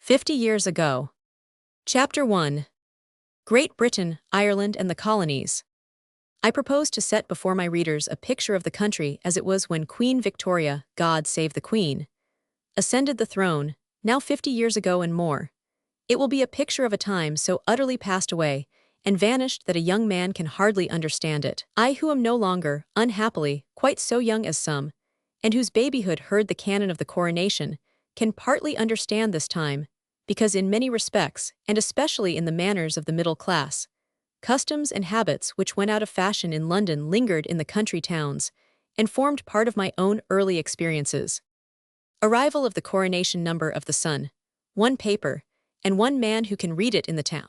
50 years ago. Chapter 1. Great Britain, Ireland and the Colonies. I propose to set before my readers a picture of the country as it was when Queen Victoria, God save the Queen, ascended the throne, now 50 years ago and more. It will be a picture of a time so utterly passed away and vanished that a young man can hardly understand it. I who am no longer, unhappily, quite so young as some, and whose babyhood heard the canon of the coronation, can partly understand this time, because in many respects, and especially in the manners of the middle class, customs and habits which went out of fashion in London lingered in the country towns, and formed part of my own early experiences. Arrival of the coronation number of the Sun, one paper, and one man who can read it in the town.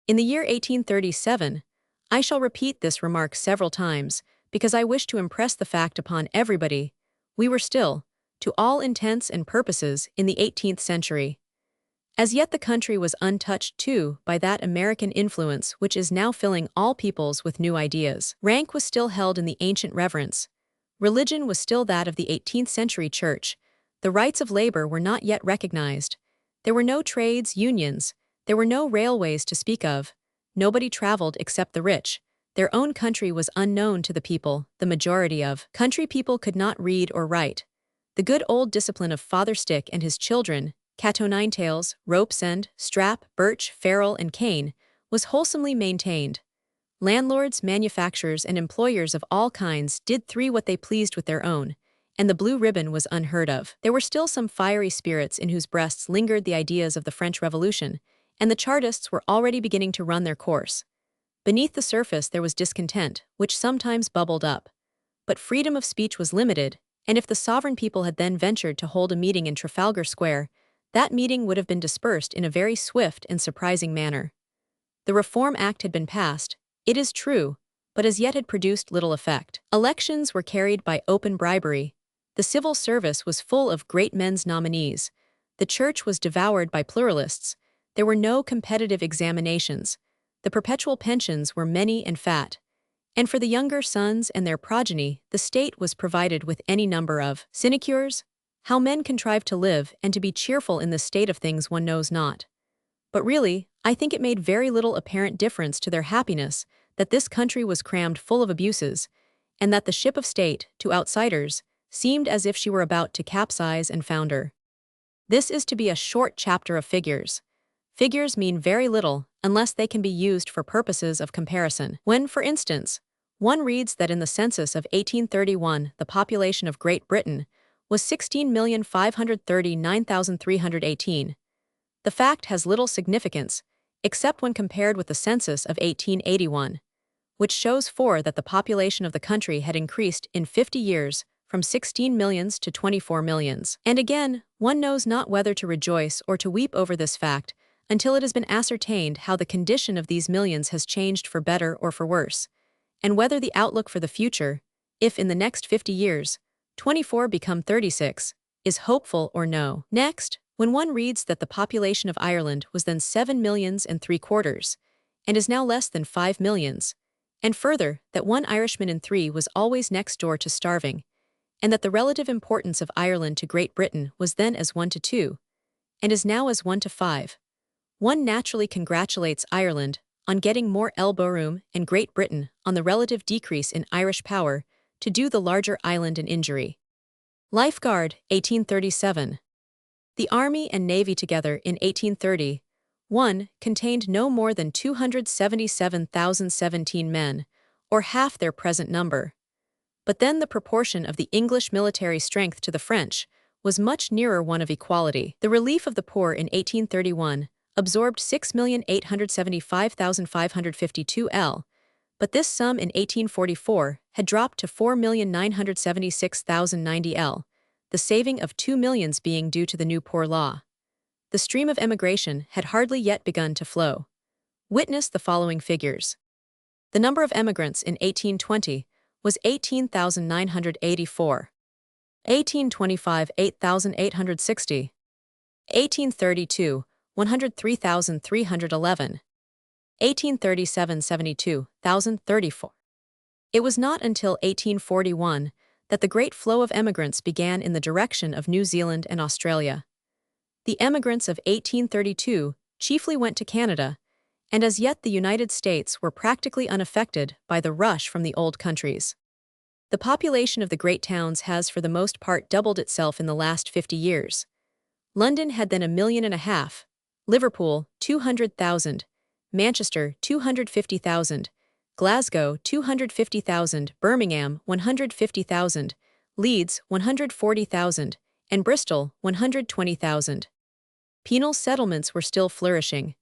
In the year 1837, I shall repeat this remark several times, because I wish to impress the fact upon everybody, we were still, to all intents and purposes, in the 18th century. As yet the country was untouched, too, by that American influence which is now filling all peoples with new ideas. Rank was still held in the ancient reverence. Religion was still that of the 18th century church. The rights of labor were not yet recognized. There were no trades unions. There were no railways to speak of. Nobody traveled except the rich. Their own country was unknown to the people. The majority of country people could not read or write. The good old discipline of Father Stick and his children, Cato Ninetails, Rope's End, Strap, Birch, Farrell, and Cane, was wholesomely maintained. Landlords, manufacturers, and employers of all kinds did what they pleased with their own, and the blue ribbon was unheard of. There were still some fiery spirits in whose breasts lingered the ideas of the French Revolution, and the Chartists were already beginning to run their course. Beneath the surface there was discontent, which sometimes bubbled up. But freedom of speech was limited, and if the sovereign people had then ventured to hold a meeting in Trafalgar Square, that meeting would have been dispersed in a very swift and surprising manner. The Reform Act had been passed, it is true, but as yet had produced little effect. Elections were carried by open bribery. The civil service was full of great men's nominees. The church was devoured by pluralists. There were no competitive examinations. The perpetual pensions were many and fat. And for the younger sons and their progeny, the state was provided with any number of sinecures. How men contrived to live and to be cheerful in this state of things one knows not. But really, I think it made very little apparent difference to their happiness that this country was crammed full of abuses, and that the ship of state, to outsiders, seemed as if she were about to capsize and founder. This is to be a short chapter of figures. Figures mean very little unless they can be used for purposes of comparison. When, for instance, one reads that in the census of 1831 the population of Great Britain was 16,539,318, the fact has little significance, except when compared with the census of 1881, which shows that the population of the country had increased in 50 years from 16 millions to 24 millions. And again, one knows not whether to rejoice or to weep over this fact until it has been ascertained how the condition of these millions has changed for better or for worse, and whether the outlook for the future, if in the next 50 years, 24 become 36, is hopeful or no. Next, when one reads that the population of Ireland was then 7 millions and 3/4, and is now less than 5 millions, and further, that one Irishman in 3 was always next door to starving, and that the relative importance of Ireland to Great Britain was then as 1 to 2, and is now as 1 to 5, one naturally congratulates Ireland on getting more elbow room and Great Britain on the relative decrease in Irish power to do the larger island an injury. Lifeguard, 1837. The Army and Navy together in 1830 contained no more than 277,017 men, or half their present number. But then the proportion of the English military strength to the French was much nearer one of equality. The relief of the poor in 1831 absorbed 6,875,552 L, but this sum in 1844 had dropped to 4,976,090 L, the saving of 2 millions being due to the new Poor Law. The stream of emigration had hardly yet begun to flow. Witness the following figures. The number of emigrants in 1820 was 18,984. 1825, 8,860. 1832, 103,311. 1837, 72,034. It was not until 1841 that the great flow of emigrants began in the direction of New Zealand and Australia. The emigrants of 1832 chiefly went to Canada, and as yet the United States were practically unaffected by the rush from the old countries. The population of the great towns has for the most part doubled itself in the last 50 years. London had then 1.5 million, Liverpool 200,000, Manchester 250,000, Glasgow 250,000, Birmingham 150,000, Leeds 140,000, and Bristol 120,000. Penal settlements were still flourishing.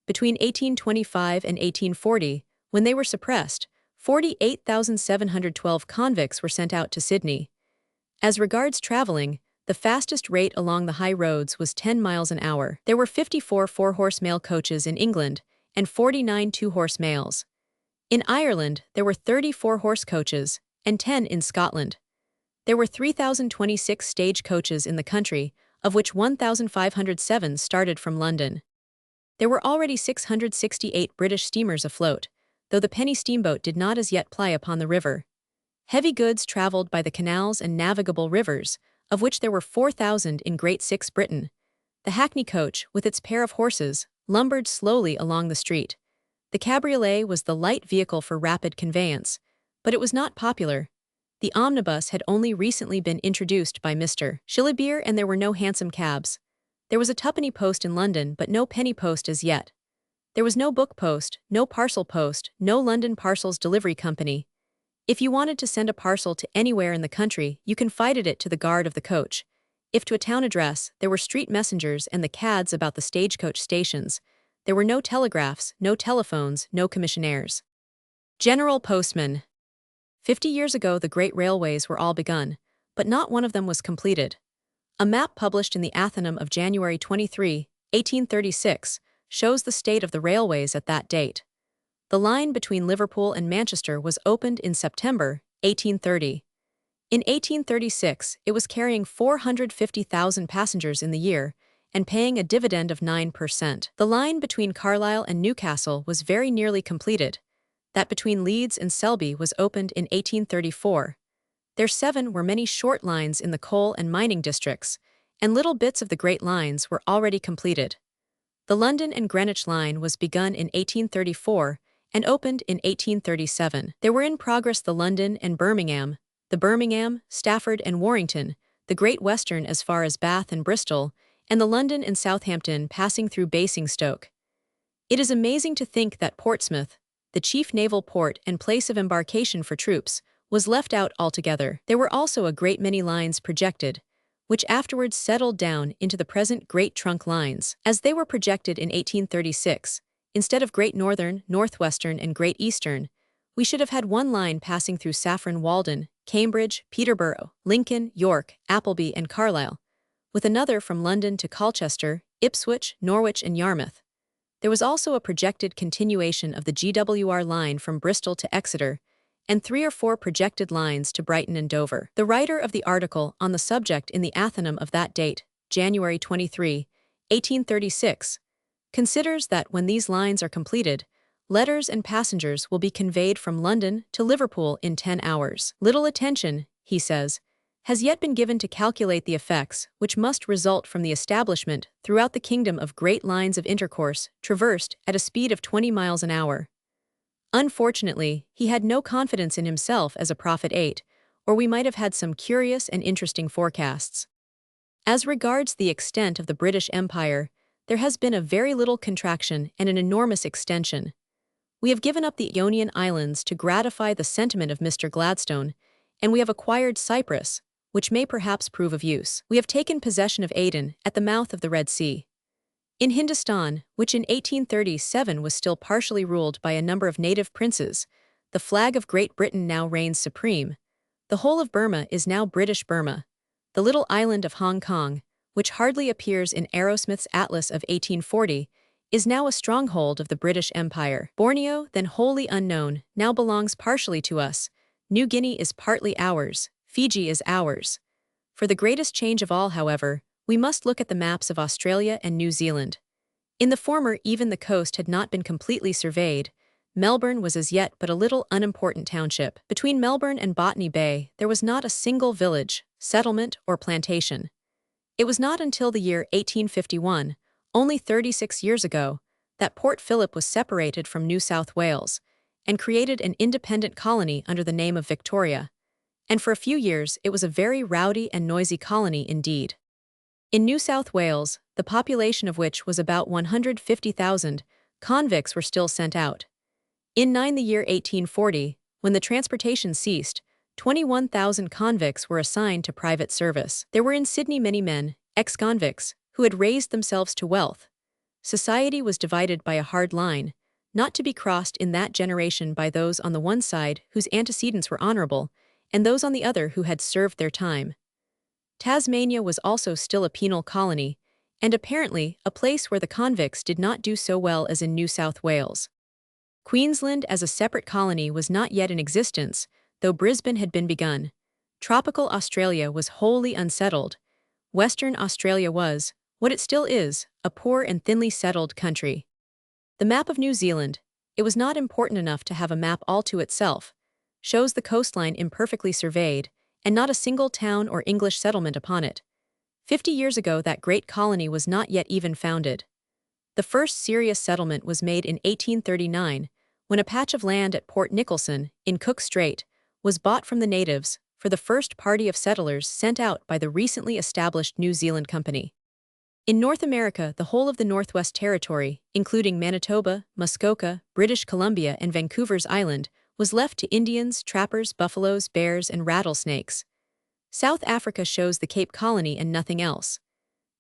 Between 1825 and 1840, when they were suppressed, 48,712 convicts were sent out to Sydney. As regards traveling, the fastest rate along the high roads was 10 miles an hour. There were 54 four-horse mail coaches in England and 49 two-horse mails. In Ireland, there were 30 four-horse coaches and 10 in Scotland. There were 3,026 stage coaches in the country, of which 1,507 started from London. There were already 668 British steamers afloat, though the penny steamboat did not as yet ply upon the river. Heavy goods travelled by the canals and navigable rivers, of which there were 4,000 in Great Six Britain. The hackney coach, with its pair of horses, lumbered slowly along the street. The cabriolet was the light vehicle for rapid conveyance, but it was not popular. The omnibus had only recently been introduced by Mr. Shillibeer, and there were no hansom cabs. There was a twopenny post in London, but no penny post as yet. There was no book post, no parcel post, no London Parcels Delivery Company. If you wanted to send a parcel to anywhere in the country, you confided it to the guard of the coach. If to a town address, there were street messengers and the cads about the stagecoach stations. There were no telegraphs, no telephones, no commissionaires. General postman. 50 years ago the great railways were all begun, but not one of them was completed. A map published in the Athenaeum of January 23, 1836, shows the state of the railways at that date. The line between Liverpool and Manchester was opened in September 1830. In 1836, it was carrying 450,000 passengers in the year and paying a dividend of 9%. The line between Carlisle and Newcastle was very nearly completed. That between Leeds and Selby was opened in 1834. There 7 were many short lines in the coal and mining districts, and little bits of the great lines were already completed. The London and Greenwich line was begun in 1834 and opened in 1837. There were in progress the London and Birmingham, the Birmingham, Stafford and Warrington, the Great Western as far as Bath and Bristol, and the London and Southampton passing through Basingstoke. It is amazing to think that Portsmouth, the chief naval port and place of embarkation for troops, was left out altogether. There were also a great many lines projected, which afterwards settled down into the present Great Trunk lines. As they were projected in 1836, instead of Great Northern, Northwestern and Great Eastern, we should have had one line passing through Saffron Walden, Cambridge, Peterborough, Lincoln, York, Appleby and Carlisle, with another from London to Colchester, Ipswich, Norwich and Yarmouth. There was also a projected continuation of the GWR line from Bristol to Exeter, and 3 or 4 projected lines to Brighton and Dover. The writer of the article on the subject in the Athenaeum of that date, January 23, 1836, considers that when these lines are completed, letters and passengers will be conveyed from London to Liverpool in 10 hours. Little attention, he says, has yet been given to calculate the effects which must result from the establishment throughout the kingdom of great lines of intercourse traversed at a speed of 20 miles an hour. Unfortunately, he had no confidence in himself as a prophet 8, or we might have had some curious and interesting forecasts. As regards the extent of the British Empire, there has been a very little contraction and an enormous extension. We have given up the Ionian Islands to gratify the sentiment of Mr. Gladstone, and we have acquired Cyprus, which may perhaps prove of use. We have taken possession of Aden, at the mouth of the Red Sea. In Hindustan, which in 1837 was still partially ruled by a number of native princes, the flag of Great Britain now reigns supreme. The whole of Burma is now British Burma. The little island of Hong Kong, which hardly appears in Arrowsmith's Atlas of 1840, is now a stronghold of the British Empire. Borneo, then wholly unknown, now belongs partially to us. New Guinea is partly ours. Fiji is ours. For the greatest change of all, however, we must look at the maps of Australia and New Zealand. In the former, even the coast had not been completely surveyed. Melbourne was as yet but a little unimportant township. Between Melbourne and Botany Bay, there was not a single village, settlement, or plantation. It was not until the year 1851, only 36 years ago, that Port Phillip was separated from New South Wales and created an independent colony under the name of Victoria, and for a few years it was a very rowdy and noisy colony indeed. In New South Wales, the population of which was about 150,000, convicts were still sent out. In the year 1840, when the transportation ceased, 21,000 convicts were assigned to private service. There were in Sydney many men, ex-convicts, who had raised themselves to wealth. Society was divided by a hard line, not to be crossed in that generation by those on the one side whose antecedents were honorable, and those on the other who had served their time. Tasmania was also still a penal colony, and apparently a place where the convicts did not do so well as in New South Wales. Queensland as a separate colony was not yet in existence, though Brisbane had been begun. Tropical Australia was wholly unsettled. Western Australia was, what it still is, a poor and thinly settled country. The map of New Zealand, it was not important enough to have a map all to itself, shows the coastline imperfectly surveyed, and not a single town or English settlement upon it. 50 years ago that great colony was not yet even founded. The first serious settlement was made in 1839, when a patch of land at Port Nicholson, in Cook Strait, was bought from the natives for the first party of settlers sent out by the recently established New Zealand Company. In North America, the whole of the Northwest Territory, including Manitoba, Muskoka, British Columbia, and Vancouver's Island, was left to Indians, trappers, buffaloes, bears, and rattlesnakes. South Africa shows the Cape Colony and nothing else.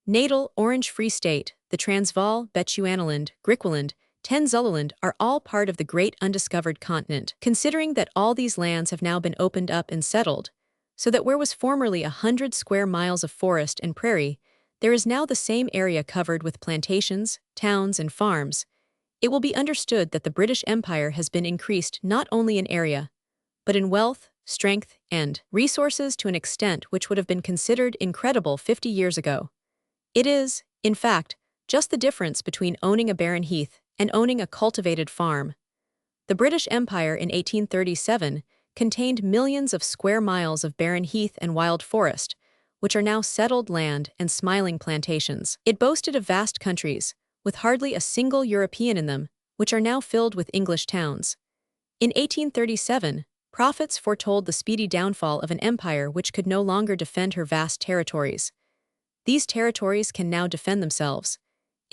Natal, Orange Free State, the Transvaal, Bechuanaland, Griqualand, Ten Zululand are all part of the great undiscovered continent. Considering that all these lands have now been opened up and settled, so that where was formerly 100 square miles of forest and prairie, there is now the same area covered with plantations, towns, and farms, it will be understood that the British Empire has been increased not only in area, but in wealth, strength, and resources to an extent which would have been considered incredible 50 years ago. It is, in fact, just the difference between owning a barren heath and owning a cultivated farm. The British Empire in 1837 contained millions of square miles of barren heath and wild forest, which are now settled land and smiling plantations. It boasted of vast countries, with hardly a single European in them, which are now filled with English towns. In 1837, prophets foretold the speedy downfall of an empire which could no longer defend her vast territories. These territories can now defend themselves.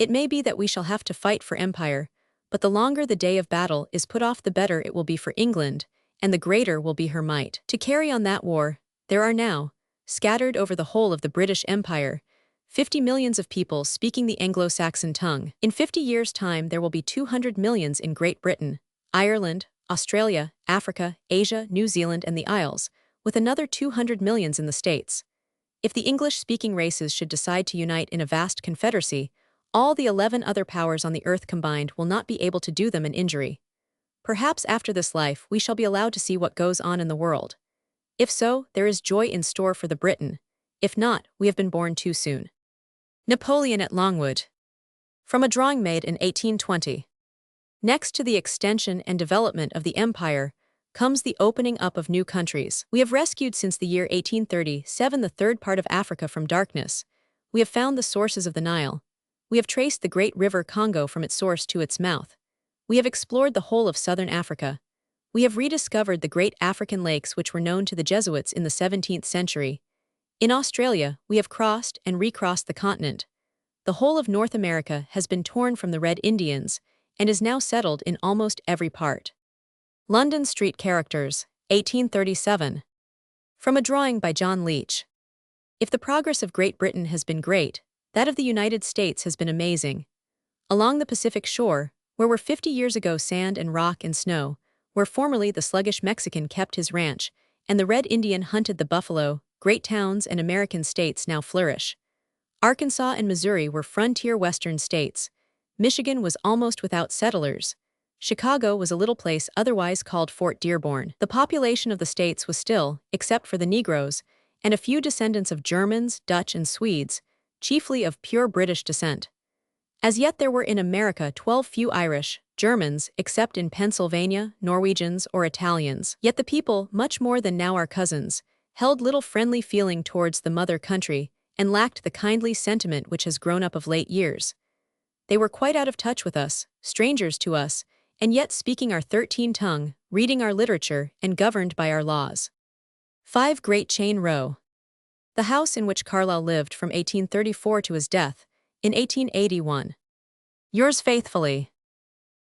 It may be that we shall have to fight for empire, but the longer the day of battle is put off, the better it will be for England, and the greater will be her might. To carry on that war, there are now, scattered over the whole of the British Empire, 50 millions of people speaking the Anglo-Saxon tongue. In 50 years' time there will be 200 millions in Great Britain, Ireland, Australia, Africa, Asia, New Zealand, and the Isles, with another 200 millions in the States. If the English-speaking races should decide to unite in a vast confederacy, all the 11 other powers on the earth combined will not be able to do them an injury. Perhaps after this life we shall be allowed to see what goes on in the world. If so, there is joy in store for the Briton. If not, we have been born too soon. Napoleon at Longwood. From a drawing made in 1820. Next to the extension and development of the empire comes the opening up of new countries. We have rescued since the year 1837 the third part of Africa from darkness. We have found the sources of the Nile. We have traced the great river Congo from its source to its mouth. We have explored the whole of southern Africa. We have rediscovered the great African lakes which were known to the Jesuits in the 17th century. In Australia, we have crossed and recrossed the continent. The whole of North America has been torn from the Red Indians and is now settled in almost every part. London Street Characters, 1837. From a drawing by John Leach. If the progress of Great Britain has been great, that of the United States has been amazing. Along the Pacific shore, where were 50 years ago sand and rock and snow, where formerly the sluggish Mexican kept his ranch, and the Red Indian hunted the buffalo, great towns and American states now flourish. Arkansas and Missouri were frontier western states. Michigan was almost without settlers. Chicago was a little place otherwise called Fort Dearborn. The population of the states was still, except for the Negroes, and a few descendants of Germans, Dutch, and Swedes, chiefly of pure British descent. As yet there were in America 12 few Irish, Germans, except in Pennsylvania, Norwegians, or Italians. Yet the people, much more than now our cousins, held little friendly feeling towards the mother country, and lacked the kindly sentiment which has grown up of late years. They were quite out of touch with us, strangers to us, and yet speaking our 13 tongue, reading our literature, and governed by our laws. 5 Great Chain Row. The house in which Carlyle lived from 1834 to his death, in 1881. Yours faithfully,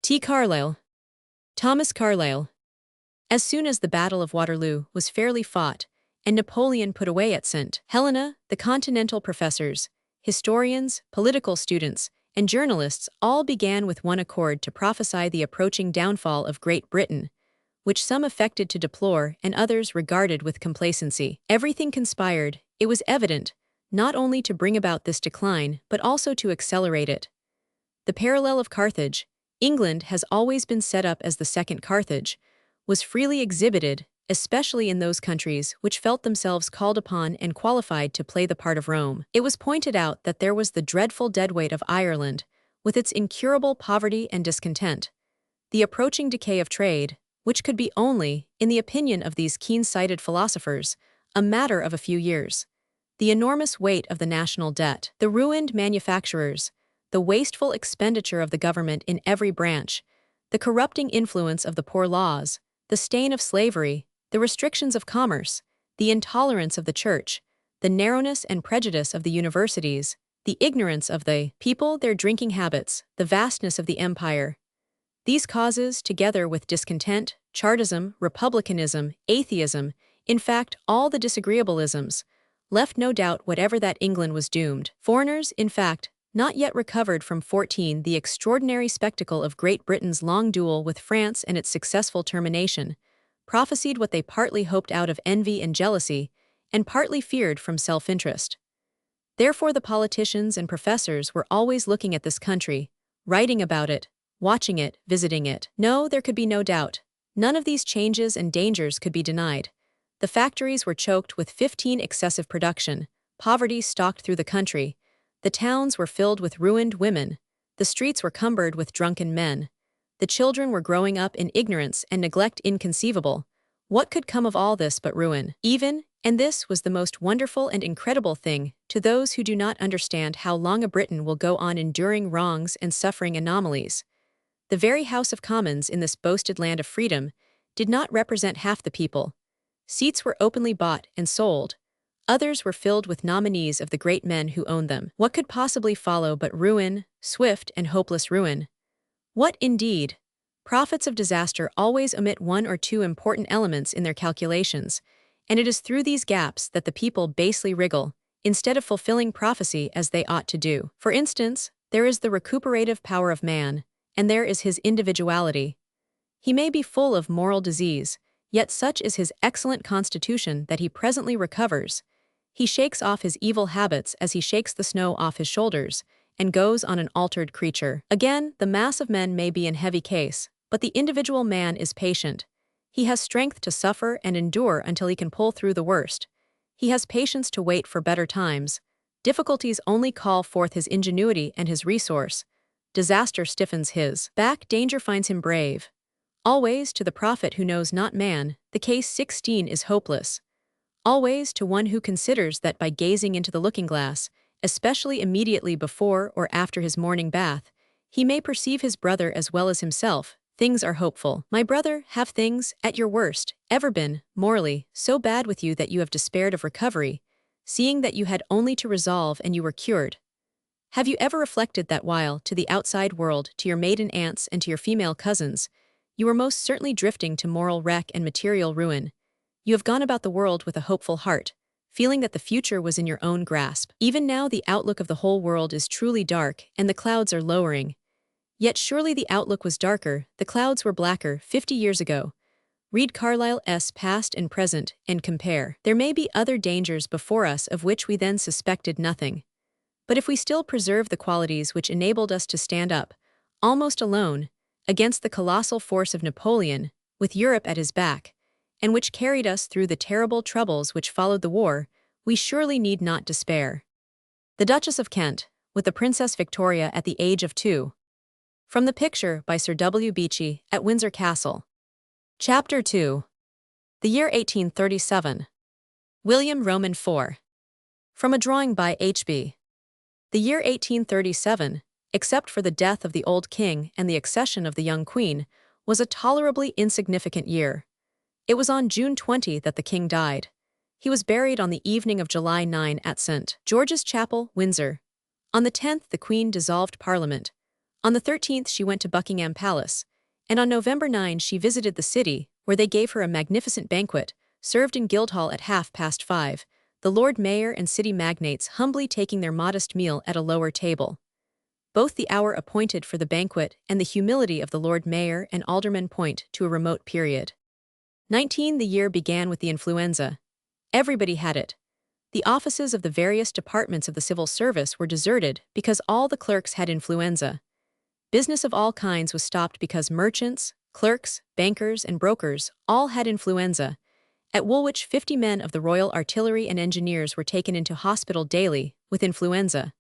T. Carlyle. Thomas Carlyle. As soon as the Battle of Waterloo was fairly fought, and Napoleon put away at St. Helena, the Continental professors, historians, political students, and journalists all began with one accord to prophesy the approaching downfall of Great Britain, which some affected to deplore and others regarded with complacency. Everything conspired, it was evident, not only to bring about this decline but also to accelerate it. The parallel of Carthage, England has always been set up as the second Carthage, was freely exhibited, especially in those countries which felt themselves called upon and qualified to play the part of Rome. It was pointed out that there was the dreadful deadweight of Ireland, with its incurable poverty and discontent, the approaching decay of trade, which could be only, in the opinion of these keen-sighted philosophers, a matter of a few years, the enormous weight of the national debt, the ruined manufacturers, the wasteful expenditure of the government in every branch, the corrupting influence of the poor laws, the stain of slavery, the restrictions of commerce, the intolerance of the church, the narrowness and prejudice of the universities, the ignorance of the people, their drinking habits, the vastness of the empire. These causes, together with discontent, Chartism, republicanism, atheism, in fact all the disagreeableisms, left no doubt whatever that England was doomed. Foreigners, in fact, not yet recovered from 14 the extraordinary spectacle of Great Britain's long duel with France and its successful termination, prophesied what they partly hoped out of envy and jealousy, and partly feared from self-interest. Therefore the politicians and professors were always looking at this country, writing about it, watching it, visiting it. No, there could be no doubt. None of these changes and dangers could be denied. The factories were choked with 15 excessive production, poverty stalked through the country, the towns were filled with ruined women, the streets were cumbered with drunken men, the children were growing up in ignorance and neglect inconceivable. What could come of all this but ruin? Even, and this was the most wonderful and incredible thing, to those who do not understand how long a Britain will go on enduring wrongs and suffering anomalies. The very House of Commons in this boasted land of freedom did not represent half the people. Seats were openly bought and sold. Others were filled with nominees of the great men who owned them. What could possibly follow but ruin, swift and hopeless ruin? What, indeed? Prophets of disaster always omit one or two important elements in their calculations, and it is through these gaps that the people basely wriggle, instead of fulfilling prophecy as they ought to do. For instance, there is the recuperative power of man, and there is his individuality. He may be full of moral disease, yet such is his excellent constitution that he presently recovers. He shakes off his evil habits as he shakes the snow off his shoulders, and goes on an altered creature. Again, the mass of men may be in heavy case, but the individual man is patient. He has strength to suffer and endure until he can pull through the worst. He has patience to wait for better times. Difficulties only call forth his ingenuity and his resource. Disaster stiffens his back, danger finds him brave. Always, to the prophet who knows not man, the case 16 is hopeless. Always, to one who considers that by gazing into the looking-glass, especially immediately before or after his morning bath, he may perceive his brother as well as himself, things are hopeful. My brother, have things, at your worst, ever been, morally, so bad with you that you have despaired of recovery, seeing that you had only to resolve and you were cured? Have you ever reflected that while, to the outside world, to your maiden aunts and to your female cousins, you were most certainly drifting to moral wreck and material ruin, you have gone about the world with a hopeful heart, feeling that the future was in your own grasp? Even now the outlook of the whole world is truly dark, and the clouds are lowering. Yet surely the outlook was darker, the clouds were blacker, 50 years ago. Read Carlyle's Past and Present, and compare. There may be other dangers before us of which we then suspected nothing. But if we still preserve the qualities which enabled us to stand up, almost alone, against the colossal force of Napoleon, with Europe at his back, and which carried us through the terrible troubles which followed the war, we surely need not despair. The Duchess of Kent, with the Princess Victoria at the age of 2. From the picture by Sir W. Beechey, at Windsor Castle. Chapter 2. The year 1837. William Roman IV. From a drawing by H.B. The year 1837, except for the death of the old king and the accession of the young queen, was a tolerably insignificant year. It was on June 20 that the king died. He was buried on the evening of July 9 at St. George's Chapel, Windsor. On the 10th, the Queen dissolved Parliament. On the 13th, she went to Buckingham Palace. And on November 9, she visited the city, where they gave her a magnificent banquet, served in Guildhall at 5:30, the Lord Mayor and city magnates humbly taking their modest meal at a lower table. Both the hour appointed for the banquet and the humility of the Lord Mayor and aldermen point to a remote period. 19. The year began with the influenza. Everybody had it. The offices of the various departments of the civil service were deserted because all the clerks had influenza. Business of all kinds was stopped because merchants, clerks, bankers, and brokers all had influenza. At Woolwich, 50 men of the Royal Artillery and Engineers were taken into hospital daily with influenza.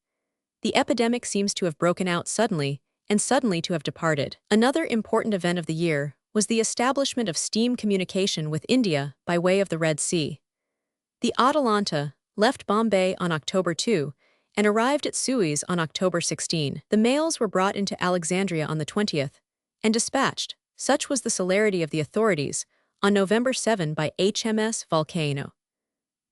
The epidemic seems to have broken out suddenly, and suddenly to have departed. Another important event of the year was the establishment of steam communication with India by way of the Red Sea. The Atalanta left Bombay on October 2 and arrived at Suez on October 16. The mails were brought into Alexandria on the 20th and dispatched, such was the celerity of the authorities, on November 7 by HMS Volcano.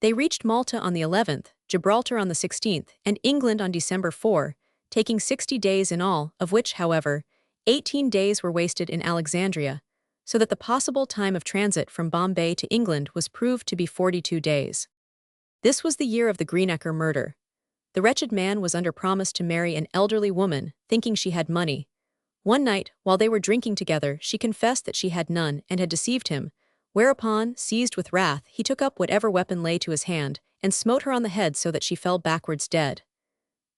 They reached Malta on the 11th, Gibraltar on the 16th, and England on December 4, taking 60 days in all, of which, however, 18 days were wasted in Alexandria, so that the possible time of transit from Bombay to England was proved to be 42 days. This was the year of the Greenacre murder. The wretched man was under promise to marry an elderly woman, thinking she had money. One night, while they were drinking together, she confessed that she had none and had deceived him, whereupon, seized with wrath, he took up whatever weapon lay to his hand and smote her on the head so that she fell backwards dead.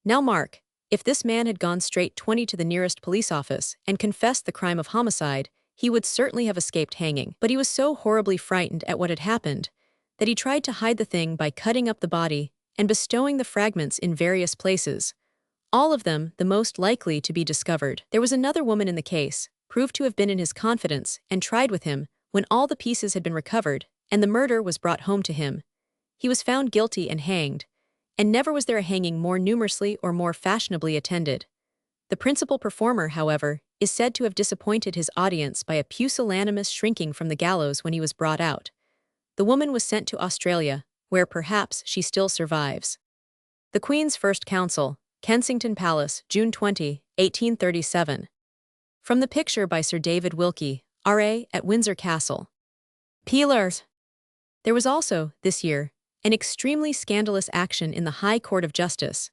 Now mark, if this man had gone straight 20 to the nearest police office and confessed the crime of homicide, he would certainly have escaped hanging. But he was so horribly frightened at what had happened that he tried to hide the thing by cutting up the body and bestowing the fragments in various places, all of them the most likely to be discovered. There was another woman in the case, proved to have been in his confidence and tried with him when all the pieces had been recovered and the murder was brought home to him. He was found guilty and hanged, and never was there a hanging more numerously or more fashionably attended. The principal performer, however, is said to have disappointed his audience by a pusillanimous shrinking from the gallows when he was brought out. The woman was sent to Australia, where perhaps she still survives. The Queen's First Council, Kensington Palace, June 20, 1837. From the picture by Sir David Wilkie, R.A. at Windsor Castle. Pillars. There was also, this year, an extremely scandalous action in the High Court of Justice.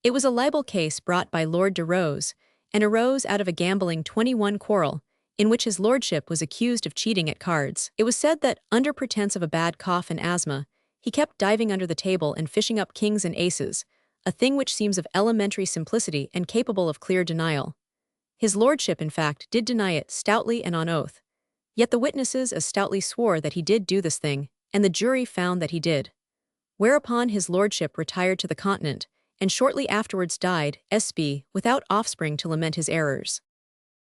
It was a libel case brought by Lord de Rose, and arose out of a gambling 21 quarrel, in which his lordship was accused of cheating at cards. It was said that, under pretense of a bad cough and asthma, he kept diving under the table and fishing up kings and aces, a thing which seems of elementary simplicity and capable of clear denial. His lordship, in fact, did deny it stoutly and on oath. Yet the witnesses as stoutly swore that he did do this thing, and the jury found that he did. Whereupon his lordship retired to the continent, and shortly afterwards died, S.B., without offspring to lament his errors.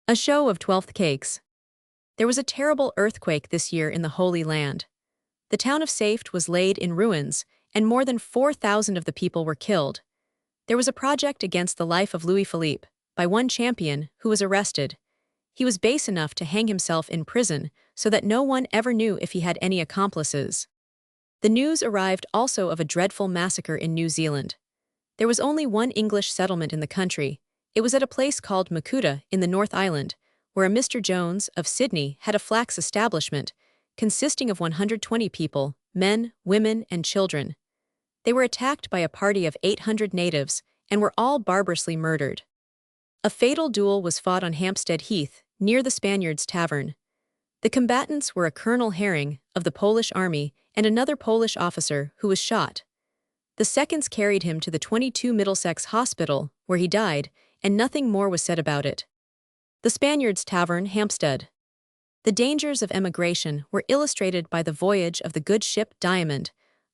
A show of 12th cakes. There was a terrible earthquake this year in the Holy Land. The town of Safed was laid in ruins, and more than 4,000 of the people were killed. There was a project against the life of Louis Philippe, by one champion, who was arrested. He was base enough to hang himself in prison, so that no one ever knew if he had any accomplices. The news arrived also of a dreadful massacre in New Zealand. There was only one English settlement in the country. It was at a place called Makuta in the North Island, where a Mr. Jones, of Sydney, had a flax establishment, consisting of 120 people, men, women, and children. They were attacked by a party of 800 natives, and were all barbarously murdered. A fatal duel was fought on Hampstead Heath, near the Spaniards' Tavern. The combatants were a Colonel Herring, of the Polish army, and another Polish officer, who was shot. The seconds carried him to the 22 Middlesex Hospital, where he died, and nothing more was said about it. The Spaniards' Tavern, Hampstead. The dangers of emigration were illustrated by the voyage of the good ship Diamond,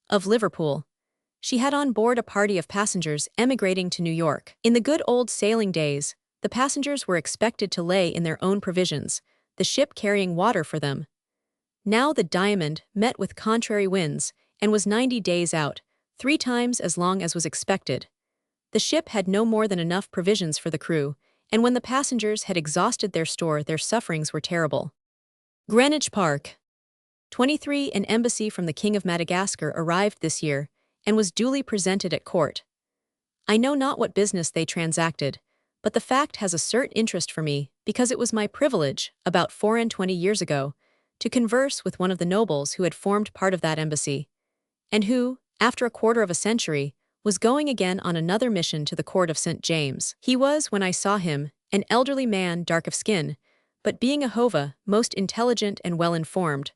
of Liverpool. She had on board a party of passengers emigrating to New York. In the good old sailing days, the passengers were expected to lay in their own provisions, the ship carrying water for them. Now the Diamond met with contrary winds, and was 90 days out, 3 times as long as was expected. The ship had no more than enough provisions for the crew, and when the passengers had exhausted their store, their sufferings were terrible. Greenwich Park. 23 An embassy from the King of Madagascar arrived this year, and was duly presented at court. I know not what business they transacted, but the fact has a certain interest for me, because it was my privilege, about 24 years ago, to converse with one of the nobles who had formed part of that embassy, and who, after a quarter of a century, was going again on another mission to the court of St. James. He was, when I saw him, an elderly man, dark of skin, but being a Hova, most intelligent and well-informed,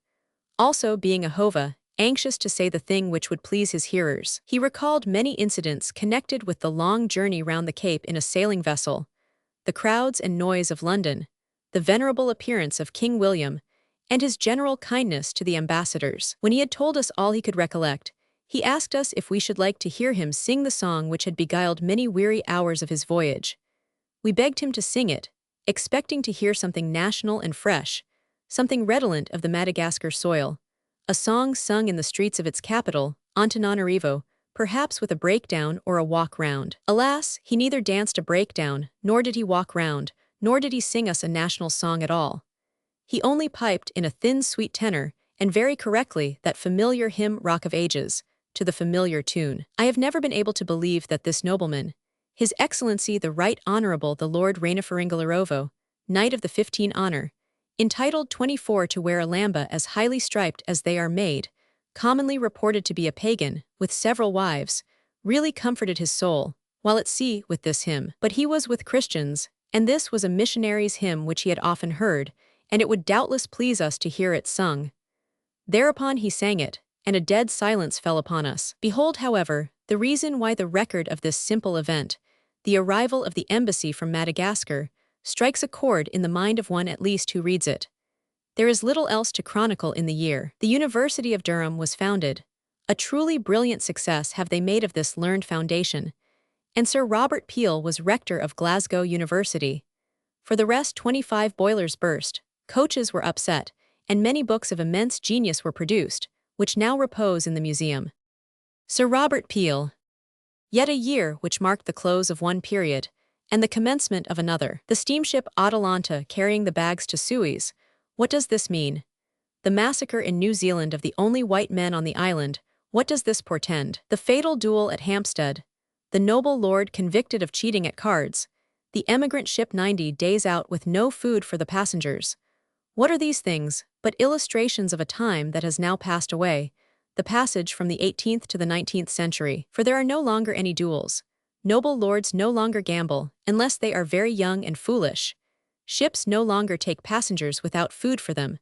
also being a Hova, anxious to say the thing which would please his hearers. He recalled many incidents connected with the long journey round the Cape in a sailing vessel, the crowds and noise of London, the venerable appearance of King William, and his general kindness to the ambassadors. When he had told us all he could recollect, he asked us if we should like to hear him sing the song which had beguiled many weary hours of his voyage. We begged him to sing it, expecting to hear something national and fresh, something redolent of the Madagascar soil, a song sung in the streets of its capital, Antananarivo, perhaps with a breakdown or a walk round. Alas, he neither danced a breakdown, nor did he walk round, nor did he sing us a national song at all. He only piped in a thin sweet tenor, and very correctly, that familiar hymn Rock of Ages, to the familiar tune. I have never been able to believe that this nobleman, His Excellency the Right Honourable the Lord Rainafaringalarovo, Knight of the 15 Honour, entitled 24 to wear a lamba as highly striped as they are made, commonly reported to be a pagan, with several wives, really comforted his soul, while at sea with this hymn. But he was with Christians, and this was a missionary's hymn which he had often heard, and it would doubtless please us to hear it sung. Thereupon he sang it, and a dead silence fell upon us. Behold, however, the reason why the record of this simple event, the arrival of the embassy from Madagascar, strikes a chord in the mind of one at least who reads it. There is little else to chronicle in the year. The University of Durham was founded. A truly brilliant success have they made of this learned foundation, and Sir Robert Peel was rector of Glasgow University. For the rest, 25 boilers burst, coaches were upset, and many books of immense genius were produced, which now repose in the museum. Sir Robert Peel. Yet a year which marked the close of one period, and the commencement of another. The steamship Atalanta carrying the bags to Suez. What does this mean? The massacre in New Zealand of the only white men on the island. What does this portend? The fatal duel at Hampstead. The noble lord convicted of cheating at cards. The emigrant ship 90 days out with no food for the passengers. What are these things but illustrations of a time that has now passed away, the passage from the 18th to the 19th century? For there are no longer any duels. Noble lords no longer gamble, unless they are very young and foolish. Ships no longer take passengers without food for them.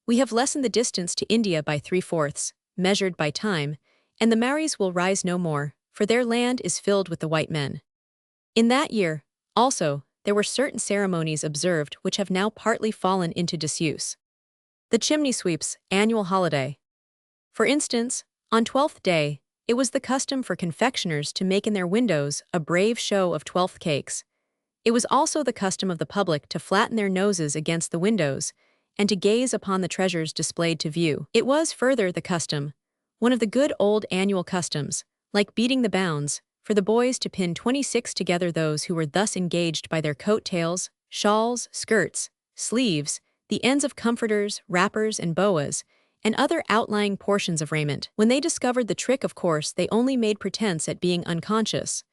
We have lessened the distance to India by 3/4, measured by time, and the Maoris will rise no more, for their land is filled with the white men. In that year, also, there were certain ceremonies observed which have now partly fallen into disuse. The chimney sweep's annual holiday. For instance, on 12th day, it was the custom for confectioners to make in their windows a brave show of 12th cakes. It was also the custom of the public to flatten their noses against the windows, and to gaze upon the treasures displayed to view. It was further the custom, one of the good old annual customs, like beating the bounds, for the boys to pin 26 together those who were thus engaged by their coat tails, shawls, skirts, sleeves, the ends of comforters, wrappers, and boas, and other outlying portions of raiment. When they discovered the trick, of course, they only made pretense at being unconscious.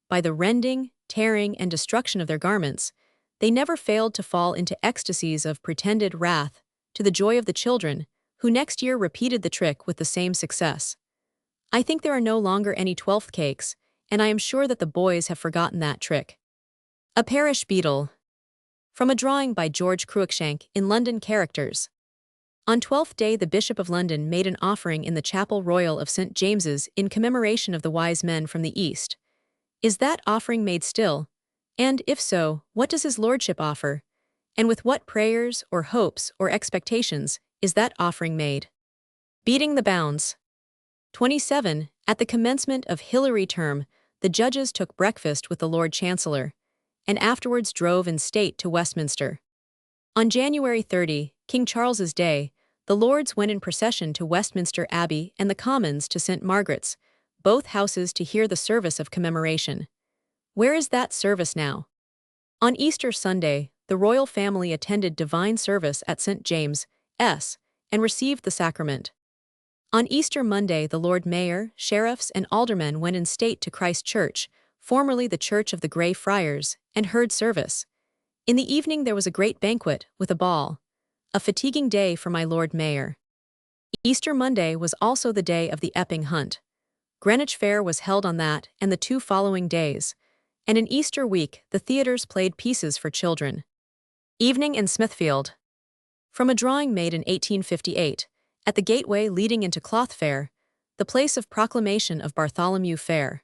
By the rending, tearing, and destruction of their garments, they never failed to fall into ecstasies of pretended wrath, to the joy of the children, who next year repeated the trick with the same success. I think there are no longer any 12th cakes, and I am sure that the boys have forgotten that trick. A parish beadle. From a drawing by George Cruikshank in London Characters. On 12th day the Bishop of London made an offering in the Chapel Royal of St. James's in commemoration of the wise men from the East. Is that offering made still? And, if so, what does his lordship offer? And with what prayers, or hopes, or expectations, is that offering made? Beating the bounds. 27. At the commencement of Hilary term, the judges took breakfast with the Lord Chancellor, and afterwards drove in state to Westminster. On January 30, King Charles's Day, the Lords went in procession to Westminster Abbey and the Commons to St. Margaret's, both houses to hear the service of commemoration. Where is that service now? On Easter Sunday, the royal family attended divine service at St. James' and received the sacrament. On Easter Monday, the Lord Mayor, sheriffs, and aldermen went in state to Christ Church, formerly the Church of the Grey Friars, and heard service. In the evening there was a great banquet, with a ball. A fatiguing day for my Lord Mayor. Easter Monday was also the day of the Epping Hunt. Greenwich Fair was held on that and the 2 following days, and in Easter week the theatres played pieces for children. Evening in Smithfield. From a drawing made in 1858, at the gateway leading into Cloth Fair, the place of proclamation of Bartholomew Fair.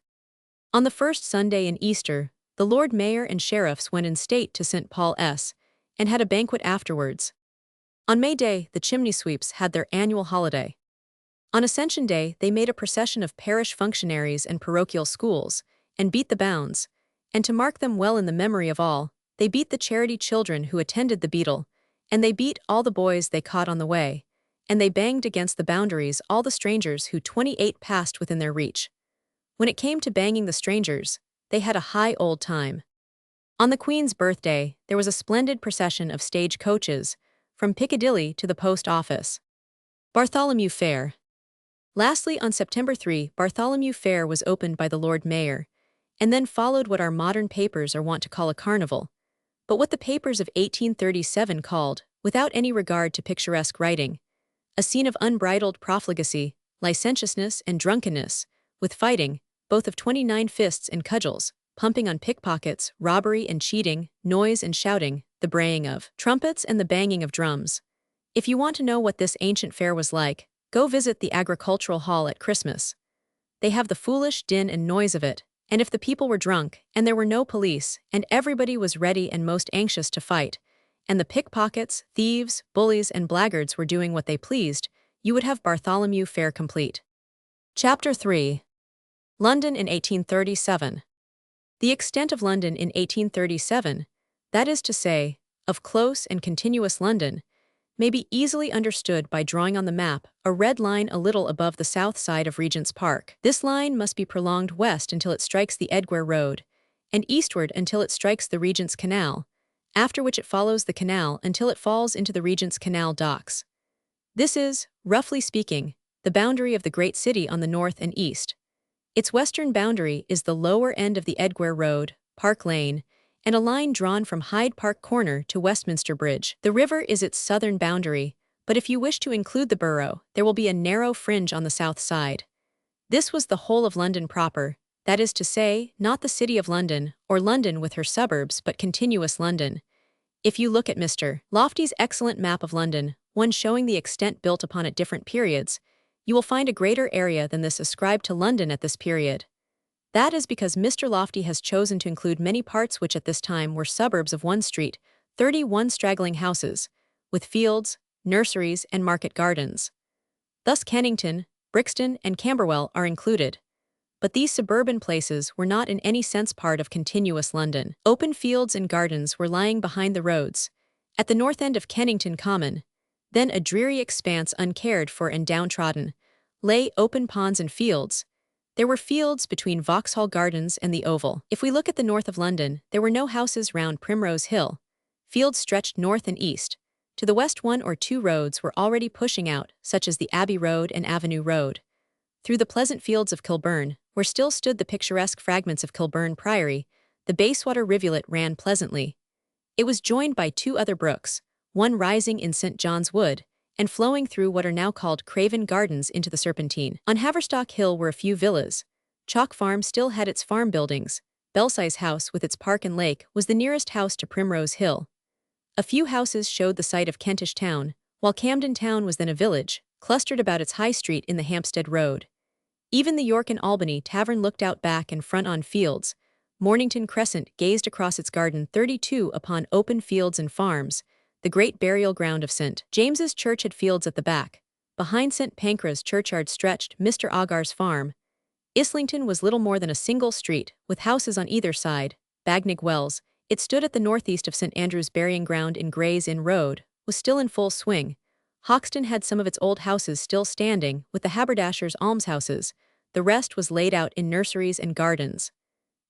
On the first Sunday in Easter, the Lord Mayor and sheriffs went in state to St. Paul's, and had a banquet afterwards. On May Day, the chimney sweeps had their annual holiday. On Ascension Day, they made a procession of parish functionaries and parochial schools, and beat the bounds, and to mark them well in the memory of all, they beat the charity children who attended the beadle, and they beat all the boys they caught on the way, and they banged against the boundaries all the strangers who 28 passed within their reach. When it came to banging the strangers, they had a high old time. On the Queen's birthday, there was a splendid procession of stage coaches, from Piccadilly to the post office. Bartholomew Fair. Lastly, on September 3, Bartholomew Fair was opened by the Lord Mayor, and then followed what our modern papers are wont to call a carnival, but what the papers of 1837 called, without any regard to picturesque writing, a scene of unbridled profligacy, licentiousness, and drunkenness, with fighting, both of 29 fists and cudgels, pumping on pickpockets, robbery and cheating, noise and shouting, the braying of trumpets and the banging of drums. If you want to know what this ancient fair was like, go visit the Agricultural Hall at Christmas. They have the foolish din and noise of it, and if the people were drunk, and there were no police, and everybody was ready and most anxious to fight, and the pickpockets, thieves, bullies, and blackguards were doing what they pleased, you would have Bartholomew Fair complete. Chapter 3. London in 1837. The extent of London in 1837, that is to say, of close and continuous London, may be easily understood by drawing on the map a red line a little above the south side of Regent's Park. This line must be prolonged west until it strikes the Edgware Road, and eastward until it strikes the Regent's Canal, after which it follows the canal until it falls into the Regent's Canal docks. This is, roughly speaking, the boundary of the great city on the north and east. Its western boundary is the lower end of the Edgware Road, Park Lane, and a line drawn from Hyde Park Corner to Westminster Bridge. The river is its southern boundary, but if you wish to include the borough, there will be a narrow fringe on the south side. This was the whole of London proper, that is to say, not the City of London, or London with her suburbs, but continuous London. If you look at Mr. Lofty's excellent map of London, one showing the extent built upon at different periods, you will find a greater area than this ascribed to London at this period. That is because Mr. Lofty has chosen to include many parts which at this time were suburbs of one street, 31 straggling houses, with fields, nurseries, and market gardens. Thus Kennington, Brixton, and Camberwell are included. But these suburban places were not in any sense part of continuous London. Open fields and gardens were lying behind the roads, at the north end of Kennington Common. Then a dreary expanse uncared for and downtrodden, lay open ponds and fields. There were fields between Vauxhall Gardens and the Oval. If we look at the north of London, there were no houses round Primrose Hill. Fields stretched north and east. To the west 1 or 2 roads were already pushing out, such as the Abbey Road and Avenue Road. Through the pleasant fields of Kilburn, where still stood the picturesque fragments of Kilburn Priory, the Bayswater rivulet ran pleasantly. It was joined by 2 other brooks, one rising in St. John's Wood, and flowing through what are now called Craven Gardens into the Serpentine. On Haverstock Hill were a few villas. Chalk Farm still had its farm buildings. Belsize House with its park and lake was the nearest house to Primrose Hill. A few houses showed the site of Kentish Town, while Camden Town was then a village, clustered about its high street in the Hampstead Road. Even the York and Albany Tavern looked out back and front on fields. Mornington Crescent gazed across its garden 32 upon open fields and farms. The great burial ground of St. James's Church had fields at the back. Behind St. Pancras churchyard stretched Mr. Agar's farm. Islington was little more than a single street, with houses on either side. Bagnigge Wells, it stood at the northeast of St. Andrew's burying ground in Gray's Inn Road, was still in full swing. Hoxton had some of its old houses still standing, with the haberdashers' almshouses. the rest was laid out in nurseries and gardens.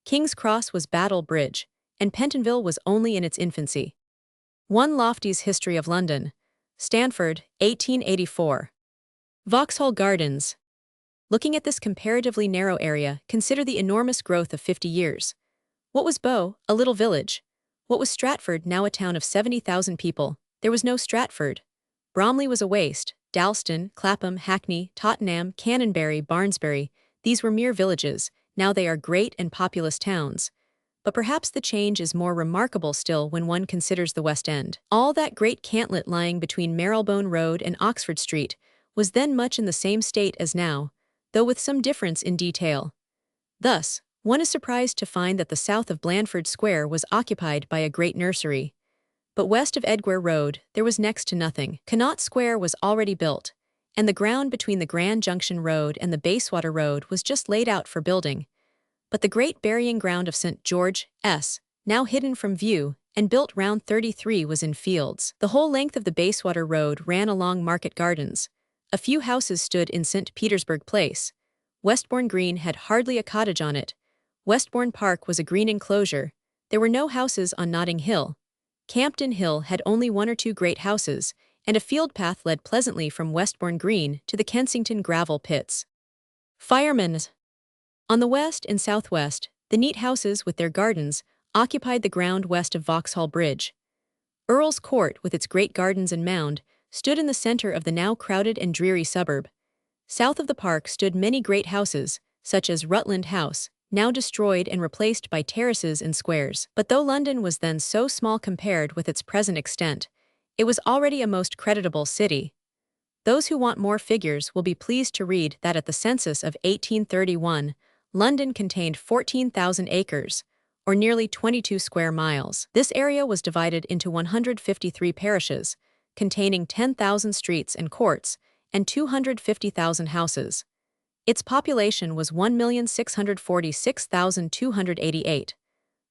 King's Cross was Battle Bridge, and Pentonville was only in its infancy. 1 Lofty's History of London. Stanford, 1884. Vauxhall Gardens. Looking at this comparatively narrow area, consider the enormous growth of 50 years. What was Bow? A little village. What was Stratford? Now a town of 70,000 people. There was no Stratford. Bromley was a waste. Dalston, Clapham, Hackney, Tottenham, Canonbury, Barnesbury, these were mere villages. Now they are great and populous towns. But perhaps the change is more remarkable still when one considers the West End. All that great cantlet lying between Marylebone Road and Oxford Street was then much in the same state as now, though with some difference in detail. Thus, one is surprised to find that the south of Blandford Square was occupied by a great nursery. But west of Edgware Road, there was next to nothing. Connaught Square was already built, and the ground between the Grand Junction Road and the Bayswater Road was just laid out for building. But the great burying ground of St. George, S., now hidden from view, and built round 33 was in fields. The whole length of the Bayswater Road ran along Market Gardens. A few houses stood in St. Petersburg Place. Westbourne Green had hardly a cottage on it. Westbourne Park was a green enclosure. There were no houses on Notting Hill. Campden Hill had only 1 or 2 great houses, and a field path led pleasantly from Westbourne Green to the Kensington gravel pits. Firemen's. On the west and southwest, the neat houses with their gardens occupied the ground west of Vauxhall Bridge. Earl's Court, with its great gardens and mound, stood in the center of the now crowded and dreary suburb. South of the park stood many great houses, such as Rutland House, now destroyed and replaced by terraces and squares. But though London was then so small compared with its present extent, it was already a most creditable city. Those who want more figures will be pleased to read that at the census of 1831, London contained 14,000 acres, or nearly 22 square miles. This area was divided into 153 parishes, containing 10,000 streets and courts, and 250,000 houses. Its population was 1,646,288.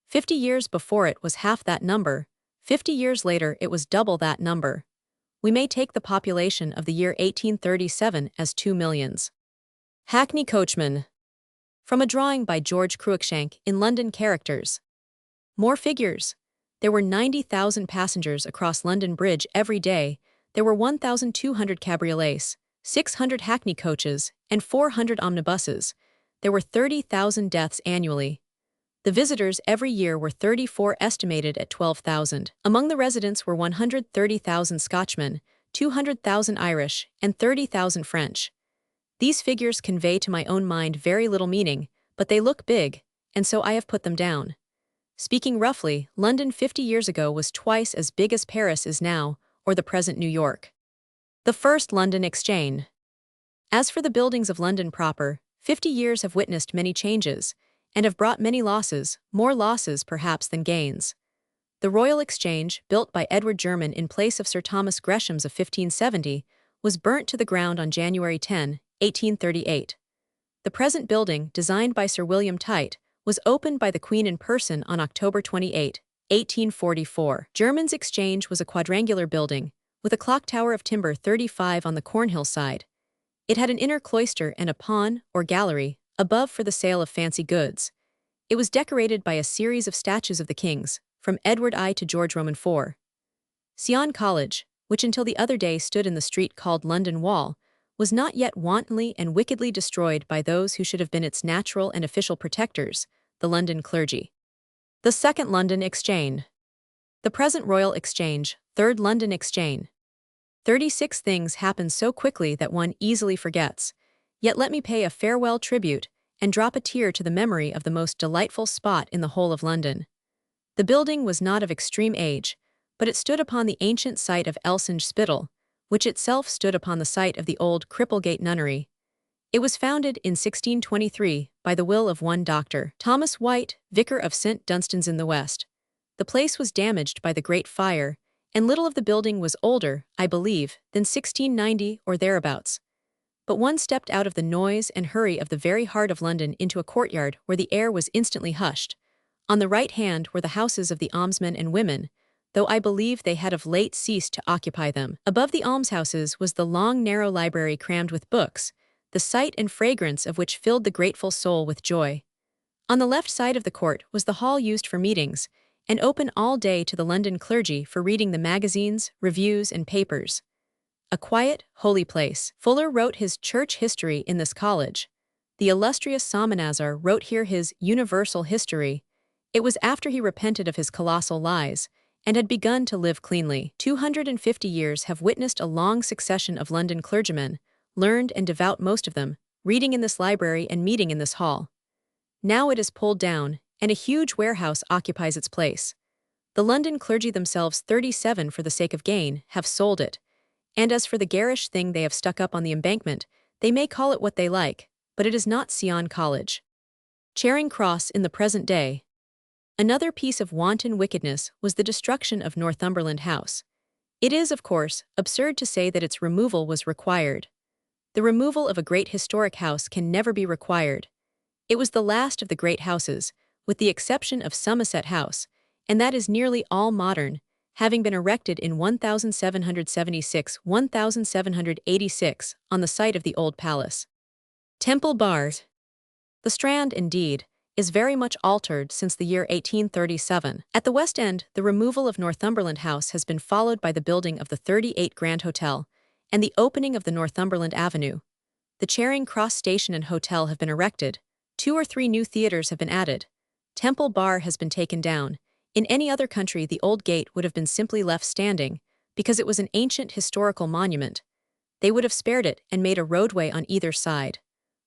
50 years before it was half that number. 50 years later it was double that number. We may take the population of the year 1837 as 2 millions. Hackney coachman. From a drawing by George Cruikshank in London Characters. More figures. There were 90,000 passengers across London Bridge every day. There were 1,200 cabriolets, 600 hackney coaches, and 400 omnibuses. There were 30,000 deaths annually. The visitors every year were 34, estimated at 12,000. Among the residents were 130,000 Scotchmen, 200,000 Irish, and 30,000 French. These figures convey to my own mind very little meaning, but they look big, and so I have put them down. Speaking roughly, London 50 years ago was twice as big as Paris is now, or the present New York. The first London Exchange. As for the buildings of London proper, 50 years have witnessed many changes, and have brought many losses, more losses perhaps than gains. The Royal Exchange, built by Edward German in place of Sir Thomas Gresham's of 1570, was burnt to the ground on January 10, 1838. The present building, designed by Sir William Tite, was opened by the Queen in person on October 28, 1844. German's Exchange was a quadrangular building, with a clock tower of timber 35 on the Cornhill side. It had an inner cloister and a pawn, or gallery, above for the sale of fancy goods. It was decorated by a series of statues of the kings, from Edward I to George Roman IV. Sion College, which until the other day stood in the street called London Wall, was not yet wantonly and wickedly destroyed by those who should have been its natural and official protectors, the London clergy. The Second London Exchange. The present Royal Exchange, Third London Exchange. 36 things happen so quickly that one easily forgets, yet let me pay a farewell tribute and drop a tear to the memory of the most delightful spot in the whole of London. The building was not of extreme age, but it stood upon the ancient site of Elsinge Spital, which itself stood upon the site of the old Cripplegate Nunnery. It was founded in 1623 by the will of one Dr. Thomas White, vicar of St. Dunstan's in the West. The place was damaged by the Great Fire, and little of the building was older, I believe, than 1690 or thereabouts. But one stepped out of the noise and hurry of the very heart of London into a courtyard where the air was instantly hushed. On the right hand were the houses of the almsmen and women, though I believe they had of late ceased to occupy them. Above the almshouses was the long narrow library crammed with books, the sight and fragrance of which filled the grateful soul with joy. On the left side of the court was the hall used for meetings, and open all day to the London clergy for reading the magazines, reviews, and papers. A quiet, holy place. Fuller wrote his church history in this college. The illustrious Psalmanazar wrote here his universal history. It was after he repented of his colossal lies, and had begun to live cleanly. 250 years have witnessed a long succession of London clergymen, learned and devout most of them, reading in this library and meeting in this hall. Now it is pulled down, and a huge warehouse occupies its place. The London clergy themselves, 37 for the sake of gain, have sold it. And as for the garish thing they have stuck up on the embankment, they may call it what they like, but it is not Sion College. Charing Cross in the present day. Another piece of wanton wickedness was the destruction of Northumberland House. It is, of course, absurd to say that its removal was required. The removal of a great historic house can never be required. It was the last of the great houses, with the exception of Somerset House, and that is nearly all modern, having been erected in 1776-1786 on the site of the old palace. Temple Bars. The Strand, indeed, is very much altered since the year 1837. At the West End, the removal of Northumberland House has been followed by the building of the 38 Grand Hotel and the opening of the Northumberland Avenue. The Charing Cross Station and Hotel have been erected. 2 or 3 new theatres have been added. Temple Bar has been taken down. In any other country, the old gate would have been simply left standing, because it was an ancient historical monument. They would have spared it and made a roadway on either side.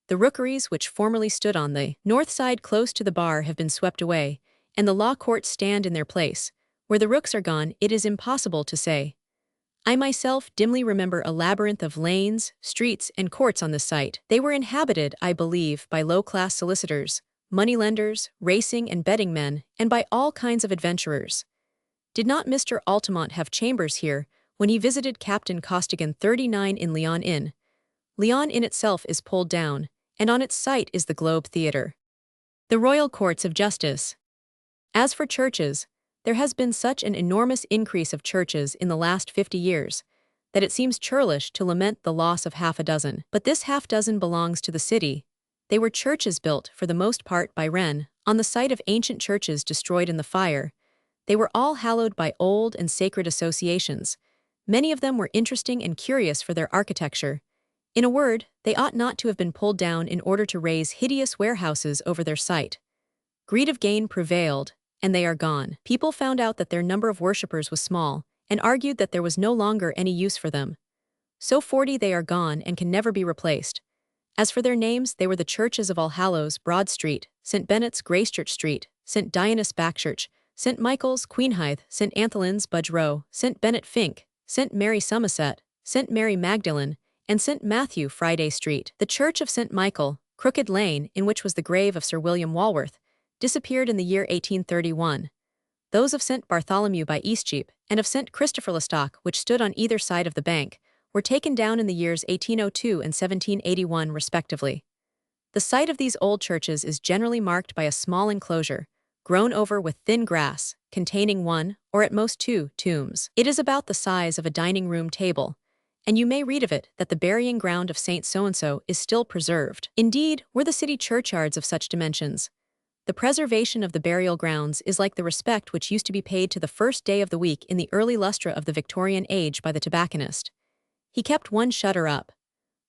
The rookeries which formerly stood on the north side close to the bar have been swept away, and the law courts stand in their place. Where the rooks are gone, it is impossible to say. I myself dimly remember a labyrinth of lanes, streets, and courts on this site. They were inhabited, I believe, by low-class solicitors, moneylenders, racing and betting men, and by all kinds of adventurers. Did not Mr. Altamont have chambers here when he visited Captain Costigan 39 in Leon Inn? Leon Inn itself is pulled down, and on its site is the Globe Theatre. The Royal Courts of Justice. As for churches, there has been such an enormous increase of churches in the last 50 years that it seems churlish to lament the loss of half a dozen. But this half-dozen belongs to the city. They were churches built, for the most part by Wren, on the site of ancient churches destroyed in the fire. They were all hallowed by old and sacred associations. Many of them were interesting and curious for their architecture. In a word, they ought not to have been pulled down in order to raise hideous warehouses over their site. Greed of gain prevailed, and they are gone. People found out that their number of worshippers was small, and argued that there was no longer any use for them. So 40 they are gone and can never be replaced. As for their names, they were the churches of All Hallows, Broad Street, St. Benet's, Gracechurch Street, St. Dionysus, Backchurch, St. Michael's, Queenhithe, St. Anthelon's, Budge Row, St. Bennet, Fink, St. Mary, Somerset, St. Mary Magdalene, and St. Matthew, Friday Street. The Church of St. Michael, Crooked Lane, in which was the grave of Sir William Walworth, disappeared in the year 1831. Those of St. Bartholomew by Eastcheap and of St. Christopher Lestock, which stood on either side of the bank, were taken down in the years 1802 and 1781 respectively. The site of these old churches is generally marked by a small enclosure, grown over with thin grass, containing 1, or at most 2, tombs. It is about the size of a dining room table, and you may read of it that the burying ground of Saint So-and-so is still preserved. Indeed, were the city churchyards of such dimensions, the preservation of the burial grounds is like the respect which used to be paid to the first day of the week in the early lustra of the Victorian age by the tobacconist. He kept one shutter up.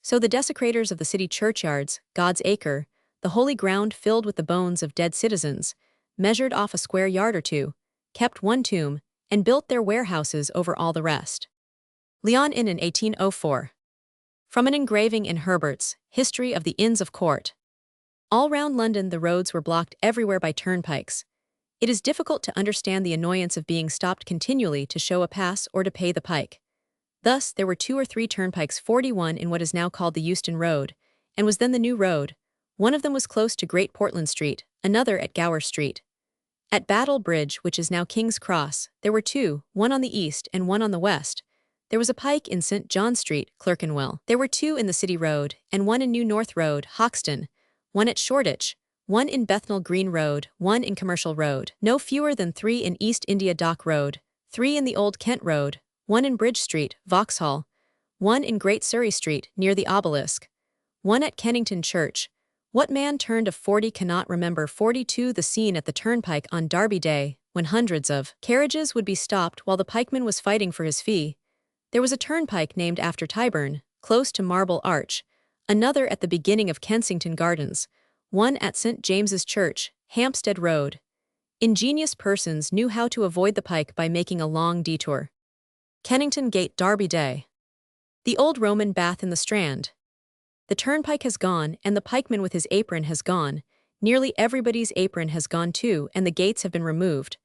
So the desecrators of the city churchyards, God's acre, the holy ground filled with the bones of dead citizens, measured off a square yard or two, kept one tomb, and built their warehouses over all the rest. Leon Inn in 1804. From an engraving in Herbert's History of the Inns of Court. All round London the roads were blocked everywhere by turnpikes. It is difficult to understand the annoyance of being stopped continually to show a pass or to pay the pike. Thus, there were 2 or 3 turnpikes, 41 in what is now called the Euston Road, and was then the New Road. One of them was close to Great Portland Street, another at Gower Street. At Battle Bridge, which is now King's Cross, there were 2, one on the east and one on the west. There was a pike in St. John Street, Clerkenwell. There were 2 in the City Road, and one in New North Road, Hoxton, one at Shoreditch, one in Bethnal Green Road, one in Commercial Road. No fewer than 3 in East India Dock Road, 3 in the Old Kent Road, one in Bridge Street, Vauxhall, one in Great Surrey Street, near the Obelisk, 1 at Kennington Church. What man turned of 40 cannot remember 42 the scene at the turnpike on Derby Day, when hundreds of carriages would be stopped while the pikeman was fighting for his fee. There was a turnpike named after Tyburn, close to Marble Arch, another at the beginning of Kensington Gardens, one at St. James's Church, Hampstead Road. Ingenious persons knew how to avoid the pike by making a long detour. Kennington Gate Derby Day. The old Roman bath in the Strand. The turnpike has gone, and the pikeman with his apron has gone. Nearly everybody's apron has gone too, and the gates have been removed.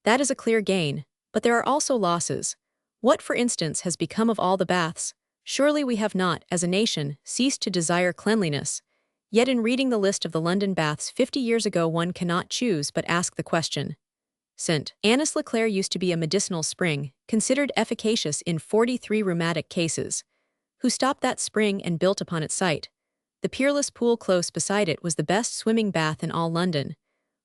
That is a clear gain, but there are also losses. What, for instance, has become of all the baths? Surely we have not, as a nation, ceased to desire cleanliness. Yet in reading the list of the London baths 50 years ago one cannot choose but ask the question. St. Annis Leclerc used to be a medicinal spring, considered efficacious in 43 rheumatic cases. Who stopped that spring and built upon its site? The peerless pool close beside it was the best swimming bath in all London.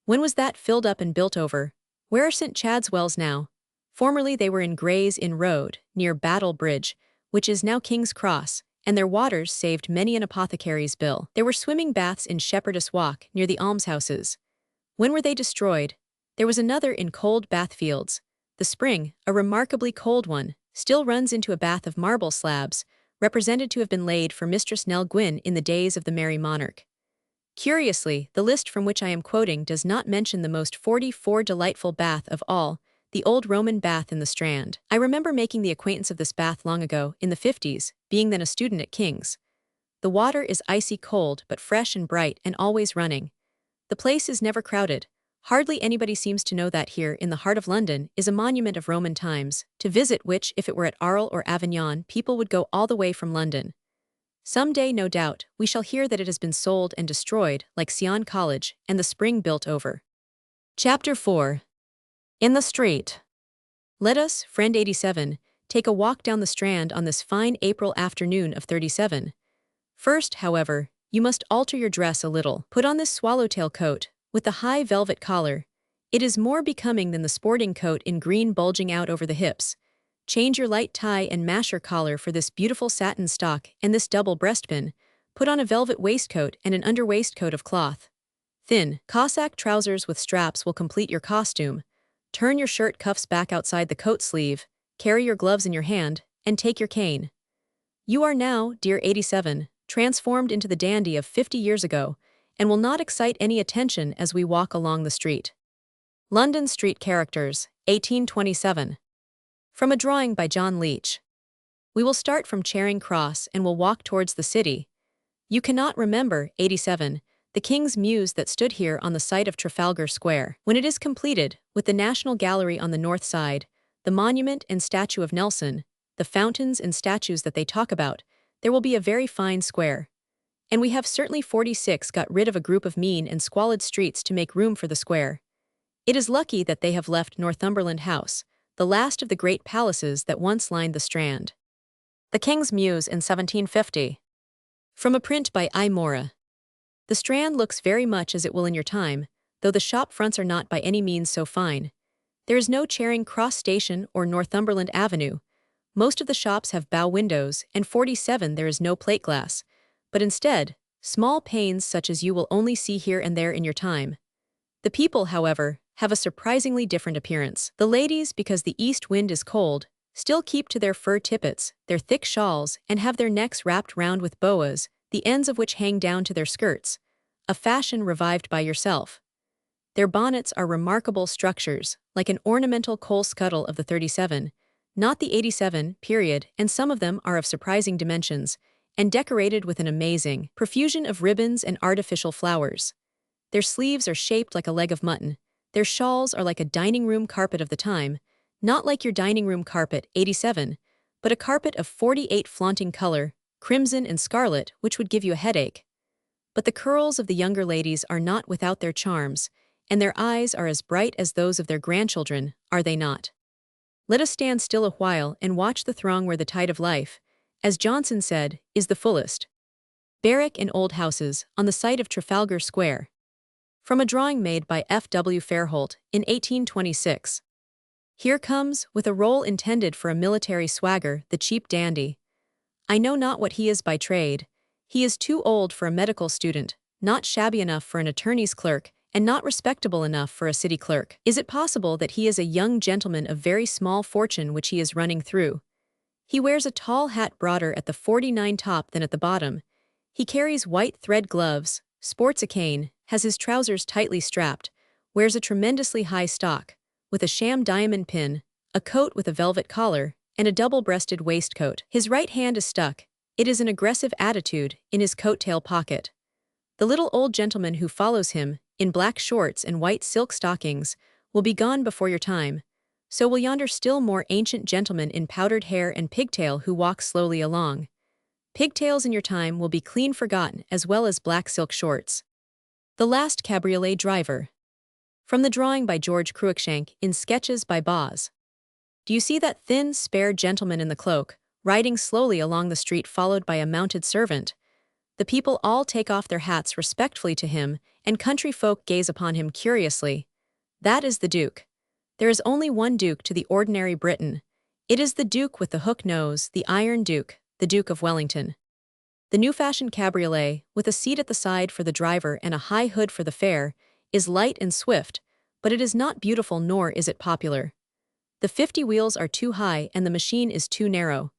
When was that filled up and built over? Where are St. Chad's Wells now? Formerly they were in Gray's Inn Road, near Battle Bridge, which is now King's Cross, and their waters saved many an apothecary's bill. There were swimming baths in Shepherdess Walk, near the almshouses. When were they destroyed? There was another in Cold Bath Fields. The spring, a remarkably cold one, still runs into a bath of marble slabs, represented to have been laid for Mistress Nell Gwyn in the days of the Merry Monarch. Curiously, the list from which I am quoting does not mention the most 44 delightful bath of all, the old Roman bath in the Strand. I remember making the acquaintance of this bath long ago, in the 50s, being then a student at King's. The water is icy cold but fresh and bright and always running. The place is never crowded. Hardly anybody seems to know that here, in the heart of London, is a monument of Roman times, to visit which, if it were at Arles or Avignon, people would go all the way from London. Some day, no doubt, we shall hear that it has been sold and destroyed, like Sion College, and the spring built over. Chapter 4. In the Street. Let us, friend 87, take a walk down the Strand on this fine April afternoon of 37. First, however, you must alter your dress a little. Put on this swallowtail coat, with the high velvet collar. It is more becoming than the sporting coat in green bulging out over the hips. Change your light tie and masher collar for this beautiful satin stock and this double breastpin. Put on a velvet waistcoat and an under waistcoat of cloth. Thin, Cossack trousers with straps will complete your costume. Turn your shirt cuffs back outside the coat sleeve, carry your gloves in your hand, and take your cane. You are now, dear 87, transformed into the dandy of 50 years ago, and will not excite any attention as we walk along the street. London Street Characters, 1827. From a drawing by John Leach. We will start from Charing Cross and will walk towards the city. You cannot remember, 87, the King's Mews that stood here on the site of Trafalgar Square. When it is completed, with the National Gallery on the north side, the monument and statue of Nelson, the fountains and statues that they talk about, there will be a very fine square. And we have certainly 46 got rid of a group of mean and squalid streets to make room for the square. It is lucky that they have left Northumberland House, the last of the great palaces that once lined the Strand. The King's Mews in 1750. From a print by I. Mora. The Strand looks very much as it will in your time, though the shop fronts are not by any means so fine. There is no Charing Cross Station or Northumberland Avenue. Most of the shops have bow windows, and 47 there is no plate glass, but instead, small panes such as you will only see here and there in your time. The people, however, have a surprisingly different appearance. The ladies, because the east wind is cold, still keep to their fur tippets, their thick shawls, and have their necks wrapped round with boas, the ends of which hang down to their skirts, a fashion revived by yourself. Their bonnets are remarkable structures, like an ornamental coal scuttle of the 37, not the 87, period, and some of them are of surprising dimensions, and decorated with an amazing profusion of ribbons and artificial flowers. Their sleeves are shaped like a leg of mutton. Their shawls are like a dining room carpet of the time, not like your dining room carpet, 87, but a carpet of 48 flaunting color, crimson and scarlet, which would give you a headache. But the curls of the younger ladies are not without their charms, and their eyes are as bright as those of their grandchildren, are they not? Let us stand still a while and watch the throng where the tide of life, as Johnson said, is the fullest. Barrack and old houses, on the site of Trafalgar Square. From a drawing made by F. W. Fairholt in 1826. Here comes, with a role intended for a military swagger, the cheap dandy. I know not what he is by trade. He is too old for a medical student, not shabby enough for an attorney's clerk, and not respectable enough for a city clerk. Is it possible that he is a young gentleman of very small fortune which he is running through? He wears a tall hat broader at the 49 top than at the bottom. He carries white thread gloves, sports a cane, has his trousers tightly strapped, wears a tremendously high stock, with a sham diamond pin, a coat with a velvet collar, and a double-breasted waistcoat. His right hand is stuck, it is an aggressive attitude, in his coat-tail pocket. The little old gentleman who follows him, in black shorts and white silk stockings, will be gone before your time. So will yonder still more ancient gentleman in powdered hair and pigtail who walks slowly along. Pigtails in your time will be clean forgotten as well as black silk shorts. The Last Cabriolet Driver. From the drawing by George Cruikshank in Sketches by Boz. Do you see that thin, spare gentleman in the cloak, riding slowly along the street followed by a mounted servant? The people all take off their hats respectfully to him, and country folk gaze upon him curiously. That is the Duke. There is only one Duke to the ordinary Briton. It is the Duke with the hook nose, the Iron Duke, the Duke of Wellington. The new-fashioned cabriolet, with a seat at the side for the driver and a high hood for the fare, is light and swift, but it is not beautiful nor is it popular. The 50 wheels are too high and the machine is too narrow.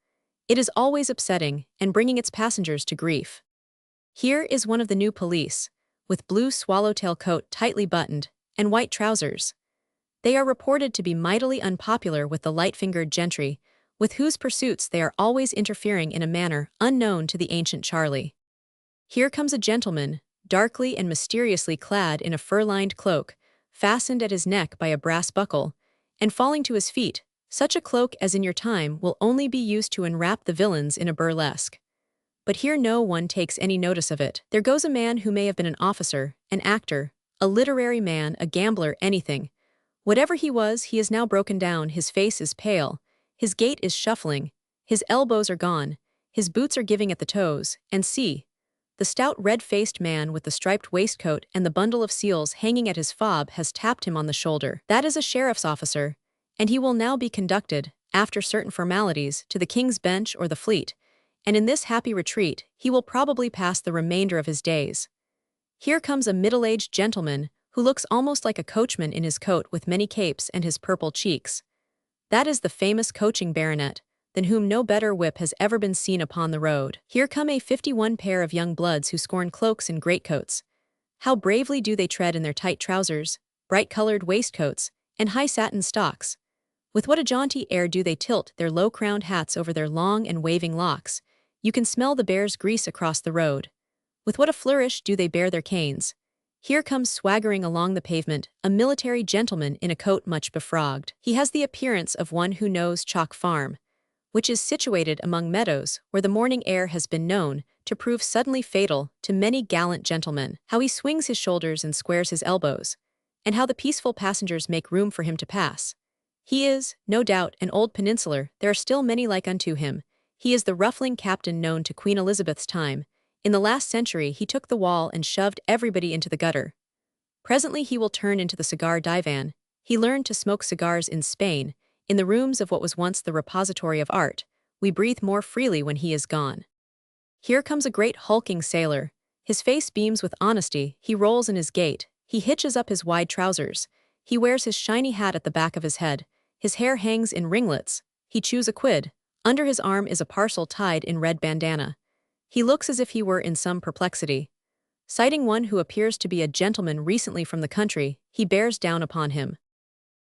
It is always upsetting and bringing its passengers to grief. Here is one of the new police, with blue swallowtail coat tightly buttoned, and white trousers. They are reported to be mightily unpopular with the light-fingered gentry, with whose pursuits they are always interfering in a manner unknown to the ancient Charlie. Here comes a gentleman, darkly and mysteriously clad in a fur-lined cloak, fastened at his neck by a brass buckle, and falling to his feet, such a cloak as in your time will only be used to enwrap the villains in a burlesque. But here no one takes any notice of it. There goes a man who may have been an officer, an actor, a literary man, a gambler, anything. Whatever he was, he is now broken down, his face is pale, his gait is shuffling, his elbows are gone, his boots are giving at the toes, and see, the stout red-faced man with the striped waistcoat and the bundle of seals hanging at his fob has tapped him on the shoulder. That is a sheriff's officer, and he will now be conducted, after certain formalities, to the King's Bench or the Fleet, and in this happy retreat he will probably pass the remainder of his days. Here comes a middle-aged gentleman, who looks almost like a coachman in his coat with many capes and his purple cheeks. That is the famous coaching baronet, than whom no better whip has ever been seen upon the road. Here come a 51 pair of young bloods who scorn cloaks and greatcoats. How bravely do they tread in their tight trousers, bright-colored waistcoats, and high satin stocks. With what a jaunty air do they tilt their low-crowned hats over their long and waving locks. You can smell the bear's grease across the road. With what a flourish do they bear their canes. Here comes swaggering along the pavement a military gentleman in a coat much befrogged. He has the appearance of one who knows Chalk Farm, which is situated among meadows where the morning air has been known to prove suddenly fatal to many gallant gentlemen. How he swings his shoulders and squares his elbows, and how the peaceful passengers make room for him to pass. He is, no doubt, an old peninsular. There are still many like unto him. He is the ruffling captain known to Queen Elizabeth's time. In the last century he took the wall and shoved everybody into the gutter. Presently he will turn into the cigar divan. He learned to smoke cigars in Spain, in the rooms of what was once the repository of art. We breathe more freely when he is gone. Here comes a great hulking sailor. His face beams with honesty, he rolls in his gait, he hitches up his wide trousers, he wears his shiny hat at the back of his head, his hair hangs in ringlets, he chews a quid, under his arm is a parcel tied in red bandana. He looks as if he were in some perplexity. Sighting one who appears to be a gentleman recently from the country, he bears down upon him.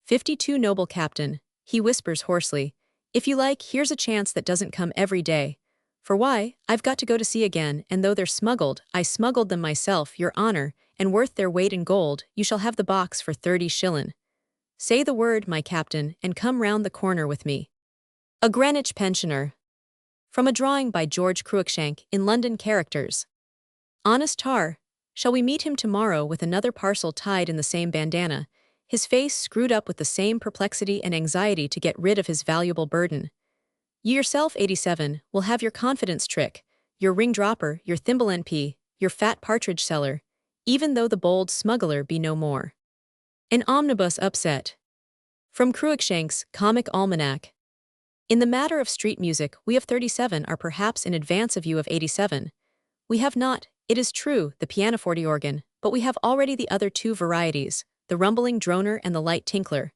52 Noble Captain, he whispers hoarsely, if you like, here's a chance that doesn't come every day. For why, I've got to go to sea again, and though they're smuggled, I smuggled them myself, your honour, and worth their weight in gold, you shall have the box for 30 shillin'. Say the word, my captain, and come round the corner with me. A Greenwich Pensioner. From a drawing by George Cruikshank in London Characters. Honest tar, shall we meet him tomorrow with another parcel tied in the same bandana, his face screwed up with the same perplexity and anxiety to get rid of his valuable burden? You yourself, 87, will have your confidence trick, your ring dropper, your thimble NP, your fat partridge seller, even though the bold smuggler be no more. An omnibus upset. From Cruikshank's Comic Almanac. In the matter of street music, we of 37 are perhaps in advance of you of 87. We have not, it is true, the pianoforte organ, but we have already the other two varieties, the rumbling droner and the light tinkler.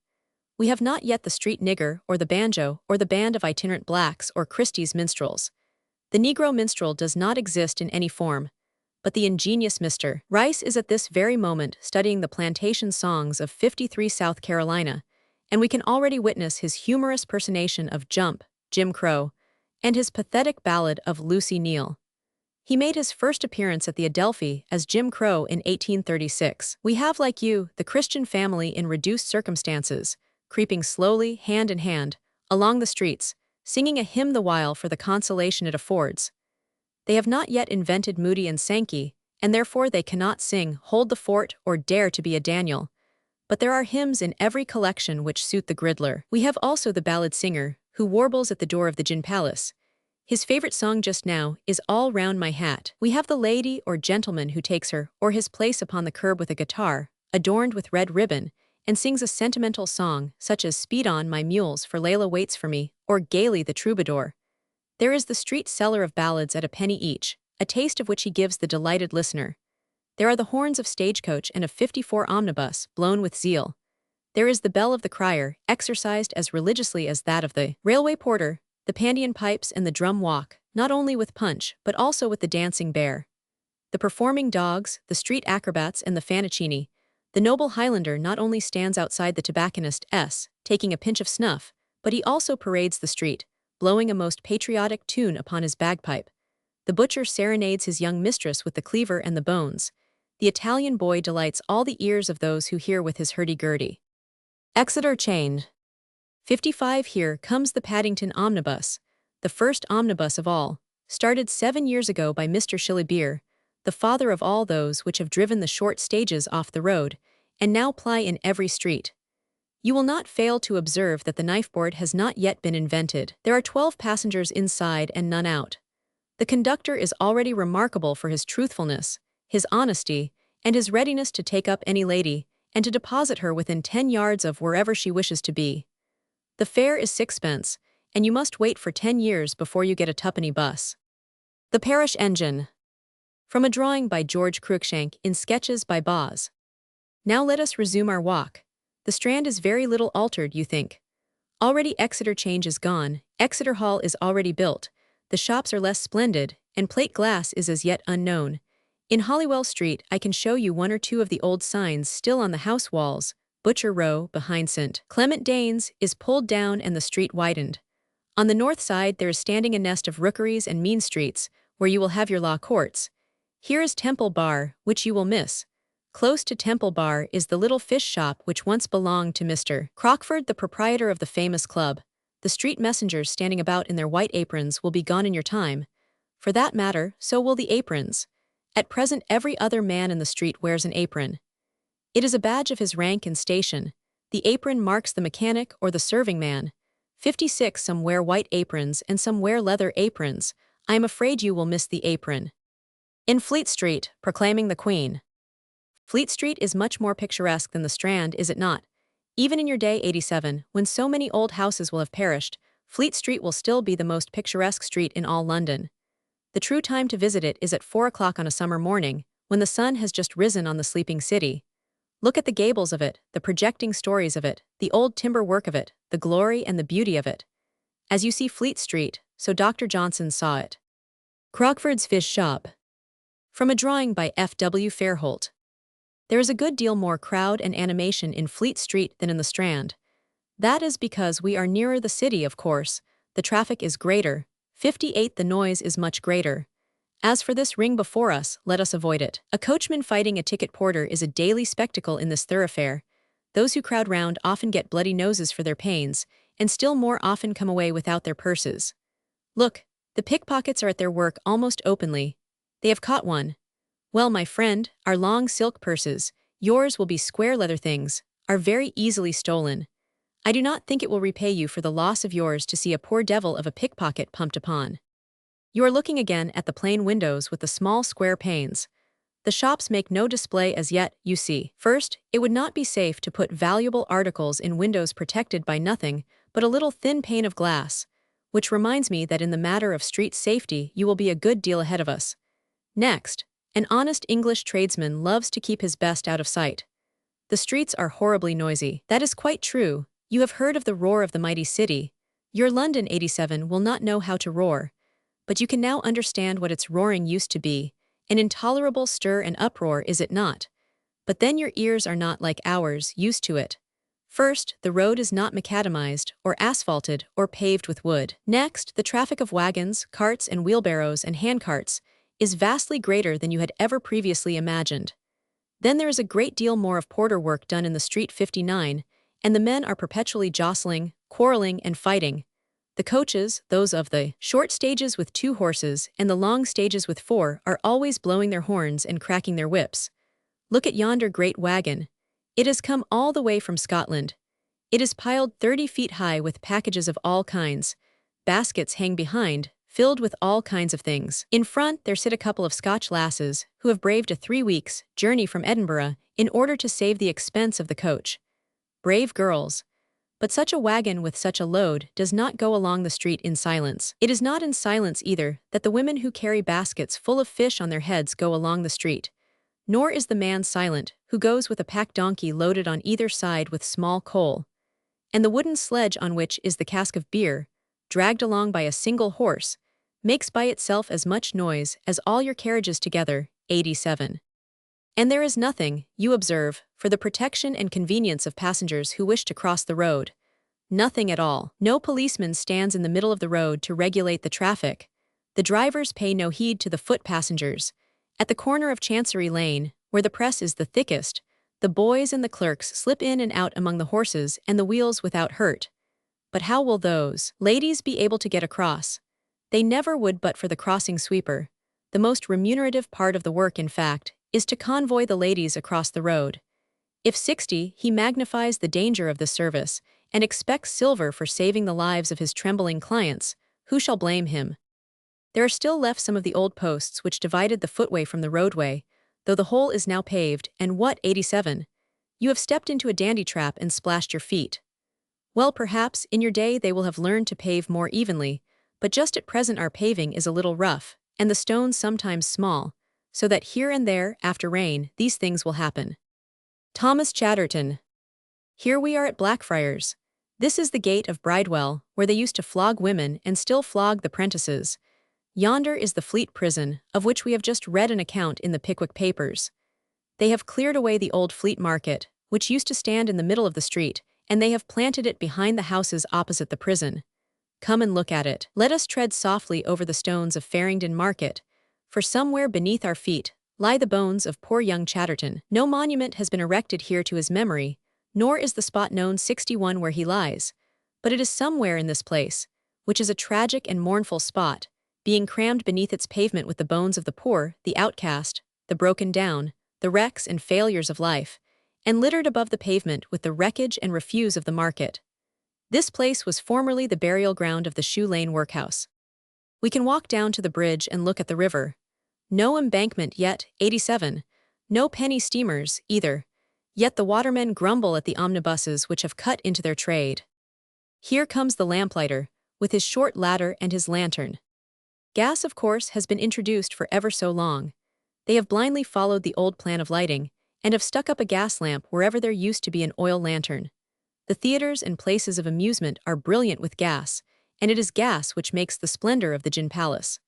We have not yet the street nigger, or the banjo, or the band of itinerant blacks, or Christie's minstrels. The Negro minstrel does not exist in any form, but the ingenious Mr. Rice is at this very moment studying the plantation songs of 53 South Carolina, and we can already witness his humorous personation of Jump, Jim Crow, and his pathetic ballad of Lucy Neal. He made his first appearance at the Adelphi as Jim Crow in 1836. We have, like you, the Christian family in reduced circumstances, creeping slowly, hand in hand, along the streets, singing a hymn the while for the consolation it affords. They have not yet invented Moody and Sankey, and therefore they cannot sing Hold the Fort or Dare to be a Daniel. But there are hymns in every collection which suit the gridler. We have also the ballad singer, who warbles at the door of the gin palace. His favorite song just now is All Round My Hat. We have the lady or gentleman who takes her or his place upon the curb with a guitar, adorned with red ribbon, and sings a sentimental song such as Speed on, my mules, for Layla waits for me, or Gaily the troubadour. There is the street seller of ballads at a penny each, a taste of which he gives the delighted listener. There are the horns of stagecoach and of 54 omnibus, blown with zeal. There is the bell of the crier, exercised as religiously as that of the railway porter, the pandean pipes and the drum walk, not only with punch, but also with the dancing bear. The performing dogs, the street acrobats and the Fantoccini. The noble Highlander not only stands outside the tobacconist's, taking a pinch of snuff, but he also parades the street, blowing a most patriotic tune upon his bagpipe. The butcher serenades his young mistress with the cleaver and the bones. The Italian boy delights all the ears of those who hear with his hurdy-gurdy. Exeter Change. 55 Here comes the Paddington Omnibus, the first omnibus of all, started 7 years ago by Mr. Shillibeer, the father of all those which have driven the short stages off the road, and now ply in every street. You will not fail to observe that the knifeboard has not yet been invented. There are 12 passengers inside and none out. The conductor is already remarkable for his truthfulness, his honesty, and his readiness to take up any lady, and to deposit her within 10 yards of wherever she wishes to be. The fare is 6pence, and you must wait for 10 years before you get a twopenny bus. The Parish Engine. From a drawing by George Cruikshank in Sketches by Boz. Now let us resume our walk. The Strand is very little altered, you think. Already Exeter Change is gone, Exeter Hall is already built, the shops are less splendid, and plate glass is as yet unknown. In Holywell Street I can show you one or two of the old signs still on the house walls. Butcher Row, behind St. Clement Danes, is pulled down and the street widened. On the north side there is standing a nest of rookeries and mean streets, where you will have your law courts. Here is Temple Bar, which you will miss. Close to Temple Bar is the little fish shop which once belonged to Mr. Crockford, the proprietor of the famous club. The street messengers standing about in their white aprons will be gone in your time. For that matter, so will the aprons. At present every other man in the street wears an apron. It is a badge of his rank and station. The apron marks the mechanic or the serving man. 56 Some wear white aprons and some wear leather aprons. I am afraid you will miss the apron. In Fleet Street, proclaiming the Queen. Fleet Street is much more picturesque than the Strand, is it not? Even in your day 87, when so many old houses will have perished, Fleet Street will still be the most picturesque street in all London. The true time to visit it is at 4 o'clock on a summer morning, when the sun has just risen on the sleeping city. Look at the gables of it, the projecting stories of it, the old timber work of it, the glory and the beauty of it. As you see Fleet Street, so Dr. Johnson saw it. Crockford's Fish Shop. From a drawing by F.W. Fairholt. There is a good deal more crowd and animation in Fleet Street than in the Strand. That is because we are nearer the city, of course. The traffic is greater. 58 The noise is much greater. As for this ring before us, let us avoid it. A coachman fighting a ticket porter is a daily spectacle in this thoroughfare. Those who crowd round often get bloody noses for their pains, and still more often come away without their purses. Look, the pickpockets are at their work almost openly. They have caught one. Well, my friend, our long silk purses, yours will be square leather things, are very easily stolen. I do not think it will repay you for the loss of yours to see a poor devil of a pickpocket pumped upon. You are looking again at the plain windows with the small square panes. The shops make no display as yet, you see. First, it would not be safe to put valuable articles in windows protected by nothing but a little thin pane of glass, which reminds me that in the matter of street safety you will be a good deal ahead of us. Next, an honest English tradesman loves to keep his best out of sight. The streets are horribly noisy. That is quite true. You have heard of the roar of the mighty city. Your London 87 will not know how to roar, but you can now understand what its roaring used to be. An intolerable stir and uproar, is it not? But then your ears are not like ours, used to it. First, the road is not macadamized, or asphalted, or paved with wood. Next, the traffic of wagons, carts and wheelbarrows and handcarts is vastly greater than you had ever previously imagined. Then there is a great deal more of porter work done in the street 59, and the men are perpetually jostling, quarreling, and fighting. The coaches, those of the short stages with 2 horses and the long stages with 4, are always blowing their horns and cracking their whips. Look at yonder great wagon. It has come all the way from Scotland. It is piled 30 feet high with packages of all kinds. Baskets hang behind, filled with all kinds of things. In front there sit a couple of Scotch lasses, who have braved a 3 weeks' journey from Edinburgh in order to save the expense of the coach. Brave girls. But such a wagon with such a load does not go along the street in silence. It is not in silence either that the women who carry baskets full of fish on their heads go along the street. Nor is the man silent, who goes with a pack donkey loaded on either side with small coal. And the wooden sledge on which is the cask of beer, dragged along by a single horse, makes by itself as much noise as all your carriages together, 87. And there is nothing, you observe, for the protection and convenience of passengers who wish to cross the road. Nothing at all. No policeman stands in the middle of the road to regulate the traffic. The drivers pay no heed to the foot passengers. At the corner of Chancery Lane, where the press is the thickest, the boys and the clerks slip in and out among the horses and the wheels without hurt. But how will those ladies be able to get across? They never would but for the crossing sweeper. The most remunerative part of the work, in fact, is to convoy the ladies across the road. If 60, he magnifies the danger of the service, and expects silver for saving the lives of his trembling clients, who shall blame him? There are still left some of the old posts which divided the footway from the roadway, though the whole is now paved, and what, 87? You have stepped into a dandy trap and splashed your feet. Well, perhaps, in your day they will have learned to pave more evenly, but just at present our paving is a little rough, and the stones sometimes small, so that here and there, after rain, these things will happen. Thomas Chatterton. Here we are at Blackfriars. This is the gate of Bridewell, where they used to flog women and still flog the prentices. Yonder is the Fleet Prison, of which we have just read an account in the Pickwick papers. They have cleared away the old Fleet Market, which used to stand in the middle of the street, and they have planted it behind the houses opposite the prison. Come and look at it. Let us tread softly over the stones of Farringdon Market, for somewhere beneath our feet lie the bones of poor young Chatterton. No monument has been erected here to his memory, nor is the spot known 61 where he lies, but it is somewhere in this place, which is a tragic and mournful spot, being crammed beneath its pavement with the bones of the poor, the outcast, the broken down, the wrecks and failures of life, and littered above the pavement with the wreckage and refuse of the market. This place was formerly the burial ground of the Shoe Lane workhouse. We can walk down to the bridge and look at the river. No embankment yet, 87. No penny steamers, either. Yet the watermen grumble at the omnibuses which have cut into their trade. Here comes the lamplighter, with his short ladder and his lantern. Gas, of course, has been introduced for ever so long. They have blindly followed the old plan of lighting, and have stuck up a gas lamp wherever there used to be an oil lantern. The theaters and places of amusement are brilliant with gas, and it is gas which makes the splendor of the Gin Palace.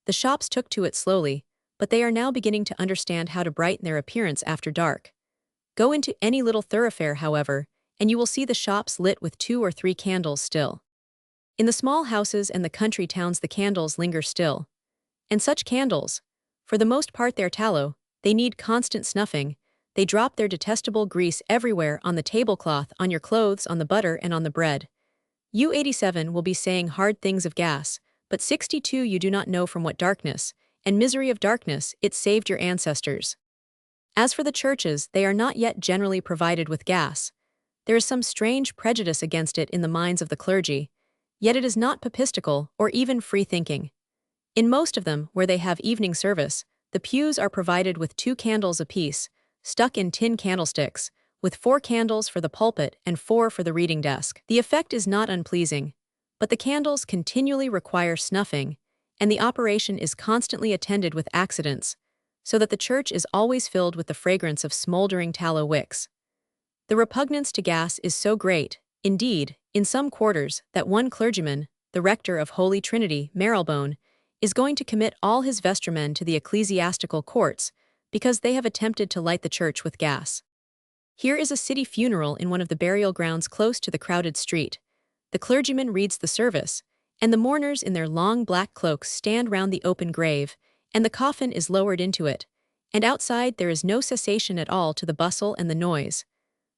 The shops took to it slowly, but they are now beginning to understand how to brighten their appearance after dark. Go into any little thoroughfare, however, and you will see the shops lit with 2 or 3 candles still. In the small houses and the country towns the candles linger still. And such candles, for the most part they're tallow, they need constant snuffing, they drop their detestable grease everywhere on the tablecloth, on your clothes, on the butter, and on the bread. You 87 will be saying hard things of gas, but 62 you do not know from what darkness, and misery of darkness, it saved your ancestors. As for the churches, they are not yet generally provided with gas. There is some strange prejudice against it in the minds of the clergy, yet it is not papistical or even free-thinking. In most of them, where they have evening service, the pews are provided with 2 candles apiece, stuck in tin candlesticks, with 4 candles for the pulpit and 4 for the reading desk. The effect is not unpleasing, but the candles continually require snuffing, and the operation is constantly attended with accidents, so that the church is always filled with the fragrance of smoldering tallow wicks. The repugnance to gas is so great, indeed, in some quarters, that one clergyman, the rector of Holy Trinity, Marylebone, is going to commit all his vestrymen to the ecclesiastical courts because they have attempted to light the church with gas. Here is a city funeral in one of the burial grounds close to the crowded street. The clergyman reads the service, and the mourners in their long black cloaks stand round the open grave, and the coffin is lowered into it, and outside there is no cessation at all to the bustle and the noise.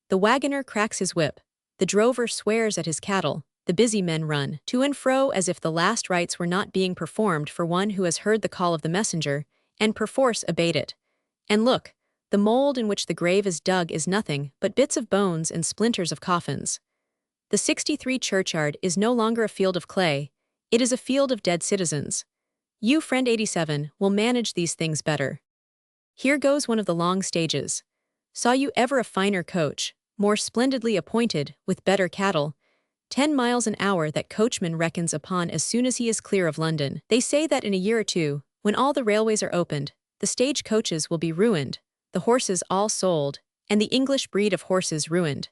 The wagoner cracks his whip, the drover swears at his cattle, the busy men run to and fro as if the last rites were not being performed for one who has heard the call of the messenger, and perforce obeyed it. And look, the mold in which the grave is dug is nothing but bits of bones and splinters of coffins. The 63 churchyard is no longer a field of clay, it is a field of dead citizens. You, friend 87, will manage these things better. Here goes one of the long stages. Saw you ever a finer coach, more splendidly appointed, with better cattle? 10 miles an hour that coachman reckons upon as soon as he is clear of London. They say that in a year or two, when all the railways are opened, the stage coaches will be ruined, the horses all sold, and the English breed of horses ruined.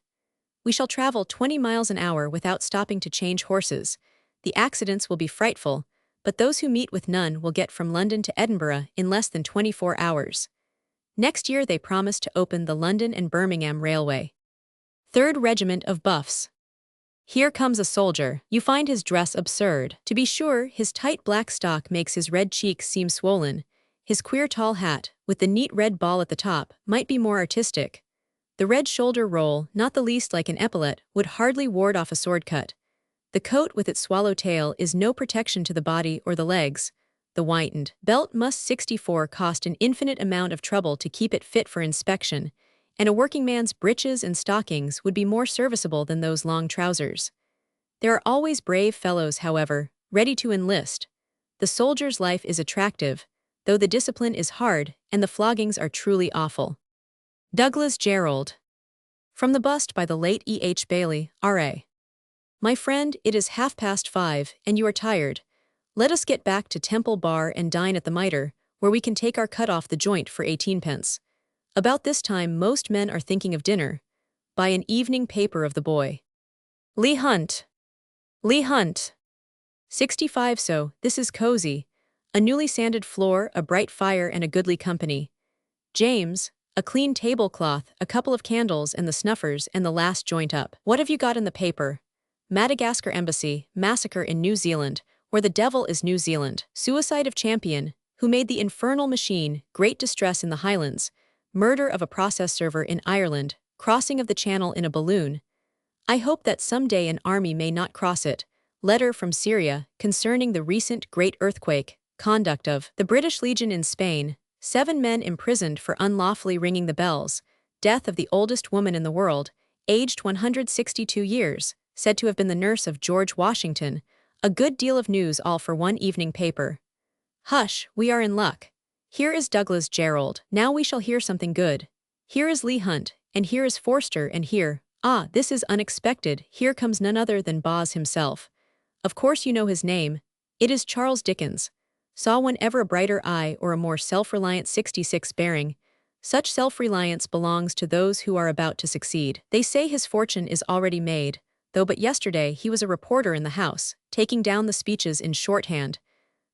We shall travel 20 miles an hour without stopping to change horses. The accidents will be frightful, but those who meet with none will get from London to Edinburgh in less than 24 hours. Next year they promise to open the London and Birmingham Railway. 3rd Regiment of Buffs. Here comes a soldier. You find his dress absurd. To be sure, his tight black stock makes his red cheeks seem swollen. His queer tall hat, with the neat red ball at the top, might be more artistic. The red shoulder roll, not the least like an epaulet, would hardly ward off a sword cut. The coat with its swallow tail is no protection to the body or the legs. The whitened belt must 64 cost an infinite amount of trouble to keep it fit for inspection, and a working man's breeches and stockings would be more serviceable than those long trousers. There are always brave fellows, however, ready to enlist. The soldier's life is attractive, though the discipline is hard and the floggings are truly awful. Douglas Jerrold. From the bust by the late E. H. Bailey, R.A. My friend, it is 5:30, and you are tired. Let us get back to Temple Bar and dine at the Mitre, where we can take our cut off the joint for 18p. About this time most men are thinking of dinner. By an evening paper of the boy. Leigh Hunt. Leigh Hunt. 65. So, this is cozy. A newly sanded floor, a bright fire, and a goodly company. James, a clean tablecloth, a couple of candles, and the snuffers, and the last joint up. What have you got in the paper? Madagascar Embassy, massacre in New Zealand, where the devil is New Zealand. Suicide of champion, who made the infernal machine, great distress in the Highlands. Murder of a process server in Ireland, crossing of the Channel in a balloon. I hope that someday an army may not cross it. Letter from Syria, concerning the recent great earthquake. Conduct of the British Legion in Spain. 7 men imprisoned for unlawfully ringing the bells. Death of the oldest woman in the world, aged 162 years, said to have been the nurse of George Washington. A good deal of news all for one evening paper. Hush, we are in luck. Here is Douglas Jerrold. Now we shall hear something good. Here is Leigh Hunt, and here is Forster, and here, this is unexpected, here comes none other than Boz himself. Of course you know his name. It is Charles Dickens. Saw one ever a brighter eye or a more self-reliant 66 bearing. Such self-reliance belongs to those who are about to succeed. They say his fortune is already made, though but yesterday he was a reporter in the House, taking down the speeches in shorthand.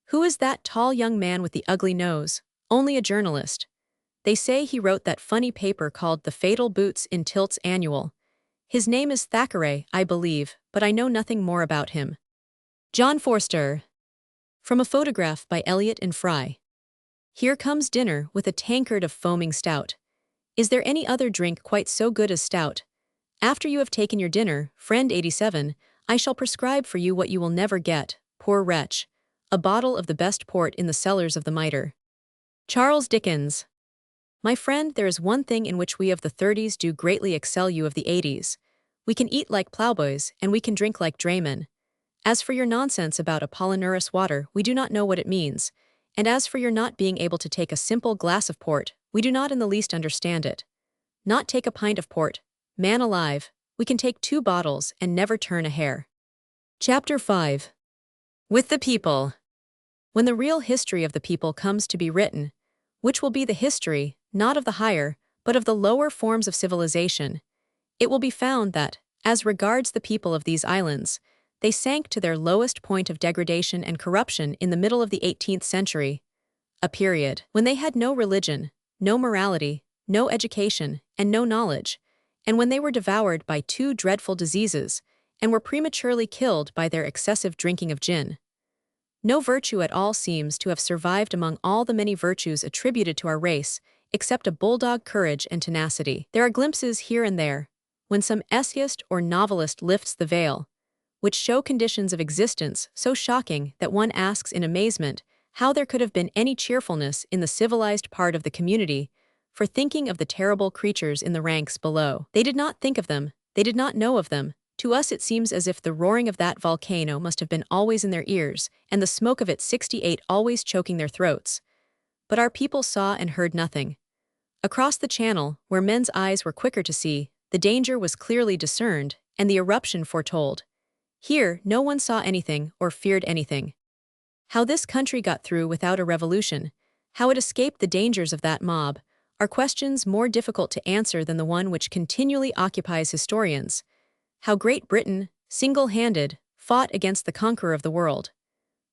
Who is that tall young man with the ugly nose? Only a journalist. They say he wrote that funny paper called The Fatal Boots in Tilt's Annual. His name is Thackeray, I believe, but I know nothing more about him. John Forster. From a photograph by Elliot and Fry. Here comes dinner with a tankard of foaming stout. Is there any other drink quite so good as stout? After you have taken your dinner, friend 87, I shall prescribe for you what you will never get, poor wretch. A bottle of the best port in the cellars of the Mitre. Charles Dickens. My friend, there is one thing in which we of the 30s do greatly excel you of the 80s. We can eat like plowboys, and we can drink like draymen. As for your nonsense about Apollinaris water, we do not know what it means, and as for your not being able to take a simple glass of port, we do not in the least understand it. Not take a pint of port, man alive, we can take 2 bottles and never turn a hair. Chapter 5. With the people. When the real history of the people comes to be written, which will be the history, not of the higher, but of the lower forms of civilization, it will be found that, as regards the people of these islands, they sank to their lowest point of degradation and corruption in the middle of the 18th century, a period when they had no religion, no morality, no education, and no knowledge, and when they were devoured by two dreadful diseases and were prematurely killed by their excessive drinking of gin. No virtue at all seems to have survived among all the many virtues attributed to our race, except a bulldog courage and tenacity. There are glimpses here and there, when some essayist or novelist lifts the veil, which show conditions of existence so shocking that one asks in amazement how there could have been any cheerfulness in the civilized part of the community for thinking of the terrible creatures in the ranks below. They did not think of them, they did not know of them. To us it seems as if the roaring of that volcano must have been always in their ears, and the smoke of its 68 always choking their throats. But our people saw and heard nothing. Across the channel, where men's eyes were quicker to see, the danger was clearly discerned, and the eruption foretold. Here, no one saw anything or feared anything. How this country got through without a revolution, how it escaped the dangers of that mob, are questions more difficult to answer than the one which continually occupies historians. How Great Britain, single-handed, fought against the conqueror of the world.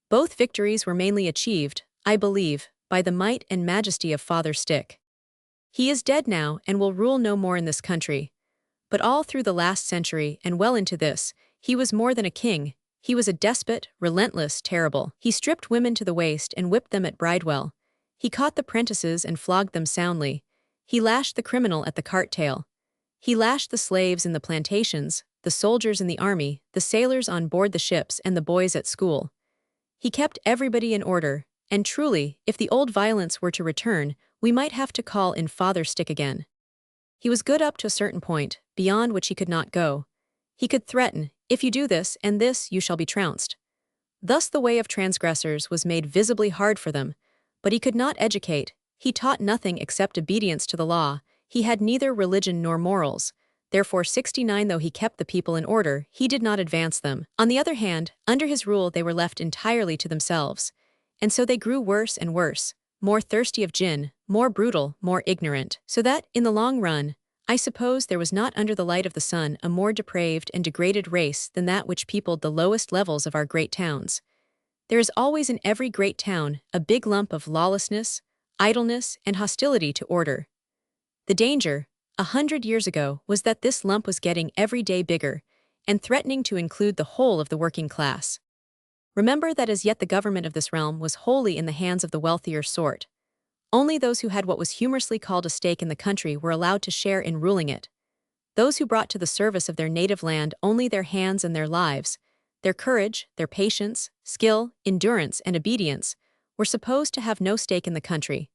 Both victories were mainly achieved, I believe, by the might and majesty of Father Stick. He is dead now and will rule no more in this country. But all through the last century and well into this, he was more than a king. He was a despot, relentless, terrible. He stripped women to the waist and whipped them at Bridewell. He caught the prentices and flogged them soundly. He lashed the criminal at the cart-tail. He lashed the slaves in the plantations, the soldiers in the army, the sailors on board the ships, and the boys at school. He kept everybody in order, and truly, if the old violence were to return, we might have to call in Father Stick again. He was good up to a certain point, beyond which he could not go. He could threaten, if you do this and this you shall be trounced. Thus the way of transgressors was made visibly hard for them, but he could not educate, he taught nothing except obedience to the law, he had neither religion nor morals. Therefore 69 though he kept the people in order, he did not advance them. On the other hand, under his rule they were left entirely to themselves. And so they grew worse and worse, more thirsty of gin, more brutal, more ignorant. So that, in the long run, I suppose there was not under the light of the sun a more depraved and degraded race than that which peopled the lowest levels of our great towns. There is always in every great town a big lump of lawlessness, idleness, and hostility to order. The danger, 100 years ago, was that this lump was getting every day bigger, and threatening to include the whole of the working class. Remember that as yet the government of this realm was wholly in the hands of the wealthier sort. Only those who had what was humorously called a stake in the country were allowed to share in ruling it. Those who brought to the service of their native land only their hands and their lives, their courage, their patience, skill, endurance, and obedience, were supposed to have no stake in the country.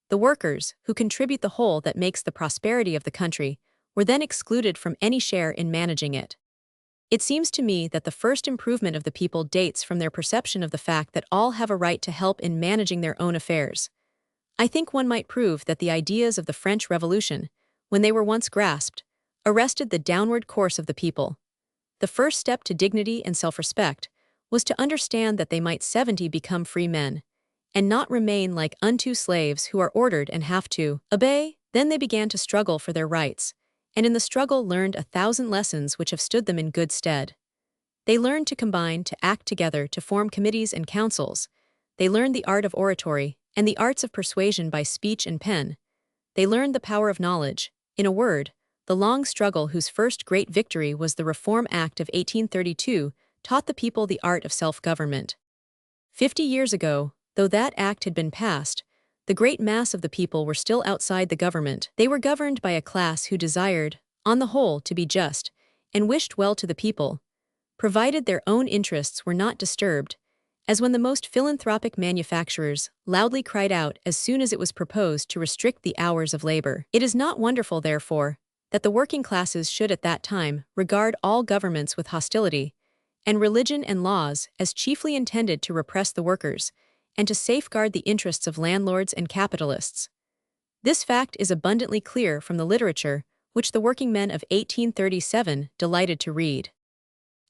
The workers, who contribute the whole that makes the prosperity of the country, were then excluded from any share in managing it. It seems to me that the first improvement of the people dates from their perception of the fact that all have a right to help in managing their own affairs. I think one might prove that the ideas of the French Revolution, when they were once grasped, arrested the downward course of the people. The first step to dignity and self-respect was to understand that they might 70 become free men, and not remain like unto slaves who are ordered and have to obey. Then they began to struggle for their rights, and in the struggle learned 1,000 lessons which have stood them in good stead. They learned to combine, to act together, to form committees and councils. They learned the art of oratory, and the arts of persuasion by speech and pen. They learned the power of knowledge. In a word, the long struggle whose first great victory was the Reform Act of 1832 taught the people the art of self-government. 50 years ago, though that act had been passed, the great mass of the people were still outside the government. They were governed by a class who desired, on the whole, to be just, and wished well to the people, provided their own interests were not disturbed, as when the most philanthropic manufacturers loudly cried out as soon as it was proposed to restrict the hours of labor. It is not wonderful, therefore, that the working classes should at that time regard all governments with hostility, and religion and laws as chiefly intended to repress the workers, and to safeguard the interests of landlords and capitalists. This fact is abundantly clear from the literature which the working men of 1837 delighted to read.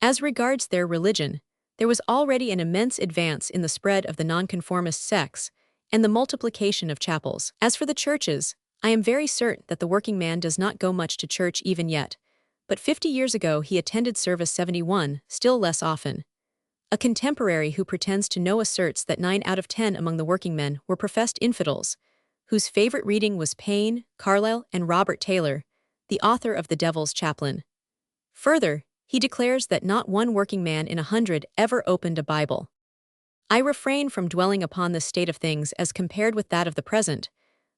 As regards their religion, there was already an immense advance in the spread of the nonconformist sects and the multiplication of chapels. As for the churches, I am very certain that the working man does not go much to church even yet, but 50 years ago he attended service 71, still less often. A contemporary who pretends to know asserts that 9 out of 10 among the working men were professed infidels, whose favorite reading was Paine, Carlyle, and Robert Taylor, the author of The Devil's Chaplain. Further, he declares that not one working man in 100 ever opened a Bible. I refrain from dwelling upon this state of things as compared with that of the present,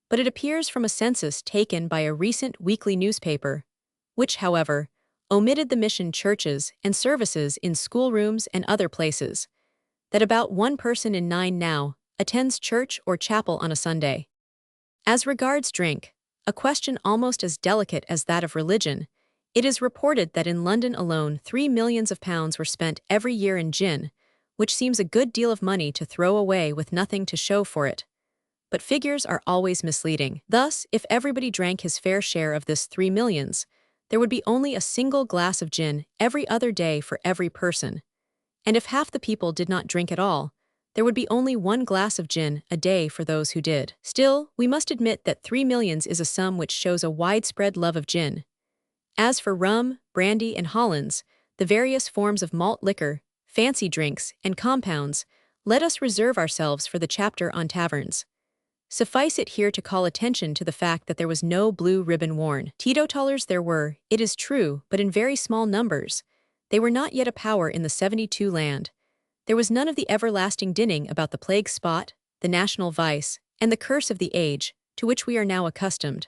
but it appears from a census taken by a recent weekly newspaper, which, however, omitted the mission churches and services in schoolrooms and other places, that about 1 person in 9 now attends church or chapel on a Sunday. As regards drink, a question almost as delicate as that of religion, it is reported that in London alone £3 million were spent every year in gin, which seems a good deal of money to throw away with nothing to show for it. But figures are always misleading. Thus, if everybody drank his fair share of this 3 millions, there would be only a single glass of gin every other day for every person. And if half the people did not drink at all, there would be only 1 glass of gin a day for those who did. Still, we must admit that 3 millions is a sum which shows a widespread love of gin. As for rum, brandy, and Hollands, the various forms of malt liquor, fancy drinks, and compounds, let us reserve ourselves for the chapter on taverns. Suffice it here to call attention to the fact that there was no blue ribbon worn. Teetotalers there were, it is true, but in very small numbers. They were not yet a power in the 72 land. There was none of the everlasting dinning about the plague spot, the national vice, and the curse of the age, to which we are now accustomed.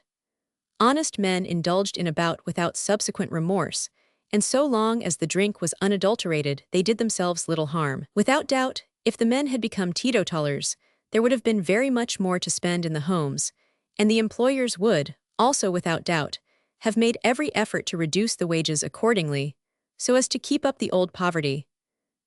Honest men indulged in a bout without subsequent remorse, and so long as the drink was unadulterated, they did themselves little harm. Without doubt, if the men had become teetotalers, there would have been very much more to spend in the homes, and the employers would, also without doubt, have made every effort to reduce the wages accordingly, so as to keep up the old poverty.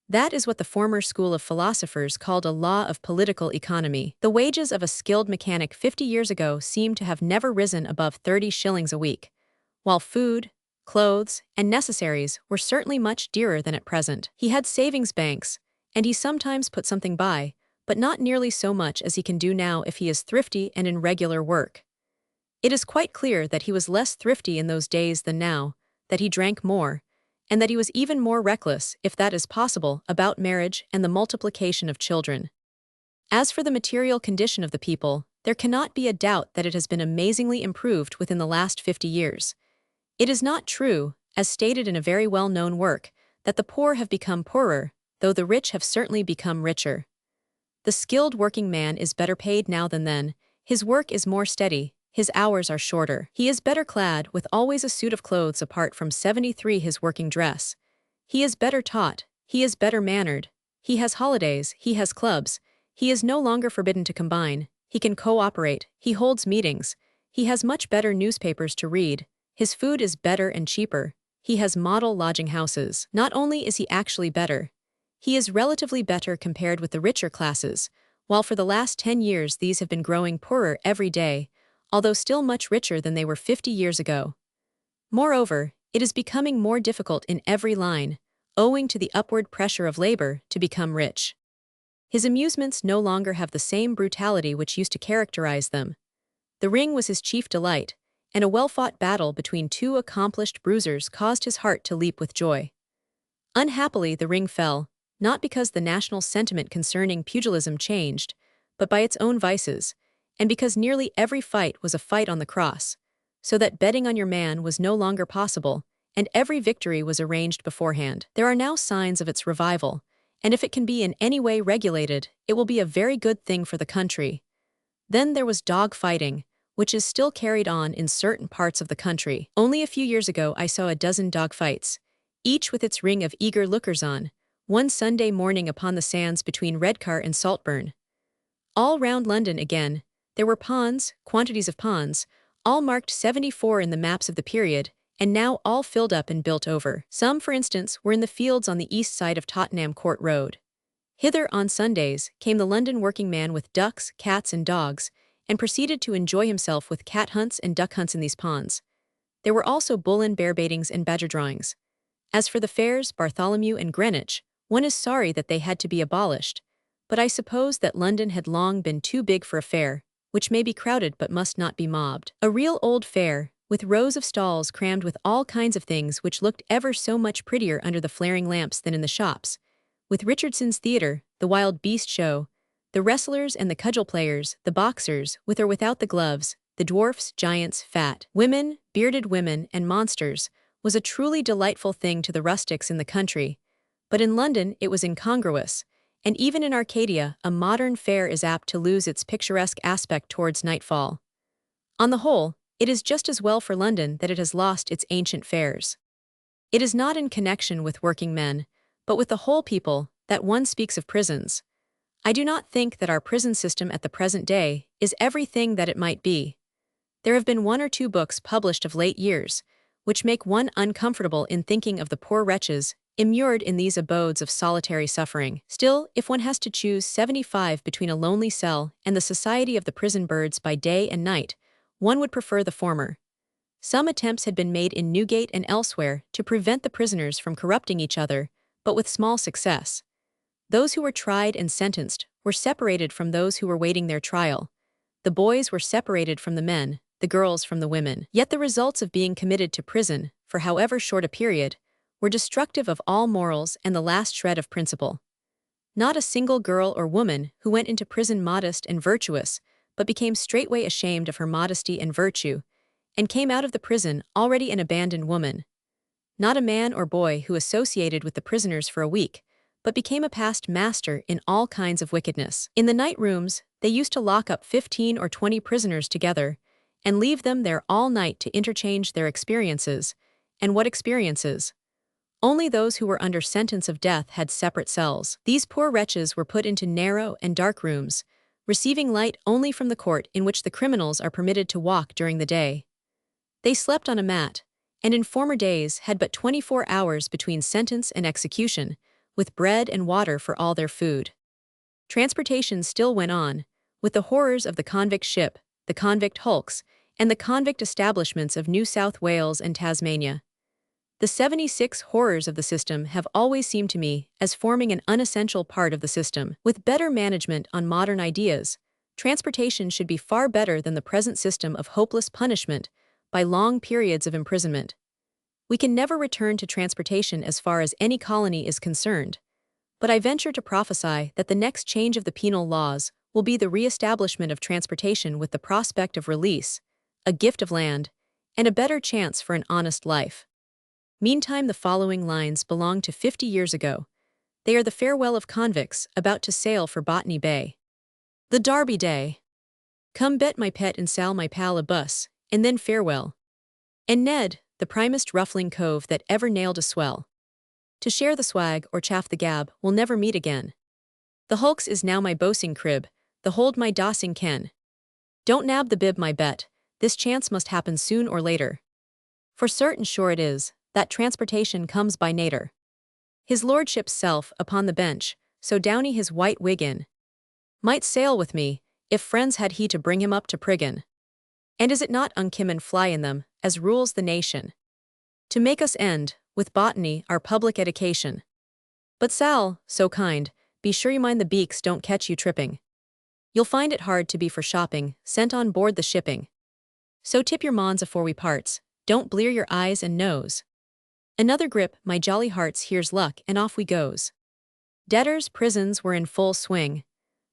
That is what the former school of philosophers called a law of political economy. The wages of a skilled mechanic 50 years ago seem to have never risen above 30 shillings a week, while food, clothes, and necessaries were certainly much dearer than at present. He had savings banks, and he sometimes put something by, but not nearly so much as he can do now if he is thrifty and in regular work. It is quite clear that he was less thrifty in those days than now, that he drank more, and that he was even more reckless, if that is possible, about marriage and the multiplication of children. As for the material condition of the people, there cannot be a doubt that it has been amazingly improved within the last 50 years. It is not true, as stated in a very well-known work, that the poor have become poorer, though the rich have certainly become richer. The skilled working man is better paid now than then, his work is more steady, his hours are shorter. He is better clad, with always a suit of clothes apart from 73 his working dress. He is better taught, he is better mannered, he has holidays, he has clubs, he is no longer forbidden to combine, he can cooperate, he holds meetings, he has much better newspapers to read, his food is better and cheaper, he has model lodging houses. Not only is he actually better, he is relatively better compared with the richer classes, while for the last 10 years these have been growing poorer every day, although still much richer than they were 50 years ago. Moreover, it is becoming more difficult in every line, owing to the upward pressure of labor, to become rich. His amusements no longer have the same brutality which used to characterize them. The ring was his chief delight, and a well-fought battle between 2 accomplished bruisers caused his heart to leap with joy. Unhappily, the ring fell, not because the national sentiment concerning pugilism changed, but by its own vices, and because nearly every fight was a fight on the cross, so that betting on your man was no longer possible, and every victory was arranged beforehand. There are now signs of its revival, and if it can be in any way regulated, it will be a very good thing for the country. Then there was dog fighting, which is still carried on in certain parts of the country. Only a few years ago I saw a dozen dog fights, each with its ring of eager lookers-on, one Sunday morning upon the sands between Redcar and Saltburn. All round London again, there were ponds, quantities of ponds, all marked 74 in the maps of the period, and now all filled up and built over. Some, for instance, were in the fields on the east side of Tottenham Court Road. Hither on Sundays came the London working man with ducks, cats, and dogs, and proceeded to enjoy himself with cat hunts and duck hunts in these ponds. There were also bull and bear baitings and badger drawings. As for the fairs, Bartholomew and Greenwich, one is sorry that they had to be abolished, but I suppose that London had long been too big for a fair, which may be crowded but must not be mobbed. A real old fair, with rows of stalls crammed with all kinds of things which looked ever so much prettier under the flaring lamps than in the shops, with Richardson's theatre, the wild beast show, the wrestlers and the cudgel players, the boxers, with or without the gloves, the dwarfs, giants, fat women, bearded women, and monsters, was a truly delightful thing to the rustics in the country, but in London it was incongruous, and even in Arcadia a modern fair is apt to lose its picturesque aspect towards nightfall. On the whole, it is just as well for London that it has lost its ancient fairs. It is not in connection with working men, but with the whole people, that one speaks of prisons. I do not think that our prison system at the present day is everything that it might be. There have been one or two books published of late years, which make one uncomfortable in thinking of the poor wretches immured in these abodes of solitary suffering. Still, if one has to choose 75 between a lonely cell and the society of the prison birds by day and night, one would prefer the former. Some attempts had been made in Newgate and elsewhere to prevent the prisoners from corrupting each other, but with small success. Those who were tried and sentenced were separated from those who were waiting their trial. The boys were separated from the men, the girls from the women. Yet the results of being committed to prison, for however short a period, were destructive of all morals and the last shred of principle. Not a single girl or woman who went into prison modest and virtuous, but became straightway ashamed of her modesty and virtue, and came out of the prison already an abandoned woman. Not a man or boy who associated with the prisoners for a week, but became a past master in all kinds of wickedness. In the night rooms, they used to lock up 15 or 20 prisoners together, and leave them there all night to interchange their experiences. And what experiences? Only those who were under sentence of death had separate cells. These poor wretches were put into narrow and dark rooms, receiving light only from the court in which the criminals are permitted to walk during the day. They slept on a mat, and in former days had but 24 hours between sentence and execution, with bread and water for all their food. Transportation still went on, with the horrors of the convict ship, the convict hulks, and the convict establishments of New South Wales and Tasmania. The 76 horrors of the system have always seemed to me as forming an unessential part of the system. With better management on modern ideas, transportation should be far better than the present system of hopeless punishment by long periods of imprisonment. We can never return to transportation as far as any colony is concerned, but I venture to prophesy that the next change of the penal laws will be the re-establishment of transportation with the prospect of release, a gift of land, and a better chance for an honest life. Meantime, the following lines belong to 50 years ago. They are the farewell of convicts about to sail for Botany Bay. The Derby Day. Come bet my pet and Sal my pal a bus, and then farewell. And Ned, the primest ruffling cove that ever nailed a swell. To share the swag or chaff the gab, we'll never meet again. The hulks is now my boasting crib, the hold my dossing ken. Don't nab the bib my bet, this chance must happen soon or later. For certain sure it is, that transportation comes by nater. His lordship's self upon the bench, so downy his white wig in, might sail with me, if friends had he to bring him up to Priggin. And is it not unkimmen fly in them, as rules the nation? To make us end, with botany, our public education. But Sal, so kind, be sure you mind the beaks don't catch you tripping. You'll find it hard to be for shopping, sent on board the shipping. So tip your mons afore we parts, don't blear your eyes and nose. Another grip, my jolly hearts, here's luck, and off we goes. Debtors' prisons were in full swing.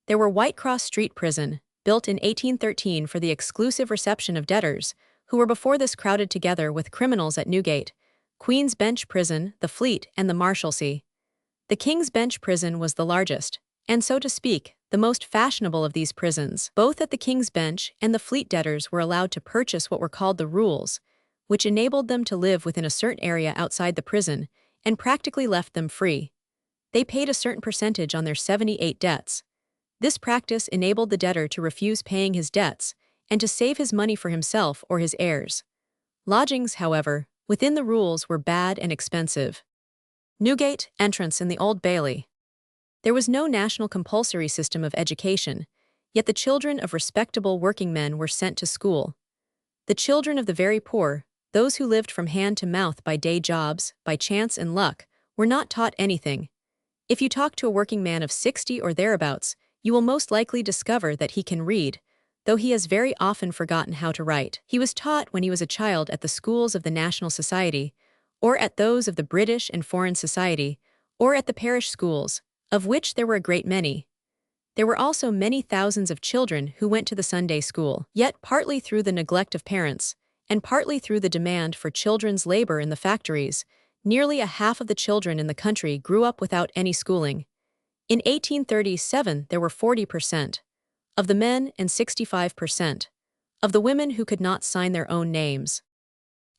There were Whitecross Street Prison, built in 1813 for the exclusive reception of debtors, who were before this crowded together with criminals at Newgate, Queen's Bench Prison, the Fleet, and the Marshalsea. The King's Bench Prison was the largest, and so to speak, the most fashionable of these prisons. Both at the King's Bench and the Fleet debtors were allowed to purchase what were called the rules, which enabled them to live within a certain area outside the prison and practically left them free. They paid a certain percentage on their 78 debts. This practice enabled the debtor to refuse paying his debts and to save his money for himself or his heirs. Lodgings, however, within the rules were bad and expensive. Newgate, entrance in the Old Bailey. There was no national compulsory system of education, yet the children of respectable working men were sent to school. The children of the very poor, those who lived from hand to mouth by day jobs, by chance and luck, were not taught anything. If you talk to a working man of 60 or thereabouts, you will most likely discover that he can read, though he has very often forgotten how to write. He was taught when he was a child at the schools of the National Society, or at those of the British and Foreign Society, or at the parish schools, of which there were a great many. There were also many thousands of children who went to the Sunday school. Yet partly through the neglect of parents, and partly through the demand for children's labor in the factories, nearly a half of the children in the country grew up without any schooling. In 1837 there were 40% of the men and 65% of the women who could not sign their own names.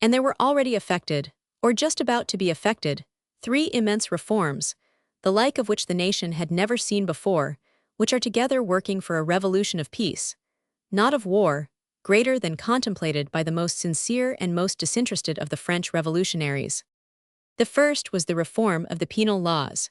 And there were already affected, or just about to be affected, 3 immense reforms, the like of which the nation had never seen before, which are together working for a revolution of peace, not of war, greater than contemplated by the most sincere and most disinterested of the French revolutionaries. The first was the reform of the penal laws.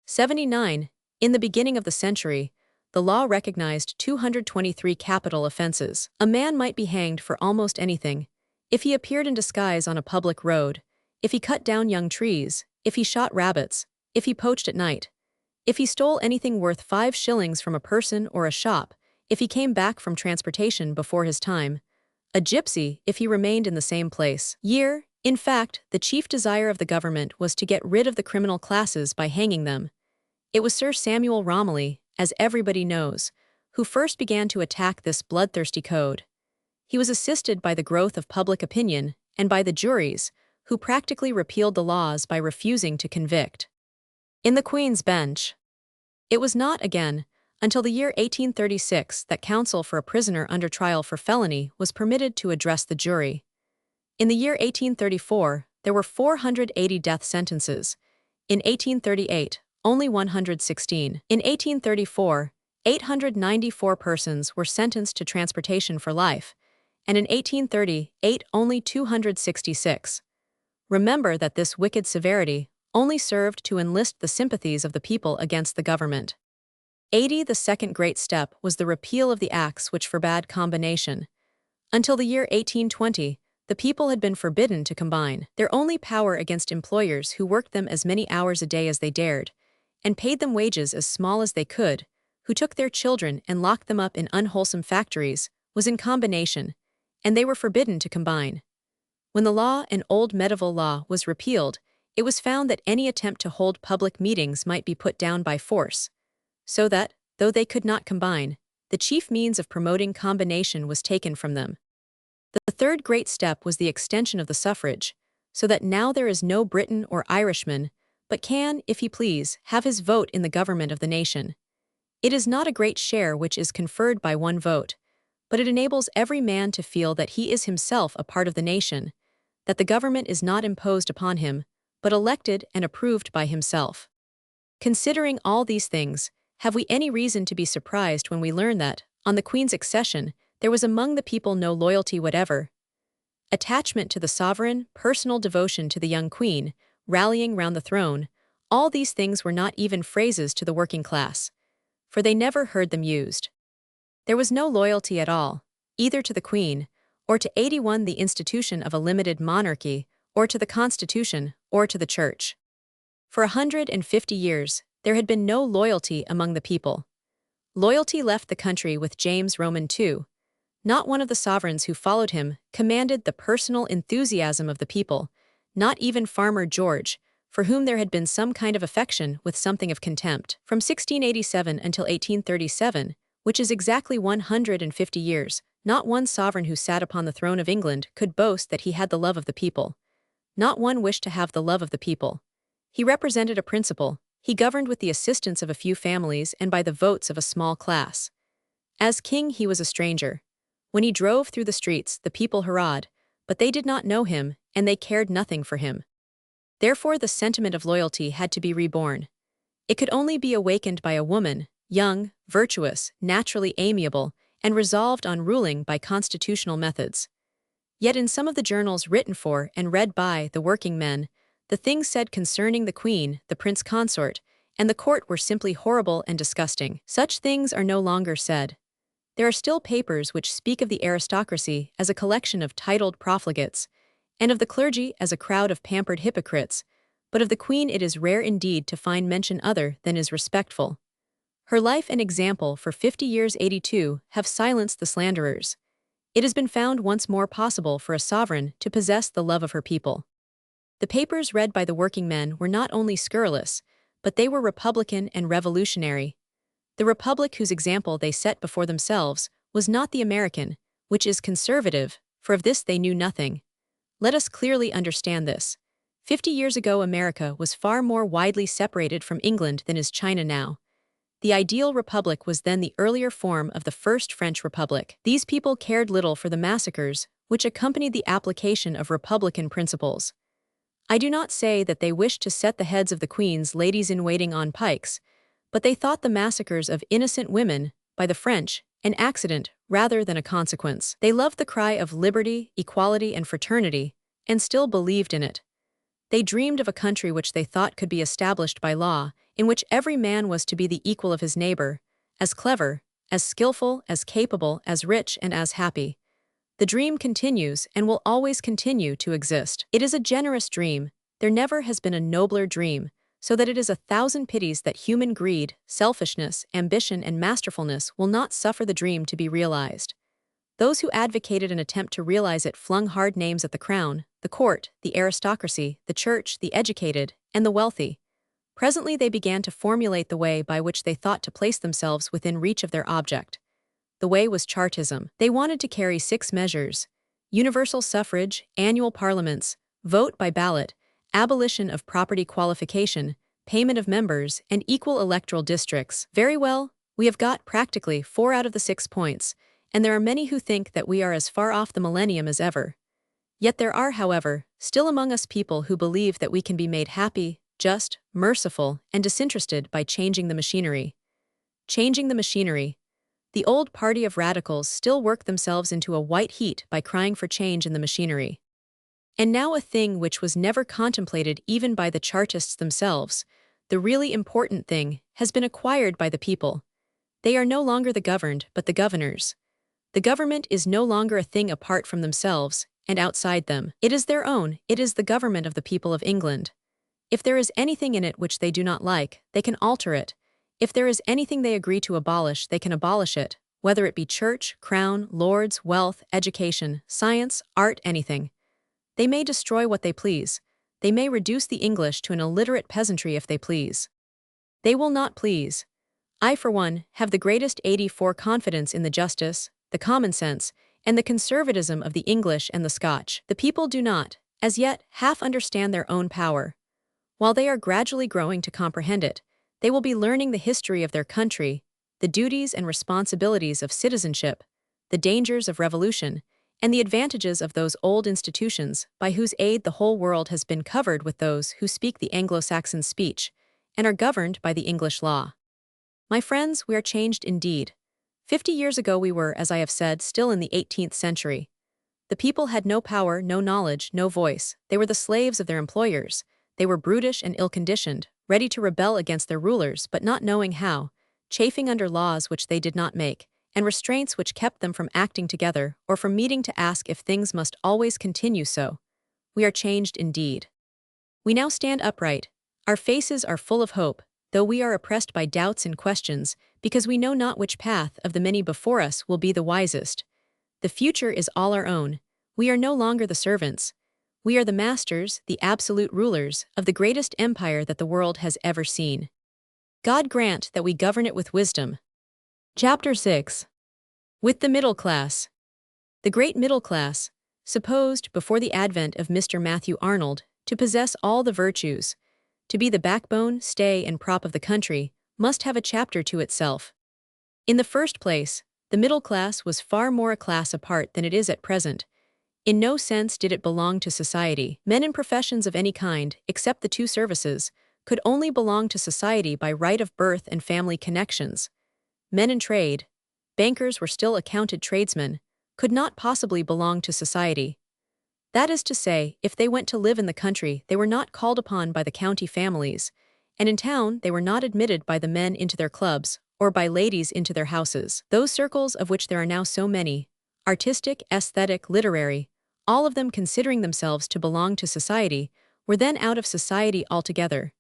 79. In the beginning of the century, the law recognized 223 capital offenses. A man might be hanged for almost anything: if he appeared in disguise on a public road, if he cut down young trees, if he shot rabbits, if he poached at night, if he stole anything worth 5 shillings from a person or a shop, if he came back from transportation before his time, a gypsy if he remained in the same place. In fact, the chief desire of the government was to get rid of the criminal classes by hanging them. It was Sir Samuel Romilly, as everybody knows, who first began to attack this bloodthirsty code. He was assisted by the growth of public opinion and by the juries, who practically repealed the laws by refusing to convict. In the Queen's Bench. It was not, again, until the year 1836 that counsel for a prisoner under trial for felony was permitted to address the jury. In the year 1834, there were 480 death sentences. In 1838, only 116. In 1834, 894 persons were sentenced to transportation for life, and in 1838 only 266. Remember that this wicked severity only served to enlist the sympathies of the people against the government. 80. The second great step was the repeal of the acts which forbade combination. Until the year 1820, the people had been forbidden to combine. Their only power against employers who worked them as many hours a day as they dared, and paid them wages as small as they could, who took their children and locked them up in unwholesome factories, was in combination, and they were forbidden to combine. When the law, an old medieval law, was repealed, it was found that any attempt to hold public meetings might be put down by force, so that, though they could not combine, the chief means of promoting combination was taken from them. The third great step was the extension of the suffrage, so that now there is no Briton or Irishman, but can, if he please, have his vote in the government of the nation. It is not a great share which is conferred by one vote, but it enables every man to feel that he is himself a part of the nation, that the government is not imposed upon him, but elected and approved by himself. Considering all these things, have we any reason to be surprised when we learn that, on the Queen's accession, there was among the people no loyalty whatever? Attachment to the sovereign, personal devotion to the young Queen, rallying round the throne, all these things were not even phrases to the working class, for they never heard them used. There was no loyalty at all, either to the Queen, or to 81 the institution of a limited monarchy, or to the Constitution, or to the Church. For 150 years, there had been no loyalty among the people. Loyalty left the country with James Roman II. Not one of the sovereigns who followed him commanded the personal enthusiasm of the people, not even Farmer George, for whom there had been some kind of affection with something of contempt. From 1687 until 1837, which is exactly 150 years, not one sovereign who sat upon the throne of England could boast that he had the love of the people. Not one wished to have the love of the people. He represented a principle. He governed with the assistance of a few families and by the votes of a small class. As king, he was a stranger. When he drove through the streets, the people hurrahed, but they did not know him, and they cared nothing for him. Therefore the sentiment of loyalty had to be reborn. It could only be awakened by a woman, young, virtuous, naturally amiable, and resolved on ruling by constitutional methods. Yet in some of the journals written for and read by the working men, the things said concerning the Queen, the Prince Consort, and the court were simply horrible and disgusting. Such things are no longer said. There are still papers which speak of the aristocracy as a collection of titled profligates, and of the clergy as a crowd of pampered hypocrites, but of the queen it is rare indeed to find mention other than is respectful. Her life and example for 50 years 82 have silenced the slanderers. It has been found once more possible for a sovereign to possess the love of her people. The papers read by the working men were not only scurrilous, but they were republican and revolutionary. The republic whose example they set before themselves was not the American, which is conservative, for of this they knew nothing. Let us clearly understand this. 50 years ago America was far more widely separated from England than is China now. The ideal republic was then the earlier form of the First French Republic. These people cared little for the massacres, which accompanied the application of republican principles. I do not say that they wished to set the heads of the queen's ladies-in-waiting on pikes, but they thought the massacres of innocent women, by the French, an accident rather than a consequence. They loved the cry of liberty, equality, and fraternity, and still believed in it. They dreamed of a country which they thought could be established by law, in which every man was to be the equal of his neighbor, as clever, as skillful, as capable, as rich, and as happy. The dream continues and will always continue to exist. It is a generous dream. There never has been a nobler dream, so that it is 1,000 pities that human greed, selfishness, ambition, and masterfulness will not suffer the dream to be realized. Those who advocated an attempt to realize it flung hard names at the crown, the court, the aristocracy, the church, the educated, and the wealthy. Presently they began to formulate the way by which they thought to place themselves within reach of their object. The way was Chartism. They wanted to carry 6 measures: universal suffrage, annual parliaments, vote by ballot, abolition of property qualification, payment of members, and equal electoral districts. Very well, we have got practically 4 out of the 6 points, and there are many who think that we are as far off the millennium as ever. Yet there are, however, still among us people who believe that we can be made happy, just, merciful, and disinterested by changing the machinery. Changing the machinery. The old party of radicals still work themselves into a white heat by crying for change in the machinery. And now a thing which was never contemplated even by the Chartists themselves, the really important thing, has been acquired by the people. They are no longer the governed, but the governors. The government is no longer a thing apart from themselves and outside them. It is their own, it is the government of the people of England. If there is anything in it which they do not like, they can alter it. If there is anything they agree to abolish, they can abolish it, whether it be church, crown, lords, wealth, education, science, art, anything. They may destroy what they please. They may reduce the English to an illiterate peasantry if they please. They will not please. I, for one, have the greatest 84 confidence in the justice, the common sense, and the conservatism of the English and the Scotch. The people do not, as yet, half understand their own power. While they are gradually growing to comprehend it, they will be learning the history of their country, the duties and responsibilities of citizenship, the dangers of revolution, and the advantages of those old institutions by whose aid the whole world has been covered with those who speak the Anglo-Saxon speech and are governed by the English law. My friends, we are changed indeed. 50 years ago we were, as I have said, still in the 18th century. The people had no power, no knowledge, no voice. They were the slaves of their employers. They were brutish and ill-conditioned, ready to rebel against their rulers but not knowing how, chafing under laws which they did not make, and restraints which kept them from acting together or from meeting to ask if things must always continue so. We are changed indeed. We now stand upright. Our faces are full of hope, though we are oppressed by doubts and questions, because we know not which path of the many before us will be the wisest. The future is all our own. We are no longer the servants. We are the masters, the absolute rulers, of the greatest empire that the world has ever seen. God grant that we govern it with wisdom. Chapter 6. With the middle class. The great middle class, supposed, before the advent of Mr. Matthew Arnold, to possess all the virtues, to be the backbone, stay, and prop of the country, must have a chapter to itself. In the first place, the middle class was far more a class apart than it is at present. In no sense did it belong to society. Men in professions of any kind, except the 2 services, could only belong to society by right of birth and family connections. Men in trade, bankers were still accounted tradesmen, could not possibly belong to society. That is to say, if they went to live in the country, they were not called upon by the county families, and in town they were not admitted by the men into their clubs, or by ladies into their houses. Those circles of which there are now so many, artistic, aesthetic, literary, all of them considering themselves to belong to society, were then out of society altogether,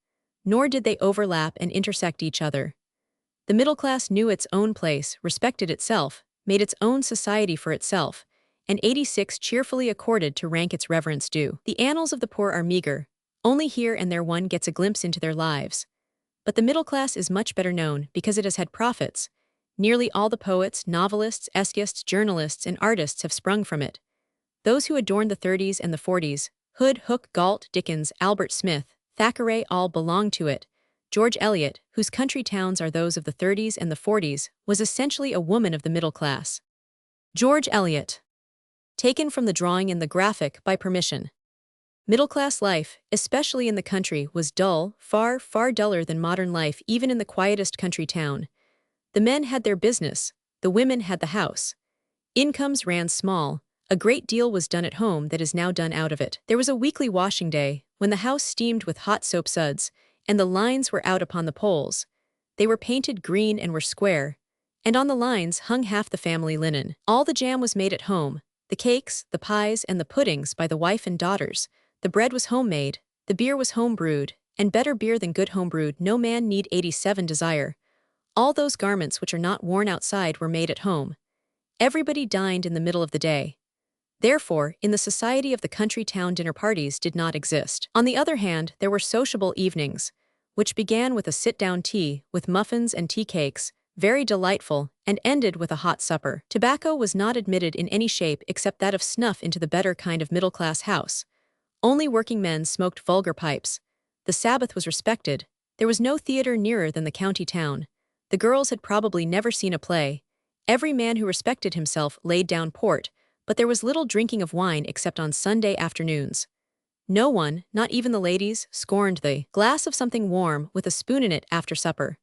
nor did they overlap and intersect each other. The middle class knew its own place, respected itself, made its own society for itself, and 86 cheerfully accorded to rank its reverence due. The annals of the poor are meager, only here and there one gets a glimpse into their lives. But the middle class is much better known because it has had prophets. Nearly all the poets, novelists, essayists, journalists, and artists have sprung from it. Those who adorned the 30s and the 40s, Hood, Hooke, Galt, Dickens, Albert Smith, Thackeray, all belonged to it. George Eliot, whose country towns are those of the 30s and the 40s, was essentially a woman of the middle class. George Eliot. Taken from the drawing in The Graphic by permission. Middle-class life, especially in the country, was dull, far, far duller than modern life even in the quietest country town. The men had their business, the women had the house. Incomes ran small, a great deal was done at home that is now done out of it. There was a weekly washing day, when the house steamed with hot soap suds, and the lines were out upon the poles. They were painted green and were square, and on the lines hung half the family linen. All the jam was made at home, the cakes, the pies, and the puddings by the wife and daughters. The bread was homemade, the beer was home-brewed, and better beer than good home-brewed no man need 87 desire. All those garments which are not worn outside were made at home. Everybody dined in the middle of the day. Therefore, in the society of the country town dinner parties did not exist. On the other hand, there were sociable evenings, which began with a sit-down tea, with muffins and tea cakes, very delightful, and ended with a hot supper. Tobacco was not admitted in any shape except that of snuff into the better kind of middle-class house. Only working men smoked vulgar pipes. The Sabbath was respected. There was no theater nearer than the county town. The girls had probably never seen a play. Every man who respected himself laid down port, but there was little drinking of wine except on Sunday afternoons. No one, not even the ladies, scorned the glass of something warm with a spoon in it after supper.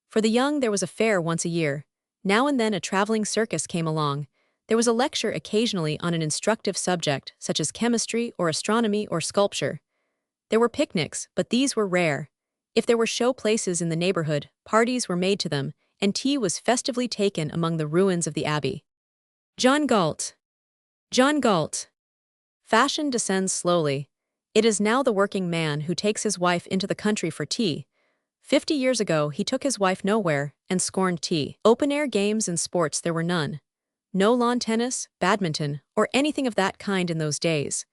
For the young there was a fair once a year. Now and then a traveling circus came along. There was a lecture occasionally on an instructive subject, such as chemistry or astronomy or sculpture. There were picnics, but these were rare. If there were show places in the neighborhood, parties were made to them, and tea was festively taken among the ruins of the abbey. John Galt. John Galt. Fashion descends slowly. It is now the working man who takes his wife into the country for tea. 50 years ago he took his wife nowhere and scorned tea. Open-air games and sports there were none. No lawn tennis, badminton, or anything of that kind in those days.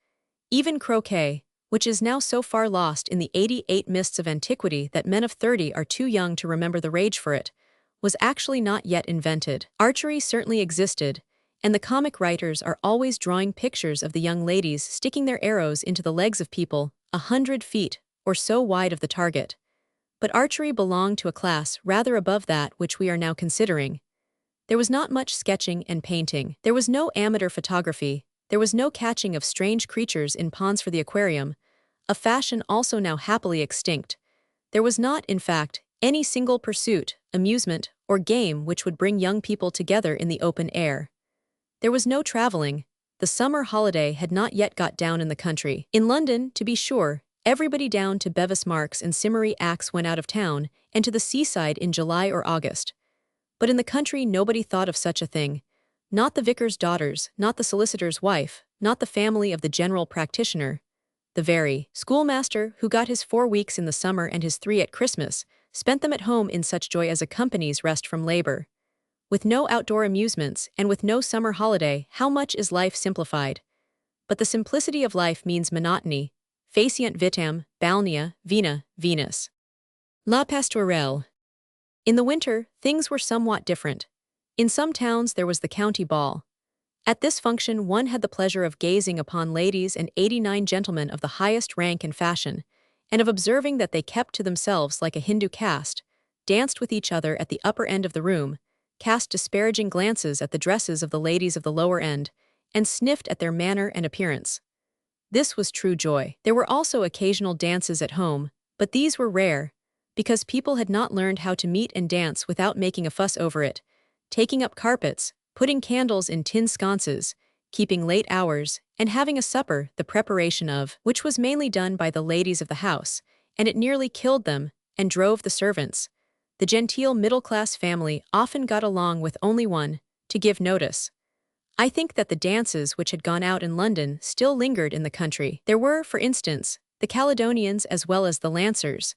Even croquet, which is now so far lost in the 88 mists of antiquity that men of 30 are too young to remember the rage for it, was actually not yet invented. Archery certainly existed, and the comic writers are always drawing pictures of the young ladies sticking their arrows into the legs of people 100 feet or so wide of the target. But archery belonged to a class rather above that which we are now considering. There was not much sketching and painting. There was no amateur photography. There was no catching of strange creatures in ponds for the aquarium, a fashion also now happily extinct. There was not, in fact, any single pursuit, amusement, or game which would bring young people together in the open air. There was no traveling. The summer holiday had not yet got down in the country. In London, to be sure, everybody down to Bevis Marks and Simmery Axe went out of town, and to the seaside in July or August. But in the country nobody thought of such a thing. Not the vicar's daughters, not the solicitor's wife, not the family of the general practitioner. The very schoolmaster, who got his 4 weeks in the summer and his 3 at Christmas, spent them at home in such joy as accompanies rest from labor. With no outdoor amusements, and with no summer holiday, how much is life simplified? But the simplicity of life means monotony. Faciant vitam, balnea, vina, Venus. La Pastorelle. In the winter, things were somewhat different. In some towns there was the county ball. At this function one had the pleasure of gazing upon ladies and 89 gentlemen of the highest rank and fashion, and of observing that they kept to themselves like a Hindu caste, danced with each other at the upper end of the room, cast disparaging glances at the dresses of the ladies of the lower end, and sniffed at their manner and appearance. This was true joy. There were also occasional dances at home, but these were rare, because people had not learned how to meet and dance without making a fuss over it, taking up carpets, putting candles in tin sconces, keeping late hours, and having a supper, the preparation of which was mainly done by the ladies of the house, and it nearly killed them, and drove the servants. The genteel middle-class family often got along with only one, to give notice. I think that the dances which had gone out in London still lingered in the country. There were, for instance, the Caledonians as well as the Lancers.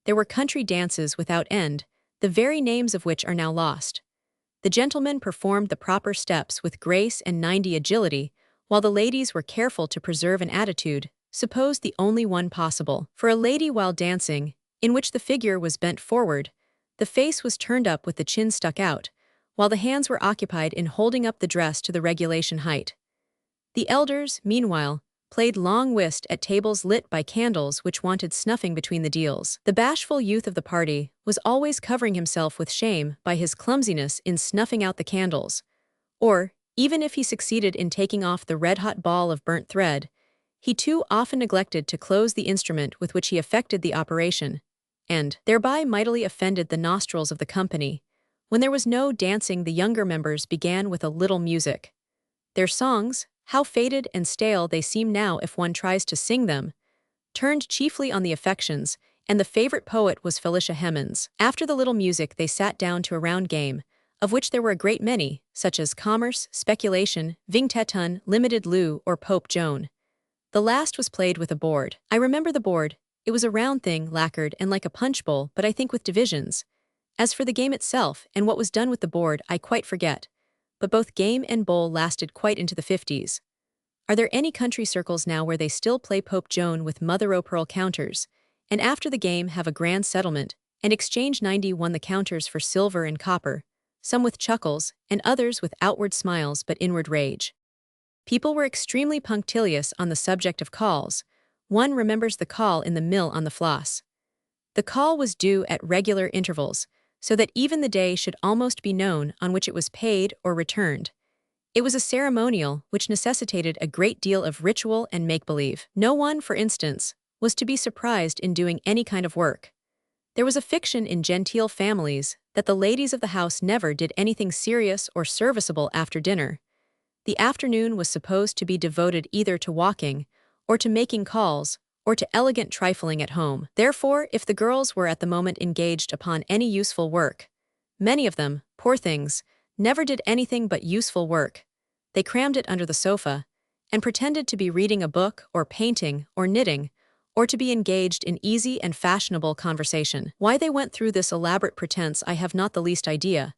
There were country dances without end, the very names of which are now lost. The gentlemen performed the proper steps with grace and 90 agility, while the ladies were careful to preserve an attitude, supposed the only one possible. For a lady while dancing, in which the figure was bent forward, the face was turned up with the chin stuck out, while the hands were occupied in holding up the dress to the regulation height. The elders, meanwhile, played long whist at tables lit by candles which wanted snuffing between the deals. The bashful youth of the party was always covering himself with shame by his clumsiness in snuffing out the candles, or, even if he succeeded in taking off the red-hot ball of burnt thread, he too often neglected to close the instrument with which he effected the operation, and thereby mightily offended the nostrils of the company. When there was no dancing, the younger members began with a little music. Their songs, how faded and stale they seem now if one tries to sing them, turned chiefly on the affections, and the favorite poet was Felicia Hemans. After the little music they sat down to a round game, of which there were a great many, such as commerce, speculation, vignettes, limited loo, or Pope Joan. The last was played with a board. I remember the board. It was a round thing, lacquered and like a punch bowl, but I think with divisions. As for the game itself and what was done with the board, I quite forget. But both game and bowl lasted quite into the 50s. Are there any country circles now where they still play Pope Joan with mother-o'-pearl counters, and after the game have a grand settlement, and exchange 91 the counters for silver and copper, some with chuckles, and others with outward smiles but inward rage? People were extremely punctilious on the subject of calls. One remembers the call in the mill on the Floss. The call was due at regular intervals, so that even the day should almost be known on which it was paid or returned. It was a ceremonial which necessitated a great deal of ritual and make-believe. No one, for instance, was to be surprised in doing any kind of work. There was a fiction in genteel families that the ladies of the house never did anything serious or serviceable after dinner. The afternoon was supposed to be devoted either to walking, or to making calls, or to elegant trifling at home. Therefore, if the girls were at the moment engaged upon any useful work, many of them, poor things, never did anything but useful work. They crammed it under the sofa, and pretended to be reading a book, or painting, or knitting, or to be engaged in easy and fashionable conversation. Why they went through this elaborate pretense I have not the least idea,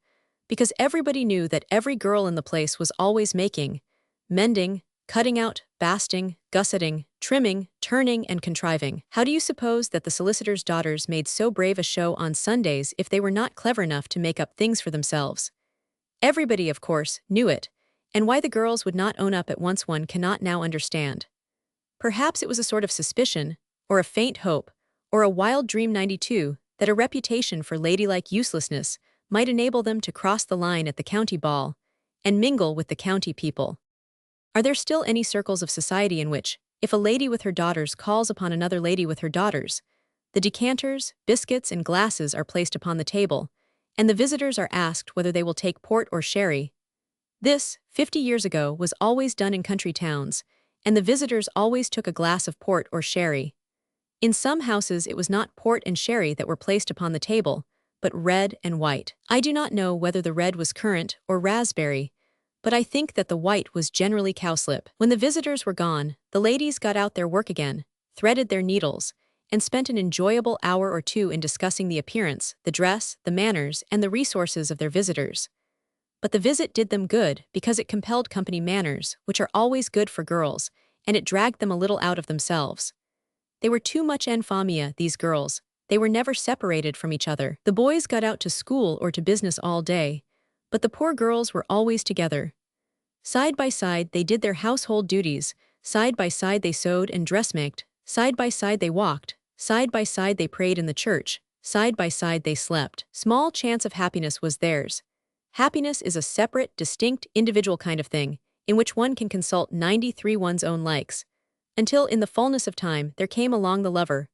because everybody knew that every girl in the place was always making, mending, cutting out, basting, gusseting, trimming, turning, and contriving. How do you suppose that the solicitors' daughters made so brave a show on Sundays if they were not clever enough to make up things for themselves? Everybody, of course, knew it, and why the girls would not own up at once one cannot now understand. Perhaps it was a sort of suspicion, or a faint hope, or a wild dream 92, that a reputation for ladylike uselessness might enable them to cross the line at the county ball, and mingle with the county people. Are there still any circles of society in which, if a lady with her daughters calls upon another lady with her daughters, the decanters, biscuits, and glasses are placed upon the table, and the visitors are asked whether they will take port or sherry? This, 50 years ago, was always done in country towns, and the visitors always took a glass of port or sherry. In some houses it was not port and sherry that were placed upon the table, but red and white. I do not know whether the red was currant or raspberry, but I think that the white was generally cowslip. When the visitors were gone, the ladies got out their work again, threaded their needles, and spent an enjoyable hour or two in discussing the appearance, the dress, the manners, and the resources of their visitors. But the visit did them good because it compelled company manners, which are always good for girls, and it dragged them a little out of themselves. They were too much en famille, these girls. They were never separated from each other. The boys got out to school or to business all day, but the poor girls were always together. Side by side they did their household duties, side by side they sewed and dressmaked, side by side they walked, side by side they prayed in the church, side by side they slept. Small chance of happiness was theirs. Happiness is a separate, distinct, individual kind of thing, in which one can consult 93 one's own likes. Until in the fullness of time there came along the lover.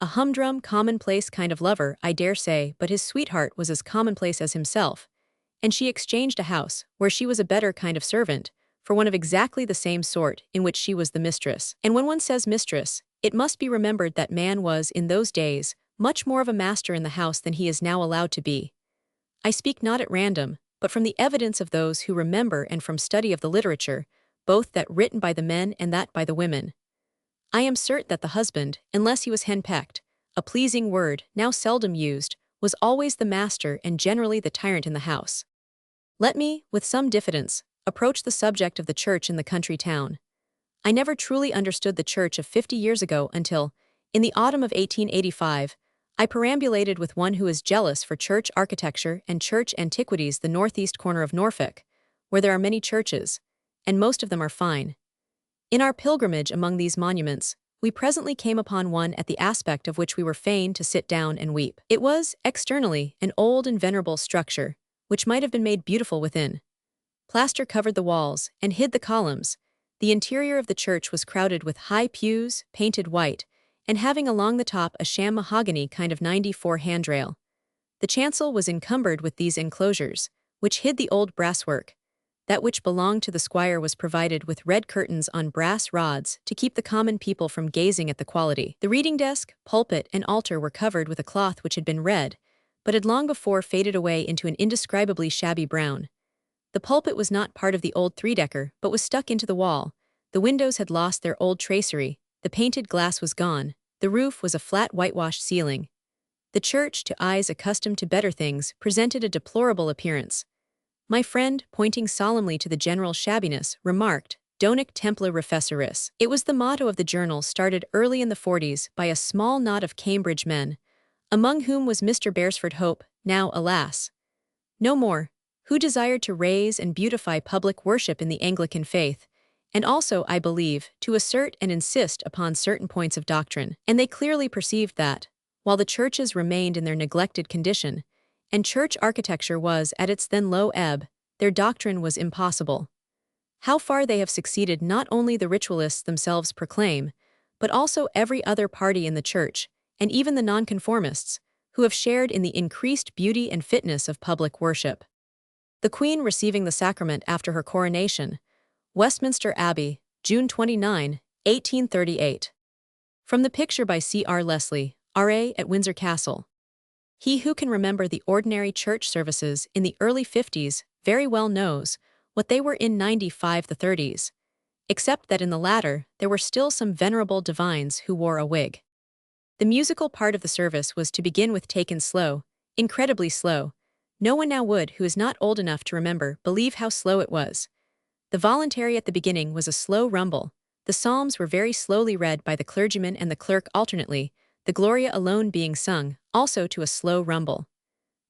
A humdrum, commonplace kind of lover, I dare say, but his sweetheart was as commonplace as himself. And she exchanged a house, where she was a better kind of servant, for one of exactly the same sort, in which she was the mistress. And when one says mistress, it must be remembered that man was, in those days, much more of a master in the house than he is now allowed to be. I speak not at random, but from the evidence of those who remember and from study of the literature, both that written by the men and that by the women. I am certain that the husband, unless he was henpecked, a pleasing word, now seldom used, was always the master and generally the tyrant in the house. Let me, with some diffidence, approach the subject of the church in the country town. I never truly understood the church of 50 years ago until, in the autumn of 1885, I perambulated with one who is jealous for church architecture and church antiquities the northeast corner of Norfolk, where there are many churches, and most of them are fine. In our pilgrimage among these monuments, we presently came upon one at the aspect of which we were fain to sit down and weep. It was, externally, an old and venerable structure, which might have been made beautiful within. Plaster covered the walls and hid the columns. The interior of the church was crowded with high pews, painted white, and having along the top a sham mahogany kind of 94 handrail. The chancel was encumbered with these enclosures, which hid the old brasswork. That which belonged to the squire was provided with red curtains on brass rods to keep the common people from gazing at the quality. The reading desk, pulpit, and altar were covered with a cloth which had been red, but had long before faded away into an indescribably shabby brown. The pulpit was not part of the old three-decker, but was stuck into the wall. The windows had lost their old tracery, the painted glass was gone, the roof was a flat whitewashed ceiling. The church, to eyes accustomed to better things, presented a deplorable appearance. My friend, pointing solemnly to the general shabbiness, remarked, "Donec templa refeceris." It was the motto of the journal started early in the 40s by a small knot of Cambridge men, among whom was Mr. Beresford Hope, now, alas, no more, who desired to raise and beautify public worship in the Anglican faith, and also, I believe, to assert and insist upon certain points of doctrine. And they clearly perceived that, while the churches remained in their neglected condition, and church architecture was at its then low ebb, their doctrine was impossible. How far they have succeeded not only the ritualists themselves proclaim, but also every other party in the church, and even the nonconformists, who have shared in the increased beauty and fitness of public worship. The Queen receiving the sacrament after her coronation, Westminster Abbey, June 29, 1838. From the picture by C.R. Leslie, R.A. at Windsor Castle. He who can remember the ordinary church services in the early 50s very well knows what they were in 95 the 30s, except that in the latter there were still some venerable divines who wore a wig. The musical part of the service was to begin with taken slow, incredibly slow. No one now would, who is not old enough to remember, believe how slow it was. The voluntary at the beginning was a slow rumble. The psalms were very slowly read by the clergyman and the clerk alternately, the Gloria alone being sung, also to a slow rumble.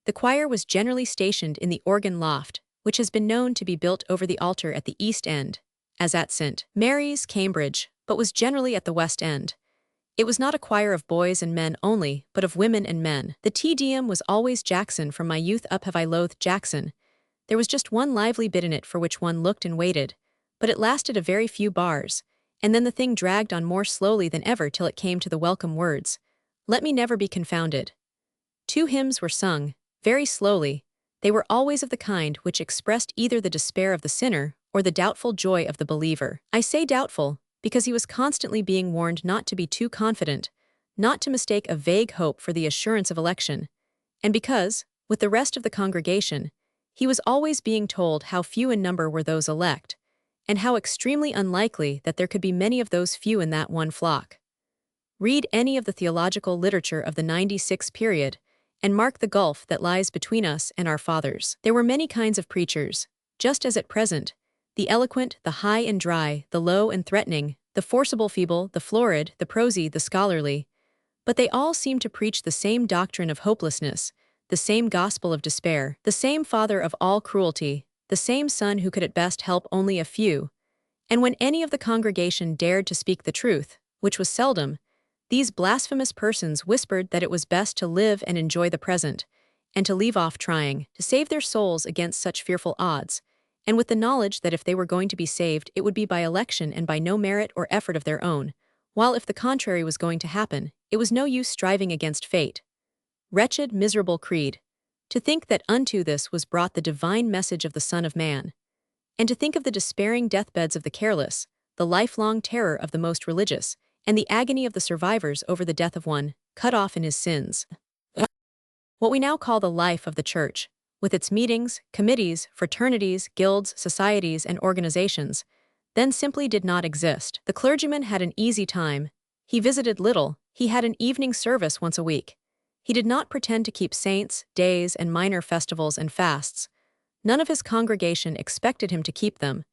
The choir was generally stationed in the organ loft, which has been known to be built over the altar at the east end, as at St. Mary's, Cambridge, but was generally at the west end. It was not a choir of boys and men only, but of women and men. The Te Deum was always Jackson. From my youth up have I loathed Jackson. There was just one lively bit in it for which one looked and waited, but it lasted a very few bars, and then the thing dragged on more slowly than ever till it came to the welcome words, "Let me never be confounded." 2 hymns were sung, very slowly. They were always of the kind which expressed either the despair of the sinner or the doubtful joy of the believer. I say doubtful, because he was constantly being warned not to be too confident, not to mistake a vague hope for the assurance of election, and because, with the rest of the congregation, he was always being told how few in number were those elect, and how extremely unlikely that there could be many of those few in that one flock. Read any of the theological literature of the 96 period, and mark the gulf that lies between us and our fathers. There were many kinds of preachers, just as at present, the eloquent, the high and dry, the low and threatening, the forcible feeble, the florid, the prosy, the scholarly, but they all seemed to preach the same doctrine of hopelessness, the same gospel of despair, the same father of all cruelty, the same son who could at best help only a few, and when any of the congregation dared to speak the truth, which was seldom, these blasphemous persons whispered that it was best to live and enjoy the present, and to leave off trying to save their souls against such fearful odds, and with the knowledge that if they were going to be saved it would be by election and by no merit or effort of their own, while if the contrary was going to happen, it was no use striving against fate. Wretched, miserable creed! To think that unto this was brought the divine message of the Son of Man, and to think of the despairing deathbeds of the careless, the lifelong terror of the most religious, and the agony of the survivors over the death of one, cut off in his sins. What we now call the life of the Church, with its meetings, committees, fraternities, guilds, societies, and organizations, then simply did not exist. The clergyman had an easy time. He visited little, he had an evening service once a week. He did not pretend to keep saints, days, and minor festivals and fasts. None of his congregation expected him to keep them.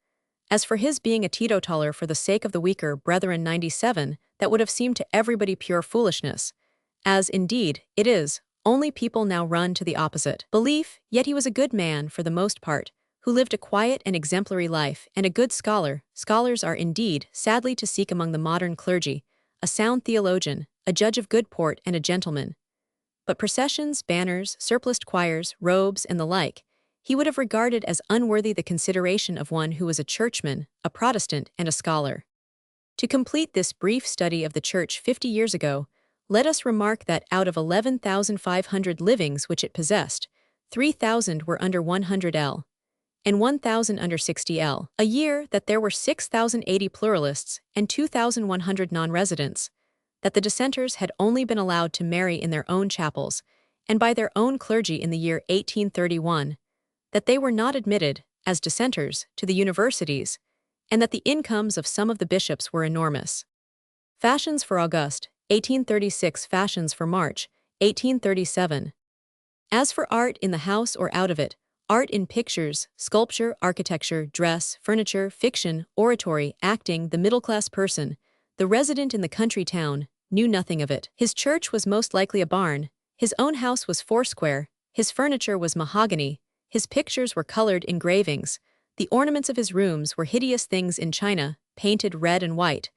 As for his being a teetotaler for the sake of the weaker brethren 97, that would have seemed to everybody pure foolishness. As, indeed, it is, only people now run to the opposite belief, yet he was a good man for the most part, who lived a quiet and exemplary life, and a good scholar. Scholars are indeed, sadly to seek among the modern clergy, a sound theologian, a judge of good port and a gentleman. But processions, banners, surpliced choirs, robes, and the like, he would have regarded as unworthy the consideration of one who was a churchman, a Protestant, and a scholar. To complete this brief study of the Church 50 years ago, let us remark that out of 11,500 livings which it possessed, 3,000 were under 100 L, and 1,000 under 60 L. A year that there were 6,080 pluralists and 2,100 non-residents, that the dissenters had only been allowed to marry in their own chapels, and by their own clergy in the year 1831, that they were not admitted, as dissenters, to the universities, and that the incomes of some of the bishops were enormous. Fashions for August, 1836. Fashions for March, 1837. As for art in the house or out of it, art in pictures, sculpture, architecture, dress, furniture, fiction, oratory, acting, the middle-class person, the resident in the country town, knew nothing of it. His church was most likely a barn, his own house was foursquare, his furniture was mahogany, his pictures were colored engravings, the ornaments of his rooms were hideous things in china, painted red and white,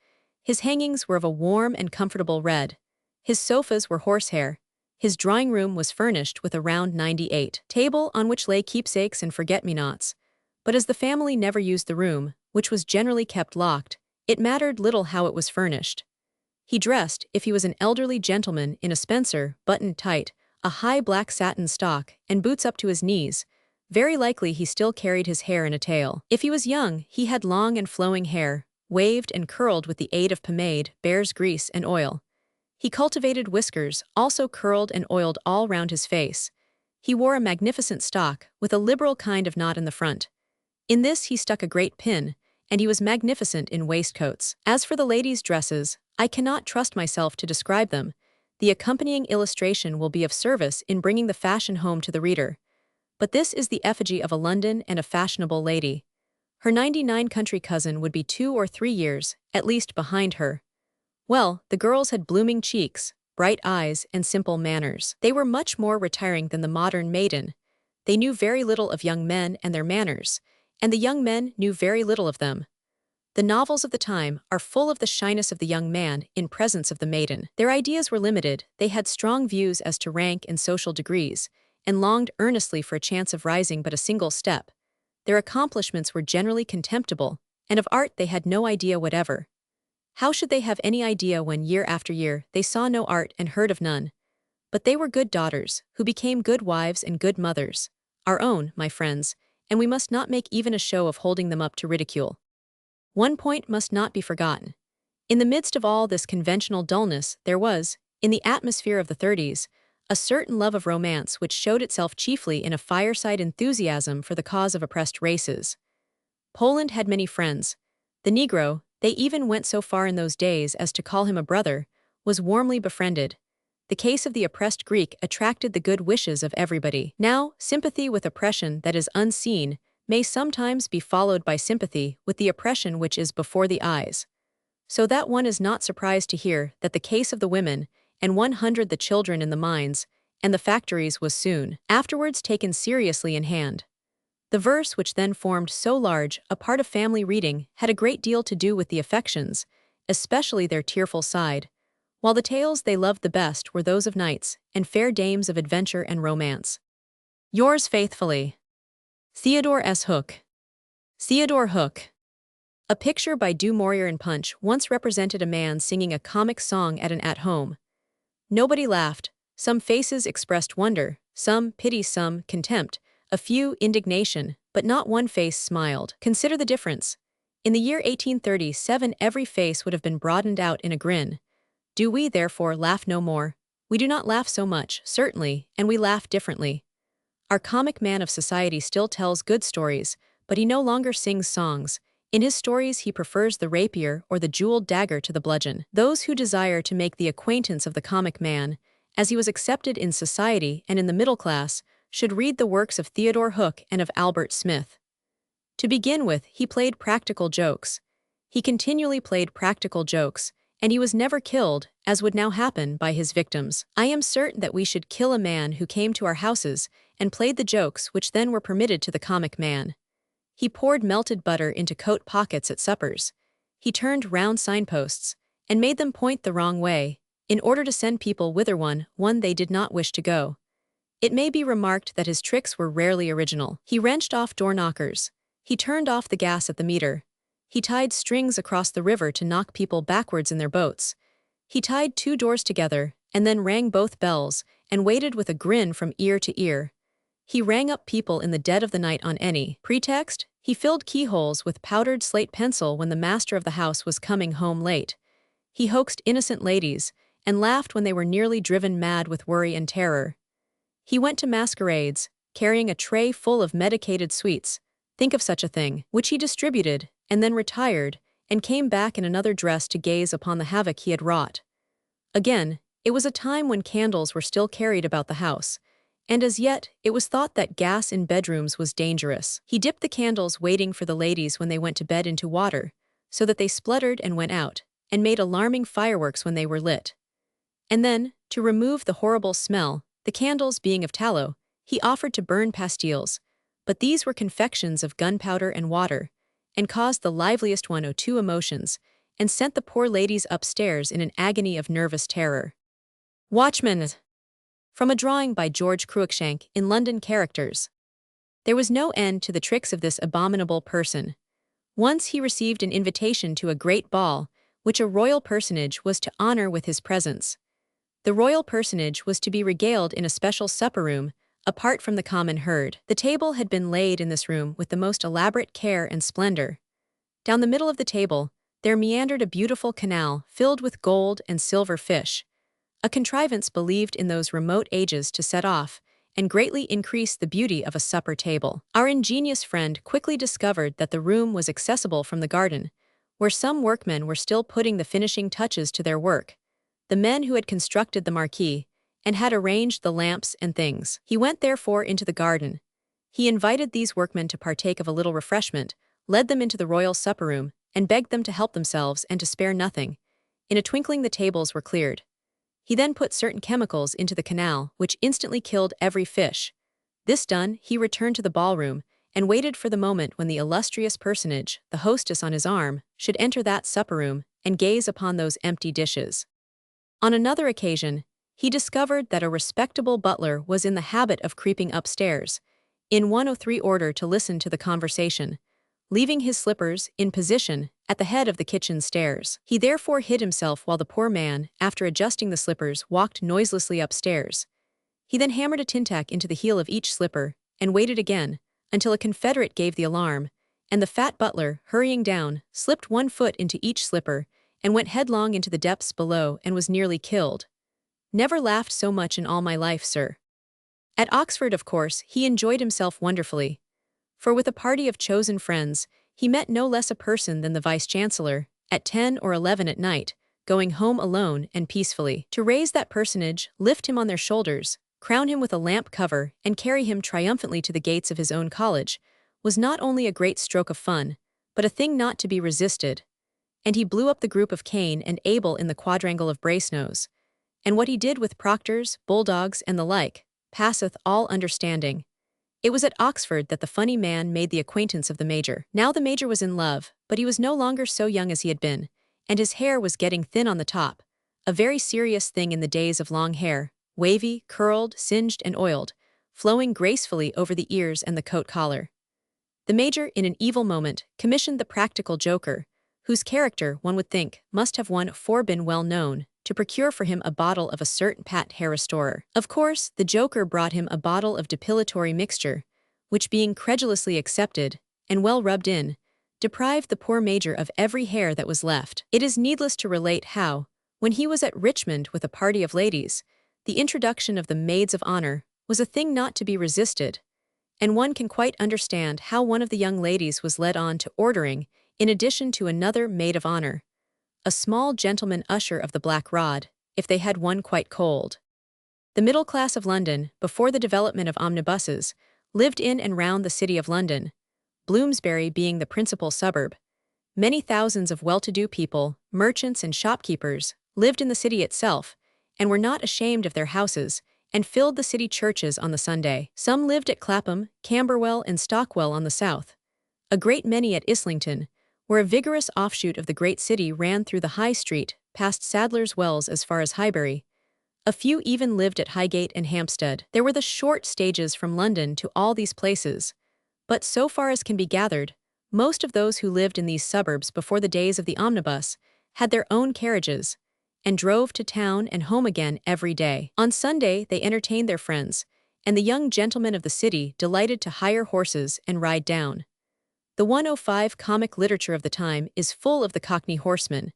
his hangings were of a warm and comfortable red, his sofas were horsehair, his drawing-room was furnished with a round 98 table on which lay keepsakes and forget-me-nots, but as the family never used the room, which was generally kept locked, it mattered little how it was furnished. He dressed, if he was an elderly gentleman, in a spencer, buttoned tight, a high black satin stock, and boots up to his knees. Very likely he still carried his hair in a tail. If he was young, he had long and flowing hair, waved and curled with the aid of pomade, bear's grease, and oil. He cultivated whiskers, also curled and oiled all round his face. He wore a magnificent stock, with a liberal kind of knot in the front. In this he stuck a great pin, and he was magnificent in waistcoats. As for the ladies' dresses, I cannot trust myself to describe them. The accompanying illustration will be of service in bringing the fashion home to the reader. But this is the effigy of a London and a fashionable lady. Her 99 country cousin would be 2 or 3 years, at least, behind her. Well, the girls had blooming cheeks, bright eyes, and simple manners. They were much more retiring than the modern maiden. They knew very little of young men and their manners, and the young men knew very little of them. The novels of the time are full of the shyness of the young man in presence of the maiden. Their ideas were limited, they had strong views as to rank and social degrees, and longed earnestly for a chance of rising but a single step. Their accomplishments were generally contemptible, and of art they had no idea whatever. How should they have any idea when, year after year, they saw no art and heard of none? But they were good daughters, who became good wives and good mothers. Our own, my friends, and we must not make even a show of holding them up to ridicule. One point must not be forgotten. In the midst of all this conventional dullness, there was, in the atmosphere of the 30s, a certain love of romance which showed itself chiefly in a fireside enthusiasm for the cause of oppressed races. Poland had many friends. The Negro, they even went so far in those days as to call him a brother, was warmly befriended. The case of the oppressed Greek attracted the good wishes of everybody. Now, sympathy with oppression that is unseen may sometimes be followed by sympathy with the oppression which is before the eyes. So that one is not surprised to hear that the case of the women, and 100 the children in the mines, and the factories was soon afterwards taken seriously in hand. The verse which then formed so large a part of family reading had a great deal to do with the affections, especially their tearful side, while the tales they loved the best were those of knights and fair dames of adventure and romance. Yours faithfully, Theodore S. Hook. Theodore Hook. A picture by Du Maurier in Punch once represented a man singing a comic song at an at-home. Nobody laughed, some faces expressed wonder, some pity, some contempt, a few indignation, but not one face smiled. Consider the difference. In the year 1837 every face would have been broadened out in a grin. Do we, therefore, laugh no more? We do not laugh so much, certainly, and we laugh differently. Our comic man of society still tells good stories, but he no longer sings songs. In his stories he prefers the rapier or the jeweled dagger to the bludgeon. Those who desire to make the acquaintance of the comic man, as he was accepted in society and in the middle class, should read the works of Theodore Hook and of Albert Smith. To begin with, he played practical jokes. He continually played practical jokes, and he was never killed, as would now happen, by his victims. I am certain that we should kill a man who came to our houses and played the jokes which then were permitted to the comic man. He poured melted butter into coat pockets at suppers. He turned round signposts and made them point the wrong way, in order to send people whither one they did not wish to go. It may be remarked that his tricks were rarely original. He wrenched off door knockers. He turned off the gas at the meter. He tied strings across the river to knock people backwards in their boats. He tied two doors together and then rang both bells and waited with a grin from ear to ear. He rang up people in the dead of the night on any pretext. He filled keyholes with powdered slate pencil when the master of the house was coming home late. He hoaxed innocent ladies and laughed when they were nearly driven mad with worry and terror. He went to masquerades, carrying a tray full of medicated sweets, think of such a thing, which he distributed, and then retired, and came back in another dress to gaze upon the havoc he had wrought. Again, it was a time when candles were still carried about the house, and as yet it was thought that gas in bedrooms was dangerous. He dipped the candles waiting for the ladies when they went to bed into water, so that they spluttered and went out, and made alarming fireworks when they were lit. And then, to remove the horrible smell, the candles being of tallow, he offered to burn pastilles, but these were confections of gunpowder and water, and caused the liveliest 102 emotions, and sent the poor ladies upstairs in an agony of nervous terror. Watchman. From a drawing by George Cruikshank in London Characters. There was no end to the tricks of this abominable person. Once he received an invitation to a great ball, which a royal personage was to honor with his presence. The royal personage was to be regaled in a special supper room, apart from the common herd. The table had been laid in this room with the most elaborate care and splendor. Down the middle of the table, there meandered a beautiful canal filled with gold and silver fish, a contrivance believed in those remote ages to set off and greatly increase the beauty of a supper table. Our ingenious friend quickly discovered that the room was accessible from the garden, where some workmen were still putting the finishing touches to their work, the men who had constructed the marquee, and had arranged the lamps and things. He went therefore into the garden. He invited these workmen to partake of a little refreshment, led them into the royal supper room, and begged them to help themselves and to spare nothing. In a twinkling the tables were cleared. He then put certain chemicals into the canal, which instantly killed every fish. This done, he returned to the ballroom, and waited for the moment when the illustrious personage, the hostess on his arm, should enter that supper room and gaze upon those empty dishes. On another occasion, he discovered that a respectable butler was in the habit of creeping upstairs, in 103 order to listen to the conversation, leaving his slippers in position at the head of the kitchen stairs. He therefore hid himself while the poor man, after adjusting the slippers, walked noiselessly upstairs. He then hammered a tin tack into the heel of each slipper, and waited again, until a confederate gave the alarm, and the fat butler, hurrying down, slipped one foot into each slipper, and went headlong into the depths below and was nearly killed. Never laughed so much in all my life, sir. At Oxford, of course, he enjoyed himself wonderfully. For with a party of chosen friends, he met no less a person than the Vice-Chancellor, at 10 or 11 at night, going home alone and peacefully. To raise that personage, lift him on their shoulders, crown him with a lamp cover, and carry him triumphantly to the gates of his own college, was not only a great stroke of fun, but a thing not to be resisted. And he blew up the group of Cain and Abel in the quadrangle of Brasenose. And what he did with proctors, bulldogs, and the like, passeth all understanding. It was at Oxford that the funny man made the acquaintance of the Major. Now the Major was in love, but he was no longer so young as he had been, and his hair was getting thin on the top, a very serious thing in the days of long hair, wavy, curled, singed, and oiled, flowing gracefully over the ears and the coat collar. The Major, in an evil moment, commissioned the practical joker, whose character, one would think, must have been well known, to procure for him a bottle of a certain patent hair restorer. Of course, the joker brought him a bottle of depilatory mixture, which being credulously accepted, and well rubbed in, deprived the poor Major of every hair that was left. It is needless to relate how, when he was at Richmond with a party of ladies, the introduction of the maids of honor was a thing not to be resisted, and one can quite understand how one of the young ladies was led on to ordering, in addition to another maid of honor, a small gentleman usher of the black rod, if they had one quite cold. The middle class of London, before the development of omnibuses, lived in and round the city of London, Bloomsbury being the principal suburb. Many thousands of well-to-do people, merchants and shopkeepers, lived in the city itself, and were not ashamed of their houses, and filled the city churches on the Sunday. Some lived at Clapham, Camberwell and Stockwell on the south. A great many at Islington, where a vigorous offshoot of the great city ran through the High Street, past Sadler's Wells as far as Highbury. A few even lived at Highgate and Hampstead. There were the short stages from London to all these places, but so far as can be gathered, most of those who lived in these suburbs before the days of the omnibus had their own carriages, and drove to town and home again every day. On Sunday they entertained their friends, and the young gentlemen of the city delighted to hire horses and ride down. The 105 comic literature of the time is full of the Cockney horseman.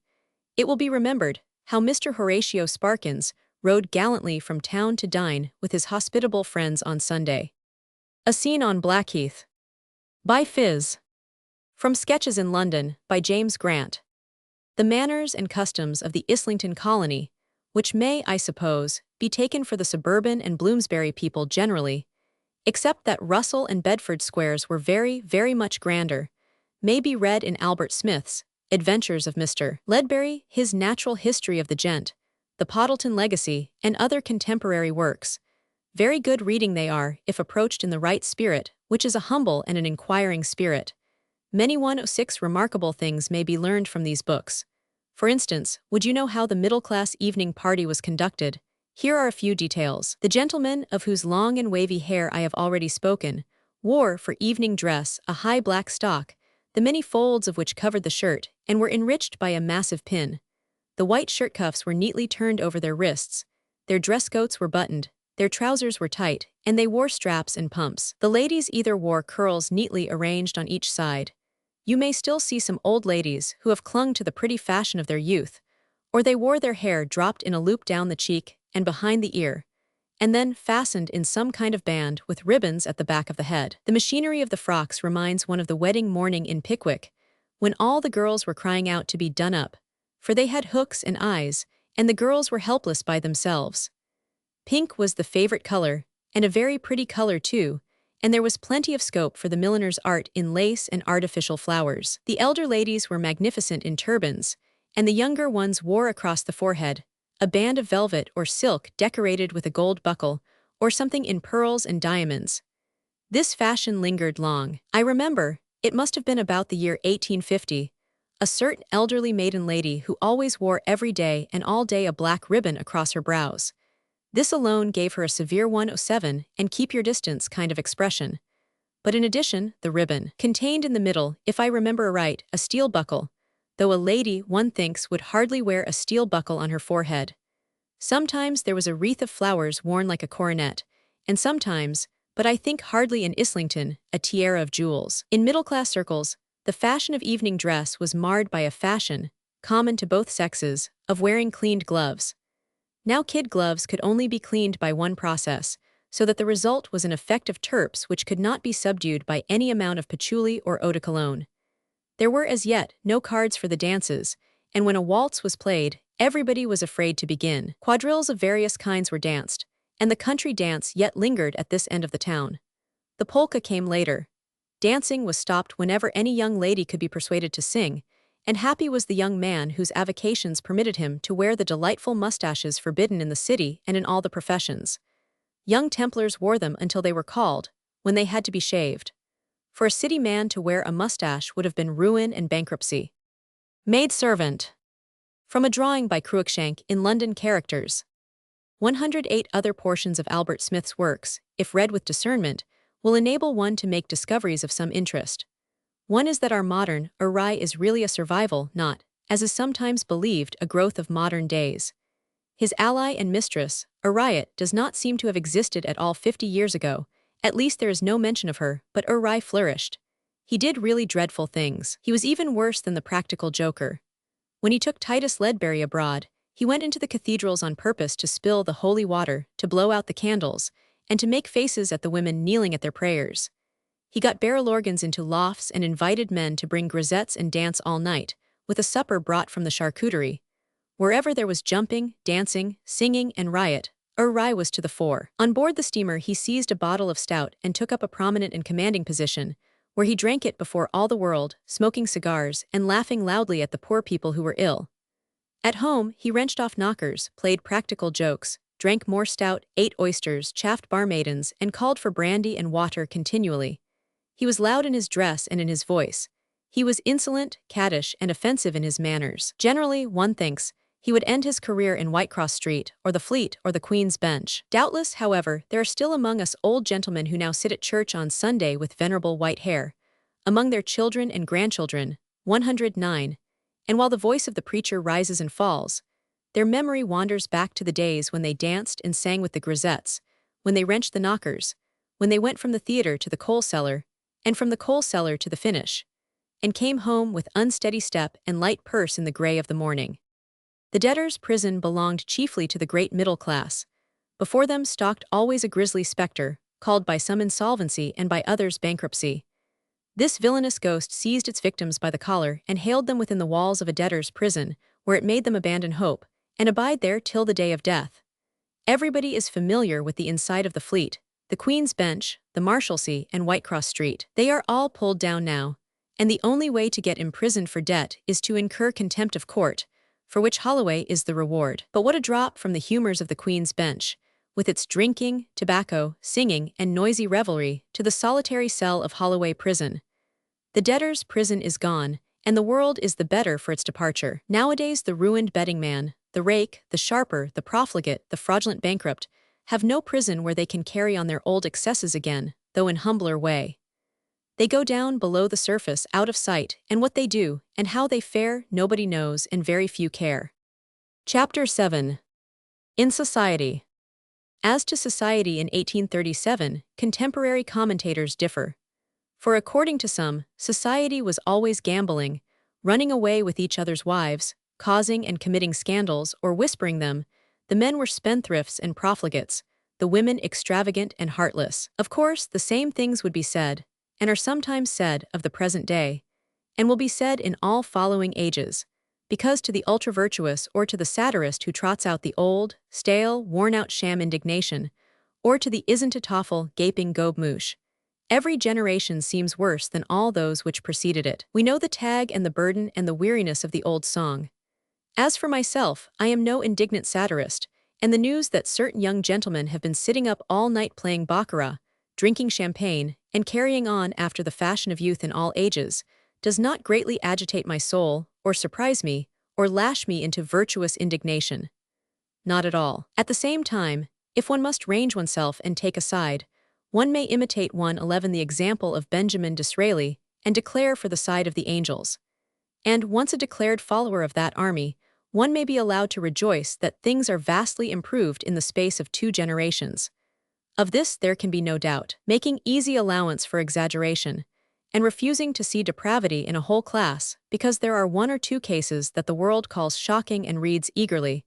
It will be remembered how Mr. Horatio Sparkins rode gallantly from town to dine with his hospitable friends on Sunday. A Scene on Blackheath. By Phiz. From Sketches in London, by James Grant. The manners and customs of the Islington colony, which may, I suppose, be taken for the suburban and Bloomsbury people generally, except that Russell and Bedford squares were very, very much grander, may be read in Albert Smith's Adventures of Mr. Ledbury, his Natural History of the Gent, the Pottleton Legacy, and other contemporary works. Very good reading they are, if approached in the right spirit, which is a humble and an inquiring spirit. Many 106 remarkable things may be learned from these books. For instance, would you know how the middle-class evening party was conducted? Here are a few details. The gentleman, of whose long and wavy hair I have already spoken, wore for evening dress a high black stock, the many folds of which covered the shirt, and were enriched by a massive pin. The white shirt cuffs were neatly turned over their wrists, their dress coats were buttoned, their trousers were tight, and they wore straps and pumps. The ladies either wore curls neatly arranged on each side. You may still see some old ladies who have clung to the pretty fashion of their youth, or they wore their hair dropped in a loop down the cheek and behind the ear, and then fastened in some kind of band with ribbons at the back of the head. The machinery of the frocks reminds one of the wedding morning in Pickwick, when all the girls were crying out to be done up, for they had hooks and eyes, and the girls were helpless by themselves. Pink was the favorite color, and a very pretty color too, and there was plenty of scope for the milliner's art in lace and artificial flowers. The elder ladies were magnificent in turbans, and the younger ones wore across the forehead a band of velvet or silk decorated with a gold buckle, or something in pearls and diamonds. This fashion lingered long. I remember, it must have been about the year 1850, a certain elderly maiden lady who always wore every day and all day a black ribbon across her brows. This alone gave her a severe 107 and keep your distance kind of expression. But in addition, the ribbon contained in the middle, if I remember right, a steel buckle, though a lady, one thinks, would hardly wear a steel buckle on her forehead. Sometimes there was a wreath of flowers worn like a coronet, and sometimes, but I think hardly in Islington, a tiara of jewels. In middle-class circles, the fashion of evening dress was marred by a fashion, common to both sexes, of wearing cleaned gloves. Now kid gloves could only be cleaned by one process, so that the result was an effect of terps which could not be subdued by any amount of patchouli or eau de cologne. There were as yet no cards for the dances, and when a waltz was played, everybody was afraid to begin. Quadrilles of various kinds were danced, and the country dance yet lingered at this end of the town. The polka came later. Dancing was stopped whenever any young lady could be persuaded to sing, and happy was the young man whose avocations permitted him to wear the delightful mustaches forbidden in the city and in all the professions. Young Templars wore them until they were called, when they had to be shaved. For a city man to wear a mustache would have been ruin and bankruptcy. Maid-servant. From a drawing by Cruikshank in London Characters. 108 other portions of Albert Smith's works, if read with discernment, will enable one to make discoveries of some interest. One is that our modern awry is really a survival, not, as is sometimes believed, a growth of modern days. His ally and mistress, a riot, does not seem to have existed at all 50 years ago. At least there is no mention of her, but Uri flourished. He did really dreadful things. He was even worse than the practical joker. When he took Titus Ledbury abroad, he went into the cathedrals on purpose to spill the holy water, to blow out the candles, and to make faces at the women kneeling at their prayers. He got barrel organs into lofts and invited men to bring grisettes and dance all night, with a supper brought from the charcuterie. Wherever there was jumping, dancing, singing, and riot, rye was to the fore. On board the steamer he seized a bottle of stout and took up a prominent and commanding position, where he drank it before all the world, smoking cigars and laughing loudly at the poor people who were ill. At home, he wrenched off knockers, played practical jokes, drank more stout, ate oysters, chaffed barmaidens, and called for brandy and water continually. He was loud in his dress and in his voice. He was insolent, caddish, and offensive in his manners. Generally, one thinks, he would end his career in Whitecross Street, or the Fleet, or the Queen's Bench. Doubtless, however, there are still among us old gentlemen who now sit at church on Sunday with venerable white hair, among their children and grandchildren, 109, and while the voice of the preacher rises and falls, their memory wanders back to the days when they danced and sang with the grisettes, when they wrenched the knockers, when they went from the theatre to the coal cellar, and from the coal cellar to the finish, and came home with unsteady step and light purse in the grey of the morning. The debtors' prison belonged chiefly to the great middle class. Before them stalked always a grisly spectre, called by some insolvency and by others bankruptcy. This villainous ghost seized its victims by the collar and haled them within the walls of a debtor's prison, where it made them abandon hope, and abide there till the day of death. Everybody is familiar with the inside of the Fleet, the Queen's Bench, the Marshalsea, and Whitecross Street. They are all pulled down now, and the only way to get imprisoned for debt is to incur contempt of court, for which Holloway is the reward. But what a drop from the humours of the Queen's Bench, with its drinking, tobacco, singing, and noisy revelry, to the solitary cell of Holloway Prison. The debtor's prison is gone, and the world is the better for its departure. Nowadays the ruined betting man, the rake, the sharper, the profligate, the fraudulent bankrupt, have no prison where they can carry on their old excesses again, though in humbler way. They go down below the surface out of sight, and what they do, and how they fare, nobody knows and very few care. Chapter 7. In Society. As to society in 1837, contemporary commentators differ. For according to some, society was always gambling, running away with each other's wives, causing and committing scandals or whispering them. The men were spendthrifts and profligates, the women extravagant and heartless. Of course, the same things would be said, and are sometimes said, of the present day, and will be said in all following ages, because to the ultra-virtuous or to the satirist who trots out the old, stale, worn-out sham indignation, or to the isn't-a-toffle, gaping gobe-moosh, every generation seems worse than all those which preceded it. We know the tag and the burden and the weariness of the old song. As for myself, I am no indignant satirist, and the news that certain young gentlemen have been sitting up all night playing baccarat, drinking champagne, and carrying on after the fashion of youth in all ages, does not greatly agitate my soul, or surprise me, or lash me into virtuous indignation. Not at all. At the same time, if one must range oneself and take a side, one may imitate 111 the example of Benjamin Disraeli, and declare for the side of the angels. And, once a declared follower of that army, one may be allowed to rejoice that things are vastly improved in the space of 2 generations. Of this there can be no doubt, making easy allowance for exaggeration, and refusing to see depravity in a whole class, because there are 1 or 2 cases that the world calls shocking and reads eagerly.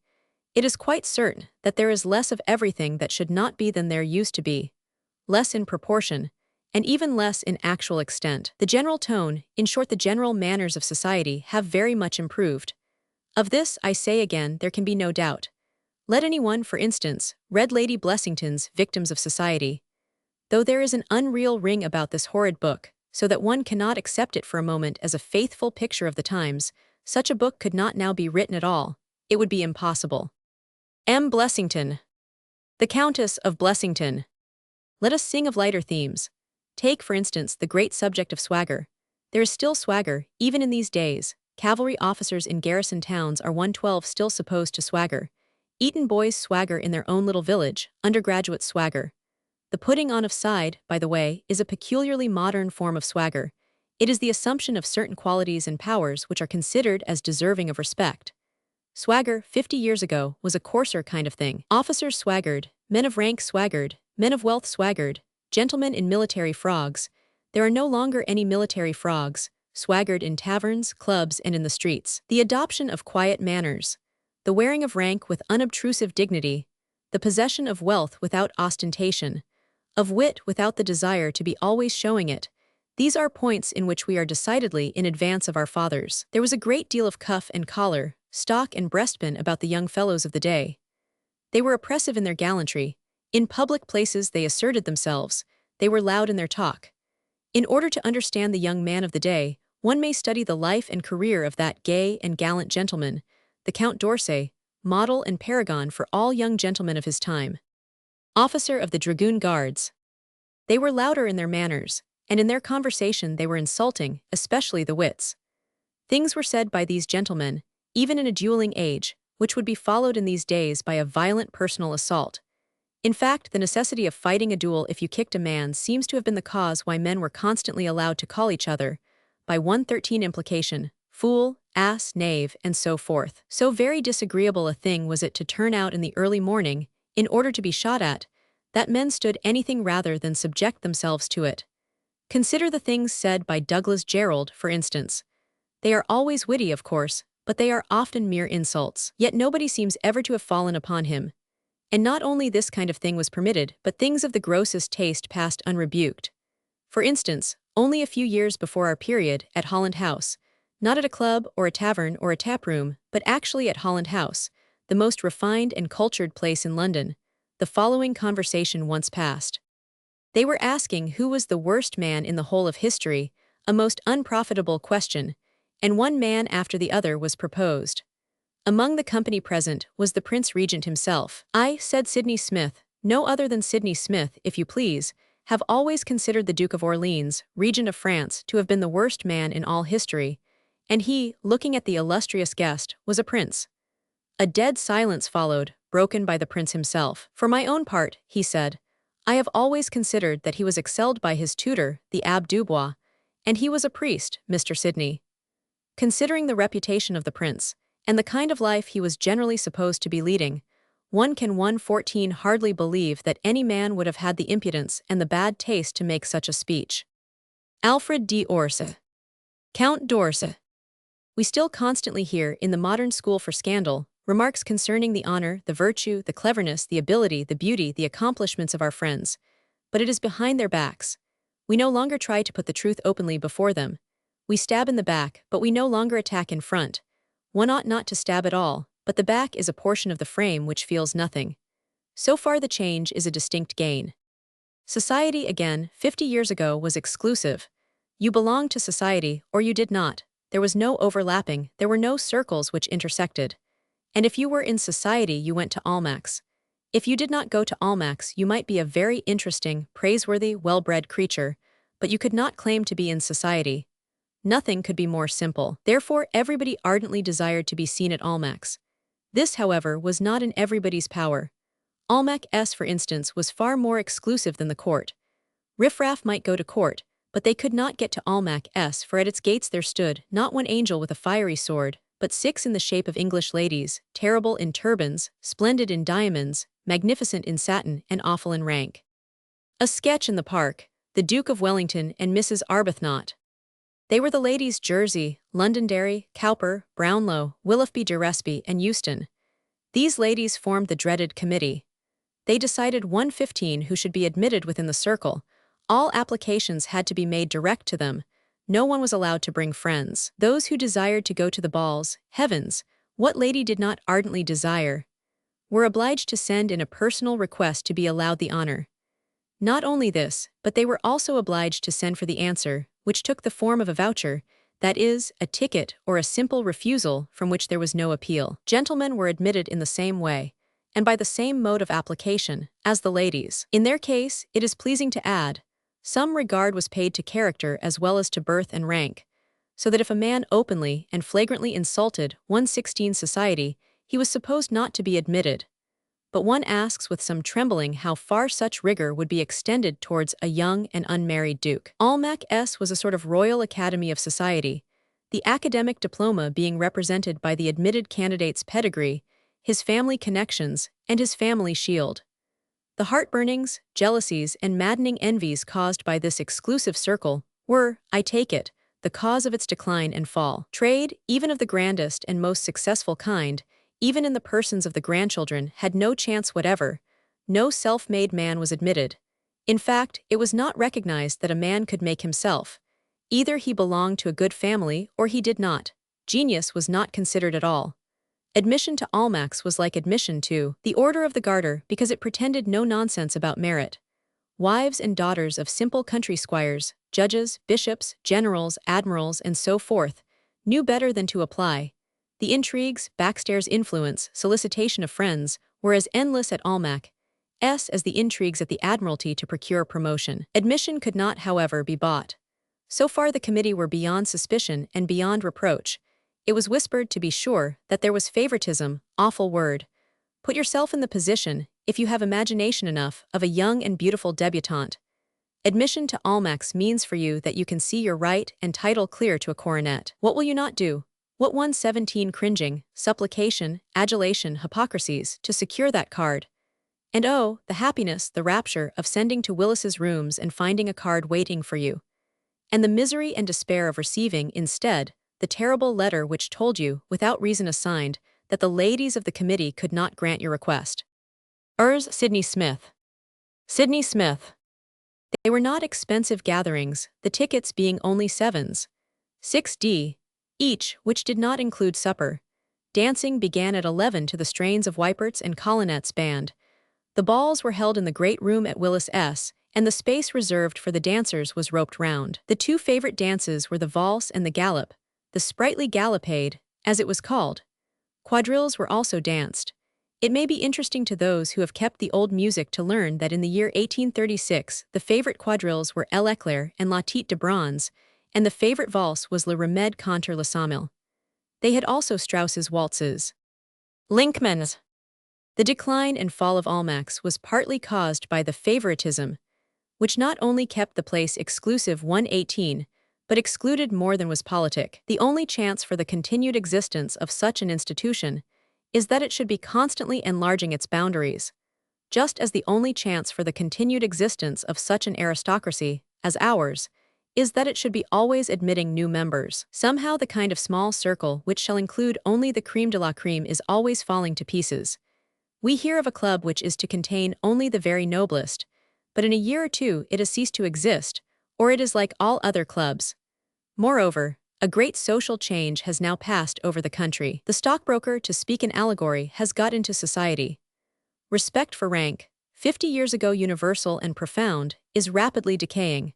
It is quite certain that there is less of everything that should not be than there used to be, less in proportion, and even less in actual extent. The general tone, in short the general manners of society, have very much improved. Of this, I say again, there can be no doubt. Let anyone, for instance, read Lady Blessington's Victims of Society. Though there is an unreal ring about this horrid book, so that one cannot accept it for a moment as a faithful picture of the times, such a book could not now be written at all. It would be impossible. M. Blessington. The Countess of Blessington. Let us sing of lighter themes. Take, for instance, the great subject of swagger. There is still swagger, even in these days. Cavalry officers in garrison towns are 112 still supposed to swagger. Eton boys swagger in their own little village, undergraduates swagger. The putting on of side, by the way, is a peculiarly modern form of swagger. It is the assumption of certain qualities and powers which are considered as deserving of respect. Swagger, 50 years ago, was a coarser kind of thing. Officers swaggered, men of rank swaggered, men of wealth swaggered, gentlemen in military frogs. There are no longer any military frogs, swaggered in taverns, clubs, and in the streets. The adoption of quiet manners, the wearing of rank with unobtrusive dignity, the possession of wealth without ostentation, of wit without the desire to be always showing it, These are points in which we are decidedly in advance of our fathers. There was a great deal of cuff and collar, stock and breastpin about the young fellows of the day. They were oppressive in their gallantry. In public places they asserted themselves. They were loud in their talk. In order to understand the young man of the day, one may study the life and career of that gay and gallant gentleman, the Count d'Orsay, model and paragon for all young gentlemen of his time. Officer of the Dragoon Guards. They were louder in their manners, and in their conversation they were insulting, especially the wits. Things were said by these gentlemen, even in a dueling age, which would be followed in these days by a violent personal assault. In fact, the necessity of fighting a duel if you kicked a man seems to have been the cause why men were constantly allowed to call each other, by 113 implication, fool, ass, knave, and so forth. So very disagreeable a thing was it to turn out in the early morning, in order to be shot at, that men stood anything rather than subject themselves to it. Consider the things said by Douglas Jerrold, for instance. They are always witty, of course, but they are often mere insults. Yet nobody seems ever to have fallen upon him. And not only this kind of thing was permitted, but things of the grossest taste passed unrebuked. For instance, only a few years before our period, at Holland House, not at a club or a tavern or a tap-room, but actually at Holland House, the most refined and cultured place in London, the following conversation once passed. They were asking who was the worst man in the whole of history, a most unprofitable question, and one man after the other was proposed. Among the company present was the Prince Regent himself. I, said Sidney Smith, no other than Sidney Smith, if you please, have always considered the Duke of Orleans, Regent of France, to have been the worst man in all history, and he, looking at the illustrious guest, was a prince. A dead silence followed, broken by the prince himself. For my own part, he said, I have always considered that he was excelled by his tutor, the Abbé Dubois, and he was a priest, Mr. Sidney. Considering the reputation of the prince, and the kind of life he was generally supposed to be leading, one can 114 hardly believe that any man would have had the impudence and the bad taste to make such a speech. Alfred d'Orsay. Count d'Orsay. We still constantly hear, in the modern school for scandal, remarks concerning the honor, the virtue, the cleverness, the ability, the beauty, the accomplishments of our friends, but it is behind their backs. We no longer try to put the truth openly before them. We stab in the back, but we no longer attack in front. One ought not to stab at all, but the back is a portion of the frame which feels nothing. So far the change is a distinct gain. Society, again, 50 years ago was exclusive. You belonged to society, or you did not. There was no overlapping, there were no circles which intersected. And if you were in society, you went to Almack's. If you did not go to Almack's, you might be a very interesting, praiseworthy, well-bred creature, but you could not claim to be in society. Nothing could be more simple. Therefore, everybody ardently desired to be seen at Almack's. This, however, was not in everybody's power. Almack's, for instance, was far more exclusive than the court. Riffraff might go to court, but they could not get to Almack's, for at its gates there stood, not one angel with a fiery sword, but 6 in the shape of English ladies, terrible in turbans, splendid in diamonds, magnificent in satin, and awful in rank. A sketch in the park, the Duke of Wellington and Mrs. Arbuthnot. They were the ladies Jersey, Londonderry, Cowper, Brownlow, Willoughby de Respy, and Euston. These ladies formed the dreaded committee. They decided 115 who should be admitted within the circle. All applications had to be made direct to them. No one was allowed to bring friends. Those who desired to go to the balls, heavens, what lady did not ardently desire, were obliged to send in a personal request to be allowed the honor. Not only this, but they were also obliged to send for the answer, which took the form of a voucher, that is, a ticket or a simple refusal from which there was no appeal. Gentlemen were admitted in the same way, and by the same mode of application, as the ladies. In their case, it is pleasing to add, some regard was paid to character as well as to birth and rank, so that if a man openly and flagrantly insulted 116 society, he was supposed not to be admitted. But one asks with some trembling how far such rigor would be extended towards a young and unmarried duke. Almack's was a sort of royal academy of society, the academic diploma being represented by the admitted candidate's pedigree, his family connections, and his family shield. The heartburnings, jealousies, and maddening envies caused by this exclusive circle were, I take it, the cause of its decline and fall. Trade, even of the grandest and most successful kind, even in the persons of the grandchildren, had no chance whatever. No self-made man was admitted. In fact, it was not recognized that a man could make himself, Either he belonged to a good family or he did not. Genius was not considered at all. Admission to Almack's was like admission to the Order of the Garter because it pretended no nonsense about merit. Wives and daughters of simple country squires, judges, bishops, generals, admirals, and so forth, knew better than to apply. The intrigues, backstairs influence, solicitation of friends, were as endless at Almack's as the intrigues at the Admiralty to procure promotion. Admission could not, however, be bought. So far the committee were beyond suspicion and beyond reproach. It was whispered, to be sure, that there was favoritism, awful word. Put yourself in the position, if you have imagination enough, of a young and beautiful debutante. Admission to Almack's means for you that you can see your right and title clear to a coronet. What will you not do? What 117 cringing, supplication, adulation, hypocrisies, to secure that card? And oh, the happiness, the rapture, of sending to Willis's rooms and finding a card waiting for you. And the misery and despair of receiving, instead, the terrible letter which told you, without reason assigned, that the ladies of the committee could not grant your request. Sidney Smith. Sidney Smith. They were not expensive gatherings, the tickets being only 7s. 6d. each, which did not include supper. Dancing began at 11 to the strains of Weipert's and Collinet's band. The balls were held in the great room at Willis', and the space reserved for the dancers was roped round. The two favorite dances were the valse and the gallop, the sprightly gallopade, as it was called. Quadrilles were also danced. It may be interesting to those who have kept the old music to learn that in the year 1836 the favorite quadrilles were L'Éclair and La Tête de Bronze, and the favorite valse was Le Remède contre le Sommeil. They had also Strauss's waltzes. Linkmans. The decline and fall of Almack's was partly caused by the favoritism, which not only kept the place exclusive 118, but excluded more than was politic. The only chance for the continued existence of such an institution is that it should be constantly enlarging its boundaries, just as the only chance for the continued existence of such an aristocracy as ours is that it should be always admitting new members. Somehow the kind of small circle which shall include only the crème de la crème is always falling to pieces. We hear of a club which is to contain only the very noblest, but in a year or two it has ceased to exist, or it is like all other clubs. Moreover, a great social change has now passed over the country. The stockbroker, to speak in allegory, has got into society. Respect for rank, 50 years ago universal and profound, is rapidly decaying.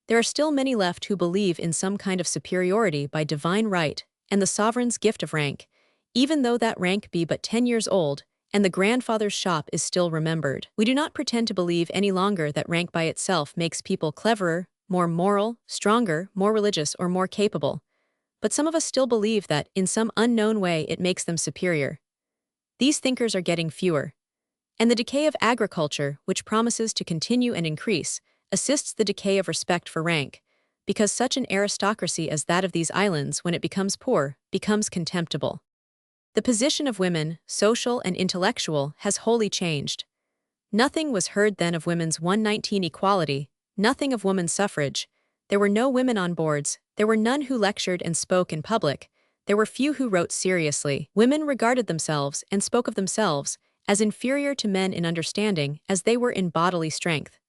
There are still many left who believe in some kind of superiority by divine right and the sovereign's gift of rank, even though that rank be but 10 years old, and the grandfather's shop is still remembered. We do not pretend to believe any longer that rank by itself makes people cleverer, more moral, stronger, more religious, or more capable. But some of us still believe that, in some unknown way, it makes them superior. These thinkers are getting fewer. And the decay of agriculture, which promises to continue and increase, assists the decay of respect for rank, because such an aristocracy as that of these islands, when it becomes poor, becomes contemptible. The position of women, social and intellectual, has wholly changed. Nothing was heard then of women's 119 equality, nothing of women's suffrage. There were no women on boards, there were none who lectured and spoke in public, there were few who wrote seriously. Women regarded themselves and spoke of themselves as inferior to men in understanding as they were in bodily strength.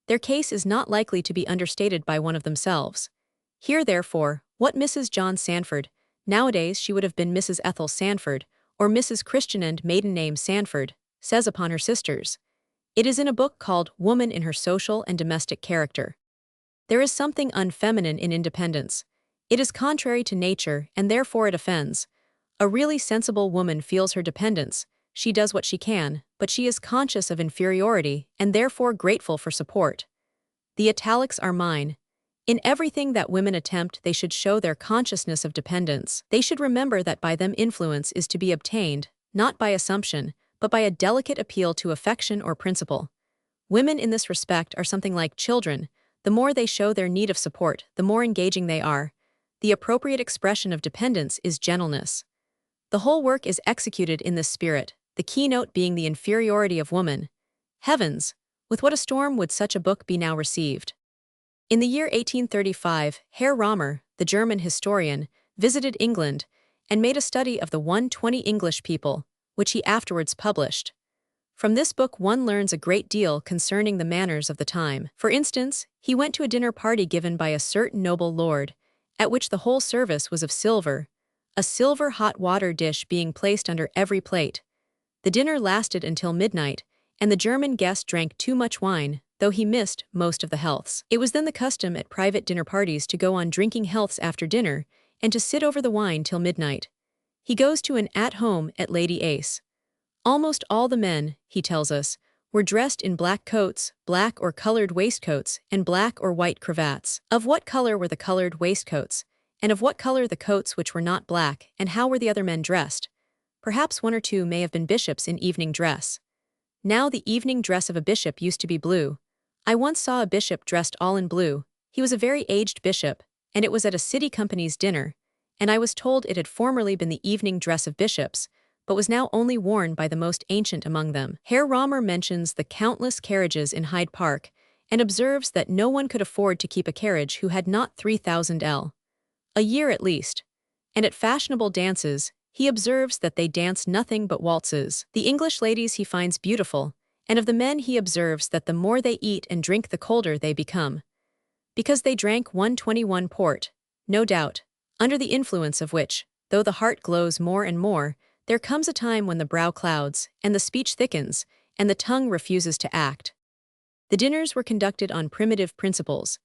Their case is not likely to be understated by one of themselves. Here, therefore, what Mrs. John Sanford, nowadays she would have been Mrs. Ethel Sanford, or Mrs. Christian and maiden name Sanford, says upon her sisters. It is in a book called Woman in Her Social and Domestic Character. There is something unfeminine in independence. It is contrary to nature, and therefore it offends. A really sensible woman feels her dependence. She does what she can, but she is conscious of inferiority, and therefore grateful for support. The italics are mine. In everything that women attempt, they should show their consciousness of dependence. They should remember that by them influence is to be obtained, not by assumption, but by a delicate appeal to affection or principle. Women in this respect are something like children. The more they show their need of support, the more engaging they are. The appropriate expression of dependence is gentleness. The whole work is executed in this spirit, the keynote being the inferiority of woman. Heavens! With what a storm would such a book be now received? In the year 1835, Herr Romer, the German historian, visited England and made a study of the 120 English people, which he afterwards published. From this book one learns a great deal concerning the manners of the time. For instance, he went to a dinner party given by a certain noble lord, at which the whole service was of silver, a silver hot water dish being placed under every plate. The dinner lasted until midnight, and the German guest drank too much wine, though he missed most of the healths. It was then the custom at private dinner parties to go on drinking healths after dinner, and to sit over the wine till midnight. He goes to an at-home at Lady Ace. Almost all the men, he tells us, were dressed in black coats, black or colored waistcoats, and black or white cravats. Of what color were the colored waistcoats, and of what color the coats which were not black, and how were the other men dressed? Perhaps one or two may have been bishops in evening dress. Now the evening dress of a bishop used to be blue. I once saw a bishop dressed all in blue. He was a very aged bishop, and it was at a city company's dinner, and I was told it had formerly been the evening dress of bishops, but was now only worn by the most ancient among them. Herr Romer mentions the countless carriages in Hyde Park, and observes that no one could afford to keep a carriage who had not 3,000 L. a year at least. And at fashionable dances, he observes that they dance nothing but waltzes. The English ladies he finds beautiful, and of the men he observes that the more they eat and drink the colder they become. Because they drank 121 port, no doubt, under the influence of which, though the heart glows more and more, there comes a time when the brow clouds, and the speech thickens, and the tongue refuses to act. The dinners were conducted on primitive principles.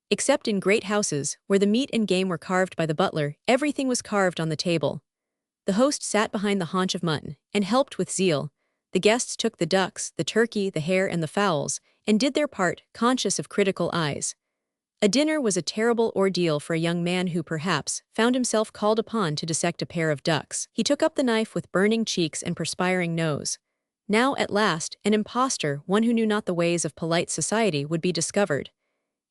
Except in great houses, where the meat and game were carved by the butler, everything was carved on the table. The host sat behind the haunch of mutton, and helped with zeal. The guests took the ducks, the turkey, the hare, and the fowls, and did their part, conscious of critical eyes. A dinner was a terrible ordeal for a young man who, perhaps, found himself called upon to dissect a pair of ducks. He took up the knife with burning cheeks and perspiring nose. Now, at last, an impostor, one who knew not the ways of polite society, would be discovered.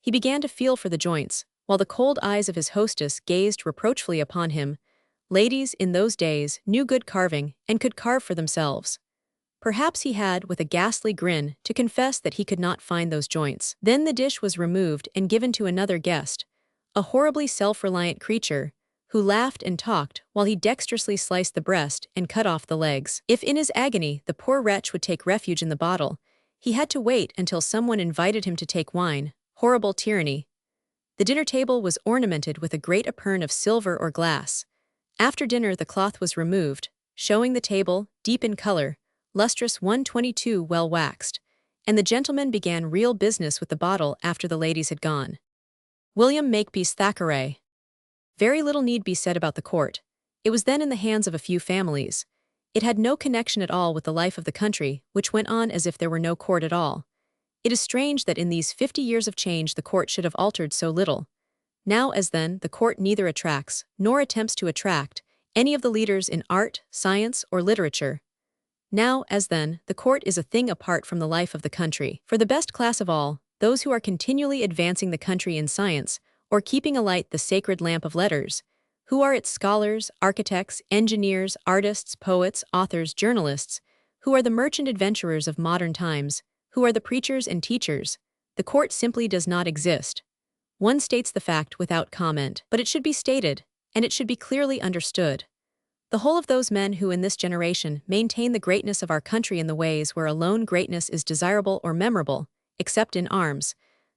He began to feel for the joints, while the cold eyes of his hostess gazed reproachfully upon him. Ladies, in those days, knew good carving, and could carve for themselves. Perhaps he had, with a ghastly grin, to confess that he could not find those joints. Then the dish was removed and given to another guest, a horribly self-reliant creature, who laughed and talked while he dexterously sliced the breast and cut off the legs. If in his agony the poor wretch would take refuge in the bottle, he had to wait until someone invited him to take wine. Horrible tyranny. The dinner table was ornamented with a great epergne of silver or glass. After dinner the cloth was removed, showing the table, deep in color, lustrous 122 well waxed, and the gentleman began real business with the bottle after the ladies had gone. William Makepeace Thackeray. Very little need be said about the court. It was then in the hands of a few families. It had no connection at all with the life of the country, which went on as if there were no court at all. It is strange that in these 50 years of change the court should have altered so little. Now as then, the court neither attracts, nor attempts to attract, any of the leaders in art, science, or literature. Now, as then, the court is a thing apart from the life of the country. For the best class of all, those who are continually advancing the country in science, or keeping alight the sacred lamp of letters, who are its scholars, architects, engineers, artists, poets, authors, journalists, who are the merchant adventurers of modern times, who are the preachers and teachers, the court simply does not exist. One states the fact without comment, but it should be stated, and it should be clearly understood. The whole of those men who in this generation maintain the greatness of our country in the ways where alone greatness is desirable or memorable, except in arms,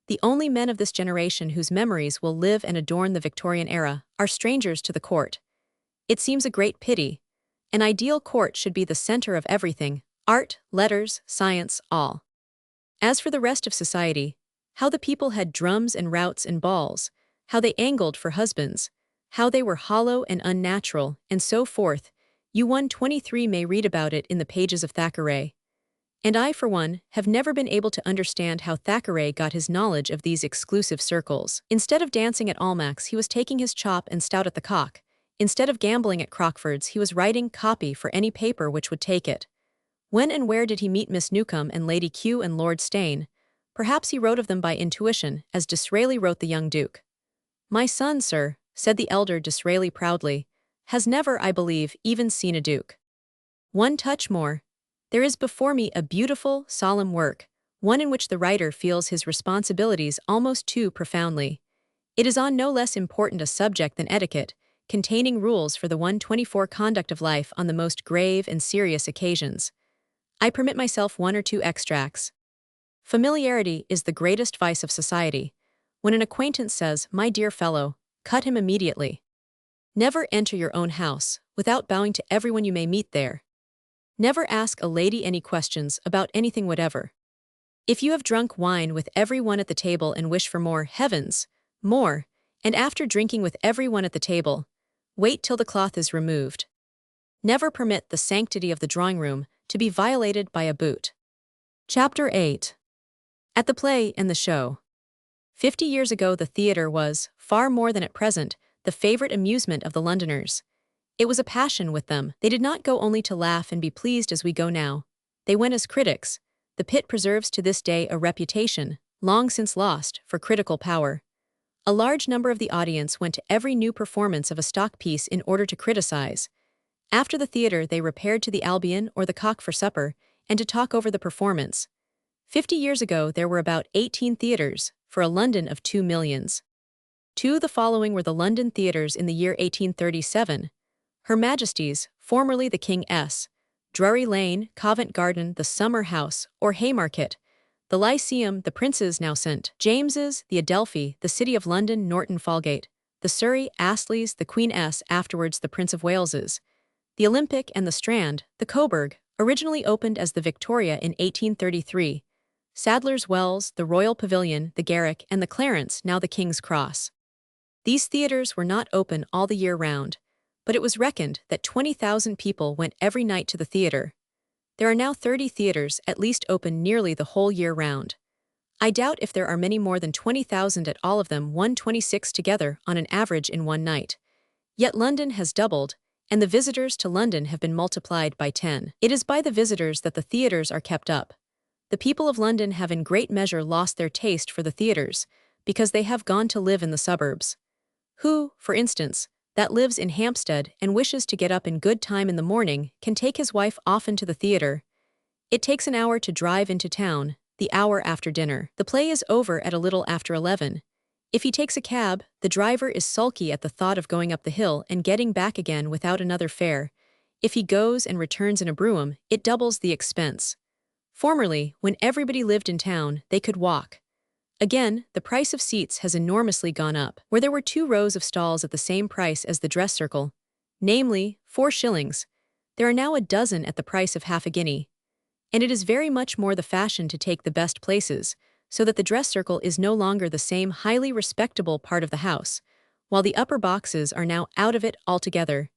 the only men of this generation whose memories will live and adorn the Victorian era, are strangers to the court. It seems a great pity. An ideal court should be the center of everything, art, letters, science, all. As for the rest of society, how the people had drums and routs and balls, how they angled for husbands, how they were hollow and unnatural, and so forth, you 123 may read about it in the pages of Thackeray. And I, for one, have never been able to understand how Thackeray got his knowledge of these exclusive circles. Instead of dancing at Almack's, he was taking his chop and stout at the Cock. Instead of gambling at Crockford's, he was writing copy for any paper which would take it. When and where did he meet Miss Newcombe and Lady Kew and Lord Steyne? Perhaps he wrote of them by intuition, as Disraeli wrote the young Duke. "My son, sir," said the elder Disraeli proudly, "has never, I believe, even seen a duke. One touch more. There is before me a beautiful, solemn work, one in which the writer feels his responsibilities almost too profoundly. It is on no less important a subject than etiquette, containing rules for the 124 conduct of life on the most grave and serious occasions. I permit myself one or two extracts. Familiarity is the greatest vice of society. When an acquaintance says, "My dear fellow," cut him immediately. Never enter your own house without bowing to everyone you may meet there. Never ask a lady any questions about anything whatever. If you have drunk wine with everyone at the table and wish for more, heavens, more, and after drinking with everyone at the table, wait till the cloth is removed. Never permit the sanctity of the drawing room to be violated by a boot. Chapter 8. At the play and the show. 50 years ago the theatre was, far more than at present, the favorite amusement of the Londoners. It was a passion with them. They did not go only to laugh and be pleased as we go now. They went as critics. The pit preserves to this day a reputation, long since lost, for critical power. A large number of the audience went to every new performance of a stock piece in order to criticize. After the theatre they repaired to the Albion or the Cock for supper, and to talk over the performance. 50 years ago there were about 18 theatres, for a London of 2 millions. Two the following were the London theatres in the year 1837. Her Majesty's, formerly the King's, Drury Lane, Covent Garden, the Summer House, or Haymarket, the Lyceum, the Prince's, now St. James's, the Adelphi, the City of London, Norton Falgate, the Surrey, Astley's, the Queen's, afterwards the Prince of Wales's, the Olympic and the Strand, the Coburg, originally opened as the Victoria in 1833, Sadler's Wells, the Royal Pavilion, the Garrick, and the Clarence, now the King's Cross. These theatres were not open all the year round, but it was reckoned that 20,000 people went every night to the theatre. There are now 30 theatres at least open nearly the whole year round. I doubt if there are many more than 20,000 at all of them, 126 together on an average in one night. Yet London has doubled, and the visitors to London have been multiplied by 10. It is by the visitors that the theatres are kept up. The people of London have in great measure lost their taste for the theatres, because they have gone to live in the suburbs. Who, for instance, that lives in Hampstead and wishes to get up in good time in the morning can take his wife often to the theatre. It takes an hour to drive into town, the hour after dinner. The play is over at a little after 11. If he takes a cab, the driver is sulky at the thought of going up the hill and getting back again without another fare. If he goes and returns in a brougham, it doubles the expense. Formerly, when everybody lived in town, they could walk. Again, the price of seats has enormously gone up. Where there were 2 rows of stalls at the same price as the dress circle, namely, 4 shillings, there are now a dozen at the price of half a guinea. And it is very much more the fashion to take the best places, so that the dress circle is no longer the same highly respectable part of the house, while the upper boxes are now out of it altogether.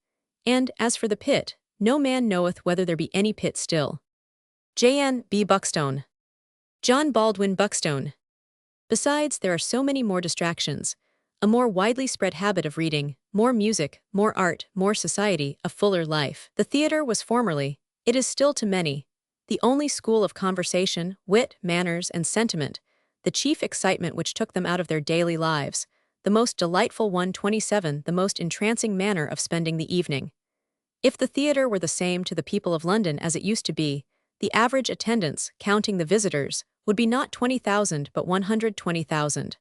And, as for the pit, no man knoweth whether there be any pit still. J.N. B. Buckstone. John Baldwin Buckstone. Besides, there are so many more distractions, a more widely spread habit of reading, more music, more art, more society, a fuller life. The theatre was formerly, it is still to many, the only school of conversation, wit, manners, and sentiment, the chief excitement which took them out of their daily lives, the most delightful 127, the most entrancing manner of spending the evening. If the theatre were the same to the people of London as it used to be, the average attendance, counting the visitors, would be not 20,000 but 120,000.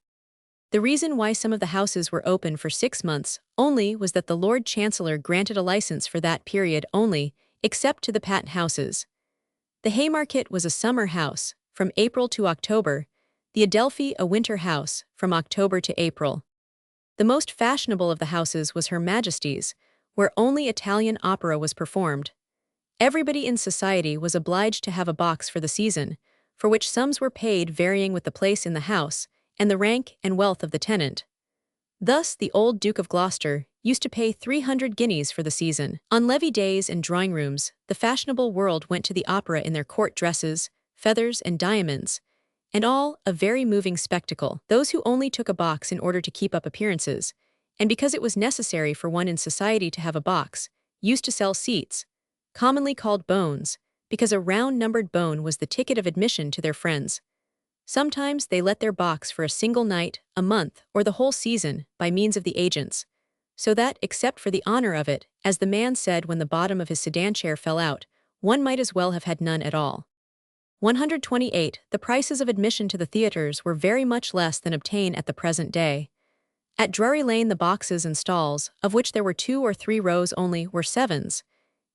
The reason why some of the houses were open for 6 months only was that the Lord Chancellor granted a license for that period only, except to the patent houses. The Haymarket was a summer house, from April to October, the Adelphi a winter house, from October to April. The most fashionable of the houses was Her Majesty's, where only Italian opera was performed. Everybody in society was obliged to have a box for the season, for which sums were paid varying with the place in the house, and the rank and wealth of the tenant. Thus the old Duke of Gloucester used to pay 300 guineas for the season. On levee days and drawing rooms, the fashionable world went to the opera in their court dresses, feathers and diamonds, and all a very moving spectacle. Those who only took a box in order to keep up appearances, and because it was necessary for one in society to have a box, used to sell seats, commonly called bones, because a round-numbered bone was the ticket of admission to their friends. Sometimes they let their box for a single night, a month, or the whole season, by means of the agents, so that, except for the honor of it, as the man said when the bottom of his sedan chair fell out, one might as well have had none at all. 128. The prices of admission to the theatres were very much less than obtain at the present day. At Drury Lane the boxes and stalls, of which there were 2 or 3 rows only, were 7s.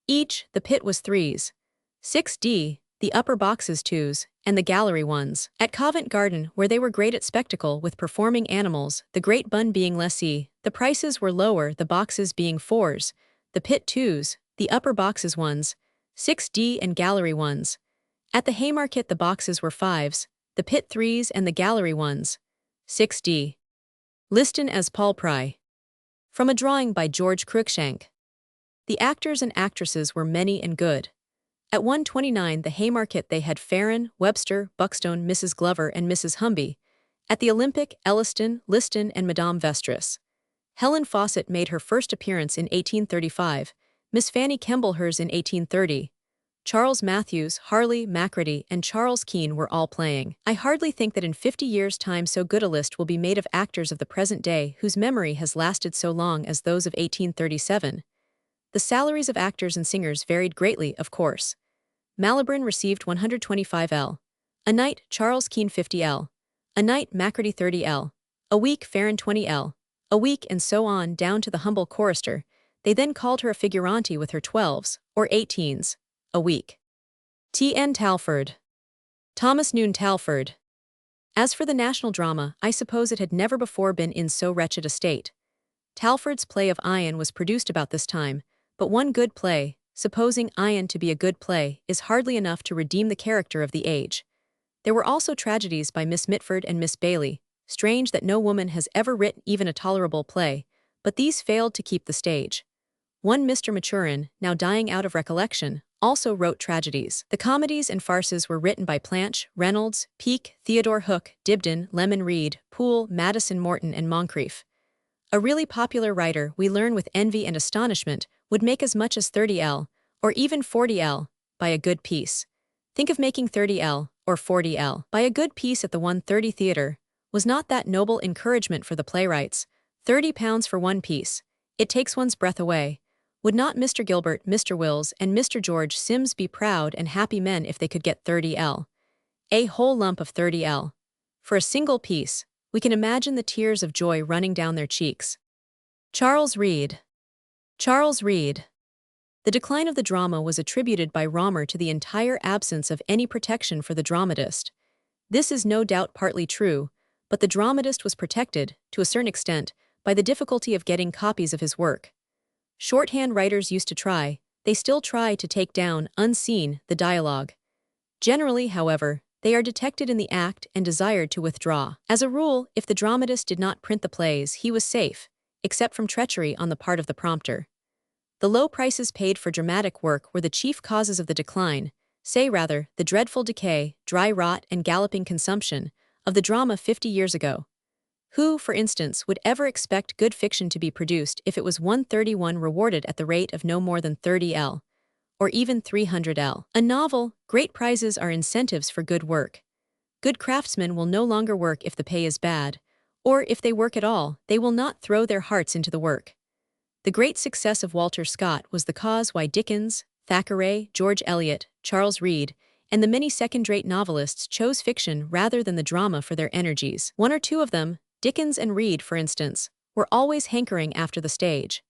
Each, the pit was 3s. 6d, the upper boxes 2s, and the gallery 1s. At Covent Garden, where they were great at spectacle with performing animals, the great bun being lessee, the prices were lower, the boxes being 4s, the pit 2s, the upper boxes 1s, 6d and gallery 1s. At the Haymarket the boxes were 5s, the pit 3s and the gallery 1s, 6d. Liston as Paul Pry. From a drawing by George Cruikshank. The actors and actresses were many and good. At 129 the Haymarket they had Farron, Webster, Buckstone, Mrs. Glover and Mrs. Humby. At the Olympic, Elliston, Liston and Madame Vestris. Helen Fawcett made her first appearance in 1835, Miss Fanny Kemble hers in 1830. Charles Matthews, Harley, Macready, and Charles Keene were all playing. I hardly think that in 50 years' time so good a list will be made of actors of the present day whose memory has lasted so long as those of 1837. The salaries of actors and singers varied greatly, of course. Malibran received 125L. A night, Charles Keene 50L. A night, Macready 30L. A week, Farron 20L. A week, and so on down to the humble chorister. They then called her a figurante with her 12s, or 18s, a week. T. N. Talfourd. Thomas Noon Talfourd. As for the national drama, I suppose it had never before been in so wretched a state. Talfourd's play of Ion was produced about this time, but one good play, supposing Ion to be a good play, is hardly enough to redeem the character of the age. There were also tragedies by Miss Mitford and Miss Bailey. Strange that no woman has ever written even a tolerable play, but these failed to keep the stage. One Mr. Maturin, now dying out of recollection, also wrote tragedies. The comedies and farces were written by Planch, Reynolds, Peake, Theodore Hook, Dibdin, Lemon Reed, Poole, Madison Morton and Moncrief. A really popular writer, we learn with envy and astonishment, would make as much as 30L, or even 40L, by a good piece. Think of making 30L, or 40L, by a good piece at the 130 Theatre. Was not that noble encouragement for the playwrights? £30 for one piece. It takes one's breath away. Would not Mr. Gilbert, Mr. Wills, and Mr. George Sims be proud and happy men if they could get 30L? A whole lump of 30L. For a single piece, we can imagine the tears of joy running down their cheeks. Charles Reade. Charles Reade. The decline of the drama was attributed by Romer to the entire absence of any protection for the dramatist. This is no doubt partly true, but the dramatist was protected, to a certain extent, by the difficulty of getting copies of his work. Shorthand writers used to try, they still try to take down, unseen, the dialogue. Generally, however, they are detected in the act and desired to withdraw. As a rule, if the dramatist did not print the plays, he was safe, except from treachery on the part of the prompter. The low prices paid for dramatic work were the chief causes of the decline, say rather, the dreadful decay, dry rot and galloping consumption, of the drama 50 years ago. Who, for instance, would ever expect good fiction to be produced if it was 131 rewarded at the rate of no more than 30L, or even 300L? A novel, great prizes are incentives for good work. Good craftsmen will no longer work if the pay is bad, or if they work at all, they will not throw their hearts into the work. The great success of Walter Scott was the cause why Dickens, Thackeray, George Eliot, Charles Reade, and the many second-rate novelists chose fiction rather than the drama for their energies. One or two of them, Dickens and Reade, for instance, were always hankering after the stage.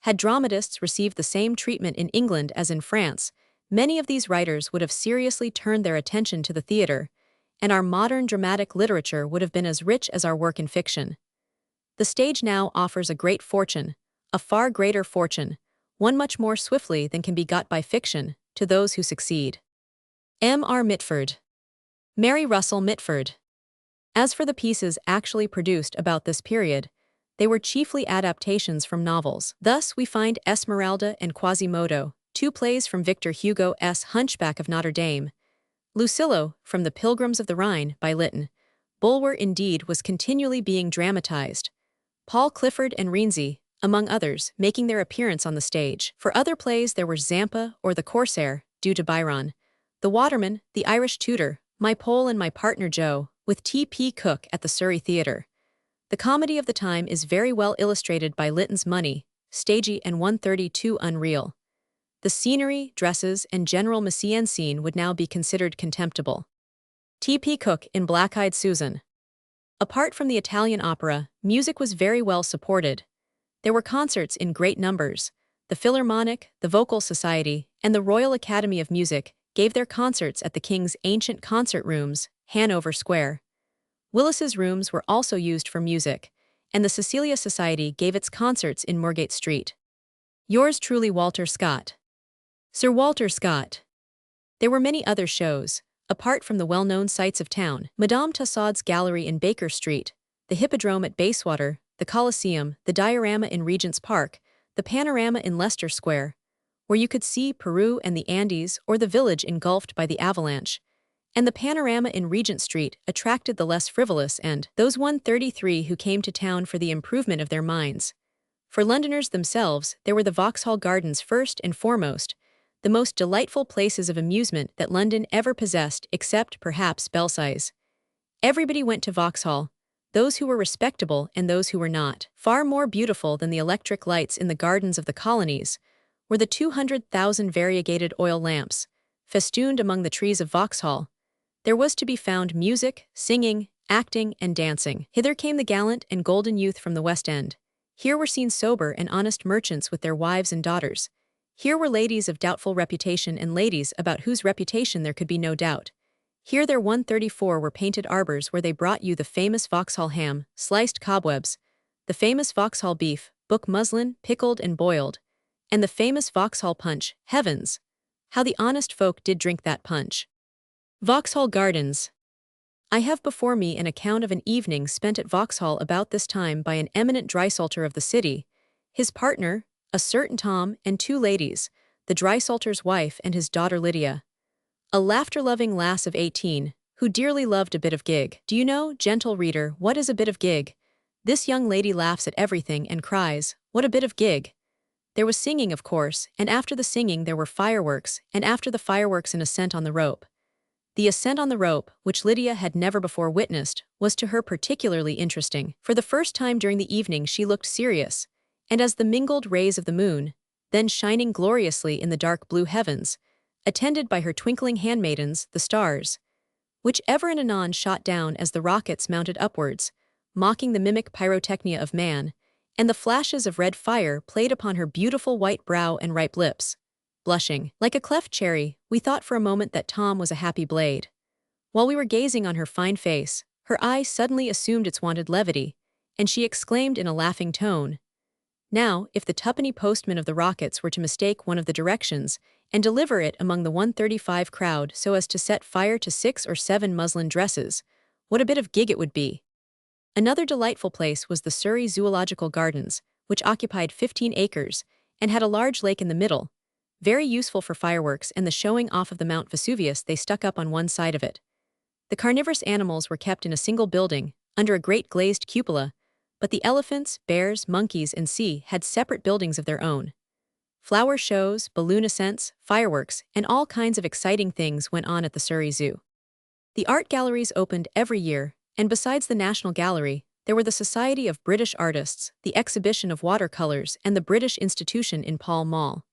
Had dramatists received the same treatment in England as in France, many of these writers would have seriously turned their attention to the theatre, and our modern dramatic literature would have been as rich as our work in fiction. The stage now offers a great fortune, a far greater fortune, one much more swiftly than can be got by fiction, to those who succeed. M. R. Mitford. Mary Russell Mitford. As for the pieces actually produced about this period, they were chiefly adaptations from novels. Thus we find Esmeralda and Quasimodo, two plays from Victor Hugo's Hunchback of Notre Dame, Lucillo, from The Pilgrims of the Rhine, by Lytton. Bulwer indeed was continually being dramatized. Paul Clifford and Rienzi, among others, making their appearance on the stage. For other plays there were Zampa or The Corsair, due to Byron, The Waterman, The Irish Tutor, My Pole and My Partner Joe, with T. P. Cook at the Surrey Theatre. The comedy of the time is very well illustrated by Lytton's Money, stagey and 132 unreal. The scenery, dresses, and general mise-en-scene would now be considered contemptible. T. P. Cook in Black-Eyed Susan. Apart from the Italian opera, music was very well supported. There were concerts in great numbers. The Philharmonic, the Vocal Society, and the Royal Academy of Music gave their concerts at the King's ancient concert rooms, Hanover Square. Willis's rooms were also used for music, and the Cecilia Society gave its concerts in Moorgate Street. Yours truly, Walter Scott. Sir Walter Scott. There were many other shows, apart from the well-known sights of town: Madame Tussaud's Gallery in Baker Street, the Hippodrome at Bayswater, the Coliseum, the Diorama in Regent's Park, the Panorama in Leicester Square, where you could see Peru and the Andes or the village engulfed by the avalanche, and the Panorama in Regent Street attracted the less frivolous and those 133 who came to town for the improvement of their minds. For Londoners themselves, there were the Vauxhall Gardens first and foremost, the most delightful places of amusement that London ever possessed except, perhaps, Belsize. Everybody went to Vauxhall, those who were respectable and those who were not. Far more beautiful than the electric lights in the gardens of the colonies were the 200,000 variegated oil lamps, festooned among the trees of Vauxhall. There was to be found music, singing, acting, and dancing. Hither came the gallant and golden youth from the West End. Here were seen sober and honest merchants with their wives and daughters. Here were ladies of doubtful reputation and ladies about whose reputation there could be no doubt. Here their 134 were painted arbors where they brought you the famous Vauxhall ham, sliced cobwebs, the famous Vauxhall beef, book muslin, pickled and boiled, and the famous Vauxhall punch. Heavens! How the honest folk did drink that punch. Vauxhall Gardens. I have before me an account of an evening spent at Vauxhall about this time by an eminent drysalter of the city, his partner, a certain Tom, and two ladies, the drysalter's wife and his daughter Lydia, a laughter-loving lass of 18, who dearly loved a bit of gig. Do you know, gentle reader, what is a bit of gig? This young lady laughs at everything and cries, "What a bit of gig!" There was singing, of course, and after the singing there were fireworks, and after the fireworks an ascent on the rope. The ascent on the rope, which Lydia had never before witnessed, was to her particularly interesting. For the first time during the evening she looked serious, and as the mingled rays of the moon, then shining gloriously in the dark blue heavens, attended by her twinkling handmaidens, the stars, which ever and anon shot down as the rockets mounted upwards, mocking the mimic pyrotechnia of man, and the flashes of red fire played upon her beautiful white brow and ripe lips. Blushing like a cleft cherry, we thought for a moment that Tom was a happy blade. While we were gazing on her fine face, her eye suddenly assumed its wonted levity, and she exclaimed in a laughing tone, "Now, if the twopenny postman of the rockets were to mistake one of the directions, and deliver it among the 135 crowd so as to set fire to 6 or 7 muslin dresses, what a bit of gig it would be!" Another delightful place was the Surrey Zoological Gardens, which occupied 15 acres, and had a large lake in the middle, very useful for fireworks and the showing off of the Mount Vesuvius they stuck up on one side of it. The carnivorous animals were kept in a single building, under a great glazed cupola, but the elephants, bears, monkeys, and sea had separate buildings of their own. Flower shows, balloon ascents, fireworks, and all kinds of exciting things went on at the Surrey Zoo. The art galleries opened every year, and besides the National Gallery, there were the Society of British Artists, the Exhibition of Watercolors, and the British Institution in Pall Mall.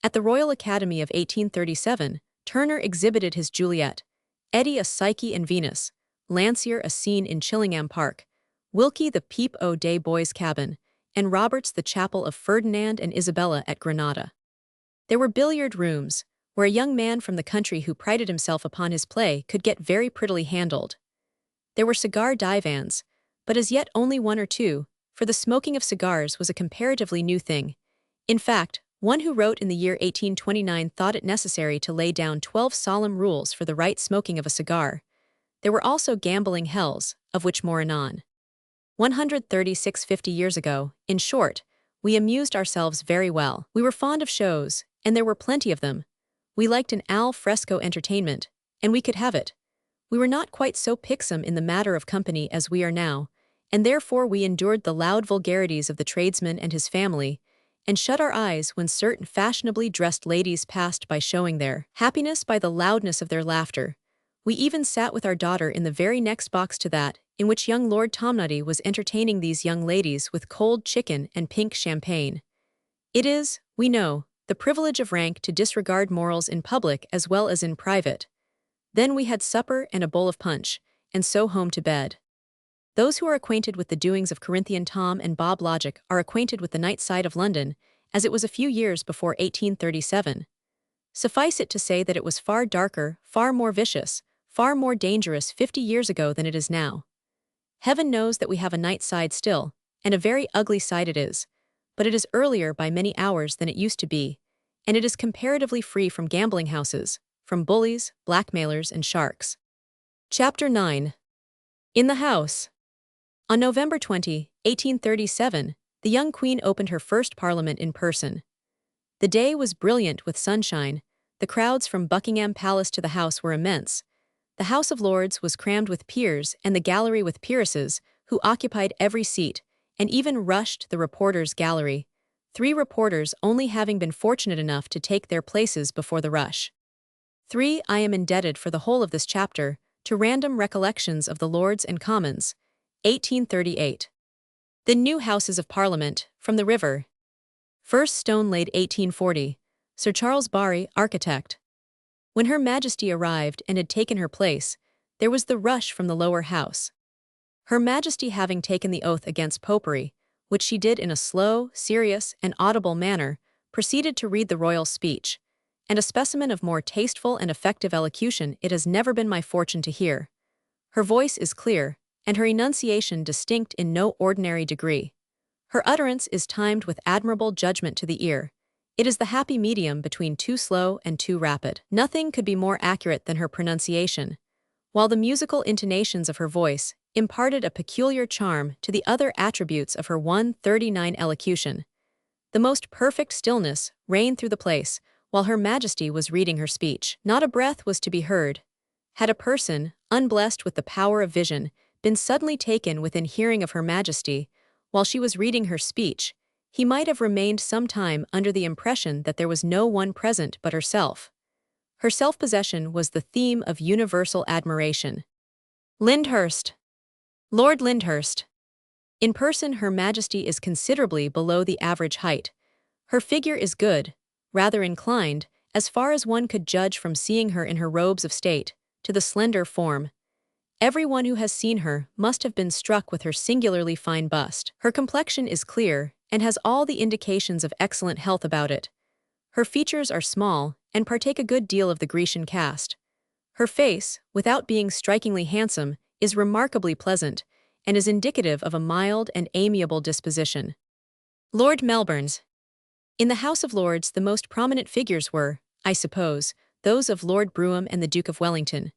At the Royal Academy of 1837, Turner exhibited his Juliet, Eddy a Psyche and Venus, Landseer a scene in Chillingham Park, Wilkie the Peep o' Day Boy's Cabin, and Roberts the Chapel of Ferdinand and Isabella at Granada. There were billiard rooms, where a young man from the country who prided himself upon his play could get very prettily handled. There were cigar divans, but as yet only one or two, for the smoking of cigars was a comparatively new thing. In fact, one who wrote in the year 1829 thought it necessary to lay down 12 solemn rules for the right smoking of a cigar. There were also gambling hells, of which more anon. 136 years ago, in short, we amused ourselves very well. We were fond of shows, and there were plenty of them. We liked an al fresco entertainment, and we could have it. We were not quite so pixum in the matter of company as we are now, and therefore we endured the loud vulgarities of the tradesman and his family, and shut our eyes when certain fashionably dressed ladies passed by showing their happiness by the loudness of their laughter. We even sat with our daughter in the very next box to that, in which young Lord Tomnoddy was entertaining these young ladies with cold chicken and pink champagne. It is, we know, the privilege of rank to disregard morals in public as well as in private. Then we had supper and a bowl of punch, and so home to bed. Those who are acquainted with the doings of Corinthian Tom and Bob Logic are acquainted with the night side of London, as it was a few years before 1837. Suffice it to say that it was far darker, far more vicious, far more dangerous 50 years ago than it is now. Heaven knows that we have a night side still, and a very ugly side it is, but it is earlier by many hours than it used to be, and it is comparatively free from gambling houses, from bullies, blackmailers, and sharks. Chapter 9. In the House. On November 20, 1837, the young queen opened her first parliament in person. The day was brilliant with sunshine. The crowds from Buckingham Palace to the House were immense. The House of Lords was crammed with peers and the gallery with peeresses, who occupied every seat, and even rushed the reporters' gallery, 3 reporters only having been fortunate enough to take their places before the rush. 3. I am indebted for the whole of this chapter to Random Recollections of the Lords and Commons, 1838. The New Houses of Parliament, from the River. First stone laid 1840, Sir Charles Barry, architect. When Her Majesty arrived and had taken her place, there was the rush from the lower house. Her Majesty having taken the oath against popery, which she did in a slow, serious, and audible manner, proceeded to read the royal speech, and a specimen of more tasteful and effective elocution it has never been my fortune to hear. Her voice is clear, and her enunciation distinct in no ordinary degree. Her utterance is timed with admirable judgment to the ear. It is the happy medium between too slow and too rapid. Nothing could be more accurate than her pronunciation, while the musical intonations of her voice imparted a peculiar charm to the other attributes of her 139 elocution. The most perfect stillness reigned through the place while Her Majesty was reading her speech. Not a breath was to be heard. Had a person, unblessed with the power of vision, been suddenly taken within hearing of Her Majesty, while she was reading her speech, he might have remained some time under the impression that there was no one present but herself. Her self-possession was the theme of universal admiration. Lyndhurst. Lord Lyndhurst. In person Her Majesty is considerably below the average height. Her figure is good, rather inclined, as far as one could judge from seeing her in her robes of state, to the slender form. Everyone who has seen her must have been struck with her singularly fine bust. Her complexion is clear, and has all the indications of excellent health about it. Her features are small, and partake a good deal of the Grecian cast. Her face, without being strikingly handsome, is remarkably pleasant, and is indicative of a mild and amiable disposition. Lord Melbourne's. In the House of Lords the most prominent figures were, I suppose, those of Lord Brougham and the Duke of Wellington.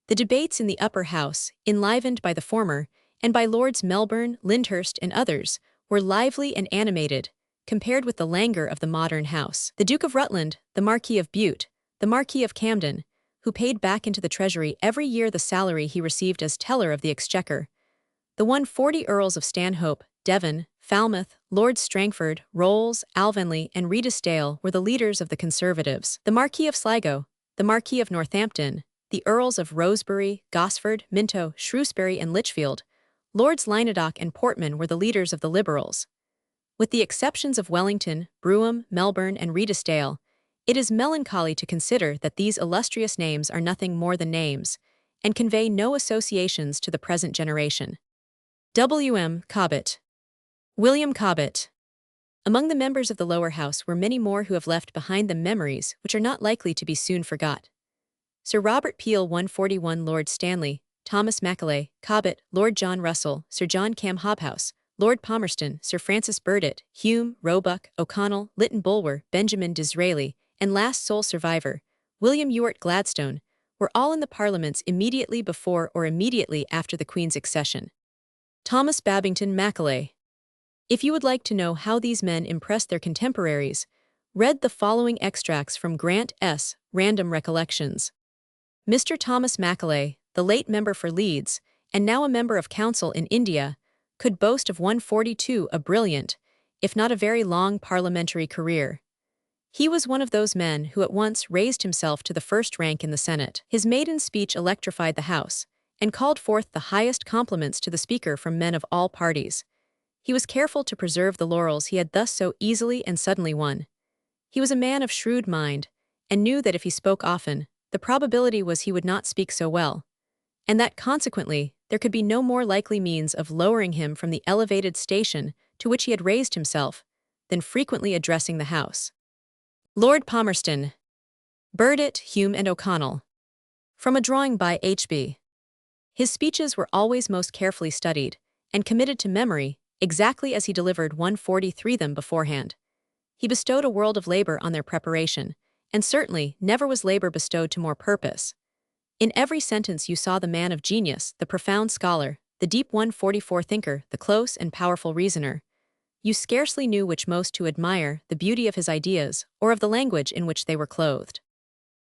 The debates in the upper house, enlivened by the former, and by Lords Melbourne, Lyndhurst, and others, were lively and animated, compared with the languor of the modern House. The Duke of Rutland, the Marquis of Bute, the Marquis of Camden, who paid back into the Treasury every year the salary he received as Teller of the Exchequer, the 140 Earls of Stanhope, Devon, Falmouth, Lords Strangford, Rolls, Alvanley, and Redesdale were the leaders of the Conservatives. The Marquis of Sligo, the Marquis of Northampton, the Earls of Rosebery, Gosford, Minto, Shrewsbury, and Lichfield, Lords Lynedoch and Portman were the leaders of the Liberals. With the exceptions of Wellington, Brougham, Melbourne, and Redesdale, it is melancholy to consider that these illustrious names are nothing more than names, and convey no associations to the present generation. W. M. Cobbett. William Cobbett. Among the members of the lower house were many more who have left behind them memories which are not likely to be soon forgot. Sir Robert Peel 141 Lord Stanley, Thomas Macaulay, Cobbett, Lord John Russell, Sir John Cam Hobhouse, Lord Palmerston, Sir Francis Burdett, Hume, Roebuck, O'Connell, Lytton Bulwer, Benjamin Disraeli, and last sole survivor, William Ewart Gladstone, were all in the parliaments immediately before or immediately after the Queen's accession. Thomas Babington Macaulay. If you would like to know how these men impressed their contemporaries, read the following extracts from Grant S. Random Recollections. Mr. Thomas Macaulay, the late member for Leeds, and now a member of Council in India, could boast of 142 a brilliant, if not a very long parliamentary career. He was one of those men who at once raised himself to the first rank in the Senate. His maiden speech electrified the House, and called forth the highest compliments to the Speaker from men of all parties. He was careful to preserve the laurels he had thus so easily and suddenly won. He was a man of shrewd mind, and knew that if he spoke often, the probability was he would not speak so well, and that consequently there could be no more likely means of lowering him from the elevated station to which he had raised himself than frequently addressing the House. Lord Palmerston. Burdett, Hume and O'Connell. From a drawing by H.B. His speeches were always most carefully studied and committed to memory, exactly as he delivered 143 them beforehand. He bestowed a world of labor on their preparation, and certainly never was labor bestowed to more purpose. In every sentence you saw the man of genius, the profound scholar, the deep 144 thinker, the close and powerful reasoner. You scarcely knew which most to admire, the beauty of his ideas, or of the language in which they were clothed.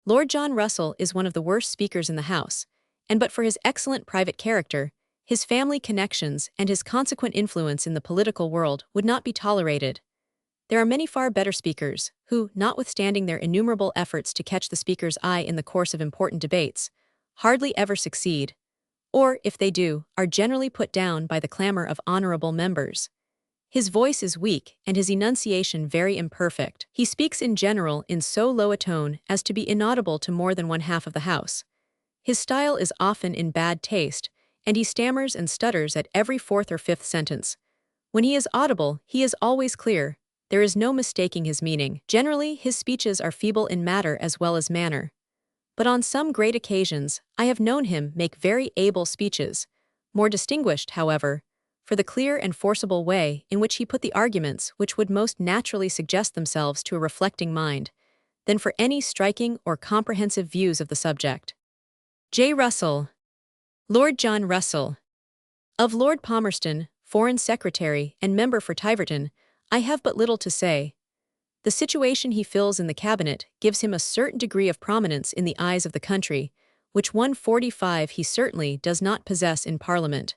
Lord John Russell is one of the worst speakers in the House, and but for his excellent private character, his family connections and his consequent influence in the political world would not be tolerated. There are many far better speakers, who, notwithstanding their innumerable efforts to catch the speaker's eye in the course of important debates, hardly ever succeed, or, if they do, are generally put down by the clamor of honorable members. His voice is weak and his enunciation very imperfect. He speaks in general in so low a tone as to be inaudible to more than one half of the House. His style is often in bad taste, and he stammers and stutters at every fourth or fifth sentence. When he is audible, he is always clear. There is no mistaking his meaning. Generally, his speeches are feeble in matter as well as manner. But on some great occasions, I have known him make very able speeches, more distinguished, however, for the clear and forcible way in which he put the arguments which would most naturally suggest themselves to a reflecting mind, than for any striking or comprehensive views of the subject. J. Russell. Lord John Russell. Of Lord Palmerston, Foreign Secretary and member for Tiverton, I have but little to say. The situation he fills in the cabinet gives him a certain degree of prominence in the eyes of the country, which 145 he certainly does not possess in Parliament.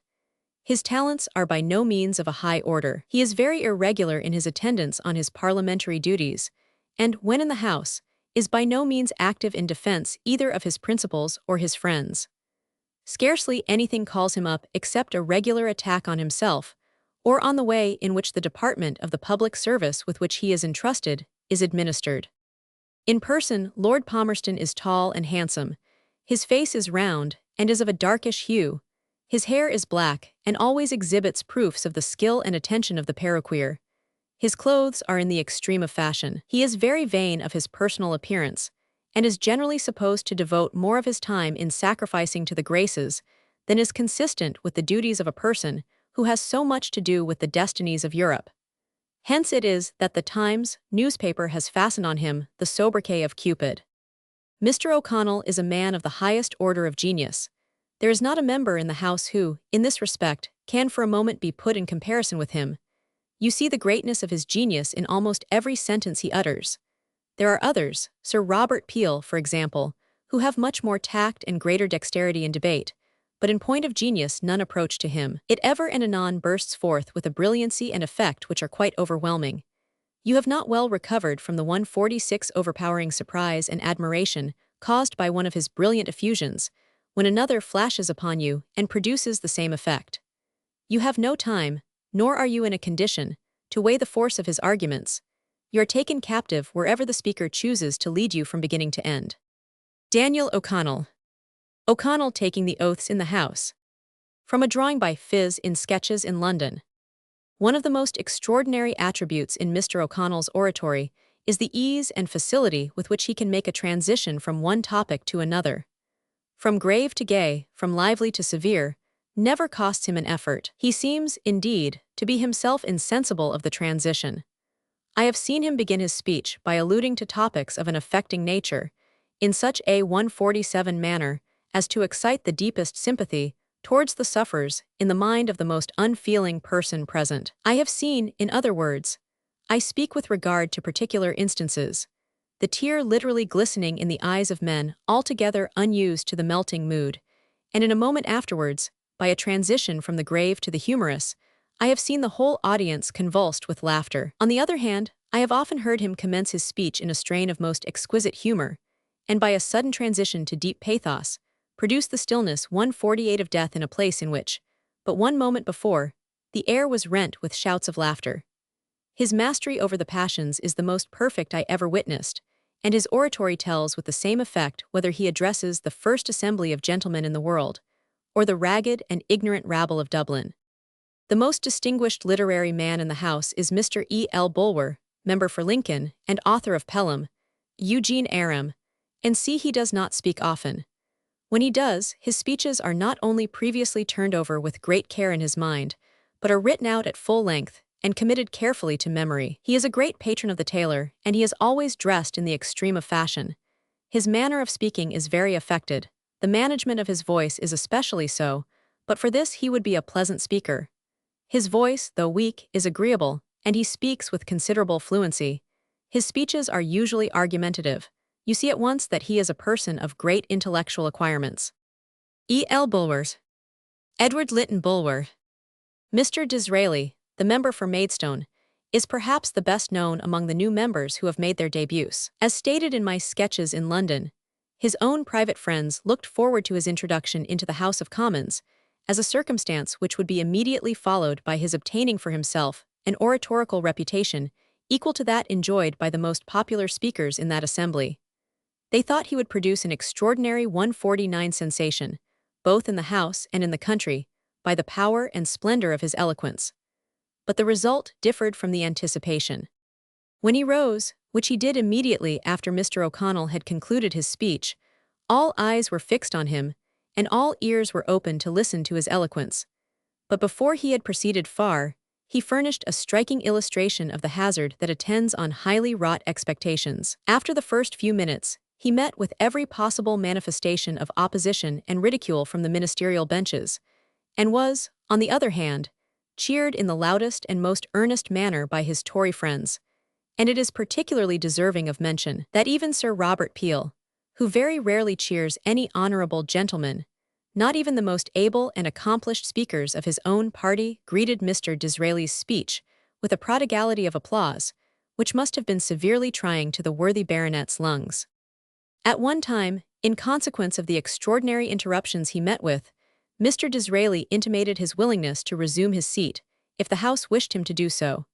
His talents are by no means of a high order. He is very irregular in his attendance on his parliamentary duties, and, when in the House, is by no means active in defense either of his principles or his friends. Scarcely anything calls him up except a regular attack on himself, or on the way in which the department of the public service with which he is entrusted is administered. In person, Lord Palmerston is tall and handsome. His face is round and is of a darkish hue. His hair is black and always exhibits proofs of the skill and attention of the perruquier. His clothes are in the extreme of fashion. He is very vain of his personal appearance, and is generally supposed to devote more of his time in sacrificing to the graces than is consistent with the duties of a person who has so much to do with the destinies of Europe. Hence it is that the Times newspaper has fastened on him the sobriquet of Cupid. Mr. O'Connell is a man of the highest order of genius. There is not a member in the House who, in this respect, can for a moment be put in comparison with him. You see the greatness of his genius in almost every sentence he utters. There are others, Sir Robert Peel, for example, who have much more tact and greater dexterity in debate, but in point of genius none approach to him. It ever and anon bursts forth with a brilliancy and effect which are quite overwhelming. You have not well recovered from the 146 overpowering surprise and admiration caused by one of his brilliant effusions, when another flashes upon you and produces the same effect. You have no time, nor are you in a condition, to weigh the force of his arguments. You are taken captive wherever the speaker chooses to lead you from beginning to end. Daniel O'Connell. O'Connell taking the oaths in the House. From a drawing by Phiz in Sketches in London. One of the most extraordinary attributes in Mr. O'Connell's oratory is the ease and facility with which he can make a transition from one topic to another. From grave to gay, from lively to severe, never costs him an effort. He seems, indeed, to be himself insensible of the transition. I have seen him begin his speech by alluding to topics of an affecting nature, in such a 147 manner as to excite the deepest sympathy towards the sufferers in the mind of the most unfeeling person present. I have seen, in other words, I speak with regard to particular instances, the tear literally glistening in the eyes of men altogether unused to the melting mood, and in a moment afterwards, by a transition from the grave to the humorous, I have seen the whole audience convulsed with laughter. On the other hand, I have often heard him commence his speech in a strain of most exquisite humor, and by a sudden transition to deep pathos, produce the stillness 148 of death in a place in which, but one moment before, the air was rent with shouts of laughter. His mastery over the passions is the most perfect I ever witnessed, and his oratory tells with the same effect whether he addresses the first assembly of gentlemen in the world, or the ragged and ignorant rabble of Dublin. The most distinguished literary man in the House is Mr. E. L. Bulwer, member for Lincoln and author of Pelham, Eugene Aram, And see, he does not speak often. When he does, his speeches are not only previously turned over with great care in his mind, but are written out at full length and committed carefully to memory. He is a great patron of the tailor, and he is always dressed in the extreme of fashion. His manner of speaking is very affected. The management of his voice is especially so, but for this he would be a pleasant speaker. His voice, though weak, is agreeable, and he speaks with considerable fluency. His speeches are usually argumentative. You see at once that he is a person of great intellectual acquirements. E. L. Bulwer. Edward Lytton Bulwer. Mr. Disraeli, the member for Maidstone, is perhaps the best known among the new members who have made their debuts. As stated in my sketches in London, his own private friends looked forward to his introduction into the House of Commons, as a circumstance which would be immediately followed by his obtaining for himself an oratorical reputation equal to that enjoyed by the most popular speakers in that assembly. They thought he would produce an extraordinary 149 sensation, both in the House and in the country, by the power and splendor of his eloquence. But the result differed from the anticipation. When he rose, which he did immediately after Mr. O'Connell had concluded his speech, all eyes were fixed on him, and all ears were open to listen to his eloquence. But before he had proceeded far, he furnished a striking illustration of the hazard that attends on highly wrought expectations. After the first few minutes, he met with every possible manifestation of opposition and ridicule from the ministerial benches, and was, on the other hand, cheered in the loudest and most earnest manner by his Tory friends. And it is particularly deserving of mention that even Sir Robert Peel, who very rarely cheers any honourable gentleman, not even the most able and accomplished speakers of his own party, greeted Mr. Disraeli's speech with a prodigality of applause, which must have been severely trying to the worthy baronet's lungs. At one time, in consequence of the extraordinary interruptions he met with, Mr. Disraeli intimated his willingness to resume his seat, if the House wished him to do so.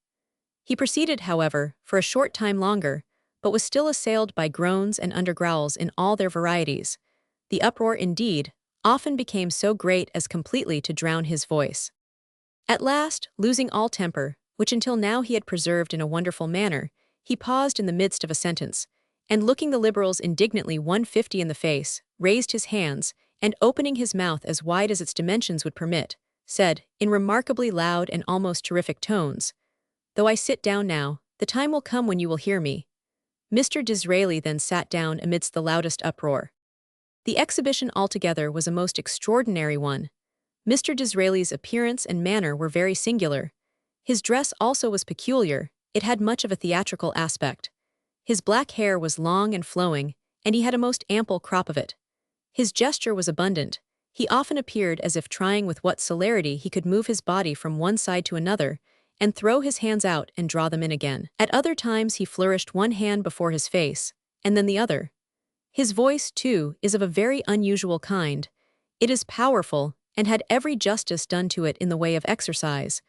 He proceeded, however, for a short time longer, but was still assailed by groans and undergrowls in all their varieties. The uproar, indeed, often became so great as completely to drown his voice. At last, losing all temper, which until now he had preserved in a wonderful manner, he paused in the midst of a sentence, and looking the Liberals indignantly 150 in the face, raised his hands, and opening his mouth as wide as its dimensions would permit, said, in remarkably loud and almost terrific tones, "Though I sit down now, the time will come when you will hear me." Mr. Disraeli then sat down amidst the loudest uproar. The exhibition altogether was a most extraordinary one. Mr. Disraeli's appearance and manner were very singular. His dress also was peculiar, it had much of a theatrical aspect. His black hair was long and flowing, and he had a most ample crop of it. His gesture was abundant. He often appeared as if trying with what celerity he could move his body from one side to another, and throw his hands out and draw them in again. At other times he flourished one hand before his face, and then the other. His voice, too, is of a very unusual kind. It is powerful, and had every justice done to it in the way of exercise,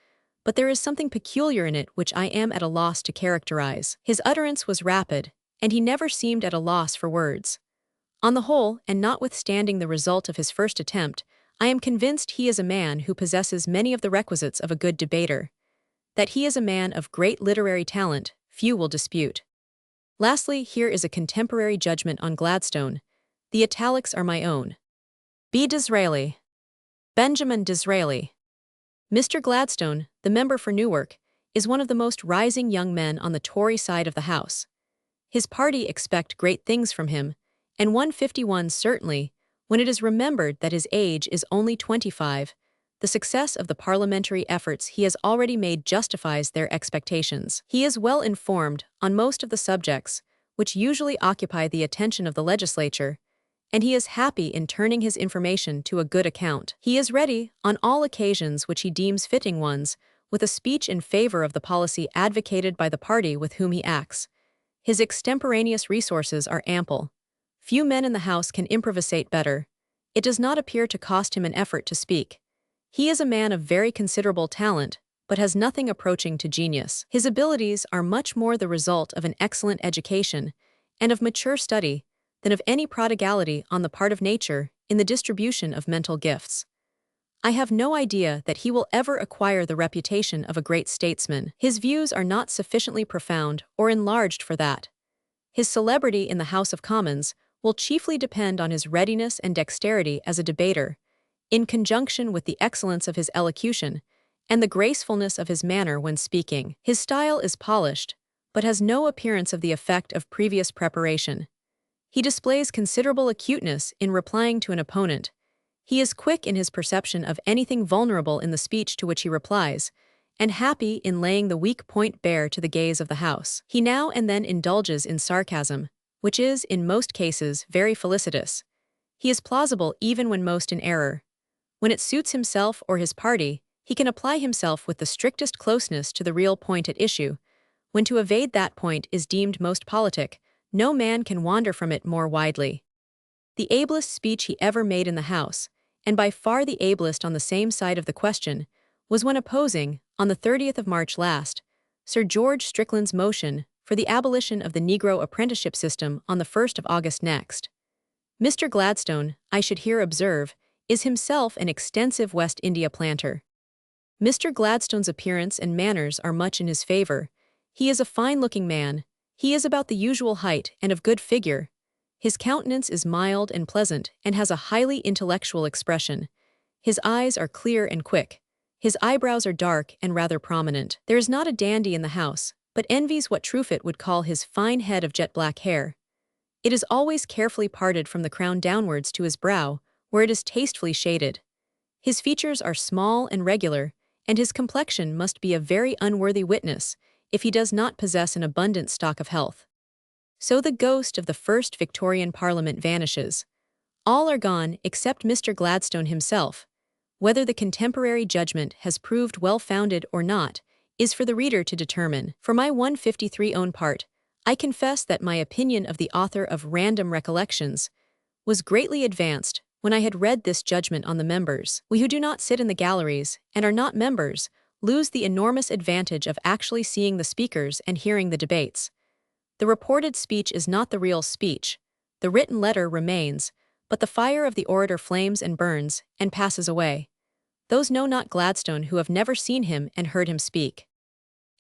but there is something peculiar in it which I am at a loss to characterize. His utterance was rapid, and he never seemed at a loss for words. On the whole, and notwithstanding the result of his first attempt, I am convinced he is a man who possesses many of the requisites of a good debater. That he is a man of great literary talent, few will dispute. Lastly, here is a contemporary judgment on Gladstone. The italics are my own. B. Disraeli. Benjamin Disraeli. Mr. Gladstone, the member for Newark, is one of the most rising young men on the Tory side of the House. His party expect great things from him, and 151 certainly, when it is remembered that his age is only 25, the success of the parliamentary efforts he has already made justifies their expectations. He is well informed on most of the subjects which usually occupy the attention of the legislature, and he is happy in turning his information to a good account. He is ready, on all occasions which he deems fitting ones, with a speech in favor of the policy advocated by the party with whom he acts. His extemporaneous resources are ample. Few men in the House can improvisate better. It does not appear to cost him an effort to speak. He is a man of very considerable talent, but has nothing approaching to genius. His abilities are much more the result of an excellent education and of mature study than of any prodigality on the part of nature in the distribution of mental gifts. I have no idea that he will ever acquire the reputation of a great statesman. His views are not sufficiently profound or enlarged for that. His celebrity in the House of Commons will chiefly depend on his readiness and dexterity as a debater, in conjunction with the excellence of his elocution and the gracefulness of his manner when speaking. His style is polished, but has no appearance of the effect of previous preparation. He displays considerable acuteness in replying to an opponent. He is quick in his perception of anything vulnerable in the speech to which he replies, and happy in laying the weak point bare to the gaze of the House. He now and then indulges in sarcasm, which is, in most cases, very felicitous. He is plausible even when most in error. When it suits himself or his party, he can apply himself with the strictest closeness to the real point at issue. When to evade that point is deemed most politic, no man can wander from it more widely. The ablest speech he ever made in the House, and by far the ablest on the same side of the question, was when opposing, on the 30th of March last, Sir George Strickland's motion for the abolition of the Negro apprenticeship system on the 1st of August next. Mr. Gladstone, I should here observe, is himself an extensive West India planter. Mr. Gladstone's appearance and manners are much in his favor. He is a fine-looking man. He is about the usual height and of good figure. His countenance is mild and pleasant and has a highly intellectual expression. His eyes are clear and quick. His eyebrows are dark and rather prominent. There is not a dandy in the House, but envies what Truefit would call his fine head of jet-black hair. It is always carefully parted from the crown downwards to his brow, where it is tastefully shaded. His features are small and regular, and his complexion must be a very unworthy witness if he does not possess an abundant stock of health. So the ghost of the first Victorian Parliament vanishes. All are gone except Mr. Gladstone himself. Whether the contemporary judgment has proved well-founded or not is for the reader to determine. For my 153 own part, I confess that my opinion of the author of Random Recollections was greatly advanced when I had read this judgment on the members. We who do not sit in the galleries and are not members lose the enormous advantage of actually seeing the speakers and hearing the debates. The reported speech is not the real speech. The written letter remains, but the fire of the orator flames and burns and passes away. Those know not Gladstone who have never seen him and heard him speak.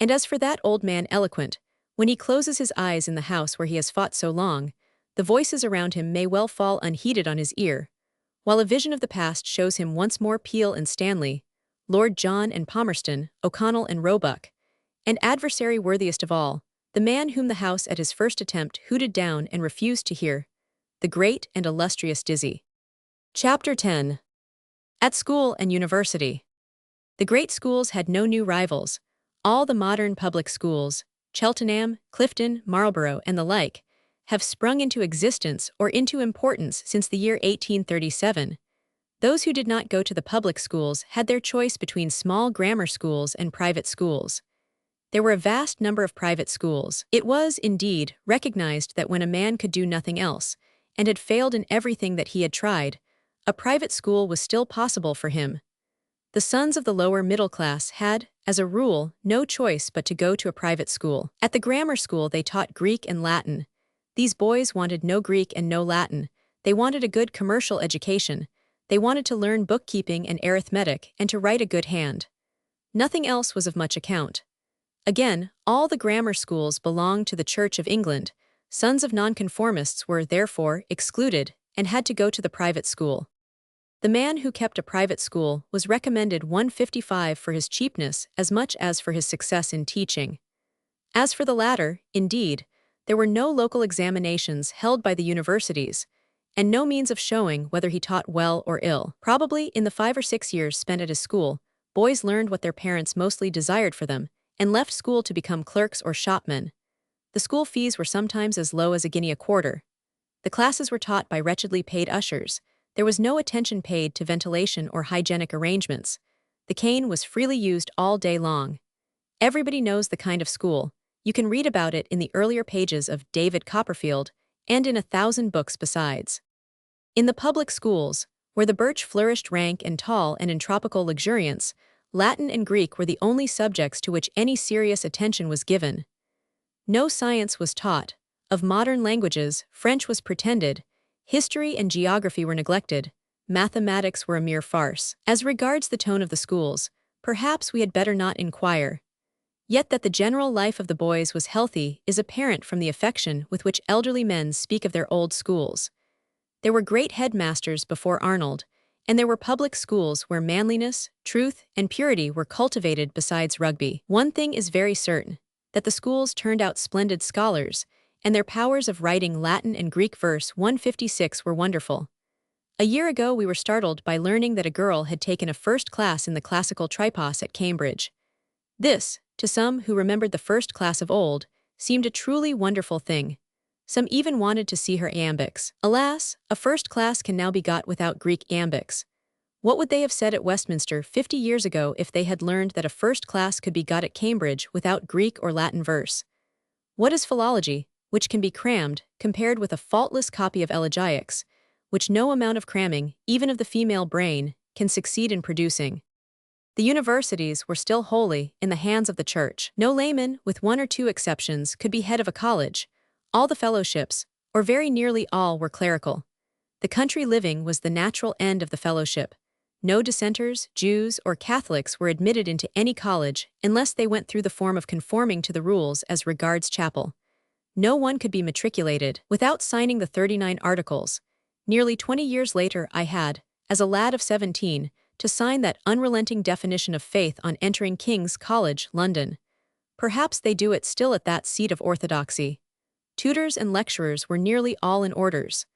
And as for that old man eloquent, when he closes his eyes in the House where he has fought so long, the voices around him may well fall unheeded on his ear, while a vision of the past shows him once more Peel and Stanley, Lord John and Palmerston, O'Connell and Roebuck, and adversary worthiest of all, the man whom the House at his first attempt hooted down and refused to hear, the great and illustrious Dizzy. Chapter 10. At School and University. The great schools had no new rivals. All the modern public schools, Cheltenham, Clifton, Marlborough, and the like, have sprung into existence or into importance since the year 1837. Those who did not go to the public schools had their choice between small grammar schools and private schools. There were a vast number of private schools. It was, indeed, recognized that when a man could do nothing else, and had failed in everything that he had tried, a private school was still possible for him. The sons of the lower middle class had, as a rule, no choice but to go to a private school. At the grammar school they taught Greek and Latin. These boys wanted no Greek and no Latin. They wanted a good commercial education. They wanted to learn bookkeeping and arithmetic and to write a good hand. Nothing else was of much account. Again, all the grammar schools belonged to the Church of England. Sons of nonconformists were, therefore, excluded and had to go to the private school. The man who kept a private school was recommended 155 for his cheapness as much as for his success in teaching. As for the latter, indeed, there were no local examinations held by the universities, and no means of showing whether he taught well or ill. Probably, in the 5 or 6 years spent at his school, boys learned what their parents mostly desired for them, and left school to become clerks or shopmen. The school fees were sometimes as low as a guinea a quarter. The classes were taught by wretchedly paid ushers. There was no attention paid to ventilation or hygienic arrangements. The cane was freely used all day long. Everybody knows the kind of school. You can read about it in the earlier pages of David Copperfield, and in 1,000 books besides. In the public schools, where the birch flourished rank and tall and in tropical luxuriance, Latin and Greek were the only subjects to which any serious attention was given. No science was taught. Of modern languages, French was pretended. History and geography were neglected. Mathematics were a mere farce. As regards the tone of the schools, perhaps we had better not inquire. Yet that the general life of the boys was healthy is apparent from the affection with which elderly men speak of their old schools. There were great headmasters before Arnold, and there were public schools where manliness, truth, and purity were cultivated besides rugby. One thing is very certain, that the schools turned out splendid scholars, and their powers of writing Latin and Greek verse 156 were wonderful. A year ago we were startled by learning that a girl had taken a first class in the classical tripos at Cambridge. This, to some who remembered the first class of old, seemed a truly wonderful thing. Some even wanted to see her iambics. Alas, a first class can now be got without Greek iambics. What would they have said at Westminster 50 years ago if they had learned that a first class could be got at Cambridge without Greek or Latin verse? What is philology, which can be crammed, compared with a faultless copy of elegiacs, which no amount of cramming, even of the female brain, can succeed in producing? The universities were still wholly in the hands of the church. No layman, with one or two exceptions, could be head of a college. All the fellowships, or very nearly all, were clerical. The country living was the natural end of the fellowship. No dissenters, Jews, or Catholics were admitted into any college unless they went through the form of conforming to the rules as regards chapel. No one could be matriculated without signing the 39 Articles. Nearly 20 years later I had, as a lad of 17, to sign that unrelenting definition of faith on entering King's College, London. Perhaps they do it still at that seat of orthodoxy. Tutors and lecturers were nearly all in orders.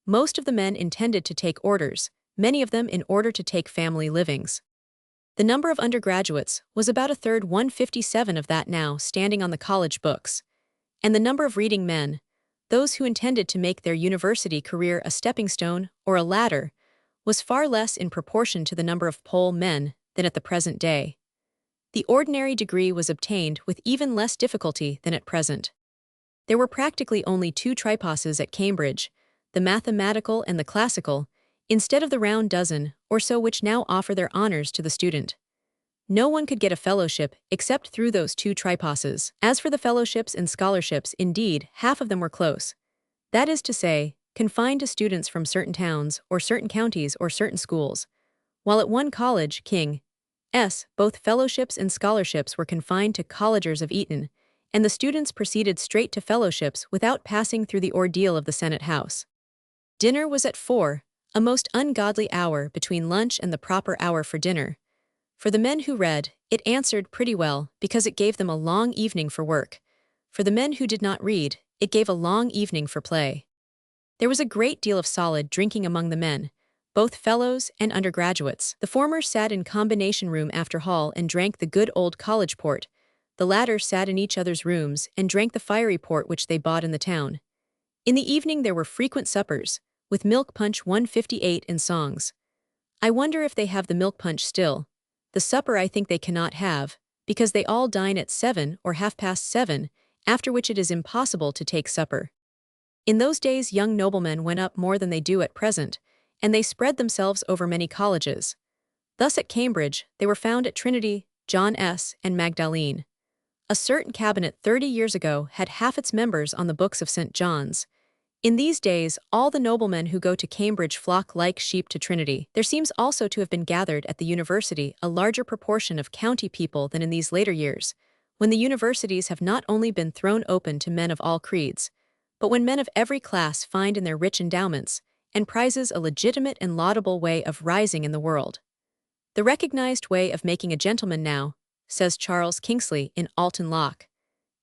Most of the men intended to take orders, many of them in order to take family livings. The number of undergraduates was about a third 157 of that now standing on the college books. And the number of reading men, those who intended to make their university career a stepping stone or a ladder, was far less in proportion to the number of poll men than at the present day. The ordinary degree was obtained with even less difficulty than at present. There were practically only two triposes at Cambridge, the mathematical and the classical, instead of the round dozen or so which now offer their honors to the student. No one could get a fellowship except through those two triposes. As for the fellowships and scholarships, indeed, half of them were close. That is to say, confined to students from certain towns or certain counties or certain schools, while at one college, King's, both fellowships and scholarships were confined to collegers of Eton, and the students proceeded straight to fellowships without passing through the ordeal of the Senate House. Dinner was at 4, a most ungodly hour between lunch and the proper hour for dinner. For the men who read, it answered pretty well because it gave them a long evening for work. For the men who did not read, it gave a long evening for play. There was a great deal of solid drinking among the men, both fellows and undergraduates. The former sat in combination room after hall and drank the good old college port. The latter sat in each other's rooms and drank the fiery port which they bought in the town. In the evening there were frequent suppers, with milk punch 158 and songs. I wonder if they have the milk punch still. The supper I think they cannot have, because they all dine at 7 or 7:30, after which it is impossible to take supper. In those days young noblemen went up more than they do at present, and they spread themselves over many colleges. Thus at Cambridge, they were found at Trinity, John S., and Magdalene. A certain cabinet 30 years ago had half its members on the books of St. John's. In these days, all the noblemen who go to Cambridge flock like sheep to Trinity. There seems also to have been gathered at the university a larger proportion of county people than in these later years, when the universities have not only been thrown open to men of all creeds, but when men of every class find in their rich endowments and prizes a legitimate and laudable way of rising in the world. The recognized way of making a gentleman now, says Charles Kingsley in Alton Locke,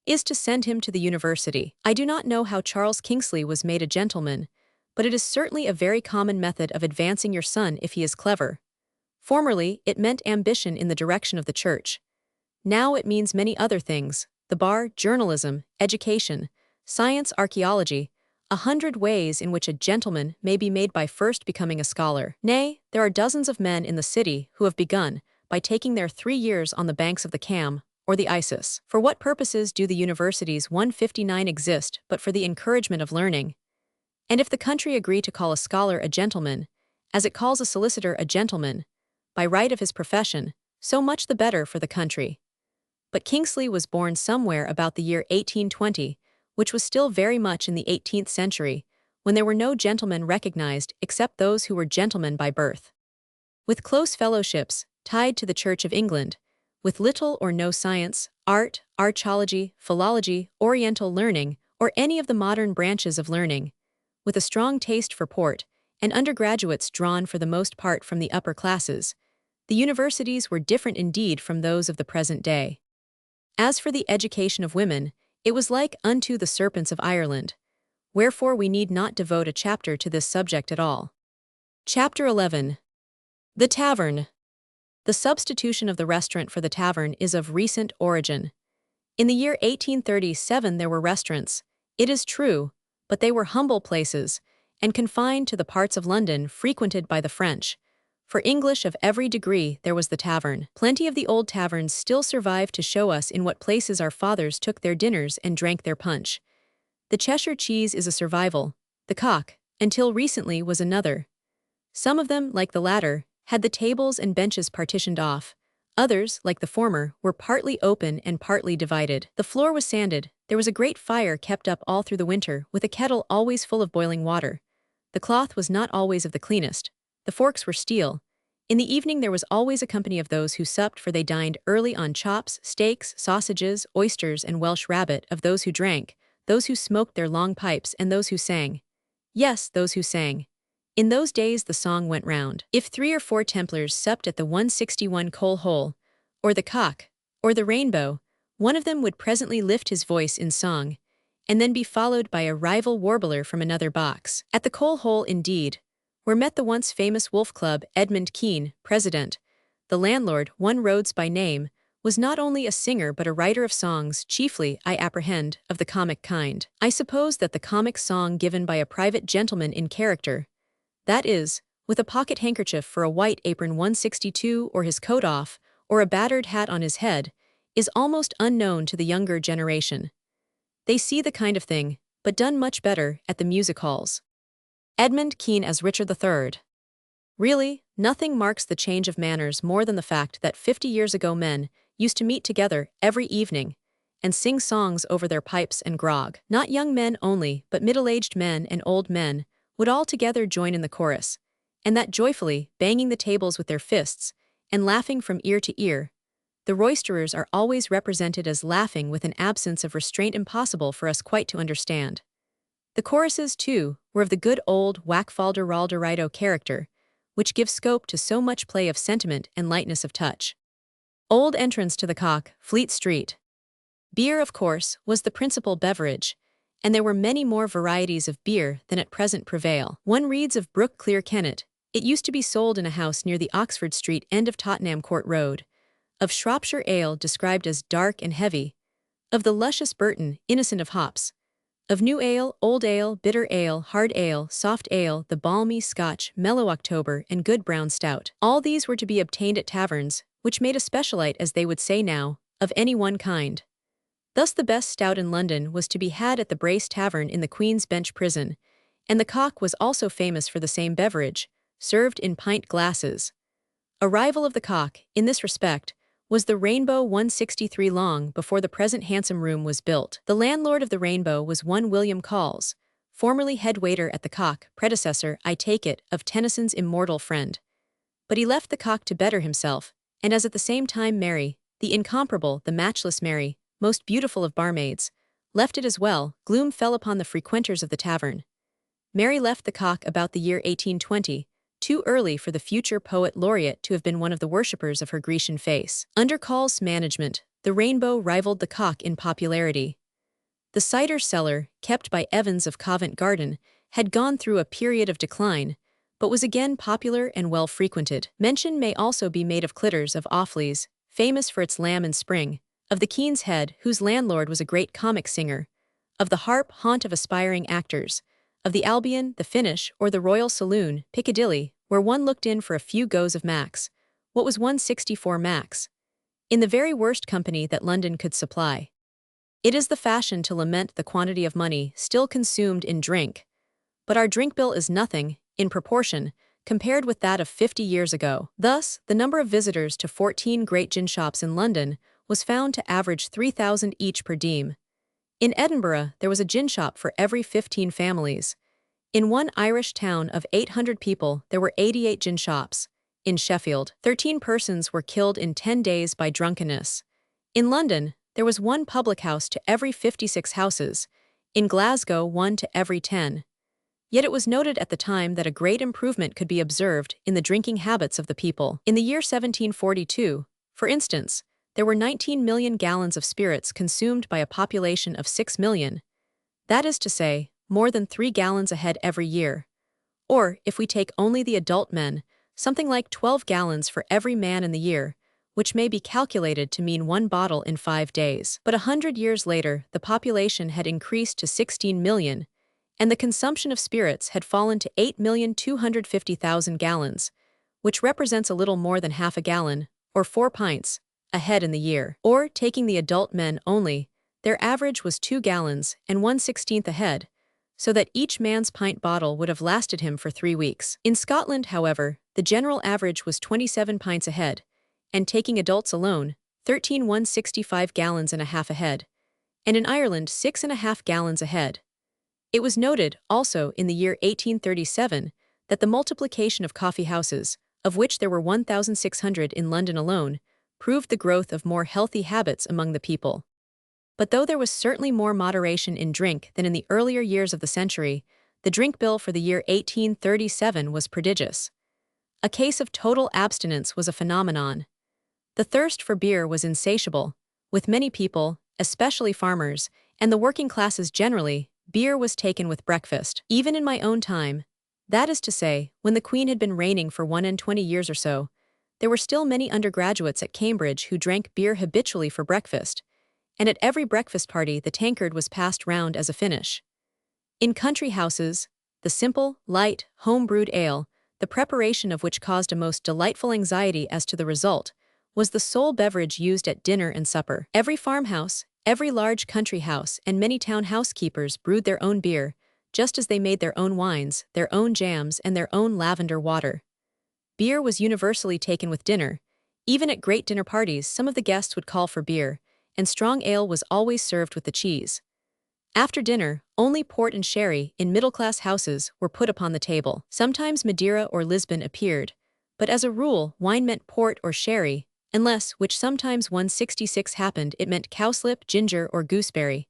is to send him to the university. I do not know how Charles Kingsley was made a gentleman, but it is certainly a very common method of advancing your son if he is clever. Formerly, it meant ambition in the direction of the church. Now it means many other things: the bar, journalism, education, science, archaeology, 100 ways in which a gentleman may be made by first becoming a scholar. Nay, there are dozens of men in the city who have begun by taking their 3 years on the banks of the Cam, or the Isis. For what purposes do the universities 159 exist but for the encouragement of learning? And if the country agree to call a scholar a gentleman, as it calls a solicitor a gentleman, by right of his profession, so much the better for the country. But Kingsley was born somewhere about the year 1820, which was still very much in the 18th century, when there were no gentlemen recognized except those who were gentlemen by birth. With close fellowships, tied to the Church of England, with little or no science, art, archaeology, philology, oriental learning, or any of the modern branches of learning, with a strong taste for port, and undergraduates drawn for the most part from the upper classes, the universities were different indeed from those of the present day. As for the education of women, it was like unto the serpents of Ireland, wherefore we need not devote a chapter to this subject at all. Chapter 11. The Tavern. The substitution of the restaurant for the tavern is of recent origin. In the year 1837 there were restaurants, it is true, but they were humble places, and confined to the parts of London frequented by the French. For English of every degree there was the tavern. Plenty of the old taverns still survive to show us in what places our fathers took their dinners and drank their punch. The Cheshire cheese is a survival, the cock, until recently was another. Some of them, like the latter, had the tables and benches partitioned off. Others, like the former, were partly open and partly divided. The floor was sanded, there was a great fire kept up all through the winter, with a kettle always full of boiling water. The cloth was not always of the cleanest. The forks were steel. In the evening there was always a company of those who supped, for they dined early on chops, steaks, sausages, oysters, and Welsh rabbit, of those who drank, those who smoked their long pipes, and those who sang. Yes, those who sang. In those days the song went round. If 3 or 4 Templars supped at the 161 Coal Hole, or the Cock, or the Rainbow, one of them would presently lift his voice in song, and then be followed by a rival warbler from another box. At the Coal Hole, indeed, where met the once famous Wolf Club, Edmund Kean, president. The landlord, one Rhodes by name, was not only a singer but a writer of songs, chiefly, I apprehend, of the comic kind. I suppose that the comic song given by a private gentleman in character, that is, with a pocket handkerchief for a white apron 162, or his coat off, or a battered hat on his head, is almost unknown to the younger generation. They see the kind of thing, but done much better, at the music halls. Edmund Kean as Richard III. Really, nothing marks the change of manners more than the fact that 50 years ago men used to meet together every evening and sing songs over their pipes and grog. Not young men only, but middle-aged men and old men would all together join in the chorus, and that joyfully, banging the tables with their fists and laughing from ear to ear. The roisterers are always represented as laughing with an absence of restraint impossible for us quite to understand. The choruses, too, were of the good old Wackfalder-Ralderito character, which gives scope to so much play of sentiment and lightness of touch. Old entrance to the Cock, Fleet Street. Beer, of course, was the principal beverage, and there were many more varieties of beer than at present prevail. One reads of Brook Clear Kennet. It used to be sold in a house near the Oxford Street end of Tottenham Court Road. Of Shropshire ale, described as dark and heavy. Of the luscious Burton, innocent of hops. Of new ale, old ale, bitter ale, hard ale, soft ale, the balmy Scotch, mellow October, and good brown stout. All these were to be obtained at taverns, which made a specialite, as they would say now, of any one kind. Thus the best stout in London was to be had at the Brace Tavern in the Queen's Bench Prison, and the Cock was also famous for the same beverage, served in pint glasses. A rival of the Cock, in this respect, was the Rainbow 163 long before the present handsome room was built. The landlord of the Rainbow was one William Calls, formerly head waiter at the Cock, predecessor, I take it, of Tennyson's immortal friend. But he left the Cock to better himself, and as at the same time Mary, the incomparable, the matchless Mary, most beautiful of barmaids, left it as well, gloom fell upon the frequenters of the tavern. Mary left the Cock about the year 1820, too early for the future poet laureate to have been one of the worshippers of her Grecian face. Under Call's management, the Rainbow rivaled the Cock in popularity. The cider cellar, kept by Evans of Covent Garden, had gone through a period of decline, but was again popular and well frequented. Mention may also be made of Clitters of Offley's, famous for its lamb and spring, of the Keen's Head, whose landlord was a great comic singer, of the Harp, haunt of aspiring actors, of the Albion, the Finish, or the Royal Saloon, Piccadilly, where one looked in for a few goes of Max. What was 164 Max? In the very worst company that London could supply. It is the fashion to lament the quantity of money still consumed in drink, but our drink bill is nothing, in proportion, compared with that of 50 years ago. Thus, the number of visitors to 14 great gin shops in London was found to average 3,000 each per diem. In Edinburgh, there was a gin shop for every 15 families. In one Irish town of 800 people, there were 88 gin shops. In Sheffield, 13 persons were killed in 10 days by drunkenness. In London, there was one public house to every 56 houses. In Glasgow, one to every 10. Yet it was noted at the time that a great improvement could be observed in the drinking habits of the people. In the year 1742, for instance, there were 19 million gallons of spirits consumed by a population of 6 million. That is to say, more than 3 gallons a head every year. Or, if we take only the adult men, something like 12 gallons for every man in the year, which may be calculated to mean 1 bottle in 5 days. But 100 years later, the population had increased to 16 million, and the consumption of spirits had fallen to 8,250,000 gallons, which represents a little more than half a gallon, or 4 pints, a head in the year. Or, taking the adult men only, their average was 2 gallons and 1/16 a head, so that each man's pint bottle would have lasted him for 3 weeks. In Scotland, however, the general average was 27 pints a head, and taking adults alone, 13,165 gallons and a half a head, and in Ireland 6.5 gallons a head. It was noted, also in the year 1837, that the multiplication of coffee houses, of which there were 1,600 in London alone, proved the growth of more healthy habits among the people. But though there was certainly more moderation in drink than in the earlier years of the century, the drink bill for the year 1837 was prodigious. A case of total abstinence was a phenomenon. The thirst for beer was insatiable. With many people, especially farmers, and the working classes generally, beer was taken with breakfast. Even in my own time, that is to say, when the Queen had been reigning for 21 years or so, there were still many undergraduates at Cambridge who drank beer habitually for breakfast, and at every breakfast party the tankard was passed round as a finish. In country houses, the simple, light, home-brewed ale, the preparation of which caused a most delightful anxiety as to the result, was the sole beverage used at dinner and supper. Every farmhouse, every large country house, and many town housekeepers brewed their own beer, just as they made their own wines, their own jams, and their own lavender water. Beer was universally taken with dinner. Even at great dinner parties, some of the guests would call for beer, and strong ale was always served with the cheese. After dinner, only port and sherry, in middle-class houses, were put upon the table. Sometimes Madeira or Lisbon appeared, but as a rule, wine meant port or sherry, unless, which sometimes 166 happened, it meant cowslip, ginger, or gooseberry.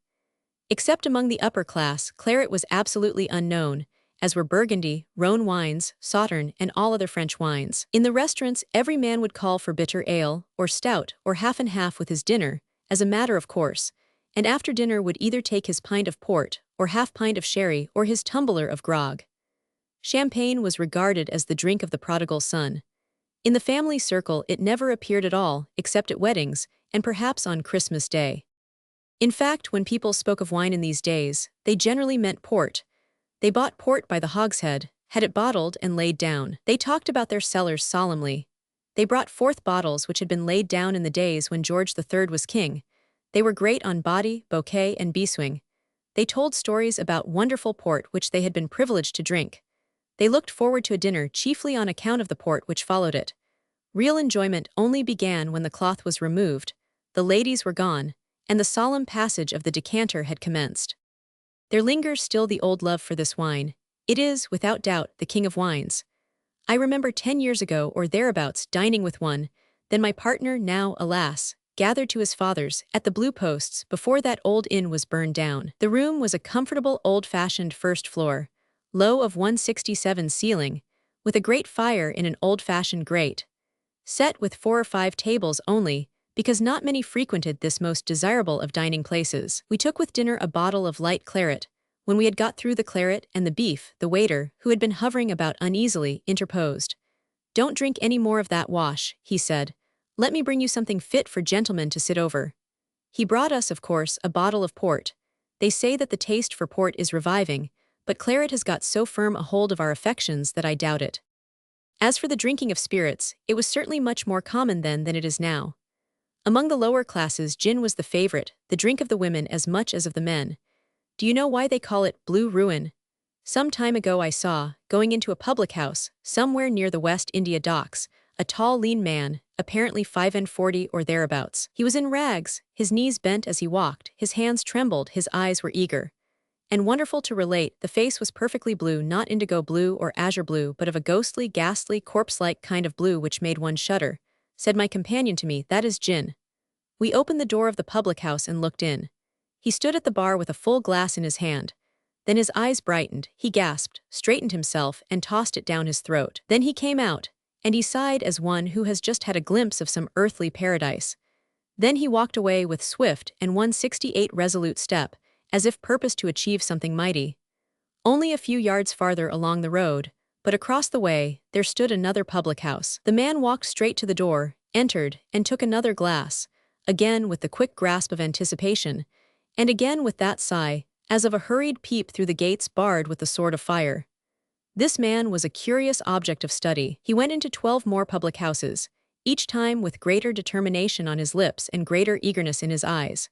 Except among the upper class, claret was absolutely unknown, as were Burgundy, Rhone wines, Sauterne, and all other French wines. In the restaurants, every man would call for bitter ale, or stout, or half and half with his dinner, as a matter of course, and after dinner would either take his pint of port, or half pint of sherry, or his tumbler of grog. Champagne was regarded as the drink of the prodigal son. In the family circle it never appeared at all, except at weddings, and perhaps on Christmas Day. In fact, when people spoke of wine in these days, they generally meant port. They bought port by the hogshead, had it bottled and laid down. They talked about their cellars solemnly. They brought forth bottles which had been laid down in the days when George III was king. They were great on body, bouquet, and beeswing. They told stories about wonderful port which they had been privileged to drink. They looked forward to a dinner chiefly on account of the port which followed it. Real enjoyment only began when the cloth was removed, the ladies were gone, and the solemn passage of the decanter had commenced. There lingers still the old love for this wine. It is, without doubt, the king of wines. I remember 10 years ago or thereabouts dining with one, then my partner, now, alas, gathered to his father's, at the Blue Posts, before that old inn was burned down. The room was a comfortable old-fashioned first floor, low of 167 ceiling, with a great fire in an old-fashioned grate, set with 4 or 5 tables only, because not many frequented this most desirable of dining places. We took with dinner a bottle of light claret. When we had got through the claret and the beef, the waiter, who had been hovering about uneasily, interposed. "Don't drink any more of that wash," he said. "Let me bring you something fit for gentlemen to sit over." He brought us, of course, a bottle of port. They say that the taste for port is reviving, but claret has got so firm a hold of our affections that I doubt it. As for the drinking of spirits, it was certainly much more common then than it is now. Among the lower classes, gin was the favorite, the drink of the women as much as of the men. Do you know why they call it Blue Ruin? Some time ago I saw, going into a public house, somewhere near the West India Docks, a tall lean man, apparently 45 or thereabouts. He was in rags, his knees bent as he walked, his hands trembled, his eyes were eager. And wonderful to relate, the face was perfectly blue, not indigo blue or azure blue, but of a ghostly, ghastly, corpse-like kind of blue which made one shudder. Said my companion to me, "That is gin." We opened the door of the public house and looked in. He stood at the bar with a full glass in his hand. Then his eyes brightened, he gasped, straightened himself, and tossed it down his throat. Then he came out, and he sighed as one who has just had a glimpse of some earthly paradise. Then he walked away with swift and 168 resolute step, as if purposed to achieve something mighty. Only a few yards farther along the road, but across the way, there stood another public house. The man walked straight to the door, entered, and took another glass, again with the quick grasp of anticipation, and again with that sigh, as of a hurried peep through the gates barred with the sword of fire. This man was a curious object of study. He went into 12 more public houses, each time with greater determination on his lips and greater eagerness in his eyes.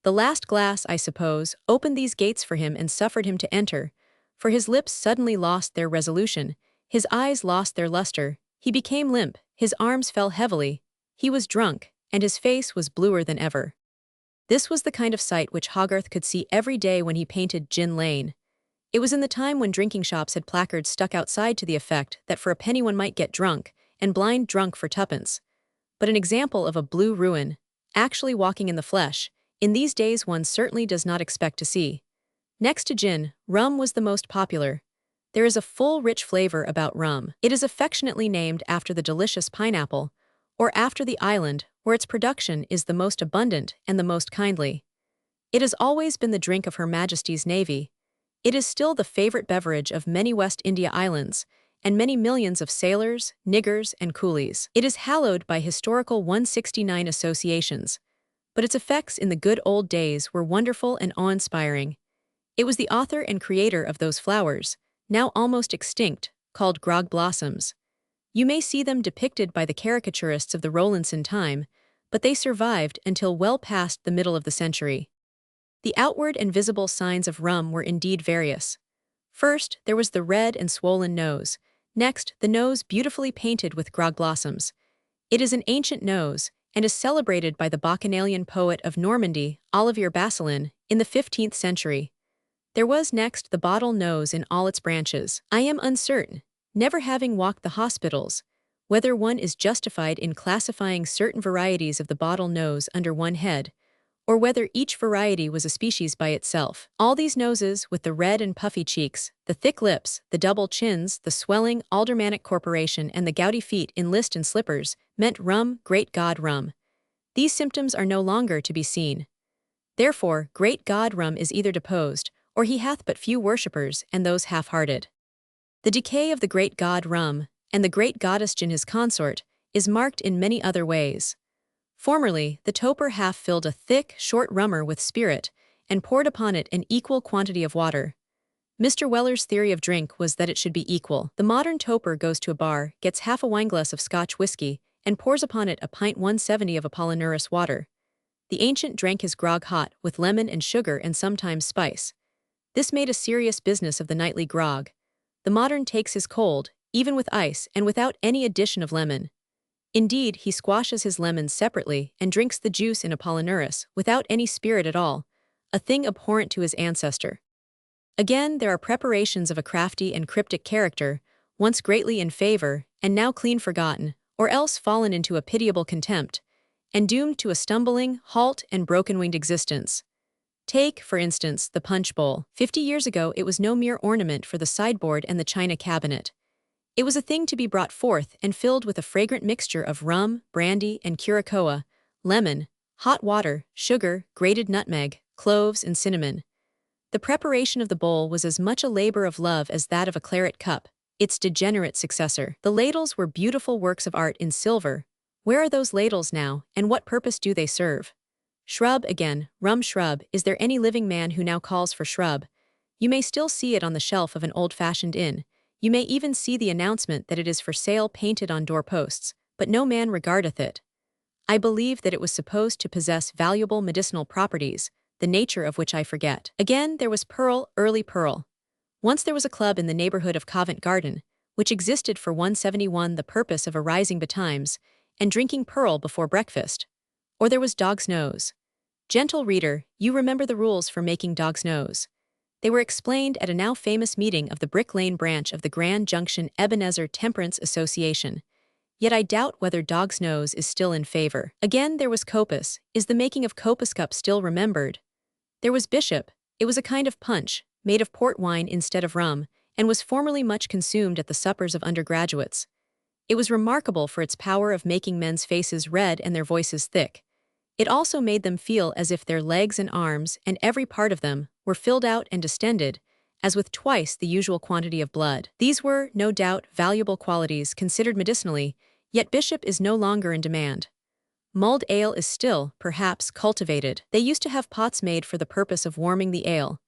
The last glass, I suppose, opened these gates for him and suffered him to enter, for his lips suddenly lost their resolution, his eyes lost their luster, he became limp, his arms fell heavily, he was drunk, and his face was bluer than ever. This was the kind of sight which Hogarth could see every day when he painted Gin Lane. It was in the time when drinking shops had placards stuck outside to the effect that for a penny one might get drunk, and blind drunk for tuppence. But an example of a blue ruin, actually walking in the flesh, in these days one certainly does not expect to see. Next to gin, rum was the most popular. There is a full, rich flavor about rum. It is affectionately named after the delicious pineapple, or after the island where its production is the most abundant and the most kindly. It has always been the drink of Her Majesty's Navy. It is still the favorite beverage of many West India islands, and many millions of sailors, niggers, and coolies. It is hallowed by historical 169 associations, but its effects in the good old days were wonderful and awe-inspiring. It was the author and creator of those flowers, now almost extinct, called grog blossoms. You may see them depicted by the caricaturists of the Rowlandson time, but they survived until well past the middle of the century. The outward and visible signs of rum were indeed various. First, there was the red and swollen nose. Next, the nose beautifully painted with grog blossoms. It is an ancient nose, and is celebrated by the Bacchanalian poet of Normandy, Olivier Basselin, in the 15th century. There was next the bottle nose in all its branches. I am uncertain, never having walked the hospitals, whether one is justified in classifying certain varieties of the bottle nose under one head, or whether each variety was a species by itself. All these noses, with the red and puffy cheeks, the thick lips, the double chins, the swelling aldermanic corporation, and the gouty feet in list and slippers, meant rum, great God rum. These symptoms are no longer to be seen. Therefore, great God rum is either deposed, or he hath but few worshippers, and those half-hearted. The decay of the great God rum, and the great goddess Gin his consort, is marked in many other ways. Formerly, the toper half filled a thick, short rummer with spirit, and poured upon it an equal quantity of water. Mr. Weller's theory of drink was that it should be equal. The modern toper goes to a bar, gets half a wineglass of Scotch whiskey, and pours upon it a pint 170 of Apollinaris water. The ancient drank his grog hot, with lemon and sugar and sometimes spice. This made a serious business of the nightly grog. The modern takes his cold, even with ice and without any addition of lemon. Indeed, he squashes his lemons separately and drinks the juice in Apollinaris without any spirit at all, a thing abhorrent to his ancestor. Again, there are preparations of a crafty and cryptic character, once greatly in favor and now clean forgotten, or else fallen into a pitiable contempt, and doomed to a stumbling, halt, and broken-winged existence. Take, for instance, the punch bowl. 50 years ago it was no mere ornament for the sideboard and the china cabinet. It was a thing to be brought forth and filled with a fragrant mixture of rum, brandy, and curacoa, lemon, hot water, sugar, grated nutmeg, cloves, and cinnamon. The preparation of the bowl was as much a labor of love as that of a claret cup, its degenerate successor. The ladles were beautiful works of art in silver. Where are those ladles now, and what purpose do they serve? Shrub again, rum shrub. Is there any living man who now calls for shrub? You may still see it on the shelf of an old-fashioned inn. You may even see the announcement that it is for sale painted on doorposts, but no man regardeth it. I believe that it was supposed to possess valuable medicinal properties, the nature of which I forget. Again, there was Pearl, early Pearl. Once there was a club in the neighborhood of Covent Garden, which existed for 171 the purpose of arising betimes, and drinking Pearl before breakfast. Or there was Dog's Nose. Gentle reader, you remember the rules for making Dog's Nose. They were explained at a now famous meeting of the Brick Lane branch of the Grand Junction Ebenezer Temperance Association. Yet I doubt whether Dog's Nose is still in favor. Again there was Copus. Is the making of Copus Cup still remembered? There was Bishop. It was a kind of punch, made of port wine instead of rum, and was formerly much consumed at the suppers of undergraduates. It was remarkable for its power of making men's faces red and their voices thick. It also made them feel as if their legs and arms, and every part of them, were filled out and distended, as with twice the usual quantity of blood. These were, no doubt, valuable qualities considered medicinally, yet Bishop is no longer in demand. Mulled ale is still, perhaps, cultivated. They used to have pots made for the purpose of warming the ale.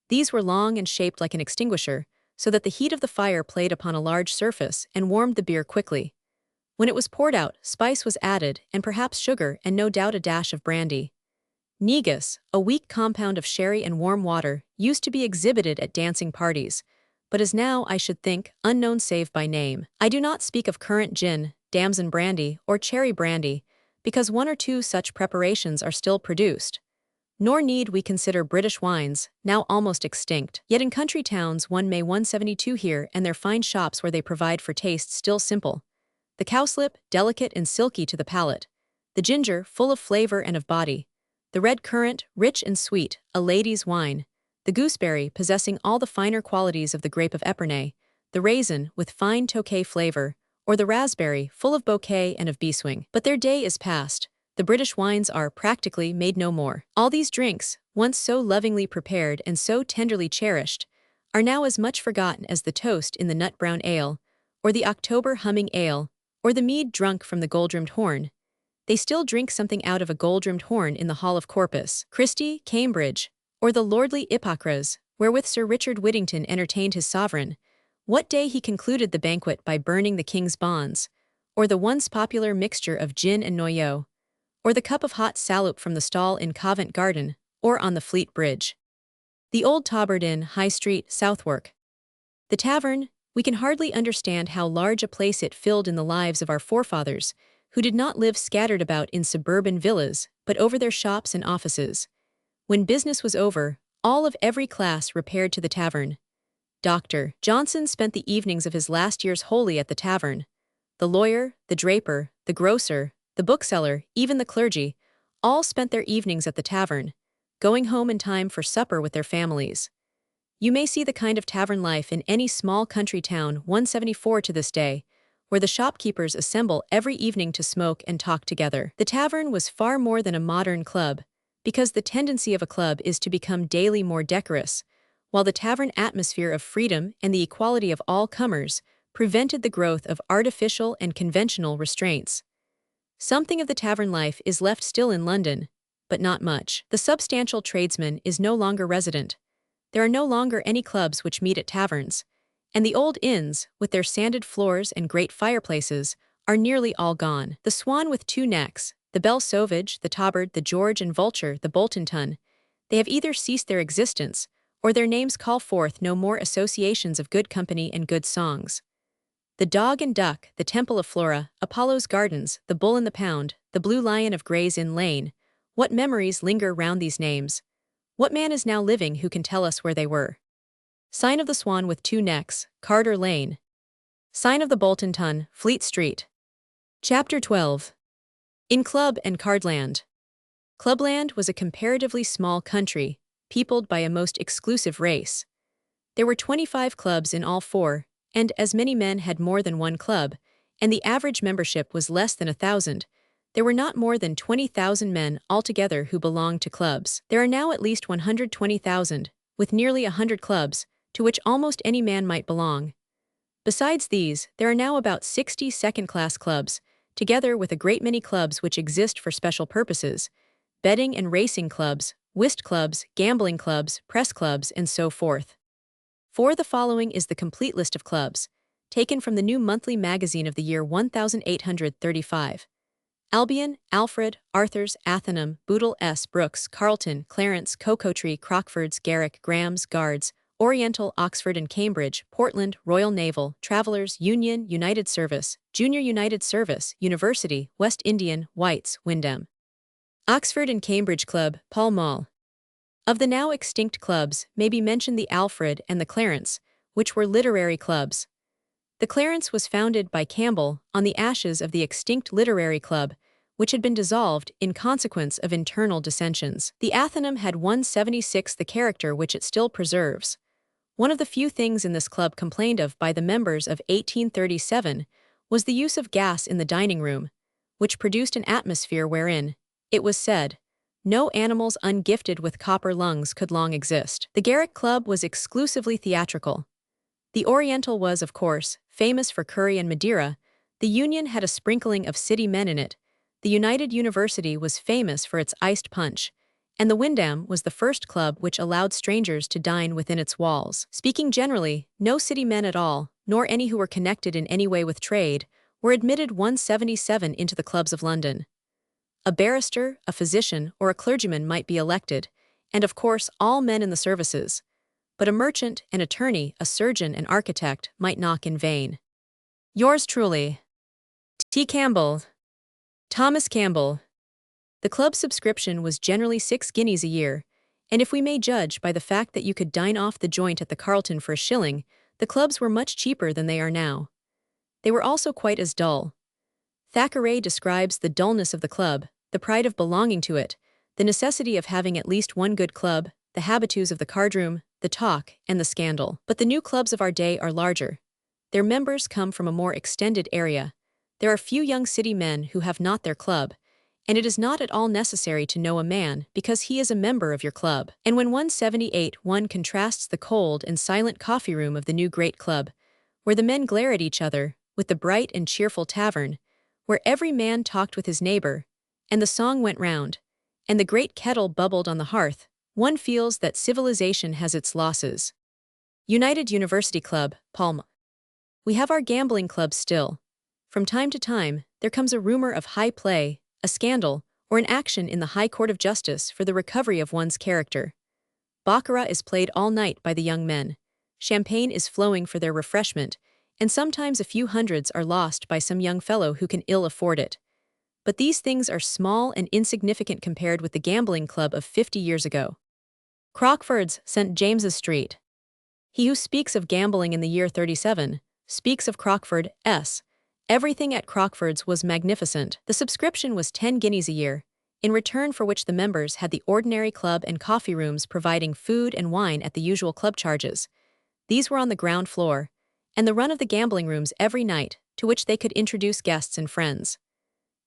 These were long and shaped like an extinguisher, so that the heat of the fire played upon a large surface and warmed the beer quickly. When it was poured out, spice was added, and perhaps sugar, and no doubt a dash of brandy. Negus, a weak compound of sherry and warm water, used to be exhibited at dancing parties, but is now, I should think, unknown save by name. I do not speak of currant gin, damson brandy, or cherry brandy, because one or two such preparations are still produced. Nor need we consider British wines, now almost extinct. Yet in country towns one may 172 hear and their fine shops where they provide for tastes still simple. The cowslip, delicate and silky to the palate. The ginger, full of flavor and of body. The red currant, rich and sweet, a lady's wine. The gooseberry, possessing all the finer qualities of the grape of Epernay. The raisin, with fine tokay flavor. Or the raspberry, full of bouquet and of beeswing. But their day is past. The British wines are, practically, made no more. All these drinks, once so lovingly prepared and so tenderly cherished, are now as much forgotten as the toast in the nut-brown ale, or the October humming ale, or the mead drunk from the gold-rimmed horn. They still drink something out of a gold-rimmed horn in the Hall of Corpus Christi, Cambridge, or the lordly Hippocras, wherewith Sir Richard Whittington entertained his sovereign. What day he concluded the banquet by burning the king's bonds, or the once popular mixture of gin and noyeau, or the cup of hot salop from the stall in Covent Garden, or on the Fleet Bridge. The Old Tabard Inn, High Street, Southwark. The tavern, we can hardly understand how large a place it filled in the lives of our forefathers, who did not live scattered about in suburban villas, but over their shops and offices. When business was over, all of every class repaired to the tavern. Dr. Johnson spent the evenings of his last years wholly at the tavern. The lawyer, the draper, the grocer, the bookseller, even the clergy, all spent their evenings at the tavern, going home in time for supper with their families. You may see the kind of tavern life in any small country town 174 to this day, where the shopkeepers assemble every evening to smoke and talk together. The tavern was far more than a modern club, because the tendency of a club is to become daily more decorous, while the tavern atmosphere of freedom and the equality of all comers prevented the growth of artificial and conventional restraints. Something of the tavern life is left still in London, but not much. The substantial tradesman is no longer resident. There are no longer any clubs which meet at taverns, and the old inns, with their sanded floors and great fireplaces, are nearly all gone. The Swan with Two Necks, the Belle Sauvage, the Tabard, the George and Vulture, the Bolton Tun, they have either ceased their existence, or their names call forth no more associations of good company and good songs. The Dog and Duck, the Temple of Flora, Apollo's Gardens, the Bull and the Pound, the Blue Lion of Gray's Inn Lane, what memories linger round these names? What man is now living who can tell us where they were? Sign of the Swan with Two Necks, Carter Lane. Sign of the Bolton Tun, Fleet Street. Chapter 12. In Club and Cardland. Clubland was a comparatively small country, peopled by a most exclusive race. There were 25 clubs in all four, and as many men had more than one club, and the average membership was less than 1,000, there were not more than 20,000 men altogether who belonged to clubs. There are now at least 120,000, with nearly 100 clubs, to which almost any man might belong. Besides these, there are now about 60 second-class clubs, together with a great many clubs which exist for special purposes, betting and racing clubs, whist clubs, gambling clubs, press clubs, and so forth. For the following is the complete list of clubs, taken from the new monthly magazine of the year 1835. Albion, Alfred, Arthur's, Athenham, Bootle S. Brooks, Carlton, Clarence, Cocotree, Crockford's, Garrick, Graham's, Guards, Oriental, Oxford and Cambridge, Portland, Royal Naval, Travellers, Union, United Service, Junior United Service, University, West Indian, White's, Wyndham. Oxford and Cambridge Club, Pall Mall. Of the now extinct clubs may be mentioned the Alfred and the Clarence, which were literary clubs. The Clarence was founded by Campbell on the ashes of the extinct Literary Club, which had been dissolved in consequence of internal dissensions. The Athenaeum had 176 the character which it still preserves. One of the few things in this club complained of by the members of 1837 was the use of gas in the dining room, which produced an atmosphere wherein, it was said, no animals ungifted with copper lungs could long exist. The Garrick Club was exclusively theatrical. The Oriental was, of course, famous for curry and Madeira. The Union had a sprinkling of city men in it. The United University was famous for its iced punch, and the Wyndham was the first club which allowed strangers to dine within its walls. Speaking generally, no city men at all, nor any who were connected in any way with trade, were admitted 177 into the clubs of London. A barrister, a physician, or a clergyman might be elected, and of course all men in the services, but a merchant, an attorney, a surgeon, an architect might knock in vain. Yours truly, T. Campbell. Thomas Campbell. The club subscription was generally 6 guineas a year, and if we may judge by the fact that you could dine off the joint at the Carlton for a shilling, the clubs were much cheaper than they are now. They were also quite as dull. Thackeray describes the dullness of the club, the pride of belonging to it, the necessity of having at least one good club, the habitus of the cardroom, the talk, and the scandal. But the new clubs of our day are larger. Their members come from a more extended area. There are few young city men who have not their club, and it is not at all necessary to know a man because he is a member of your club. And when 178 one contrasts the cold and silent coffee room of the new great club, where the men glare at each other, with the bright and cheerful tavern, where every man talked with his neighbor, and the song went round, and the great kettle bubbled on the hearth, one feels that civilization has its losses. United University Club, Palma. We have our gambling clubs still. From time to time, there comes a rumor of high play, a scandal, or an action in the High Court of Justice for the recovery of one's character. Baccarat is played all night by the young men. Champagne is flowing for their refreshment, and sometimes a few hundreds are lost by some young fellow who can ill afford it. But these things are small and insignificant compared with the gambling club of 50 years ago. Crockford's, St. James's Street. He who speaks of gambling in the year 37, speaks of Crockford's. Everything at Crockford's was magnificent. The subscription was 10 guineas a year, in return for which the members had the ordinary club and coffee rooms providing food and wine at the usual club charges. These were on the ground floor, and the run of the gambling rooms every night, to which they could introduce guests and friends.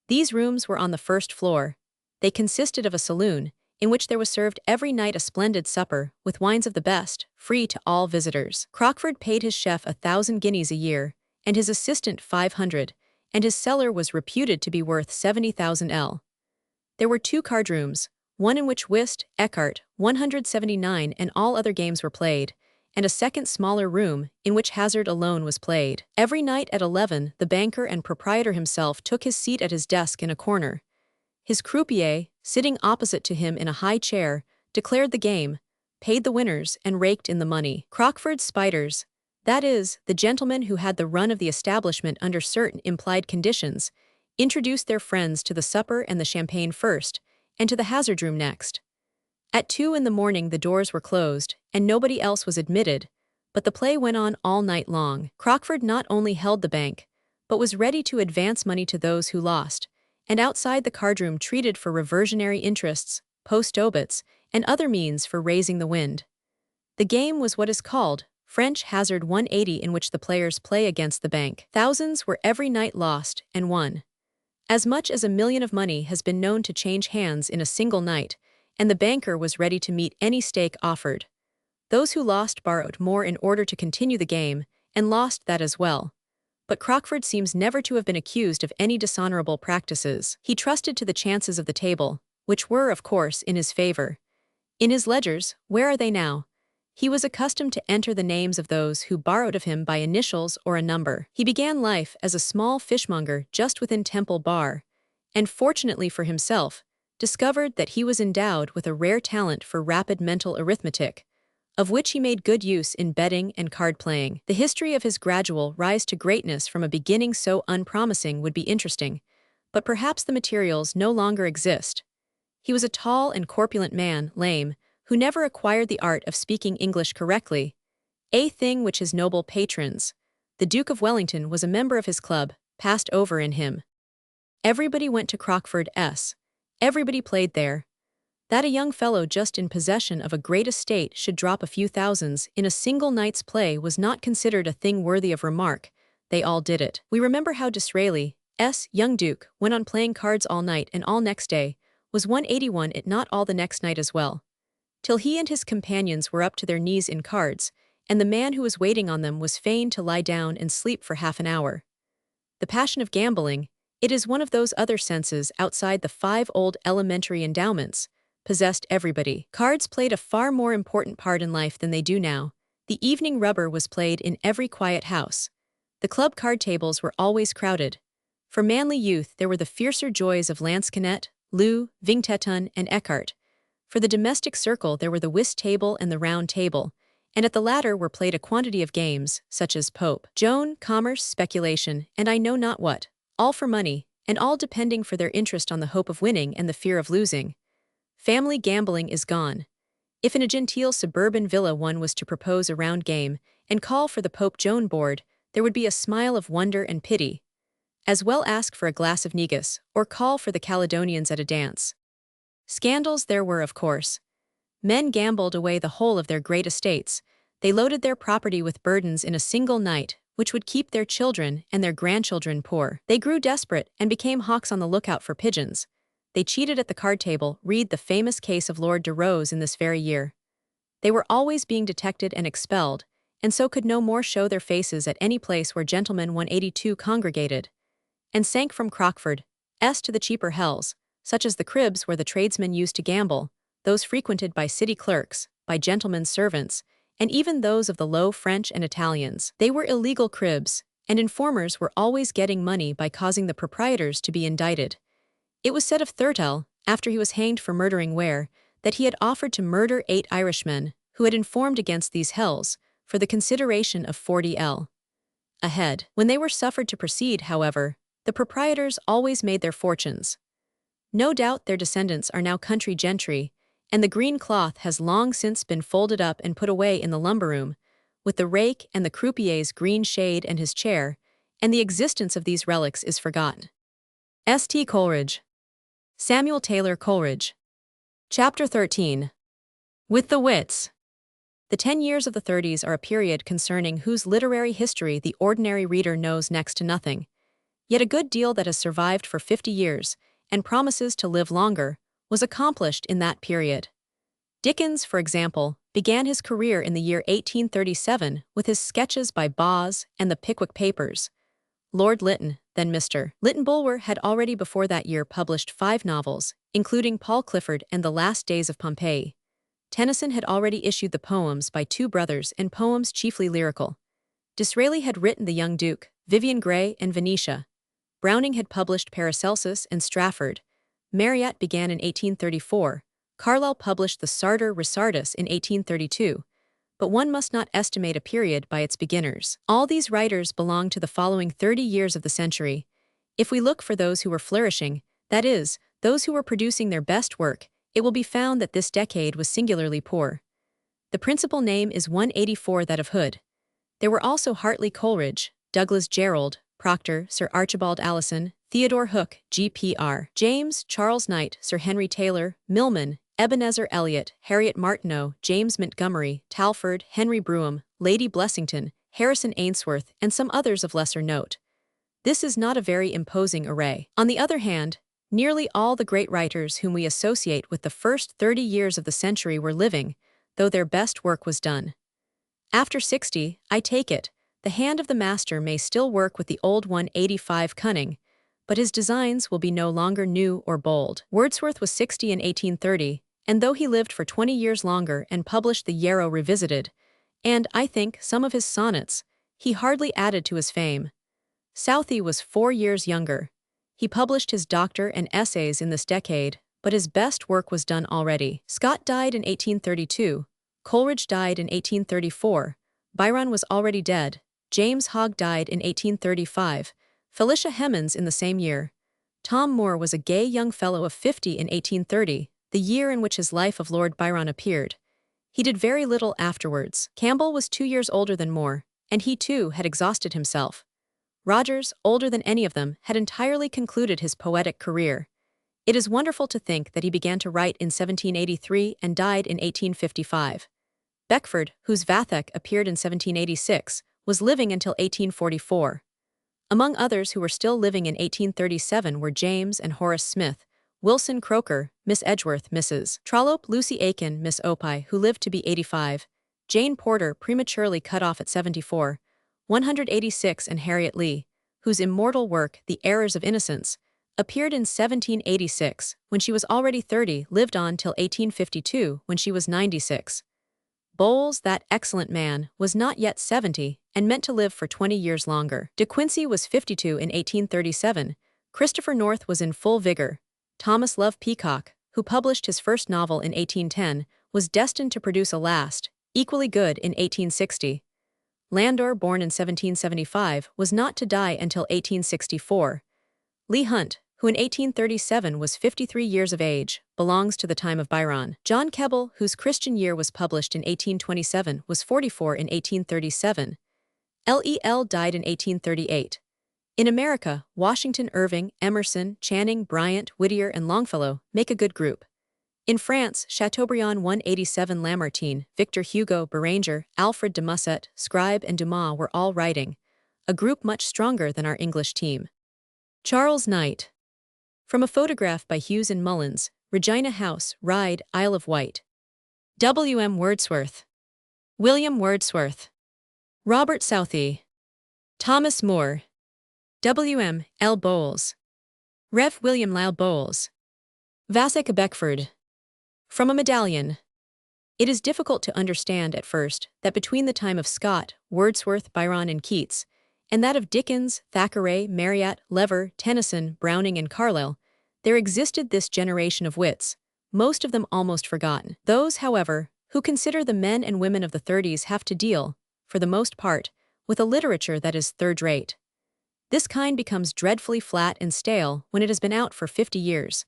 These rooms were on the first floor. They consisted of a saloon, in which there was served every night a splendid supper, with wines of the best, free to all visitors. Crockford paid his chef 1,000 guineas a year, and his assistant 500, and his cellar was reputed to be worth 70,000 L. There were 2 card rooms, one in which whist, écarté, 179 and all other games were played, and a second smaller room, in which hazard alone was played. Every night at 11 the banker and proprietor himself took his seat at his desk in a corner. His croupier, sitting opposite to him in a high chair, declared the game, paid the winners, and raked in the money. Crockford's spiders, that is, the gentlemen who had the run of the establishment under certain implied conditions, introduced their friends to the supper and the champagne first, and to the hazard room next. At 2 in the morning the doors were closed, and nobody else was admitted, but the play went on all night long. Crockford not only held the bank, but was ready to advance money to those who lost, and outside the cardroom treated for reversionary interests, post-obits, and other means for raising the wind. The game was what is called French hazard 180, in which the players play against the bank. Thousands were every night lost and won. As much as 1,000,000 of money has been known to change hands in a single night, and the banker was ready to meet any stake offered. Those who lost borrowed more in order to continue the game, and lost that as well. But Crockford seems never to have been accused of any dishonorable practices. He trusted to the chances of the table, which were, of course, in his favor. In his ledgers, where are they now? He was accustomed to enter the names of those who borrowed of him by initials or a number. He began life as a small fishmonger just within Temple Bar, and fortunately for himself, discovered that he was endowed with a rare talent for rapid mental arithmetic, of which he made good use in betting and card-playing. The history of his gradual rise to greatness from a beginning so unpromising would be interesting, but perhaps the materials no longer exist. He was a tall and corpulent man, lame, who never acquired the art of speaking English correctly, a thing which his noble patrons, the Duke of Wellington was a member of his club, passed over in him. Everybody went to Crockford-s. Everybody played there. That a young fellow just in possession of a great estate should drop a few thousands in a single night's play was not considered a thing worthy of remark. They all did it. We remember how Disraeli's young duke went on playing cards all night and all next day, was 181 it not all the next night as well, till he and his companions were up to their knees in cards, and the man who was waiting on them was fain to lie down and sleep for half an hour. The passion of gambling, it is one of those other senses outside the 5 old elementary endowments, possessed everybody. Cards played a far more important part in life than they do now. The evening rubber was played in every quiet house. The club card tables were always crowded. For manly youth there were the fiercer joys of lansquenet, loo, vingt-et-un, and écarté. For the domestic circle there were the whist table and the round table, and at the latter were played a quantity of games, such as Pope, Joan, commerce, speculation, and I know not what, all for money, and all depending for their interest on the hope of winning and the fear of losing. Family gambling is gone. If in a genteel suburban villa one was to propose a round game and call for the Pope Joan board, there would be a smile of wonder and pity. As well ask for a glass of negus, or call for the Caledonians at a dance. Scandals there were, of course. Men gambled away the whole of their great estates. They loaded their property with burdens in a single night, which would keep their children and their grandchildren poor. They grew desperate and became hawks on the lookout for pigeons. They cheated at the card table. Read the famous case of Lord de Rose in this very year. They were always being detected and expelled, and so could no more show their faces at any place where gentlemen 182 congregated, and sank from Crockford-s to the cheaper hells, such as the cribs where the tradesmen used to gamble, those frequented by city clerks, by gentlemen's servants, and even those of the low French and Italians. They were illegal cribs, and informers were always getting money by causing the proprietors to be indicted. It was said of Thurtell, after he was hanged for murdering Ware, that he had offered to murder 8 Irishmen, who had informed against these hells, for the consideration of 40l a head. When they were suffered to proceed, however, the proprietors always made their fortunes. No doubt their descendants are now country gentry, and the green cloth has long since been folded up and put away in the lumber room, with the rake and the croupier's green shade and his chair, and the existence of these relics is forgotten. St. Coleridge. Samuel Taylor Coleridge. Chapter 13. With the Wits. The 10 years of the 30s are a period concerning whose literary history the ordinary reader knows next to nothing. Yet a good deal that has survived for 50 years, and promises to live longer, was accomplished in that period. Dickens, for example, began his career in the year 1837 with his sketches by Boz and the Pickwick Papers. Lord Lytton, then Mr. Lytton Bulwer, had already before that year published 5 novels, including Paul Clifford and The Last Days of Pompeii. Tennyson had already issued the poems by 2 brothers and poems chiefly lyrical. Disraeli had written The Young Duke, Vivian Grey, and Venetia. Browning had published Paracelsus and Strafford. Marryat began in 1834. Carlyle published The Sartor Resartus in 1832. But one must not estimate a period by its beginners. All these writers belong to the following 30 years of the century. If we look for those who were flourishing, that is, those who were producing their best work, it will be found that this decade was singularly poor. The principal name is 184, that of Hood. There were also Hartley Coleridge, Douglas Jerrold, Proctor, Sir Archibald Alison, Theodore Hook, G.P.R. James, Charles Knight, Sir Henry Taylor, Milman, Ebenezer Elliot, Harriet Martineau, James Montgomery, Talfourd, Henry Brougham, Lady Blessington, Harrison Ainsworth, and some others of lesser note. This is not a very imposing array. On the other hand, nearly all the great writers whom we associate with the first 30 years of the century were living, though their best work was done. After 60, I take it, the hand of the master may still work with the old 185 cunning, but his designs will be no longer new or bold. Wordsworth was 60 in 1830, and though he lived for 20 years longer and published the Yarrow Revisited, and, I think, some of his sonnets, he hardly added to his fame. Southey was 4 years younger. He published his Doctor and Essays in this decade, but his best work was done already. Scott died in 1832, Coleridge died in 1834, Byron was already dead, James Hogg died in 1835, Felicia Hemans in the same year. Tom Moore was a gay young fellow of 50 in 1830, the year in which his Life of Lord Byron appeared. He did very little afterwards. Campbell was 2 years older than Moore, and he too had exhausted himself. Rogers, older than any of them, had entirely concluded his poetic career. It is wonderful to think that he began to write in 1783 and died in 1855. Beckford, whose Vathek appeared in 1786, was living until 1844. Among others who were still living in 1837 were James and Horace Smith, Wilson Croker, Miss Edgeworth, Mrs. Trollope, Lucy Aiken, Miss Opie, who lived to be 85, Jane Porter, prematurely cut off at 74, 186, and Harriet Lee, whose immortal work, The Errors of Innocence, appeared in 1786, when she was already 30, lived on till 1852, when she was 96. Bowles, that excellent man, was not yet 70, and meant to live for 20 years longer. De Quincey was 52 in 1837, Christopher North was in full vigor. Thomas Love Peacock, who published his first novel in 1810, was destined to produce a last, equally good, in 1860. Landor, born in 1775, was not to die until 1864. Leigh Hunt, who in 1837 was 53 years of age, belongs to the time of Byron. John Keble, whose Christian Year was published in 1827, was 44 in 1837. Lel died in 1838. In America, Washington Irving, Emerson, Channing, Bryant, Whittier, and Longfellow make a good group. In France, Chateaubriand 187, Lamartine, Victor Hugo, Beranger, Alfred de Musset, Scribe, and Dumas were all writing, a group much stronger than our English team. Charles Knight. From a photograph by Hughes and Mullins, Regina House, Ryde, Isle of Wight. W. M. Wordsworth. William Wordsworth. Robert Southey. Thomas Moore. W. M. L. Bowles. Rev. William Lyle Bowles. Vasek Beckford. From a medallion. It is difficult to understand at first that between the time of Scott, Wordsworth, Byron, and Keats, and that of Dickens, Thackeray, Marryat, Lever, Tennyson, Browning, and Carlyle, there existed this generation of wits, most of them almost forgotten. Those, however, who consider the men and women of the 30s have to deal, for the most part, with a literature that is third-rate. This kind becomes dreadfully flat and stale when it has been out for 50 years.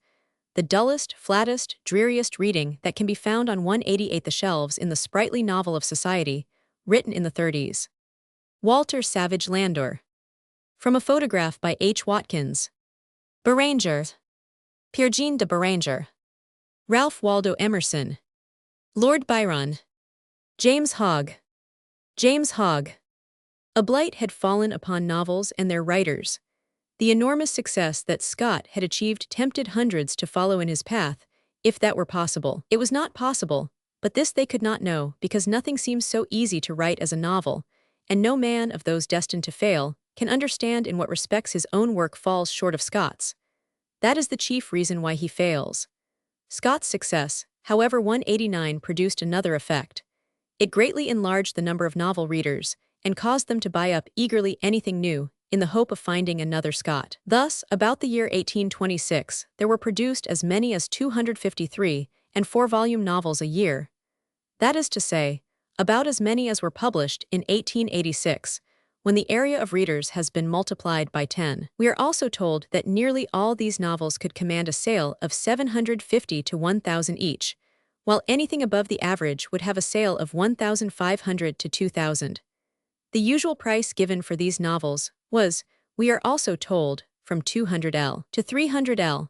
The dullest, flattest, dreariest reading that can be found on 188 the shelves in the sprightly novel of society, written in the 30s. Walter Savage Landor. From a photograph by H. Watkins. Beranger. Pierre Jean de Beranger. Ralph Waldo Emerson. Lord Byron. James Hogg. James Hogg. A blight had fallen upon novels and their writers. The enormous success that Scott had achieved tempted hundreds to follow in his path, if that were possible. It was not possible, but this they could not know, because nothing seems so easy to write as a novel, and no man of those destined to fail can understand in what respects his own work falls short of Scott's. That is the chief reason why he fails. Scott's success, however, 189 produced another effect. It greatly enlarged the number of novel readers, and caused them to buy up eagerly anything new, in the hope of finding another Scott. Thus, about the year 1826, there were produced as many as 253 and 4-volume novels a year. That is to say, about as many as were published in 1886, when the area of readers has been multiplied by 10. We are also told that nearly all these novels could command a sale of 750 to 1,000 each, while anything above the average would have a sale of 1,500 to 2,000. The usual price given for these novels was, we are also told, from 200L to 300L.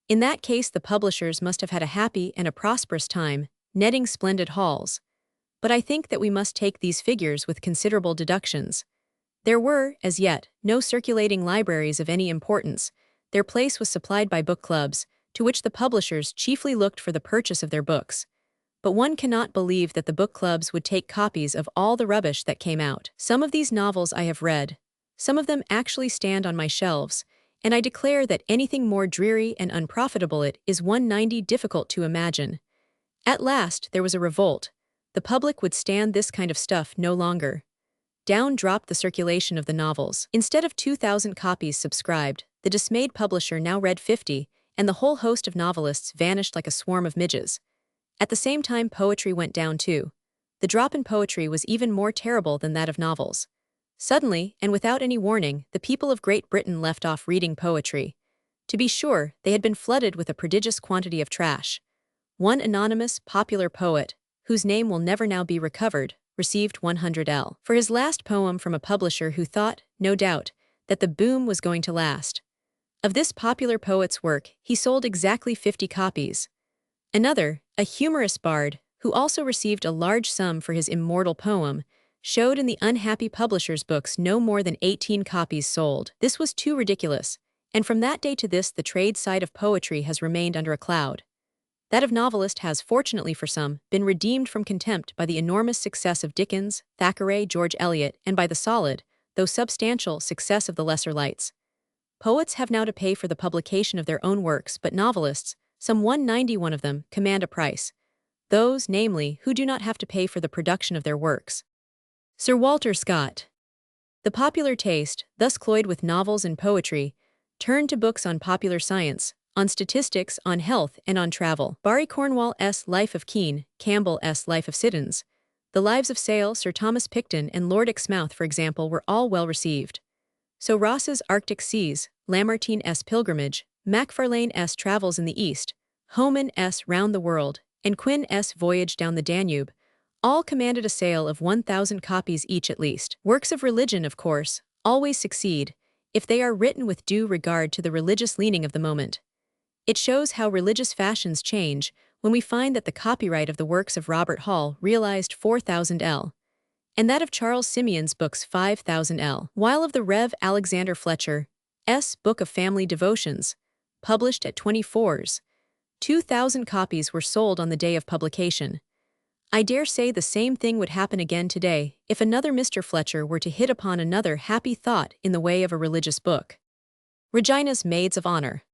In that case, the publishers must have had a happy and a prosperous time, netting splendid hauls. But I think that we must take these figures with considerable deductions. There were, as yet, no circulating libraries of any importance. Their place was supplied by book clubs, to which the publishers chiefly looked for the purchase of their books. But one cannot believe that the book clubs would take copies of all the rubbish that came out. Some of these novels I have read. Some of them actually stand on my shelves, and I declare that anything more dreary and unprofitable it is 190 difficult to imagine. At last there was a revolt. The public would stand this kind of stuff no longer. Down dropped the circulation of the novels. Instead of 2,000 copies subscribed, the dismayed publisher now read 50, and the whole host of novelists vanished like a swarm of midges. At the same time, poetry went down too. The drop in poetry was even more terrible than that of novels. Suddenly, and without any warning, the people of Great Britain left off reading poetry. To be sure, they had been flooded with a prodigious quantity of trash. One anonymous, popular poet, whose name will never now be recovered, received 100L for his last poem from a publisher who thought, no doubt, that the boom was going to last. Of this popular poet's work, he sold exactly 50 copies. Another, a humorous bard, who also received a large sum for his immortal poem, showed in the unhappy publisher's books no more than 18 copies sold. This was too ridiculous, and from that day to this the trade side of poetry has remained under a cloud. That of novelist has, fortunately for some, been redeemed from contempt by the enormous success of Dickens, Thackeray, George Eliot, and by the solid, though substantial, success of the lesser lights. Poets have now to pay for the publication of their own works, but novelists, some 191 of them, command a price. Those, namely, who do not have to pay for the production of their works. Sir Walter Scott. The popular taste, thus cloyed with novels and poetry, turned to books on popular science, on statistics, on health, and on travel. Barry Cornwall's Life of Kean, Campbell's Life of Siddons, the lives of Sale, Sir Thomas Picton, and Lord Exmouth, for example, were all well received. So Ross's Arctic Seas, Lamartine's Pilgrimage, Macfarlane's Travels in the East, Homan's Round the World, and Quinn's Voyage Down the Danube, all commanded a sale of 1,000 copies each at least. Works of religion, of course, always succeed, if they are written with due regard to the religious leaning of the moment. It shows how religious fashions change when we find that the copyright of the works of Robert Hall realized 4,000L, and that of Charles Simeon's books 5,000L, while of the Rev. Alexander Fletcher's Book of Family Devotions, published at 24s, 2,000 copies were sold on the day of publication. I dare say the same thing would happen again today if another Mr. Fletcher were to hit upon another happy thought in the way of a religious book. Regina's Maids of Honor.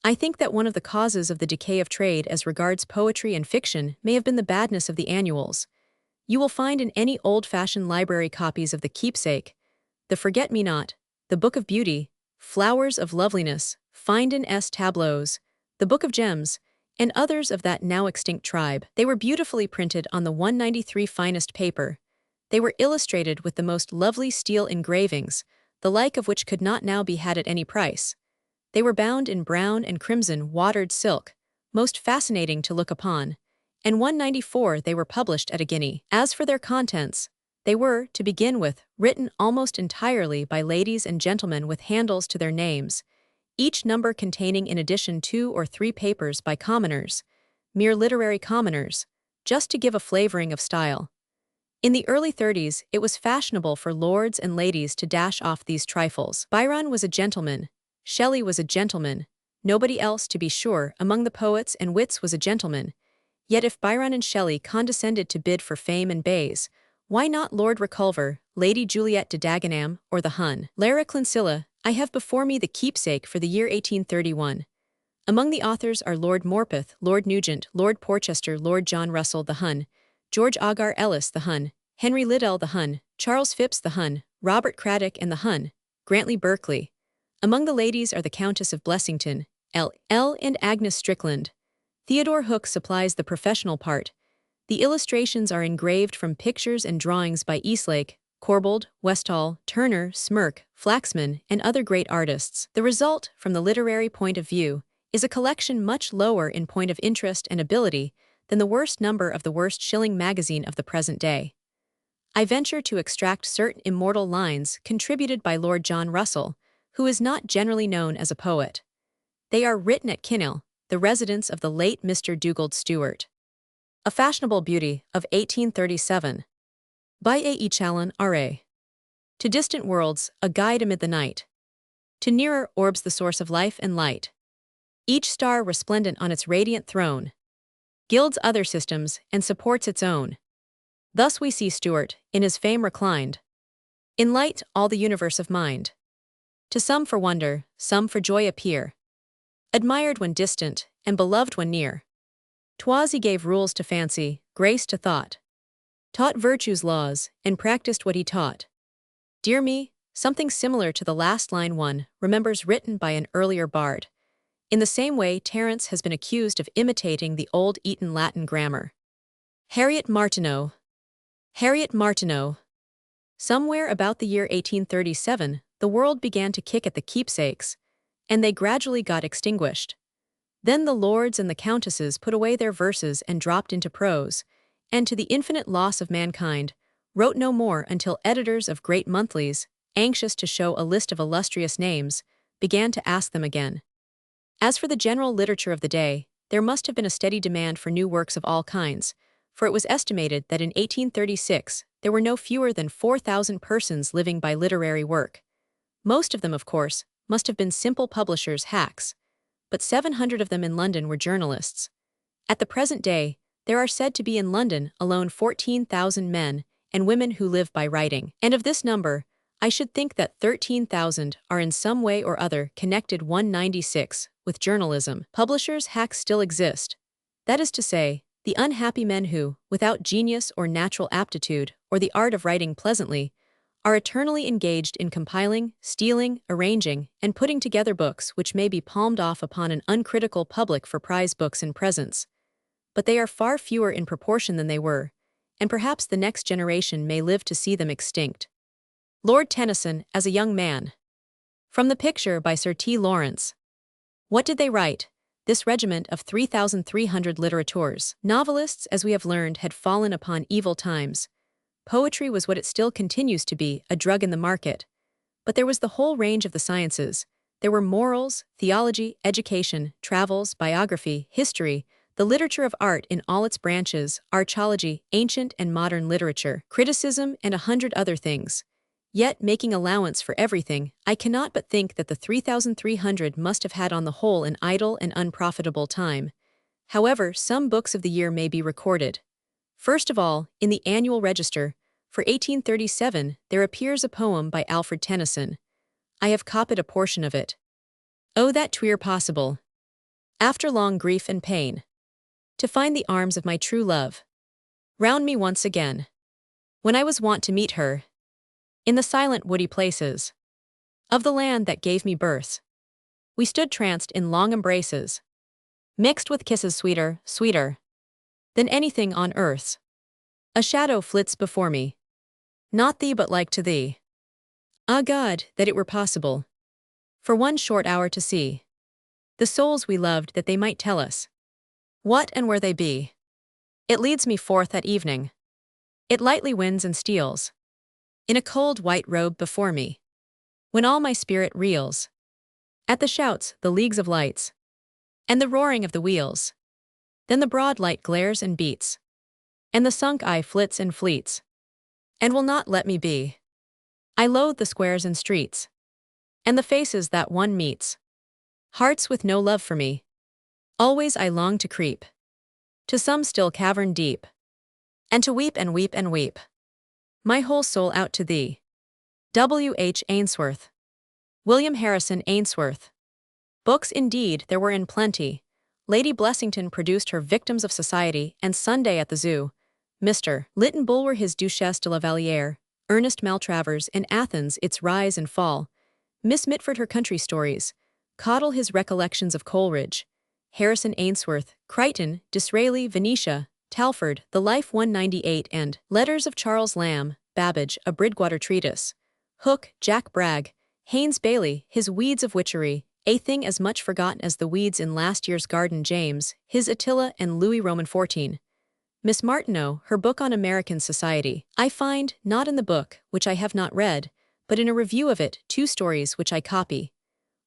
I think that one of the causes of the decay of trade as regards poetry and fiction may have been the badness of the annuals. You will find in any old-fashioned library copies of the Keepsake, the Forget-Me-Not, the Book of Beauty, Flowers of Loveliness, Finden's Tableaus, the Book of Gems, and others of that now extinct tribe. They were beautifully printed on the 193 finest paper. They were illustrated with the most lovely steel engravings, the like of which could not now be had at any price. They were bound in brown and crimson watered silk, most fascinating to look upon, and 194 they were published at a guinea. As for their contents, they were, to begin with, written almost entirely by ladies and gentlemen with handles to their names, each number containing in addition 2 or 3 papers by commoners, mere literary commoners, just to give a flavoring of style. In the early 30s, it was fashionable for lords and ladies to dash off these trifles. Byron was a gentleman, Shelley was a gentleman, nobody else, to be sure, among the poets and wits was a gentleman. Yet if Byron and Shelley condescended to bid for fame and bays, why not Lord Reculver, Lady Juliet de Dagenham, or the Hun? Lara Clinsilla. I have before me the Keepsake for the year 1831. Among the authors are Lord Morpeth, Lord Nugent, Lord Porchester, Lord John Russell the Hun, George Agar Ellis the Hun, Henry Liddell the Hun, Charles Phipps the Hun, Robert Craddock and the Hun, Grantley Berkeley. Among the ladies are the Countess of Blessington, L. and Agnes Strickland. Theodore Hook supplies the professional part. The illustrations are engraved from pictures and drawings by Eastlake, Corbould, Westall, Turner, Smirke, Flaxman, and other great artists. The result, from the literary point of view, is a collection much lower in point of interest and ability than the worst number of the worst shilling magazine of the present day. I venture to extract certain immortal lines contributed by Lord John Russell, who is not generally known as a poet. They are written at Kinnell, the residence of the late Mr. Dugald Stewart. A Fashionable Beauty of 1837. By A. E. Challen, R.A. To distant worlds, a guide amid the night. To nearer orbs the source of life and light. Each star resplendent on its radiant throne gilds other systems and supports its own. Thus we see Stewart, in his fame reclined. In light all the universe of mind. To some for wonder, some for joy appear. Admired when distant, and beloved when near. 'Twas he gave rules to fancy, grace to thought. Taught virtue's laws, and practiced what he taught. Dear me, something similar to the last line one remembers written by an earlier bard. In the same way Terence has been accused of imitating the old Eton Latin grammar. Harriet Martineau. Harriet Martineau. Somewhere about the year 1837, the world began to kick at the keepsakes, and they gradually got extinguished. Then the lords and the countesses put away their verses and dropped into prose, and to the infinite loss of mankind, wrote no more until editors of great monthlies, anxious to show a list of illustrious names, began to ask them again. As for the general literature of the day, there must have been a steady demand for new works of all kinds, for it was estimated that in 1836 there were no fewer than 4,000 persons living by literary work. Most of them, of course, must have been simple publishers' hacks, but 700 of them in London were journalists. At the present day, there are said to be in London alone 14,000 men and women who live by writing, and of this number, I should think that 13,000 are in some way or other connected 196 with journalism. Publishers' hacks still exist. That is to say, the unhappy men who, without genius or natural aptitude or the art of writing pleasantly, are eternally engaged in compiling, stealing, arranging, and putting together books which may be palmed off upon an uncritical public for prize books and presents. But they are far fewer in proportion than they were, and perhaps the next generation may live to see them extinct. Lord Tennyson as a young man. From the picture by Sir T. Lawrence. What did they write? This regiment of 3,300 littérateurs. Novelists, as we have learned, had fallen upon evil times. Poetry was what it still continues to be, a drug in the market. But there was the whole range of the sciences. There were morals, theology, education, travels, biography, history, the literature of art in all its branches, archaeology, ancient and modern literature, criticism, and 100 other things. Yet, making allowance for everything, I cannot but think that the 3,300 must have had on the whole an idle and unprofitable time. However, some books of the year may be recorded. First of all, in the Annual Register, for 1837, there appears a poem by Alfred Tennyson. I have copied a portion of it. Oh, that 'twere possible, after long grief and pain, to find the arms of my true love round me once again, when I was wont to meet her in the silent woody places of the land that gave me birth. We stood tranced in long embraces, mixed with kisses sweeter, sweeter than anything on earth. A shadow flits before me, not thee but like to thee. Ah God, that it were possible for one short hour to see the souls we loved, that they might tell us what and where they be. It leads me forth at evening. It lightly winds and steals in a cold white robe before me, when all my spirit reels at the shouts, the leagues of lights, and the roaring of the wheels. Then the broad light glares and beats, and the sunk eye flits and fleets, and will not let me be. I loathe the squares and streets, and the faces that one meets, hearts with no love for me. Always I long to creep to some still cavern deep, and to weep and weep and weep my whole soul out to thee. W. H. Ainsworth. William Harrison Ainsworth. Books indeed there were in plenty. Lady Blessington produced her Victims of Society and Sunday at the Zoo. Mr. Lytton Bulwer his Duchesse de la Vallière, Ernest Maltravers in Athens its Rise and Fall, Miss Mitford her Country Stories, Cottle his Recollections of Coleridge, Harrison Ainsworth, Crichton, Disraeli, Venetia, Talfourd, The Life 198 and Letters of Charles Lamb, Babbage, A Bridgewater Treatise, Hooke, Jack Bragg, Haynes Bailey, his Weeds of Witchery, a thing as much forgotten as the weeds in last year's garden James, his Attila and Louis Roman XIV. Miss Martineau, her book on American society. I find, not in the book, which I have not read, but in a review of it, two stories which I copy.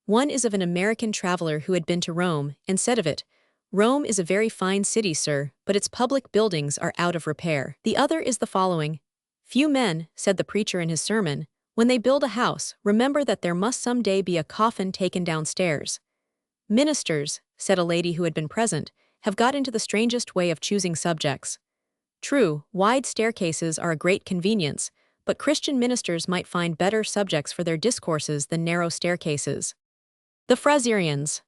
One is of an American traveler who had been to Rome, and said of it, Rome is a very fine city, sir, but its public buildings are out of repair. The other is the following. Few men, said the preacher in his sermon, when they build a house, remember that there must some day be a coffin taken downstairs. Ministers, said a lady who had been present, have got into the strangest way of choosing subjects. True, wide staircases are a great convenience, but Christian ministers might find better subjects for their discourses than narrow staircases. The Fraserians.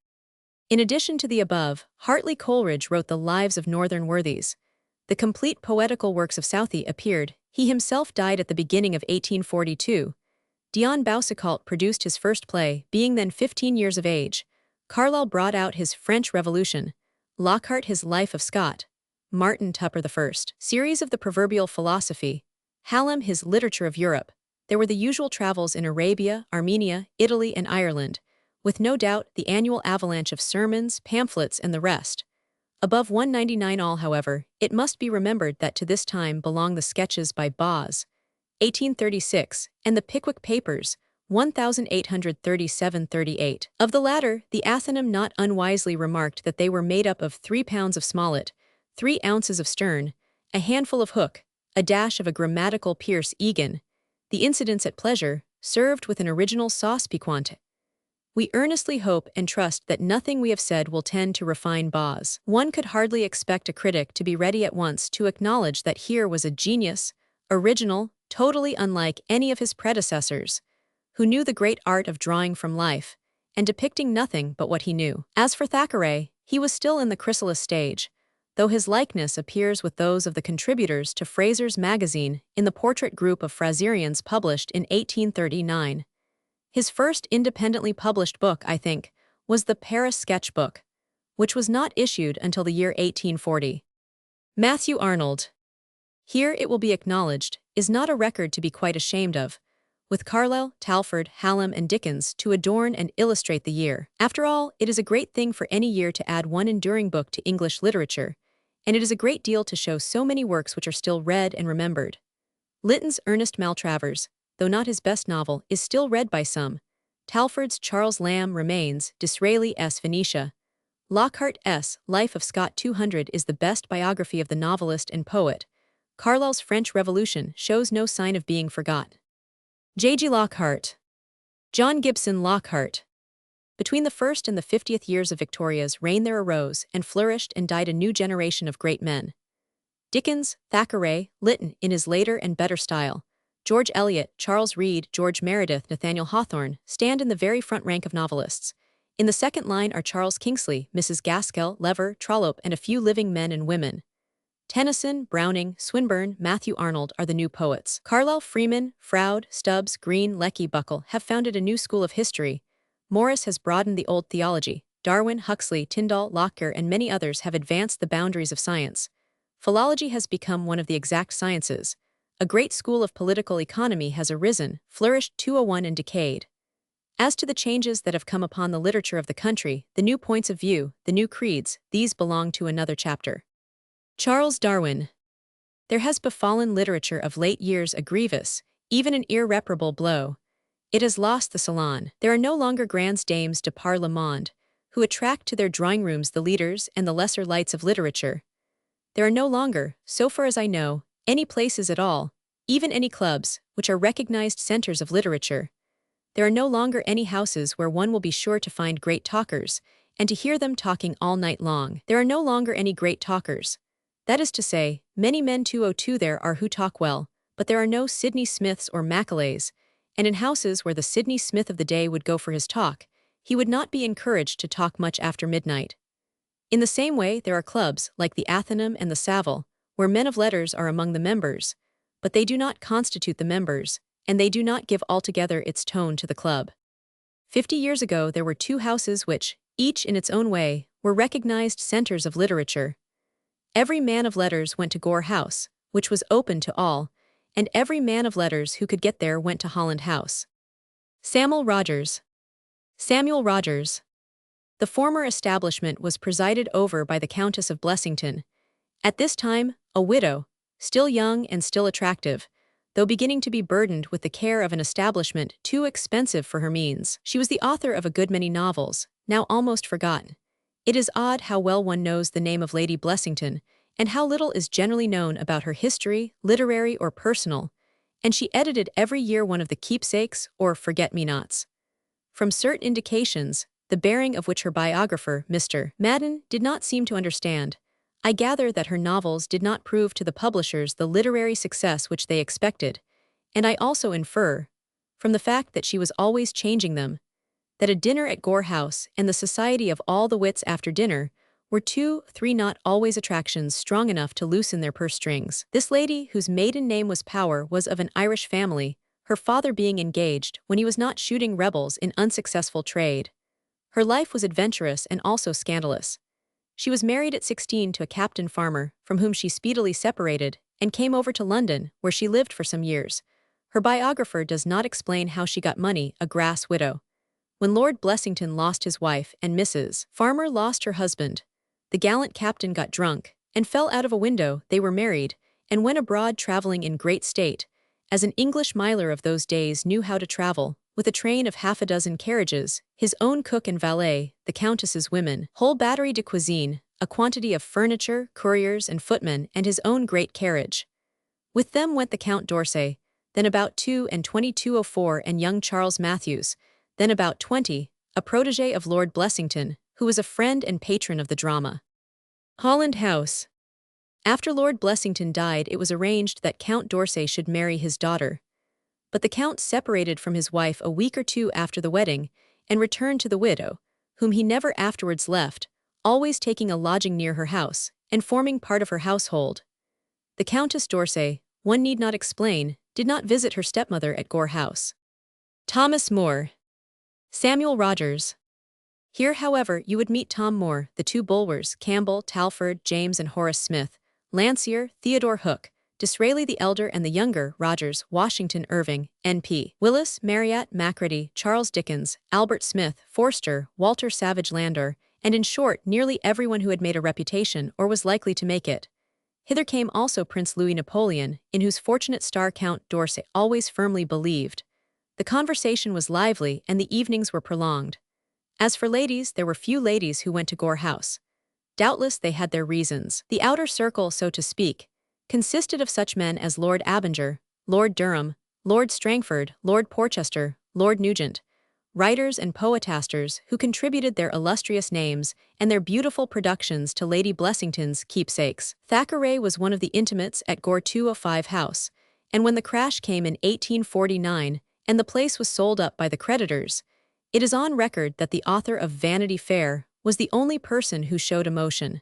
In addition to the above, Hartley Coleridge wrote the Lives of Northern Worthies. The complete poetical works of Southey appeared. He himself died at the beginning of 1842. Dion Boucicault produced his first play, being then 15 years of age. Carlyle brought out his French Revolution. Lockhart his Life of Scott. Martin Tupper the first series of the Proverbial Philosophy. Hallam his Literature of Europe. There were the usual travels in Arabia, Armenia, Italy, and Ireland, with no doubt the annual avalanche of sermons, pamphlets, and the rest. Above 199 all, however, it must be remembered that to this time belong the sketches by Boz, 1836, and the Pickwick Papers, 1837–38. Of the latter, the Athenaeum not unwisely remarked that they were made up of 3 pounds of Smollett, 3 ounces of Sterne, a handful of Hooke, a dash of a grammatical Pierce Egan, the incidents at pleasure, served with an original sauce piquante. We earnestly hope and trust that nothing we have said will tend to refine Boz. One could hardly expect a critic to be ready at once to acknowledge that here was a genius, original, totally unlike any of his predecessors, who knew the great art of drawing from life, and depicting nothing but what he knew. As for Thackeray, he was still in the chrysalis stage, though his likeness appears with those of the contributors to Fraser's magazine in the portrait group of Fraserians published in 1839. His first independently published book, I think, was the Paris Sketchbook, which was not issued until the year 1840. Matthew Arnold. Here, it will be acknowledged, is not a record to be quite ashamed of, with Carlyle, Talfourd, Hallam, and Dickens to adorn and illustrate the year. After all, it is a great thing for any year to add one enduring book to English literature, and it is a great deal to show so many works which are still read and remembered. Lytton's Ernest Maltravers, though not his best novel, is still read by some. Talfourd's Charles Lamb remains, Disraeli's Venetia. Lockhart's Life of Scott 200 is the best biography of the novelist and poet. Carlyle's French Revolution shows no sign of being forgot. J.G. Lockhart. John Gibson Lockhart. Between the first and the 50th years of Victoria's reign there arose and flourished and died a new generation of great men. Dickens, Thackeray, Lytton in his later and better style, George Eliot, Charles Reade, George Meredith, Nathaniel Hawthorne stand in the very front rank of novelists. In the second line are Charles Kingsley, Mrs. Gaskell, Lever, Trollope, and a few living men and women. Tennyson, Browning, Swinburne, Matthew Arnold are the new poets. Carlyle, Freeman, Froude, Stubbs, Green, Lecky, Buckle have founded a new school of history. Morris has broadened the old theology. Darwin, Huxley, Tyndall, Lockyer, and many others have advanced the boundaries of science. Philology has become one of the exact sciences. A great school of political economy has arisen, flourished 201 and decayed. As to the changes that have come upon the literature of the country, the new points of view, the new creeds, these belong to another chapter. Charles Darwin. There has befallen literature of late years a grievous, even an irreparable blow. It has lost the salon. There are no longer grandes dames de par le monde, who attract to their drawing rooms the leaders and the lesser lights of literature. There are no longer, so far as I know, any places at all, even any clubs, which are recognized centers of literature. There are no longer any houses where one will be sure to find great talkers, and to hear them talking all night long. There are no longer any great talkers. That is to say, many men 202 there are who talk well, but there are no Sidney Smiths or Macaulay's, and in houses where the Sidney Smith of the day would go for his talk, he would not be encouraged to talk much after midnight. In the same way, there are clubs, like the Athenaeum and the Savile, where men of letters are among the members, but they do not constitute the members, and they do not give altogether its tone to the club. 50 years ago there were 2 houses which, each in its own way, were recognized centers of literature. Every man of letters went to Gore House, which was open to all, and every man of letters who could get there went to Holland House. Samuel Rogers. Samuel Rogers. The former establishment was presided over by the Countess of Blessington, at this time a widow, still young and still attractive, though beginning to be burdened with the care of an establishment too expensive for her means. She was the author of a good many novels, now almost forgotten. It is odd how well one knows the name of Lady Blessington, and how little is generally known about her history, literary or personal, and she edited every year one of the keepsakes or forget-me-nots. From certain indications, the bearing of which her biographer, Mr. Madden, did not seem to understand, I gather that her novels did not prove to the publishers the literary success which they expected, and I also infer, from the fact that she was always changing them, that a dinner at Gore House and the society of all the wits after dinner were 2-3 not always attractions strong enough to loosen their purse strings. This lady, whose maiden name was Power, was of an Irish family, her father being engaged when he was not shooting rebels in unsuccessful trade. Her life was adventurous and also scandalous. She was married at 16 to a captain farmer, from whom she speedily separated, and came over to London, where she lived for some years. Her biographer does not explain how she got money, a grass widow. When Lord Blessington lost his wife and Mrs. Farmer lost her husband, the gallant captain got drunk and fell out of a window. They were married and went abroad traveling in great state, as an English miler of those days knew how to travel, with a train of half a dozen carriages, his own cook and valet, the countess's women, whole batterie de cuisine, a quantity of furniture, couriers and footmen, and his own great carriage. With them went the Count d'Orsay, then about 2204, and young Charles Matthews, then about 20, a protégé of Lord Blessington, who was a friend and patron of the drama. Holland House. After Lord Blessington died, it was arranged that Count d'Orsay should marry his daughter. But the Count separated from his wife a week or two after the wedding and returned to the widow, whom he never afterwards left, always taking a lodging near her house and forming part of her household. The Countess d'Orsay, one need not explain, did not visit her stepmother at Gore House. Thomas More. Samuel Rogers. Here, however, you would meet Tom Moore, the two Bulwers, Campbell, Talfourd, James and Horace Smith, Landseer, Theodore Hook, Disraeli the elder and the younger, Rogers, Washington Irving, N.P. Willis, Marryat, Macready, Charles Dickens, Albert Smith, Forster, Walter Savage Landor, and in short, nearly everyone who had made a reputation or was likely to make it. Hither came also Prince Louis Napoleon, in whose fortunate star Count d'Orsay always firmly believed. The conversation was lively and the evenings were prolonged. As for ladies, there were few ladies who went to Gore House. Doubtless they had their reasons. The outer circle, so to speak, consisted of such men as Lord Abinger, Lord Durham, Lord Strangford, Lord Porchester, Lord Nugent, writers and poetasters who contributed their illustrious names and their beautiful productions to Lady Blessington's keepsakes. Thackeray was one of the intimates at Gore 205 House, and when the crash came in 1849 and the place was sold up by the creditors, it is on record that the author of Vanity Fair was the only person who showed emotion.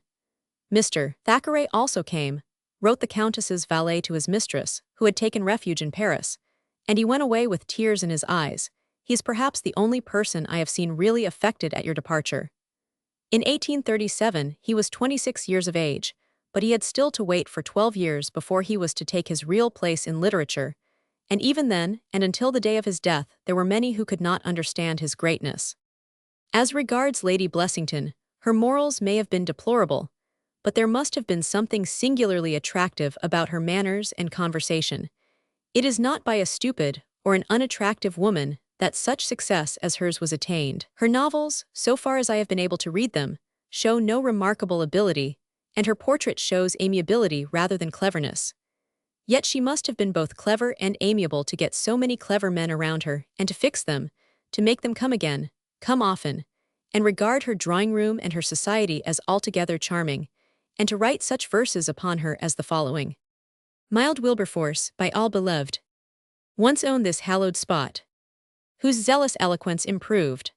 Mr. Thackeray also came, wrote the Countess's valet to his mistress, who had taken refuge in Paris, and he went away with tears in his eyes. He is perhaps the only person I have seen really affected at your departure. In 1837 he was 26 years of age, but he had still to wait for 12 years before he was to take his real place in literature, and even then, and until the day of his death, there were many who could not understand his greatness. As regards Lady Blessington, her morals may have been deplorable, but there must have been something singularly attractive about her manners and conversation. It is not by a stupid or an unattractive woman that such success as hers was attained. Her novels, so far as I have been able to read them, show no remarkable ability, and her portrait shows amiability rather than cleverness. Yet she must have been both clever and amiable to get so many clever men around her and to fix them, to make them come again, come often, and regard her drawing-room and her society as altogether charming, and to write such verses upon her as the following. Mild Wilberforce, by all beloved, once owned this hallowed spot, whose zealous eloquence improved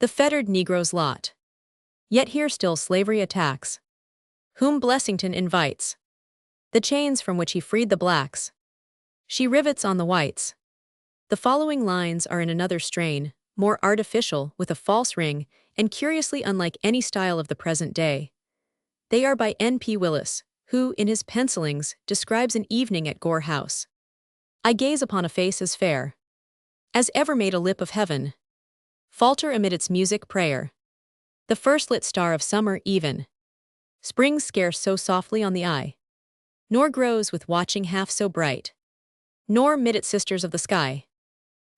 the fettered Negro's lot. Yet here still slavery attacks, whom Blessington invites. The chains from which he freed the blacks, she rivets on the whites. The following lines are in another strain, more artificial, with a false ring, and curiously unlike any style of the present day. They are by N.P. Willis, who, in his pencilings, describes an evening at Gore House. I gaze upon a face as fair as ever made a lip of heaven falter amid its music prayer. The first lit star of summer even springs scarce so softly on the eye, nor grows with watching half so bright, nor mid its sisters of the sky.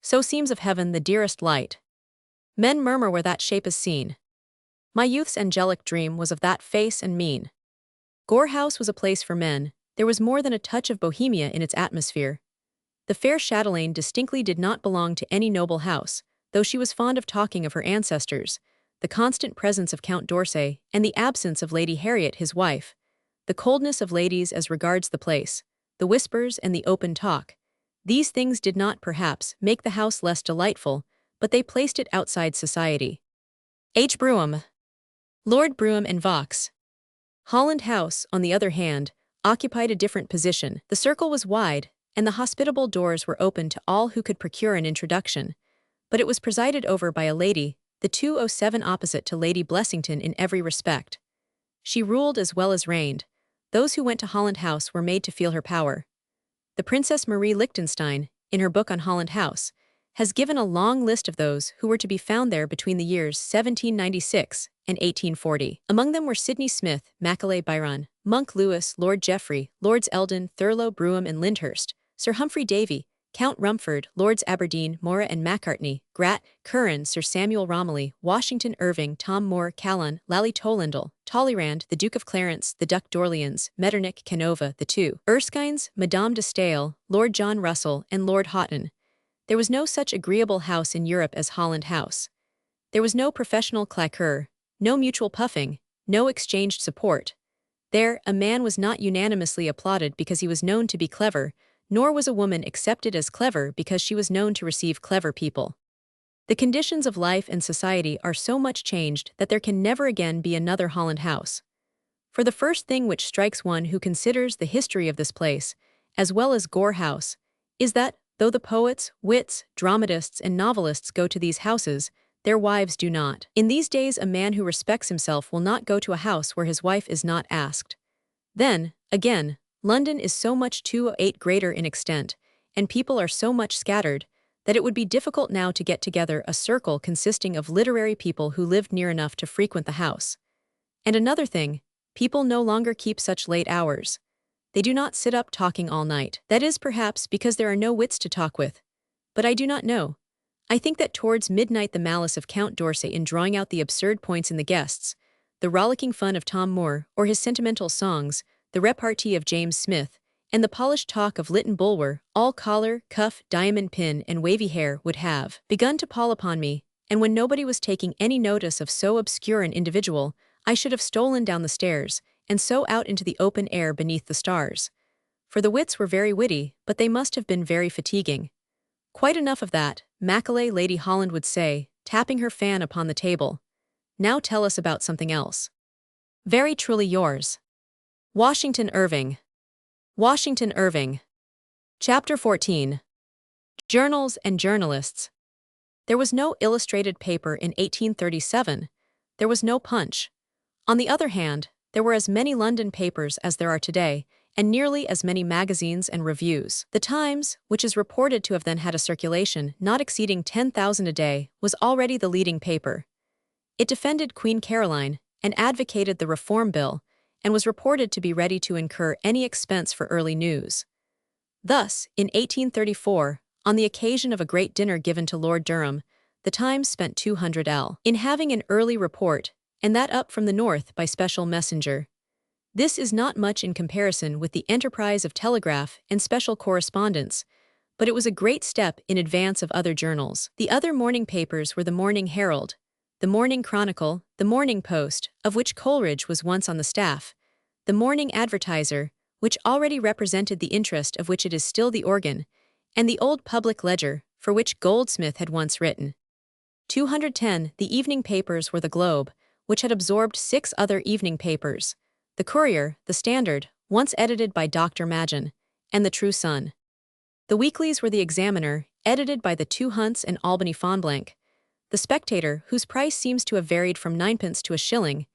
So seems of heaven the dearest light. Men murmur where that shape is seen. My youth's angelic dream was of that face and mien. Gore House was a place for men. There was more than a touch of bohemia in its atmosphere. The fair chatelaine distinctly did not belong to any noble house, though she was fond of talking of her ancestors, the constant presence of Count d'Orsay, and the absence of Lady Harriet, his wife, the coldness of ladies as regards the place, the whispers and the open talk. These things did not, perhaps, make the house less delightful, but they placed it outside society. H. Brougham. Lord Brougham and Vaux. Holland House, on the other hand, occupied a different position. The circle was wide, and the hospitable doors were open to all who could procure an introduction, but it was presided over by a lady, the 207 opposite to Lady Blessington in every respect. She ruled as well as reigned. Those who went to Holland House were made to feel her power. The Princess Marie Liechtenstein, in her book on Holland House, has given a long list of those who were to be found there between the years 1796 and 1840. Among them were Sidney Smith, Macaulay Byron, Monk Lewis, Lord Jeffrey, Lords Eldon, Thurlow, Brougham and Lyndhurst, Sir Humphrey Davy, Count Rumford, Lords Aberdeen, Mora and Macartney, Grat, Curran, Sir Samuel Romilly, Washington Irving, Tom Moore, Callan, Lally Tollendal, Talleyrand, the Duke of Clarence, the Duc d'Orleans, Metternich, Canova, the two Erskines, Madame de Stael, Lord John Russell, and Lord Houghton. There was no such agreeable house in Europe as Holland House. There was no professional claqueur, no mutual puffing, no exchanged support. There, a man was not unanimously applauded because he was known to be clever, nor was a woman accepted as clever because she was known to receive clever people. The conditions of life and society are so much changed that there can never again be another Holland House. For the first thing which strikes one who considers the history of this place, as well as Gore House, is that, though the poets, wits, dramatists, and novelists go to these houses, their wives do not. In these days a man who respects himself will not go to a house where his wife is not asked. Then, again, London is so much too greater in extent, and people are so much scattered, that it would be difficult now to get together a circle consisting of literary people who lived near enough to frequent the house. And another thing, people no longer keep such late hours. They do not sit up talking all night. That is perhaps because there are no wits to talk with. But I do not know. I think that towards midnight the malice of Count d'Orsay in drawing out the absurd points in the guests, the rollicking fun of Tom Moore, or his sentimental songs, the repartee of James Smith, and the polished talk of Lytton Bulwer, all collar, cuff, diamond pin, and wavy hair, would have begun to pall upon me, and when nobody was taking any notice of so obscure an individual, I should have stolen down the stairs, and so out into the open air beneath the stars. For the wits were very witty, but they must have been very fatiguing. Quite enough of that, Macaulay, Lady Holland would say, tapping her fan upon the table. Now tell us about something else. Very truly yours, Washington Irving. Washington Irving. Chapter 14. Journals and Journalists. There was no illustrated paper in 1837. There was no Punch. On the other hand, there were as many London papers as there are today, and nearly as many magazines and reviews. The Times, which is reported to have then had a circulation not exceeding 10,000 a day, was already the leading paper. It defended Queen Caroline, and advocated the Reform Bill, and was reported to be ready to incur any expense for early news. Thus, in 1834, on the occasion of a great dinner given to Lord Durham, the Times spent 200l in having an early report, and that up from the north by special messenger. This is not much in comparison with the enterprise of telegraph and special correspondence, but it was a great step in advance of other journals. The other morning papers were the Morning Herald, the Morning Chronicle, the Morning Post, of which Coleridge was once on the staff, the Morning Advertiser, which already represented the interest of which it is still the organ, and the Old Public Ledger, for which Goldsmith had once written. 210. The evening papers were the Globe, which had absorbed 6 other evening papers, the Courier, the Standard, once edited by Dr. Magin, and the True Sun. The weeklies were the Examiner, edited by the 2 Hunts and Albany Fonblanque, the Spectator, whose price seems to have varied from 9d to a shilling,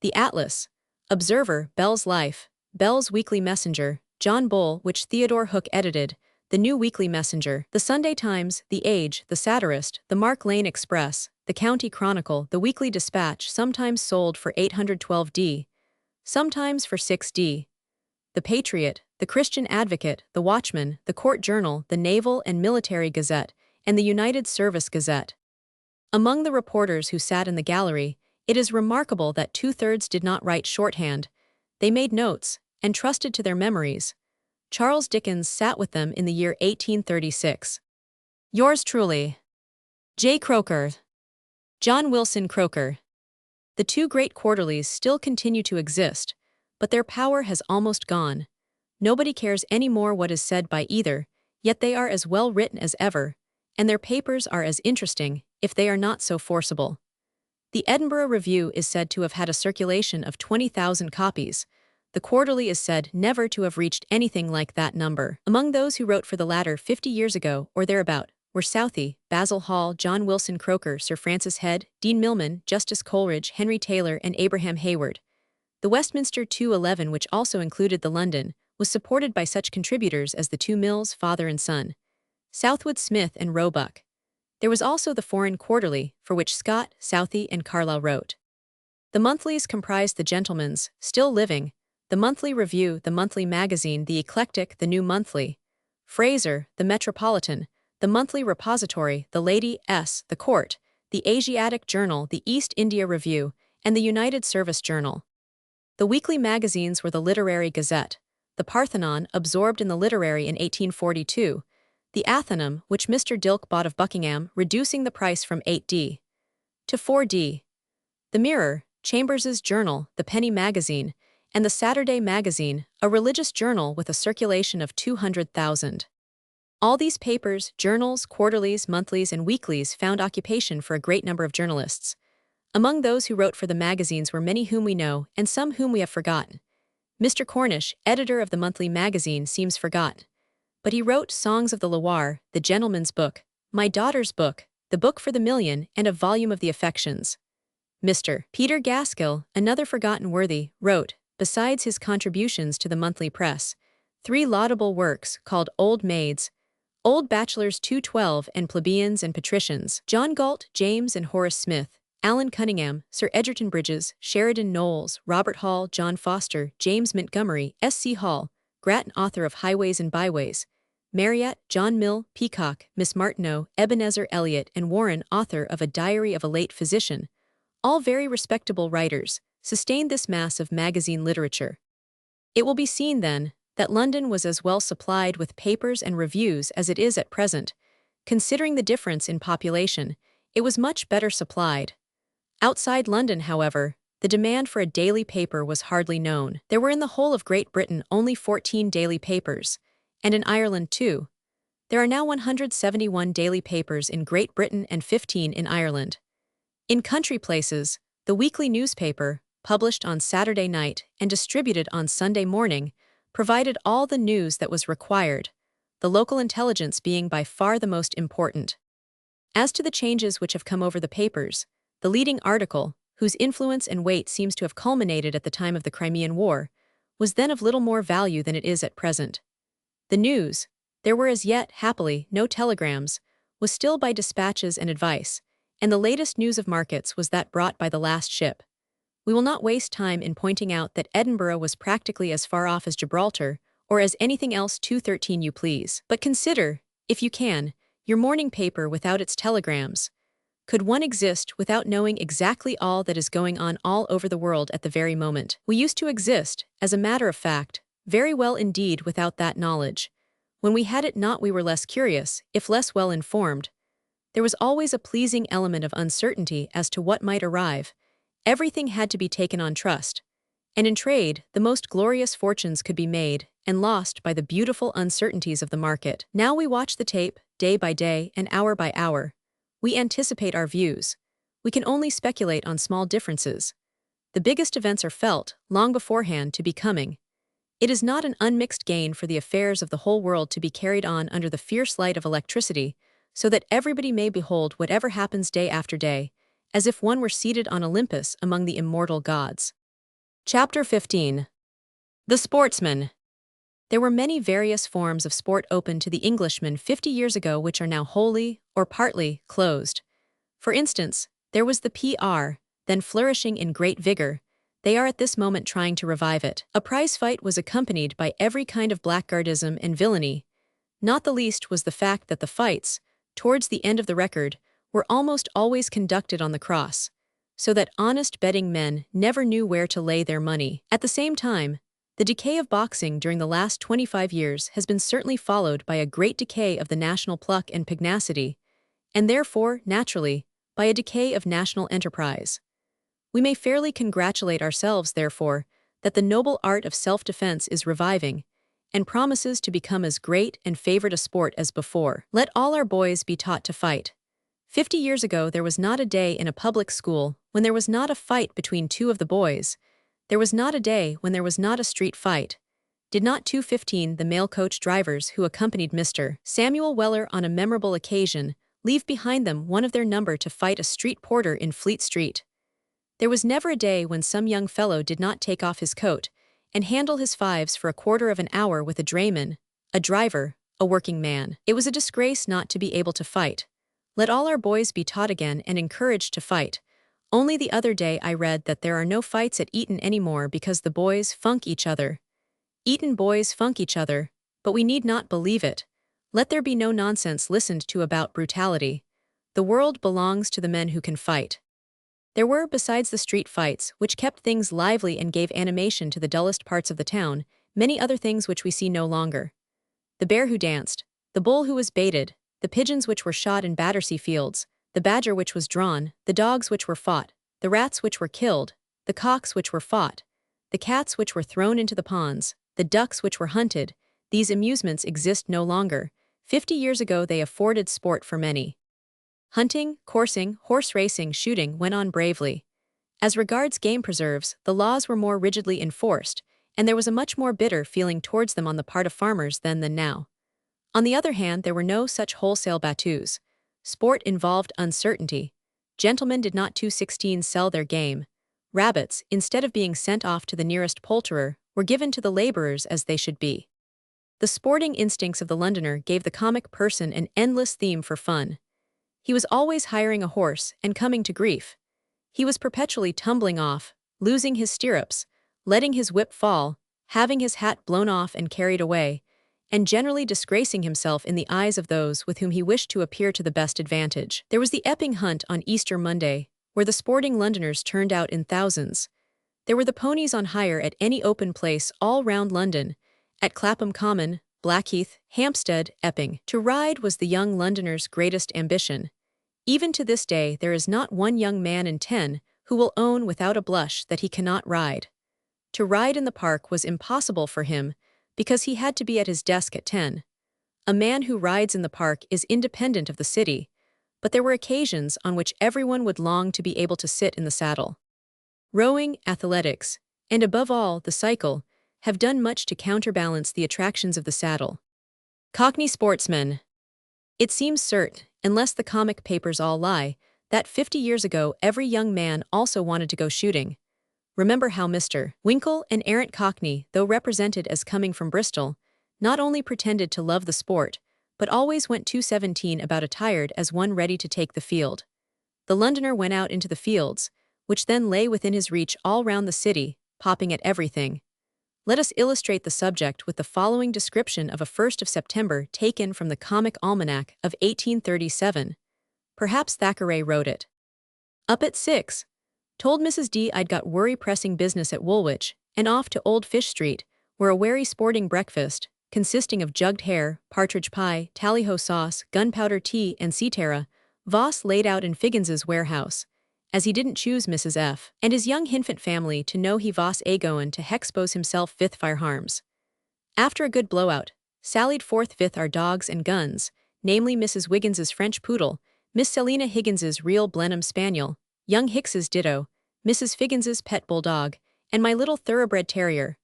the Atlas, Observer, Bell's Life, Bell's Weekly Messenger, John Bull, which Theodore Hook edited, the New Weekly Messenger, the Sunday Times, the Age, the Satirist, the Mark Lane Express, the County Chronicle, the Weekly Dispatch, sometimes sold for 812d, sometimes for 6d, the Patriot, the Christian Advocate, the Watchman, the Court Journal, the Naval and Military Gazette, and the United Service Gazette. Among the reporters who sat in the gallery, it is remarkable that 2/3 did not write shorthand. They made notes, and trusted to their memories. Charles Dickens sat with them in the year 1836. Yours truly, J. Croker. John Wilson Croker. The 2 great quarterlies still continue to exist, but their power has almost gone. Nobody cares any more what is said by either, yet they are as well written as ever, and their papers are as interesting, if they are not so forcible. The Edinburgh Review is said to have had a circulation of 20,000 copies. The Quarterly is said never to have reached anything like that number. Among those who wrote for the latter 50 years ago, or thereabout, were Southey, Basil Hall, John Wilson Croker, Sir Francis Head, Dean Milman, Justice Coleridge, Henry Taylor, and Abraham Hayward. The Westminster 211, which also included the London, was supported by such contributors as the 2 Mills, father and son, Southwood Smith and Roebuck. There was also the foreign quarterly, for which Scott, Southey, and Carlyle wrote. The monthlies comprised the Gentleman's, still living, the Monthly Review, the Monthly Magazine, the Eclectic, the New Monthly, Fraser, the Metropolitan, the Monthly Repository, the Lady S., the Court, the Asiatic Journal, the East India Review, and the United Service Journal. The weekly magazines were the Literary Gazette, the Parthenon, absorbed in the Literary in 1842, the Athenaeum, which Mr. Dilke bought of Buckingham, reducing the price from 8d to 4d, the Mirror, Chambers's Journal, the Penny Magazine, and the Saturday Magazine, a religious journal with a circulation of 200,000. All these papers, journals, quarterlies, monthlies, and weeklies found occupation for a great number of journalists. Among those who wrote for the magazines were many whom we know and some whom we have forgotten. Mr. Cornish, editor of the Monthly Magazine, seems forgotten. But he wrote Songs of the Loire, The Gentleman's Book, My Daughter's Book, The Book for the Million, and a volume of the Affections. Mr. Peter Gaskill, another forgotten worthy, wrote, besides his contributions to the monthly press, 3 laudable works called Old Maids, Old Bachelors 212, and Plebeians and Patricians. John Galt, James and Horace Smith, Alan Cunningham, Sir Egerton Bridges, Sheridan Knowles, Robert Hall, John Foster, James Montgomery, S.C. Hall, Grattan, author of Highways and Byways, Marryat, John Mill, Peacock, Miss Martineau, Ebenezer Elliott, and Warren, author of A Diary of a Late Physician, all very respectable writers, sustained this mass of magazine literature. It will be seen, then, that London was as well supplied with papers and reviews as it is at present. Considering the difference in population, it was much better supplied. Outside London, however, the demand for a daily paper was hardly known. There were in the whole of Great Britain only 14 daily papers, and in Ireland too. There are now 171 daily papers in Great Britain and 15 in Ireland. In country places, the weekly newspaper, published on Saturday night and distributed on Sunday morning, provided all the news that was required, the local intelligence being by far the most important. As to the changes which have come over the papers, the leading article, whose influence and weight seems to have culminated at the time of the Crimean War, was then of little more value than it is at present. The news, there were as yet, happily, no telegrams, was still by dispatches and advice, and the latest news of markets was that brought by the last ship. We will not waste time in pointing out that Edinburgh was practically as far off as Gibraltar, or as anything else 213 you please. But consider, if you can, your morning paper without its telegrams. Could one exist without knowing exactly all that is going on all over the world at the very moment? We used to exist, as a matter of fact, very well indeed without that knowledge. When we had it not, we were less curious, if less well informed. There was always a pleasing element of uncertainty as to what might arrive. Everything had to be taken on trust. And in trade, the most glorious fortunes could be made and lost by the beautiful uncertainties of the market. Now we watch the tape, day by day and hour by hour. We anticipate our views. We can only speculate on small differences. The biggest events are felt, long beforehand, to be coming. It is not an unmixed gain for the affairs of the whole world to be carried on under the fierce light of electricity, so that everybody may behold whatever happens day after day, as if one were seated on Olympus among the immortal gods. Chapter 15. The Sportsman. There were many various forms of sport open to the Englishman 50 years ago which are now wholly, or partly, closed. For instance, there was the PR, then flourishing in great vigor. They are at this moment trying to revive it. A prize fight was accompanied by every kind of blackguardism and villainy. Not the least was the fact that the fights, towards the end of the record, were almost always conducted on the cross, so that honest betting men never knew where to lay their money. At the same time, the decay of boxing during the last 25 years has been certainly followed by a great decay of the national pluck and pugnacity, and therefore, naturally, by a decay of national enterprise. We may fairly congratulate ourselves, therefore, that the noble art of self-defense is reviving, and promises to become as great and favored a sport as before. Let all our boys be taught to fight. 50 years ago there was not a day in a public school when there was not a fight between two of the boys. There was not a day when there was not a street fight. Did not 215, the mail coach drivers who accompanied Mr. Samuel Weller on a memorable occasion, leave behind them one of their number to fight a street porter in Fleet Street? There was never a day when some young fellow did not take off his coat and handle his fives for a quarter of an hour with a drayman, a driver, a working man. It was a disgrace not to be able to fight. Let all our boys be taught again and encouraged to fight. Only the other day I read that there are no fights at Eton anymore because the boys funk each other. Eton boys funk each other, but we need not believe it. Let there be no nonsense listened to about brutality. The world belongs to the men who can fight. There were, besides the street fights, which kept things lively and gave animation to the dullest parts of the town, many other things which we see no longer. The bear who danced, the bull who was baited, the pigeons which were shot in Battersea Fields, the badger which was drawn, the dogs which were fought, the rats which were killed, the cocks which were fought, the cats which were thrown into the ponds, the ducks which were hunted, these amusements exist no longer. 50 years ago they afforded sport for many. Hunting, coursing, horse racing, shooting went on bravely. As regards game preserves, the laws were more rigidly enforced, and there was a much more bitter feeling towards them on the part of farmers then than now. On the other hand, there were no such wholesale battues. Sport involved uncertainty. Gentlemen did not 216 sell their game. Rabbits, instead of being sent off to the nearest poulterer, were given to the laborers as they should be. The sporting instincts of the Londoner gave the comic person an endless theme for fun. He was always hiring a horse and coming to grief. He was perpetually tumbling off, losing his stirrups, letting his whip fall, having his hat blown off and carried away, and generally disgracing himself in the eyes of those with whom he wished to appear to the best advantage. There was the Epping Hunt on Easter Monday, where the sporting Londoners turned out in thousands. There were the ponies on hire at any open place all round London, at Clapham Common, Blackheath, Hampstead, Epping. To ride was the young Londoner's greatest ambition. Even to this day there is not one young man in 10 who will own without a blush that he cannot ride. To ride in the park was impossible for him, because he had to be at his desk at 10. A man who rides in the park is independent of the city, but there were occasions on which everyone would long to be able to sit in the saddle. Rowing, athletics, and above all, the cycle, have done much to counterbalance the attractions of the saddle. Cockney sportsmen. It seems certain, unless the comic papers all lie, that 50 years ago every young man also wanted to go shooting. Remember how Mr. Winkle, an errant Cockney, though represented as coming from Bristol, not only pretended to love the sport, but always went 217 about attired as one ready to take the field. The Londoner went out into the fields, which then lay within his reach all round the city, popping at everything. Let us illustrate the subject with the following description of a 1st of September taken from the Comic Almanac of 1837. Perhaps Thackeray wrote it. Up at 6. Told Mrs. D I'd got worry pressing business at Woolwich, and off to Old Fish Street, where a wary sporting breakfast, consisting of jugged hare, partridge pie, tally-ho sauce, gunpowder tea, and cetera, Voss laid out in Figgins's warehouse, as he didn't choose Mrs. F. and his young hinfant family to know he Voss goin' to hexpose himself fifth fire harms. After a good blowout, sallied forth with our dogs and guns, namely Mrs. Wiggins's French poodle, Miss Selina Higgins's real Blenheim spaniel, young Hicks's ditto, Mrs. Figgins's pet bulldog, and my little thoroughbred terrier.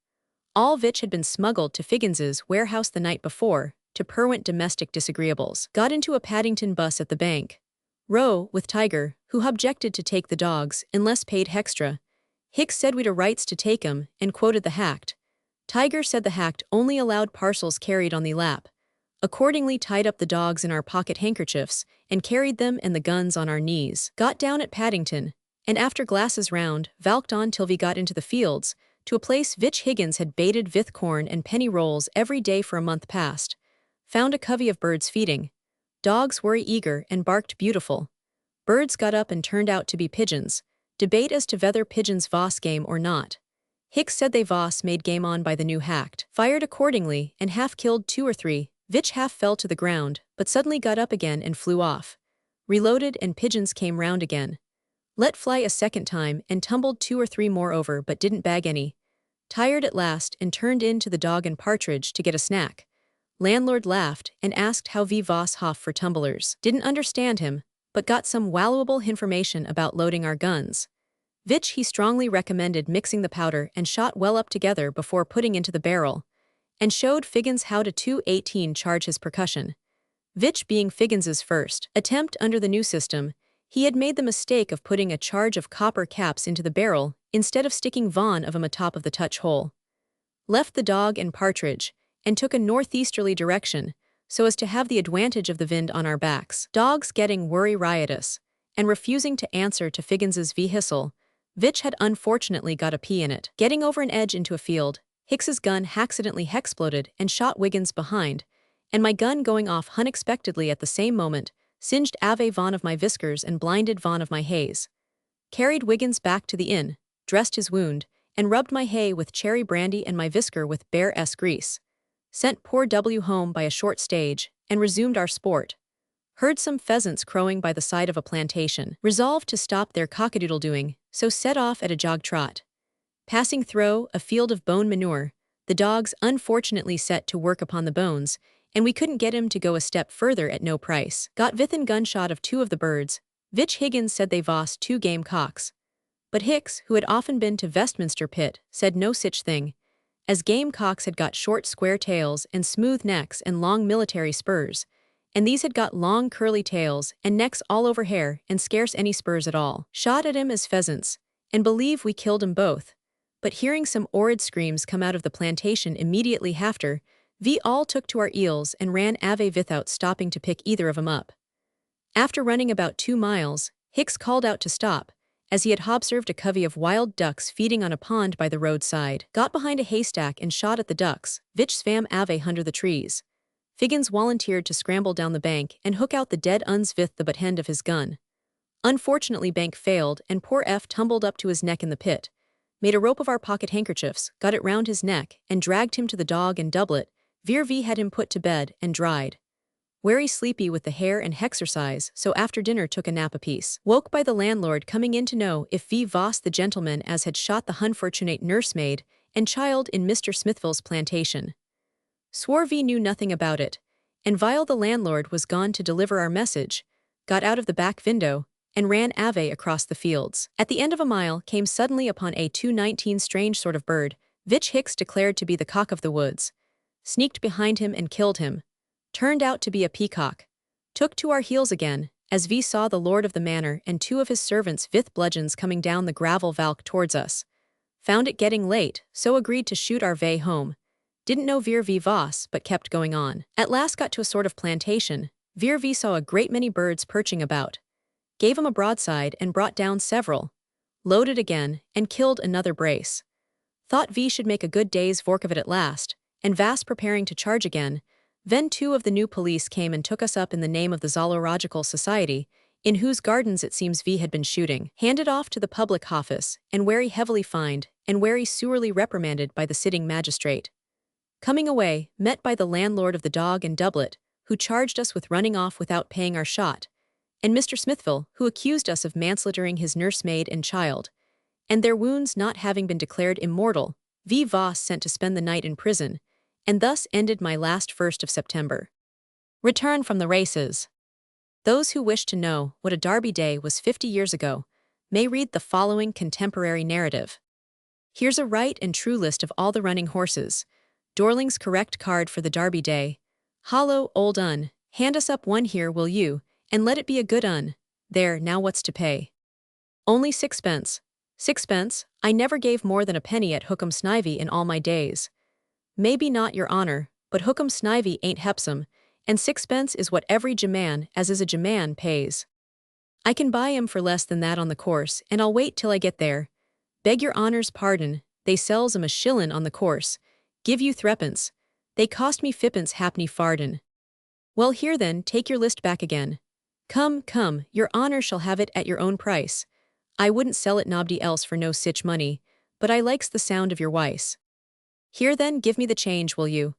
All which had been smuggled to Figgins's warehouse the night before, to prevent domestic disagreeables. Got into a Paddington bus at the bank. Row, with Tiger, who objected to take the dogs, unless paid hextra. Hicks said we'd a rights to take 'em, and quoted the hact. Tiger said the hact only allowed parcels carried on the lap. Accordingly tied up the dogs in our pocket handkerchiefs, and carried them and the guns on our knees. Got down at Paddington, and after glasses round, valked on till we got into the fields, to a place Vich Higgins had baited with corn and penny rolls every day for a month past. Found a covey of birds feeding. Dogs were eager and barked beautiful. Birds got up and turned out to be pigeons. Debate as to whether pigeons Voss game or not. Hicks said they Voss made game on by the new hact. Fired accordingly, and half killed 2 or 3, Vich half fell to the ground, but suddenly got up again and flew off. Reloaded and pigeons came round again. Let fly a second time and tumbled 2 or 3 more over but didn't bag any. Tired at last and turned in to the dog and partridge to get a snack. Landlord laughed and asked how V. Voss hoff for tumblers. Didn't understand him, but got some valuable information about loading our guns. Vich he strongly recommended mixing the powder and shot well up together before putting into the barrel, and showed Figgins how to 218 charge his percussion. Vich being Figgins's first attempt under the new system, he had made the mistake of putting a charge of copper caps into the barrel instead of sticking Vaughan of 'em atop of the touch hole. Left the dog and partridge, and took a northeasterly direction, so as to have the advantage of the wind on our backs. Dogs getting worry riotous, and refusing to answer to Figgins's vehicle, which had unfortunately got a pea in it. Getting over an edge into a field, Hicks's gun accidentally hexploded and shot Wiggins behind, and my gun going off unexpectedly at the same moment, singed Ave Von of my whiskers and blinded Von of my haze. Carried Wiggins back to the inn, dressed his wound, and rubbed my hay with cherry brandy and my whisker with bear-s grease. Sent poor W home by a short stage, and resumed our sport. Heard some pheasants crowing by the side of a plantation. Resolved to stop their cockadoodle-doing, so set off at a jog trot. Passing through a field of bone manure, the dogs unfortunately set to work upon the bones, and we couldn't get him to go a step further at no price. Got within gunshot of 2 of the birds, which Higgins said they vos 2 game cocks. But Hicks, who had often been to Westminster Pit, said no sich thing, as game cocks had got short square tails and smooth necks and long military spurs, and these had got long curly tails and necks all over hair and scarce any spurs at all. Shot at him as pheasants, and believe we killed 'em both, but hearing some horrid screams come out of the plantation immediately after, we all took to our eels and ran ave without stopping to pick either of 'em up. After running about 2 miles, Hicks called out to stop, as he had observed a covey of wild ducks feeding on a pond by the roadside. Got behind a haystack and shot at the ducks, which swam ave under the trees. Figgins volunteered to scramble down the bank and hook out the dead uns with the butt end of his gun. Unfortunately bank failed and poor F tumbled up to his neck in the pit, made a rope of our pocket handkerchiefs, got it round his neck, and dragged him to the dog and doublet. V had him put to bed and dried. Weary sleepy with the hair and hexercise, so after dinner took a nap apiece. Woke by the landlord coming in to know if V vos the gentleman as had shot the unfortunate nursemaid and child in Mr. Smithville's plantation. Swore V knew nothing about it, and while the landlord was gone to deliver our message, got out of the back window, and ran ave across the fields. At the end of a mile came suddenly upon a 219 strange sort of bird, which Hicks declared to be the cock of the woods. Sneaked behind him and killed him. Turned out to be a peacock. Took to our heels again, as we saw the lord of the manor and 2 of his servants with bludgeons coming down the gravel valk towards us. Found it getting late, so agreed to shoot our way home. Didn't know Veer V vos, but kept going on. At last got to a sort of plantation. Veer V saw a great many birds perching about. Gave 'em a broadside and brought down several. Loaded again, and killed another brace. Thought V should make a good day's work of it at last, and vast preparing to charge again. Then 2 of the new police came and took us up in the name of the Zoological Society, in whose gardens it seems V had been shooting. Handed off to the public office, and very heavily fined, and very sewerely reprimanded by the sitting magistrate. Coming away, met by the landlord of the dog and doublet, who charged us with running off without paying our shot, and Mr. Smithville, who accused us of manslaughtering his nursemaid and child, and their wounds not having been declared immortal, V vos sent to spend the night in prison, and thus ended my last 1st of September. Return from the races. Those who wish to know what a Derby Day was 50 years ago may read the following contemporary narrative. Here's a right and true list of all the running horses. Dorling's correct card for the Derby Day. Hollow, old un, hand us up one here will you, and let it be a good un. There, now what's to pay? Only 6pence. 6pence, I never gave more than a penny at Hookham Snivy in all my days. Maybe not, your honour, but Hookham Snivy ain't hepsome, and 6pence is what every Jeman as is a Jeman pays. I can buy 'em for less than that on the course, and I'll wait till I get there. Beg your honour's pardon, they sells 'em a shillin' on the course. Give you 3pence. They cost me 5pence halfpenny farden. Well here then, take your list back again. Come, come, your honour shall have it at your own price. I wouldn't sell it nobody else for no sich money, but I likes the sound of your wice. Here then, give me the change, will you?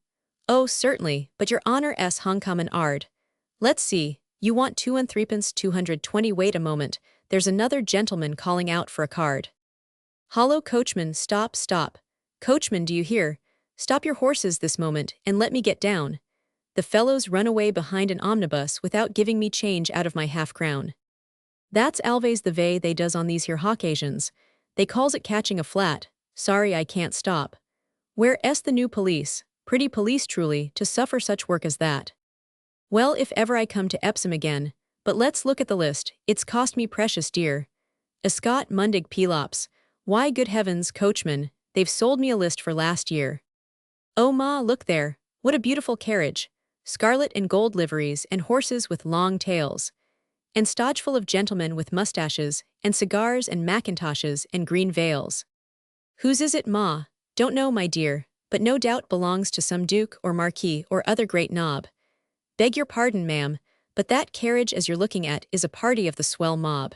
Oh, certainly, but your honour s uncommon ard. Let's see, you want 2 and 3pence 220. Wait a moment, there's another gentleman calling out for a card. Hollow coachman, stop, stop. Coachman, do you hear? Stop your horses this moment, and let me get down. The fellows run away behind an omnibus without giving me change out of my half-crown. That's always the way they does on these here hoccasions. They calls it catching a flat. Sorry I can't stop. Where's the new police, pretty police truly, to suffer such work as that? Well, if ever I come to Epsom again, but let's look at the list, it's cost me precious dear. Escott Mundig Pelops, why good heavens, coachman, they've sold me a list for last year. Oh ma, look there, what a beautiful carriage. scarlet and gold liveries and horses with long tails, and stodge full of gentlemen with mustaches and cigars and mackintoshes and green veils. Whose is it, ma? Don't know, my dear, but no doubt belongs to some duke or marquis or other great nob. Beg your pardon, ma'am, but that carriage as you're looking at is a party of the swell mob.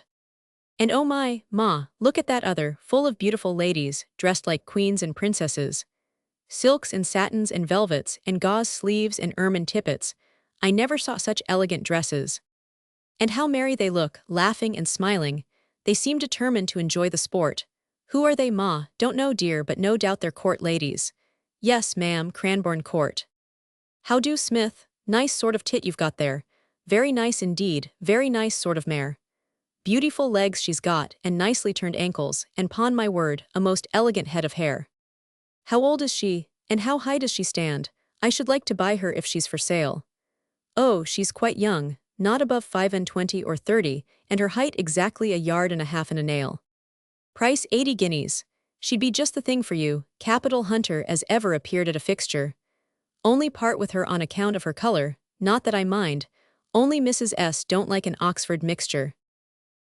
And oh my, ma, look at that other, full of beautiful ladies, dressed like queens and princesses. Silks and satins and velvets and gauze sleeves and ermine tippets. I never saw such elegant dresses. And how merry they look, laughing and smiling. They seem determined to enjoy the sport. Who are they, ma? Don't know, dear, but no doubt they're court ladies. Yes, ma'am, Cranbourne Court. How do, Smith? Nice sort of tit you've got there. Very nice indeed, very nice sort of mare. Beautiful legs she's got, and nicely turned ankles, and 'pon my word, a most elegant head of hair. How old is she, and how high does she stand? I should like to buy her if she's for sale. Oh, she's quite young, not above 25 or 30, and her height exactly 1.5 yards and a nail. Price 80 guineas. She'd be just the thing for you, capital hunter as ever appeared at a fixture. Only part with her on account of her color, not that I mind, only Mrs. S. don't like an Oxford mixture.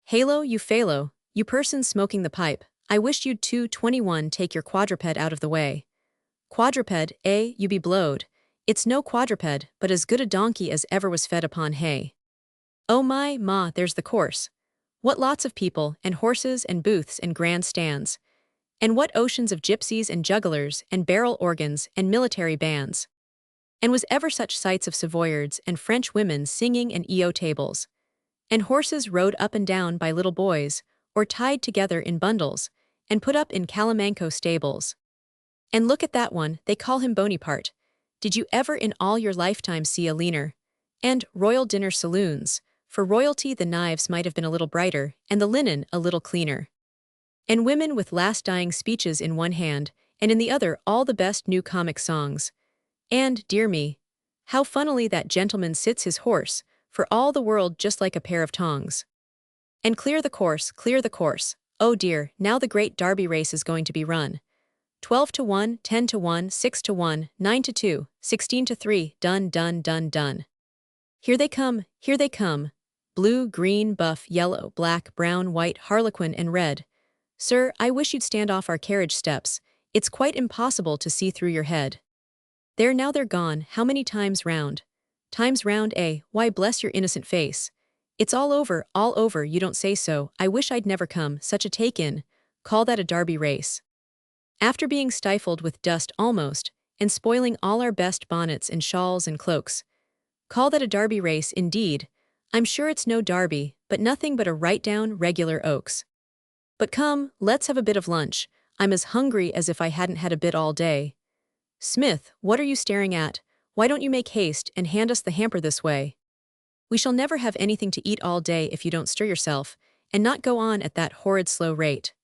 Halo, you phalo, you person smoking the pipe, I wish you'd 221 take your quadruped out of the way. Quadruped, eh, you be blowed. It's no quadruped, but as good a donkey as ever was fed upon hay. Oh my, ma, there's the course. What lots of people, and horses and booths and grand stands. And what oceans of gypsies and jugglers and barrel organs and military bands. And was ever such sights of Savoyards and French women singing and EO tables. And horses rode up and down by little boys, or tied together in bundles, and put up in Calamanco stables. And look at that one, they call him Bonaparte. Did you ever in all your lifetime see a leaner? And royal dinner saloons. For royalty the knives might have been a little brighter, and the linen a little cleaner. And women with last dying speeches in one hand, and in the other all the best new comic songs. And, dear me, how funnily that gentleman sits his horse, for all the world just like a pair of tongs. And clear the course, oh dear, now the great Derby race is going to be run. 12-1, 10-1, 6-1, 9-2, 16-3, done, done, done, done. Here they come, blue, green, buff, yellow, black, brown, white, harlequin, and red. Sir, I wish you'd stand off our carriage steps, it's quite impossible to see through your head. There now they're gone, how many times round? Times round, eh, why bless your innocent face. It's all over, you don't say so, I wish I'd never come, such a take-in, call that a Derby race. After being stifled with dust almost, and spoiling all our best bonnets and shawls and cloaks. Call that a Derby race, indeed. I'm sure it's no Derby, but nothing but a right-down, regular Oaks. But come, let's have a bit of lunch, I'm as hungry as if I hadn't had a bit all day. Smith, what are you staring at? Why don't you make haste and hand us the hamper this way? We shall never have anything to eat all day if you don't stir yourself, and not go on at that horrid slow rate.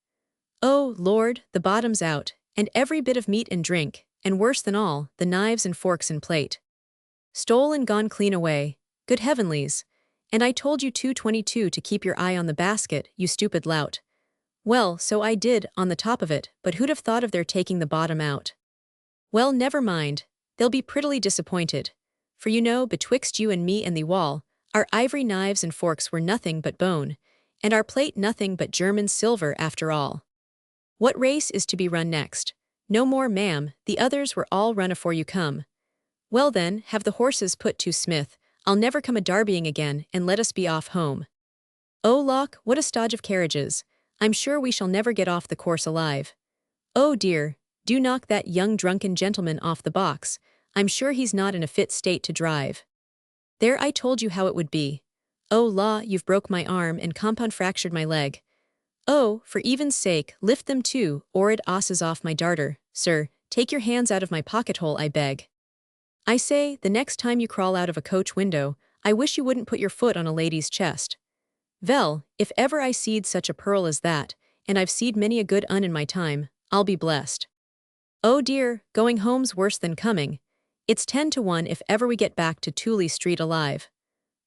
Oh, Lord, the bottom's out, and every bit of meat and drink, and worse than all, the knives and forks and plate. Stole and gone clean away, good heavenlies, and I told you 222 to keep your eye on the basket, you stupid lout. Well, so I did, on the top of it, but who'd have thought of their taking the bottom out? Well, never mind, they'll be prettily disappointed, for you know, betwixt you and me and the wall, our ivory knives and forks were nothing but bone, and our plate nothing but German silver after all. What race is to be run next? No more, ma'am, the others were all run afore you come. Well then, have the horses put to, Smith, I'll never come a derbying again, and let us be off home. Oh, Locke, what a stodge of carriages, I'm sure we shall never get off the course alive. Oh dear, do knock that young drunken gentleman off the box, I'm sure he's not in a fit state to drive. There, I told you how it would be. Oh law, you've broke my arm and compound fractured my leg. Oh, for even's sake, lift them too, or it osses off my darter, sir, take your hands out of my pocket-hole, I beg. I say, the next time you crawl out of a coach window, I wish you wouldn't put your foot on a lady's chest. Vell, if ever I seed such a pearl as that, and I've seed many a good un in my time, I'll be blessed. Oh dear, going home's worse than coming. It's 10-1 if ever we get back to Tooley Street alive.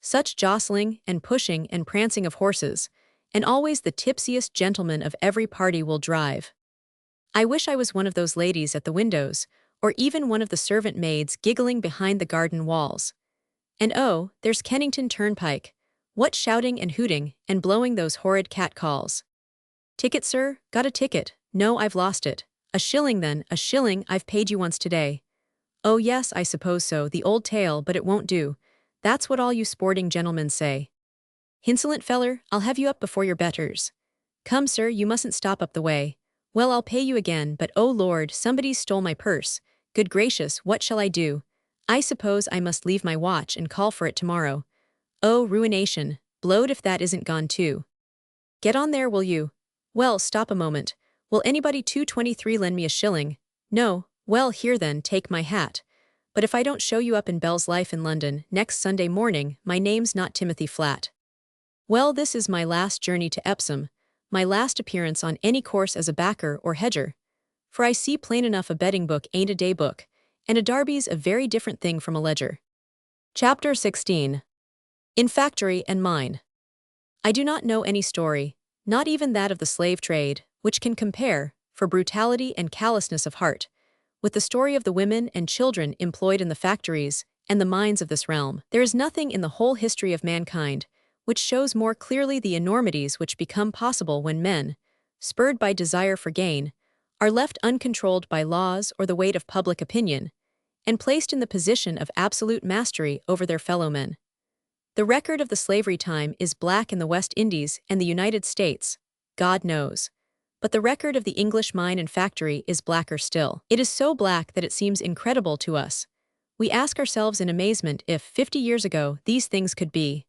Such jostling, and pushing, and prancing of horses, and always the tipsiest gentleman of every party will drive. I wish I was one of those ladies at the windows, or even one of the servant maids giggling behind the garden walls. And oh, there's Kennington Turnpike. What shouting and hooting and blowing those horrid cat calls. Ticket, sir? Got a ticket? No, I've lost it. A shilling then, a shilling, I've paid you once today. Oh yes, I suppose so, the old tale, but it won't do. That's what all you sporting gentlemen say. Insolent feller, I'll have you up before your betters. Come, sir, you mustn't stop up the way. Well, I'll pay you again, but oh Lord, somebody's stole my purse. Good gracious, what shall I do? I suppose I must leave my watch and call for it tomorrow. Oh, ruination, blowed if that isn't gone too. Get on there, will you? Well, stop a moment. Will anybody 223 lend me a shilling? No, well, here then, take my hat. But if I don't show you up in Bell's Life in London next Sunday morning, my name's not Timothy Flat. Well, this is my last journey to Epsom, my last appearance on any course as a backer or hedger. For I see plain enough a betting book ain't a day book, and a derby's a very different thing from a ledger. Chapter 16. In Factory and Mine. I do not know any story, not even that of the slave trade, which can compare, for brutality and callousness of heart, with the story of the women and children employed in the factories and the mines of this realm. There is nothing in the whole history of mankind which shows more clearly the enormities which become possible when men, spurred by desire for gain, are left uncontrolled by laws or the weight of public opinion, and placed in the position of absolute mastery over their fellow men. The record of the slavery time is black in the West Indies and the United States, God knows. But the record of the English mine and factory is blacker still. It is so black that it seems incredible to us. We ask ourselves in amazement if, 50 years ago, these things could be.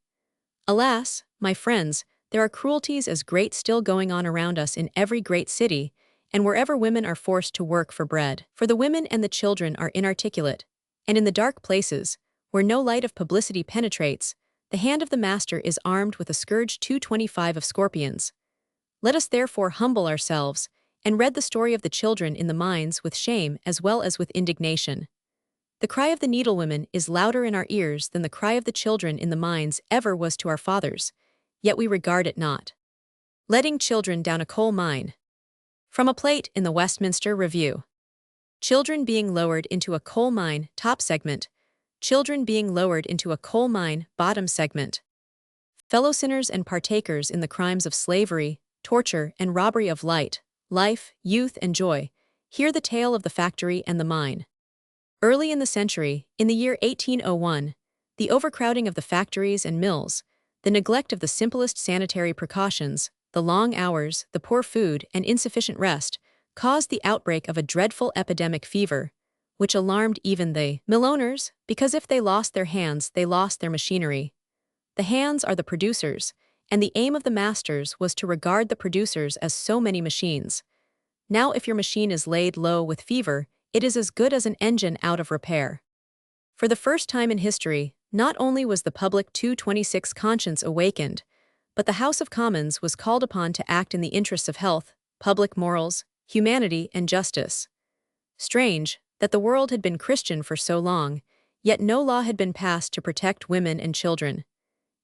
Alas, my friends, there are cruelties as great still going on around us in every great city, and wherever women are forced to work for bread. For the women and the children are inarticulate, and in the dark places, where no light of publicity penetrates, the hand of the master is armed with a scourge 225 of scorpions. Let us therefore humble ourselves, and read the story of the children in the mines with shame as well as with indignation. The cry of the needlewomen is louder in our ears than the cry of the children in the mines ever was to our fathers, yet we regard it not. Letting children down a coal mine. From a plate in the Westminster Review. Children being lowered into a coal mine, top segment. Children being lowered into a coal mine, bottom segment. Fellow sinners and partakers in the crimes of slavery, torture, and robbery of light, life, youth, and joy, hear the tale of the factory and the mine. Early in the century, in the year 1801, the overcrowding of the factories and mills, the neglect of the simplest sanitary precautions, the long hours, the poor food, and insufficient rest, caused the outbreak of a dreadful epidemic fever, which alarmed even the mill owners, because if they lost their hands, they lost their machinery. The hands are the producers, and the aim of the masters was to regard the producers as so many machines. Now if your machine is laid low with fever, it is as good as an engine out of repair. For the first time in history, not only was the public 226 conscience awakened, but the House of Commons was called upon to act in the interests of health, public morals, humanity, and justice. Strange, that the world had been Christian for so long, yet no law had been passed to protect women and children.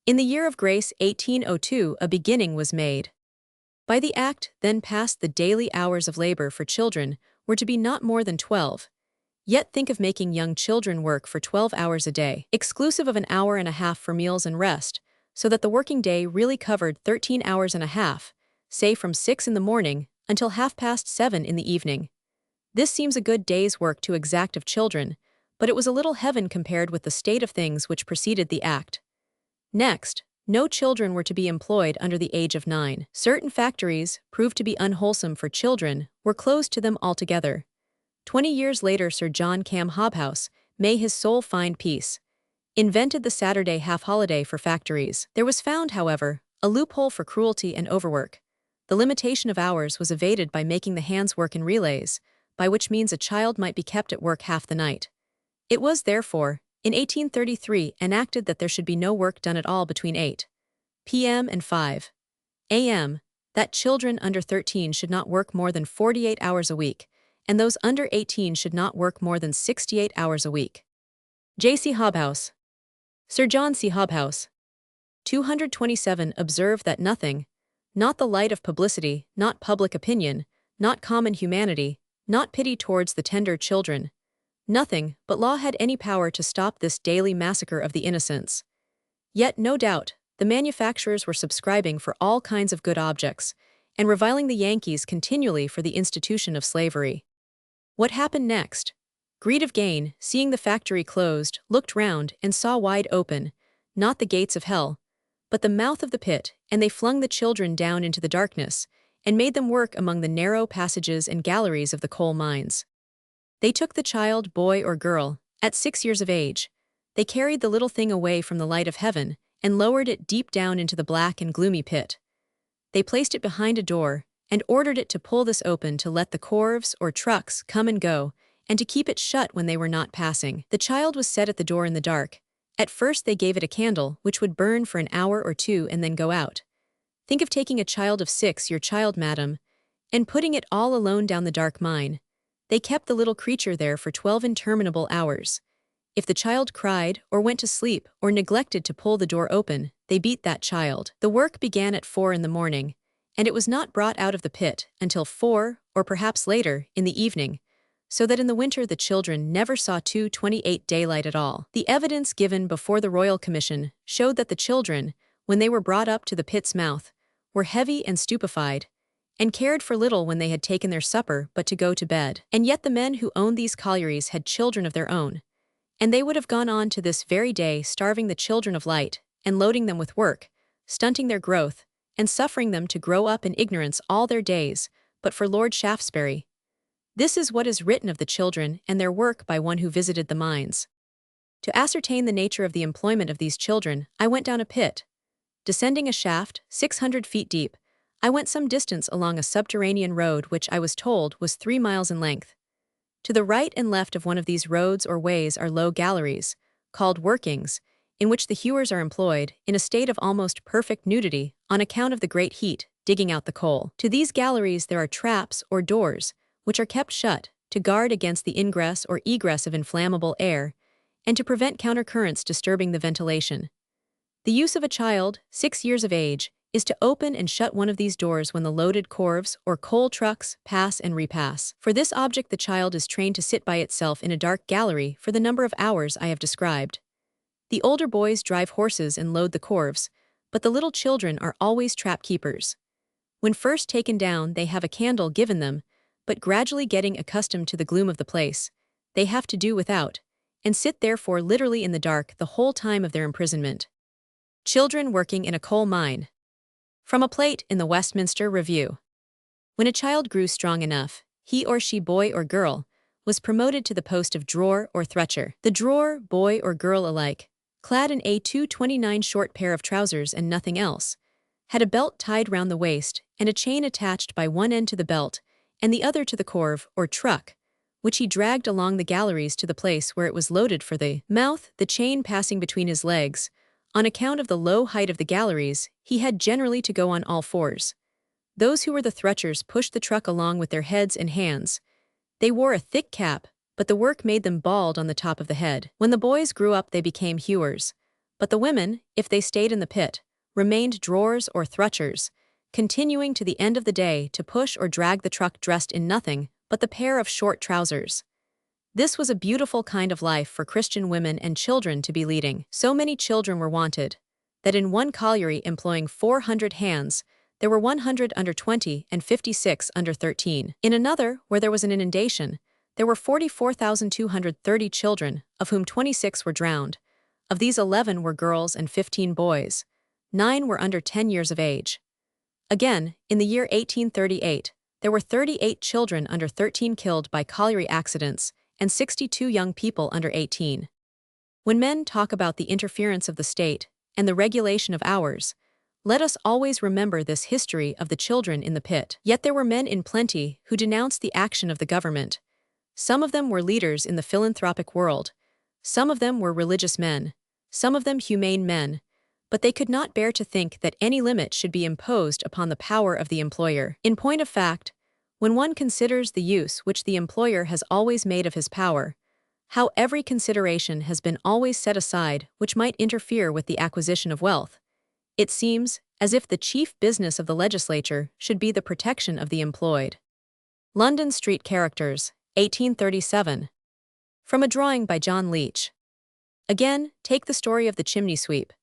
In the year of grace 1802 a beginning was made. By the act then passed the daily hours of labor for children were to be not more than 12. Yet think of making young children work for 12 hours a day, exclusive of an hour and a half for meals and rest, so that the working day really covered 13 hours and a half, say from 6 in the morning until 7:30 in the evening. This seems a good day's work to exact of children, but it was a little heaven compared with the state of things which preceded the act. Next, no children were to be employed under the age of 9. Certain factories, proved to be unwholesome for children, were closed to them altogether. 20 years later Sir John Cam Hobhouse, may his soul find peace, invented the Saturday half-holiday for factories. There was found, however, a loophole for cruelty and overwork. The limitation of hours was evaded by making the hands work in relays, by which means a child might be kept at work half the night. It was, therefore, in 1833 enacted that there should be no work done at all between 8 p.m. and 5 a.m., that children under 13 should not work more than 48 hours a week, and those under 18 should not work more than 68 hours a week. J.C. Hobhouse. Sir John C. Hobhouse. 227 observed that nothing, not the light of publicity, not public opinion, not common humanity, not pity towards the tender children, Nothing but law had any power to stop this daily massacre of the innocents. Yet, no doubt, the manufacturers were subscribing for all kinds of good objects, and reviling the Yankees continually for the institution of slavery. What happened next? Greed of gain, seeing the factory closed, looked round and saw wide open, not the gates of hell, but the mouth of the pit, and they flung the children down into the darkness, and made them work among the narrow passages and galleries of the coal mines. They took the child, boy or girl, at 6 years of age. They carried the little thing away from the light of heaven, and lowered it deep down into the black and gloomy pit. They placed it behind a door, and ordered it to pull this open to let the corves or trucks come and go, and to keep it shut when they were not passing. The child was set at the door in the dark. At first they gave it a candle, which would burn for an hour or two and then go out. Think of taking a child of 6, your child, madam, and putting it all alone down the dark mine. They kept the little creature there for 12 interminable hours. If the child cried, or went to sleep, or neglected to pull the door open, they beat that child. The work began at 4 in the morning, and it was not brought out of the pit until 4, or perhaps later, in the evening, so that in the winter the children never saw 2:28 daylight at all. The evidence given before the Royal Commission showed that the children, when they were brought up to the pit's mouth, were heavy and stupefied, and cared for little when they had taken their supper but to go to bed. And yet the men who owned these collieries had children of their own, and they would have gone on to this very day starving the children of light, and loading them with work, stunting their growth, and suffering them to grow up in ignorance all their days, but for Lord Shaftesbury. This is what is written of the children and their work by one who visited the mines. To ascertain the nature of the employment of these children, I went down a pit. Descending a shaft, 600 feet deep, I went some distance along a subterranean road which I was told was 3 miles in length. To the right and left of one of these roads or ways are low galleries, called workings, in which the hewers are employed, in a state of almost perfect nudity, on account of the great heat, digging out the coal. To these galleries there are traps or doors, which are kept shut, to guard against the ingress or egress of inflammable air, and to prevent countercurrents disturbing the ventilation. The use of a child, 6 years of age, is to open and shut one of these doors when the loaded corves or coal trucks pass and repass. For this object the child is trained to sit by itself in a dark gallery for the number of hours I have described. The older boys drive horses and load the corves, but the little children are always trap-keepers. When first taken down they have a candle given them, but gradually getting accustomed to the gloom of the place, they have to do without, and sit therefore literally in the dark the whole time of their imprisonment. Children working in a coal mine. From a plate in the Westminster Review. When a child grew strong enough, he or she, boy or girl, was promoted to the post of drawer or thretcher. The drawer, boy or girl alike, clad in a 229 short pair of trousers and nothing else, had a belt tied round the waist and a chain attached by one end to the belt and the other to the corve or truck, which he dragged along the galleries to the place where it was loaded for the mouth, the chain passing between his legs. On account of the low height of the galleries, he had generally to go on all fours. Those who were the thretchers pushed the truck along with their heads and hands. They wore a thick cap, but the work made them bald on the top of the head. When the boys grew up they became hewers, but the women, if they stayed in the pit, remained drawers or thretchers, continuing to the end of the day to push or drag the truck dressed in nothing but the pair of short trousers. This was a beautiful kind of life for Christian women and children to be leading. So many children were wanted, that in one colliery employing 400 hands, there were 100 under 20 and 56 under 13. In another, where there was an inundation, there were 44,230 children, of whom 26 were drowned. Of these 11 were girls and 15 boys. 9 were under 10 years of age. Again, in the year 1838, there were 38 children under 13 killed by colliery accidents, and 62 young people under 18. When men talk about the interference of the state and the regulation of hours, let us always remember this history of the children in the pit. Yet there were men in plenty who denounced the action of the government. Some of them were leaders in the philanthropic world, some of them were religious men, some of them humane men, but they could not bear to think that any limit should be imposed upon the power of the employer. In point of fact, when one considers the use which the employer has always made of his power, how every consideration has been always set aside which might interfere with the acquisition of wealth, it seems as if the chief business of the legislature should be the protection of the employed. London Street Characters, 1837. From a drawing by John Leach. Again, take the story of the chimney sweep.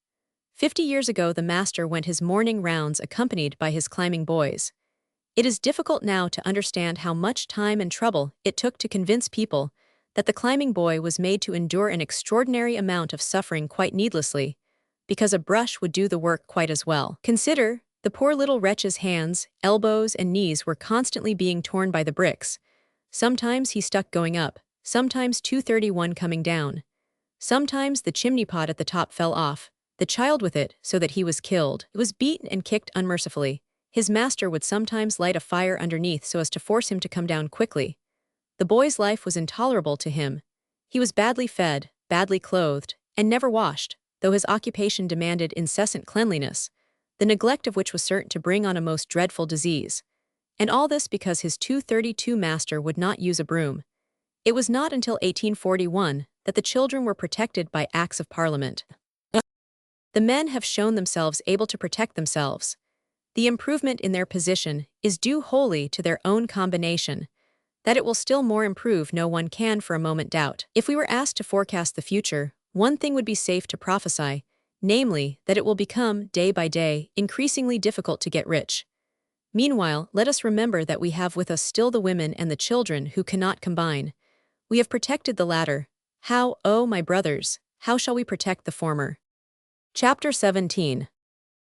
50 years ago, the master went his morning rounds accompanied by his climbing boys. It is difficult now to understand how much time and trouble it took to convince people that the climbing boy was made to endure an extraordinary amount of suffering quite needlessly, because a brush would do the work quite as well. Consider, the poor little wretch's hands, elbows, and knees were constantly being torn by the bricks. Sometimes he stuck going up, sometimes 231 coming down. Sometimes the chimney pot at the top fell off, the child with it, so that he was killed. It was beaten and kicked unmercifully. His master would sometimes light a fire underneath so as to force him to come down quickly. The boy's life was intolerable to him. He was badly fed, badly clothed, and never washed, though his occupation demanded incessant cleanliness, the neglect of which was certain to bring on a most dreadful disease. And all this because his 232 master would not use a broom. It was not until 1841 that the children were protected by Acts of Parliament. The men have shown themselves able to protect themselves. The improvement in their position is due wholly to their own combination. That it will still more improve no one can for a moment doubt. If we were asked to forecast the future, one thing would be safe to prophesy, namely, that it will become, day by day, increasingly difficult to get rich. Meanwhile, let us remember that we have with us still the women and the children who cannot combine. We have protected the latter. How, oh my brothers, how shall we protect the former? Chapter 17.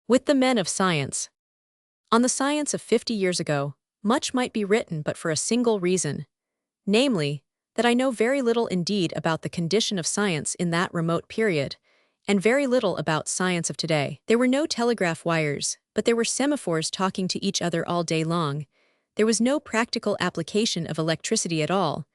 With the men of science. On the science of 50 years ago, much might be written but for a single reason, namely, that I know very little indeed about the condition of science in that remote period, and very little about science of today. There were no telegraph wires, but there were semaphores talking to each other all day long. There was no practical application of electricity at all.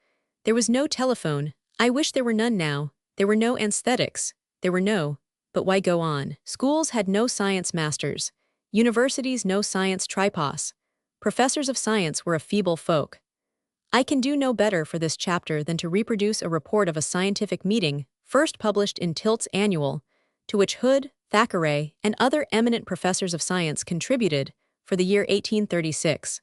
There was no telephone. I wish there were none now. There were no anesthetics. There were no, but why go on? Schools had no science masters. Universities no science tripos. Professors of science were a feeble folk. I can do no better for this chapter than to reproduce a report of a scientific meeting first published in Tilt's Annual, to which Hood, Thackeray, and other eminent professors of science contributed for the year 1836.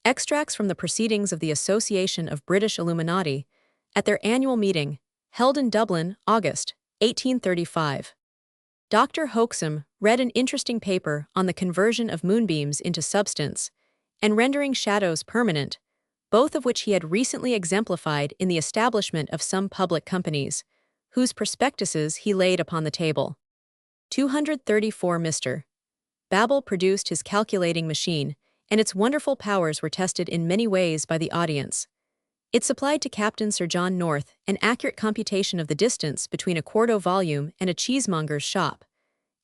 Extracts from the proceedings of the Association of British Illuminati at their annual meeting, held in Dublin, August 1835. Dr. Hoaxem read an interesting paper on the conversion of moonbeams into substance and rendering shadows permanent, both of which he had recently exemplified in the establishment of some public companies, whose prospectuses he laid upon the table. 234 Mr. Babel produced his calculating machine, and its wonderful powers were tested in many ways by the audience. It supplied to Captain Sir John North an accurate computation of the distance between a quarto volume and a cheesemonger's shop,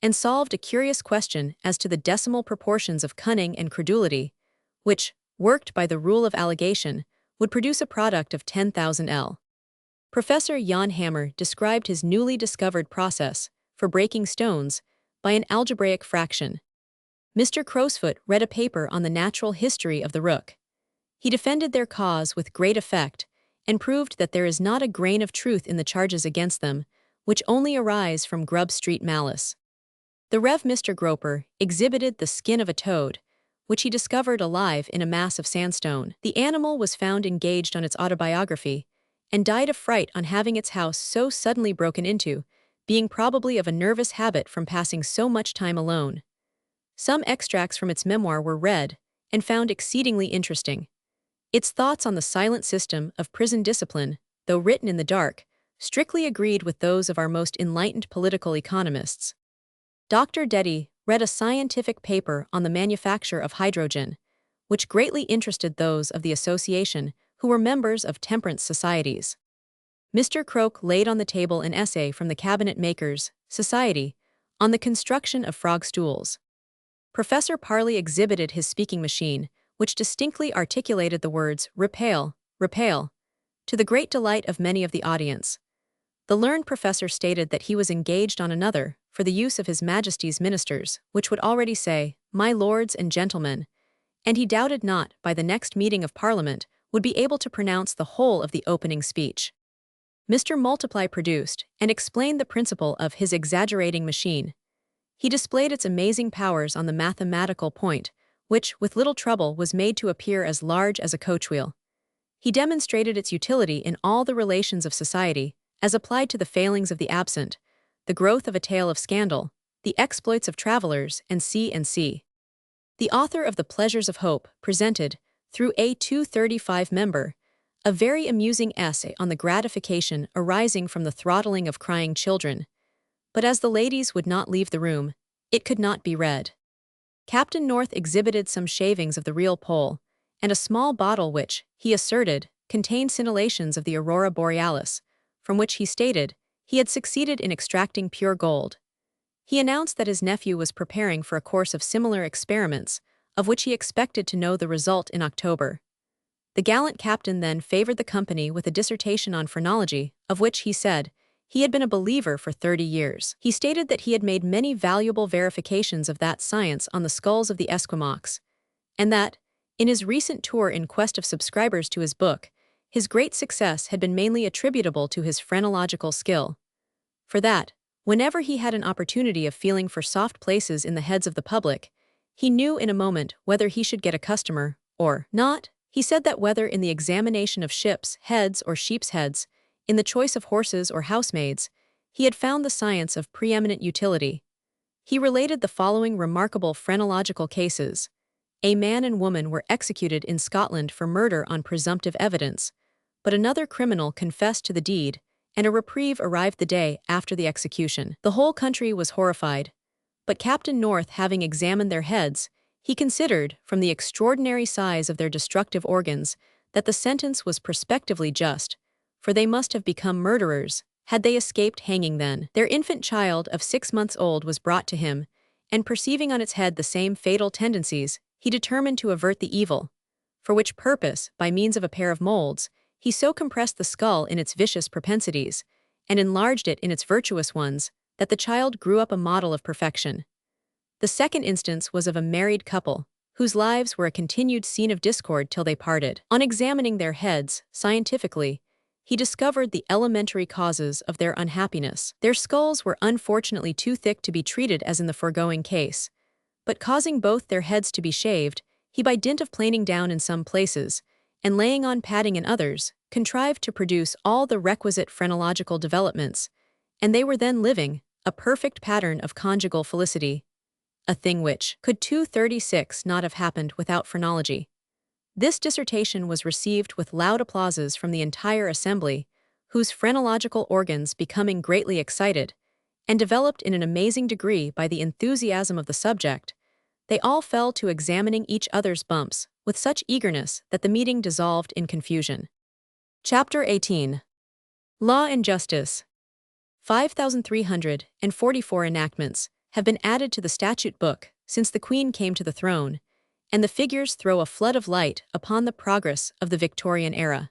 and solved a curious question as to the decimal proportions of cunning and credulity, which, worked by the rule of allegation, would produce a product of 10,000 L. Professor Jan Hammer described his newly discovered process for breaking stones by an algebraic fraction. Mr. Crowsfoot read a paper on the natural history of the rook. He defended their cause with great effect and proved that there is not a grain of truth in the charges against them, which only arise from Grub Street malice. The Rev. Mr. Groper exhibited the skin of a toad, which he discovered alive in a mass of sandstone. The animal was found engaged on its autobiography, and died of fright on having its house so suddenly broken into, being probably of a nervous habit from passing so much time alone. Some extracts from its memoir were read, and found exceedingly interesting. Its thoughts on the silent system of prison discipline, though written in the dark, strictly agreed with those of our most enlightened political economists. Dr. Deddy read a scientific paper on the manufacture of hydrogen, which greatly interested those of the association who were members of temperance societies. Mr. Croak laid on the table an essay from the Cabinet Makers' Society on the construction of frog stools. Professor Parley exhibited his speaking machine, which distinctly articulated the words "repale, repale," to the great delight of many of the audience. The learned professor stated that he was engaged on another for the use of His Majesty's ministers, which would already say, "My lords and gentlemen," and he doubted not, by the next meeting of Parliament, would be able to pronounce the whole of the opening speech. Mr. Multiply produced and explained the principle of his exaggerating machine. He displayed its amazing powers on the mathematical point, which, with little trouble, was made to appear as large as a coachwheel. He demonstrated its utility in all the relations of society, as applied to the failings of the absent, the growth of a tale of scandal, the exploits of travelers, and sea. The author of The Pleasures of Hope presented, through a 235 member, a very amusing essay on the gratification arising from the throttling of crying children. But as the ladies would not leave the room, it could not be read. Captain North exhibited some shavings of the real pole, and a small bottle which, he asserted, contained scintillations of the aurora borealis, from which he stated he had succeeded in extracting pure gold. He announced that his nephew was preparing for a course of similar experiments, of which he expected to know the result in October. The gallant captain then favored the company with a dissertation on phrenology, of which he said he had been a believer for 30 years. He stated that he had made many valuable verifications of that science on the skulls of the Esquimaux, and that, in his recent tour in quest of subscribers to his book, his great success had been mainly attributable to his phrenological skill. For that, whenever he had an opportunity of feeling for soft places in the heads of the public, he knew in a moment whether he should get a customer or not. He said that whether in the examination of ships' heads or sheep's heads, in the choice of horses or housemaids, he had found the science of preeminent utility. He related the following remarkable phrenological cases. A man and woman were executed in Scotland for murder on presumptive evidence, but another criminal confessed to the deed, and a reprieve arrived the day after the execution. The whole country was horrified, but Captain North, having examined their heads, he considered, from the extraordinary size of their destructive organs, that the sentence was prospectively just, for they must have become murderers, had they escaped hanging then. Their infant child of 6 months old was brought to him, and perceiving on its head the same fatal tendencies, he determined to avert the evil, for which purpose, by means of a pair of molds, he so compressed the skull in its vicious propensities, and enlarged it in its virtuous ones, that the child grew up a model of perfection. The second instance was of a married couple, whose lives were a continued scene of discord till they parted. On examining their heads, scientifically, he discovered the elementary causes of their unhappiness. Their skulls were unfortunately too thick to be treated as in the foregoing case, but causing both their heads to be shaved, he by dint of planing down in some places, and laying on padding in others, contrived to produce all the requisite phrenological developments, and they were then living, a perfect pattern of conjugal felicity, a thing which could 236 not have happened without phrenology. This dissertation was received with loud applauses from the entire assembly, whose phrenological organs becoming greatly excited, and developed in an amazing degree by the enthusiasm of the subject, they all fell to examining each other's bumps with such eagerness that the meeting dissolved in confusion. Chapter 18. Law and Justice. 5,344 enactments have been added to the statute book since the Queen came to the throne, and the figures throw a flood of light upon the progress of the Victorian era.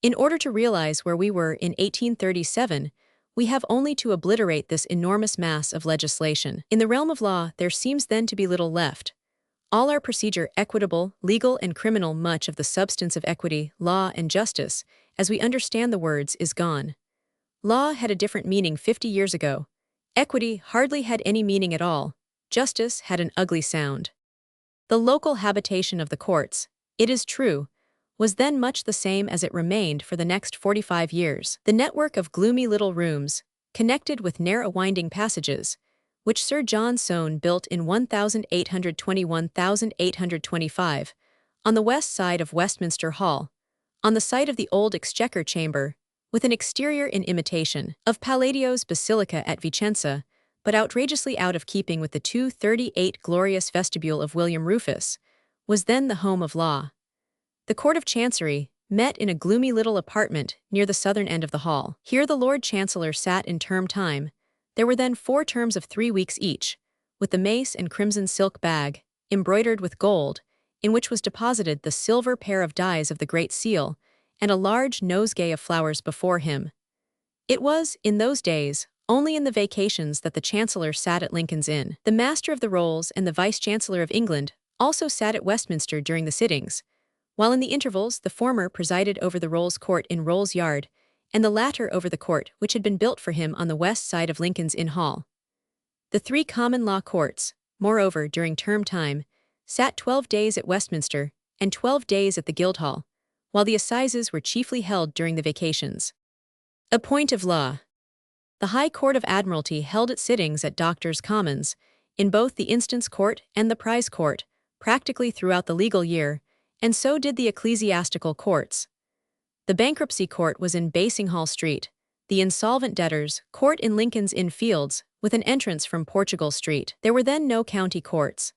In order to realize where we were in 1837, we have only to obliterate this enormous mass of legislation. In the realm of law, there seems then to be little left. All our procedure, equitable, legal, and criminal, much of the substance of equity, law, and justice, as we understand the words, is gone. Law had a different meaning 50 years ago. Equity hardly had any meaning at all. Justice had an ugly sound. The local habitation of the courts, it is true, was then much the same as it remained for the next 45 years. The network of gloomy little rooms, connected with narrow winding passages, which Sir John Soane built in 1825, on the west side of Westminster Hall, on the site of the old Exchequer Chamber, with an exterior in imitation of Palladio's Basilica at Vicenza, but outrageously out of keeping with the 238 glorious vestibule of William Rufus, was then the home of law. The Court of Chancery met in a gloomy little apartment near the southern end of the hall. Here the Lord Chancellor sat in term time. There were then 4 terms of 3 weeks each, with the mace and crimson silk bag, embroidered with gold, in which was deposited the silver pair of dies of the Great Seal, and a large nosegay of flowers before him. It was, in those days, only in the vacations that the Chancellor sat at Lincoln's Inn. The Master of the Rolls and the Vice-Chancellor of England also sat at Westminster during the sittings, while in the intervals the former presided over the Rolls Court in Rolls Yard, and the latter over the court which had been built for him on the west side of Lincoln's Inn Hall. The 3 common law courts, moreover, during term time, sat 12 days at Westminster and 12 days at the Guildhall, while the assizes were chiefly held during the vacations. A point of law. The High Court of Admiralty held its sittings at Doctors' Commons, in both the Instance Court and the Prize Court, practically throughout the legal year, and so did the ecclesiastical courts. The Bankruptcy Court was in Basinghall Street, the Insolvent Debtors' Court in Lincoln's Inn Fields, with an entrance from Portugal Street. There were then no county courts.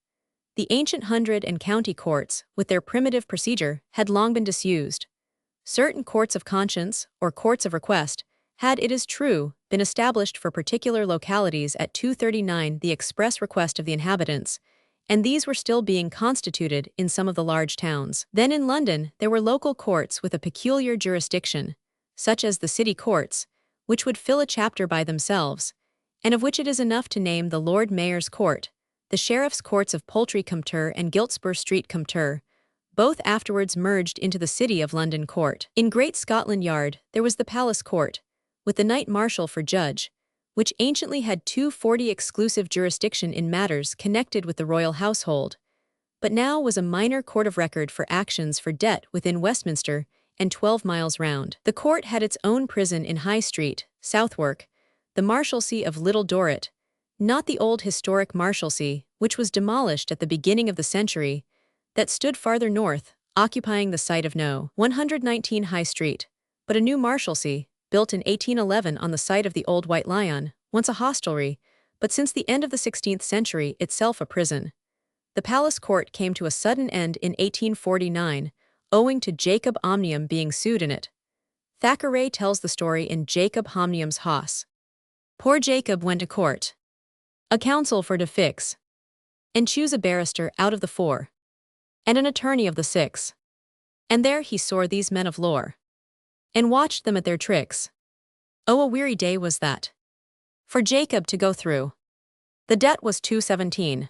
The ancient hundred and county courts, with their primitive procedure, had long been disused. Certain courts of conscience, or courts of request, had, it is true, been established for particular localities at 239 the express request of the inhabitants, and these were still being constituted in some of the large towns. Then in London there were local courts with a peculiar jurisdiction, such as the city courts, which would fill a chapter by themselves, and of which it is enough to name the Lord Mayor's Court, the Sheriff's Courts of Poultry Compter and Giltspur Street Compter, both afterwards merged into the City of London Court. In Great Scotland Yard there was the Palace Court, with the Knight Marshal for judge, which anciently had 240 exclusive jurisdiction in matters connected with the royal household, but now was a minor court of record for actions for debt within Westminster and 12 miles round. The court had its own prison in High Street, Southwark, the Marshalsea of Little Dorrit, not the old historic Marshalsea, which was demolished at the beginning of the century, that stood farther north, occupying the site of No. 119 High Street, but a new Marshalsea, built in 1811 on the site of the old White Lion, once a hostelry, but since the end of the 16th century itself a prison. The Palace Court came to a sudden end in 1849, owing to Jacob Omnium being sued in it. Thackeray tells the story in Jacob Omnium's Hoss. Poor Jacob went to court, a counsel for to fix, and choose a barrister out of the four, and an attorney of the six. And there he saw these men of lore, and watched them at their tricks. Oh, a weary day was that for Jacob to go through. The debt was 217,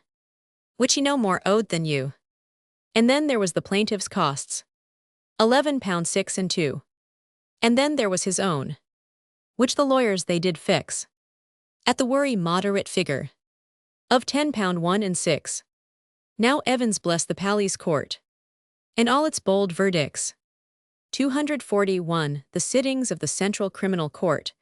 which he no more owed than you. And then there was the plaintiff's costs, £11 6 and 2. And then there was his own, which the lawyers they did fix, at the worry moderate figure of £10 1 and 6. Now Evans blessed the Palace Court, and all its bold verdicts. 241 The sittings of the Central Criminal Court,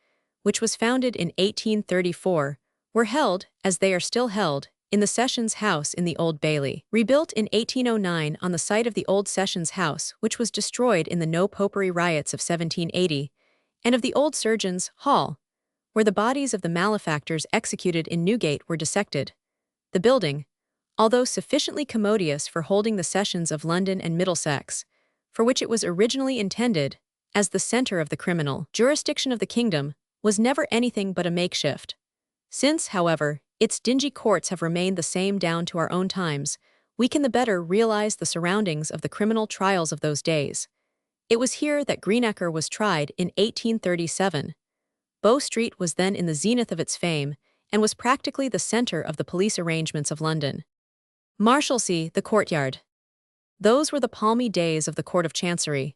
which was founded in 1834, were held, as they are still held, in the Sessions House in the Old Bailey. Rebuilt in 1809 on the site of the old Sessions House, which was destroyed in the No Popery riots of 1780, and of the old Surgeons' Hall, where the bodies of the malefactors executed in Newgate were dissected. The building, although sufficiently commodious for holding the sessions of London and Middlesex, for which it was originally intended, as the centre of the criminal jurisdiction of the kingdom, was never anything but a makeshift. Since, however, its dingy courts have remained the same down to our own times, we can the better realize the surroundings of the criminal trials of those days. It was here that Greenacre was tried in 1837. Bow Street was then in the zenith of its fame, and was practically the centre of the police arrangements of London. Marshalsea, the courtyard. Those were the palmy days of the Court of Chancery.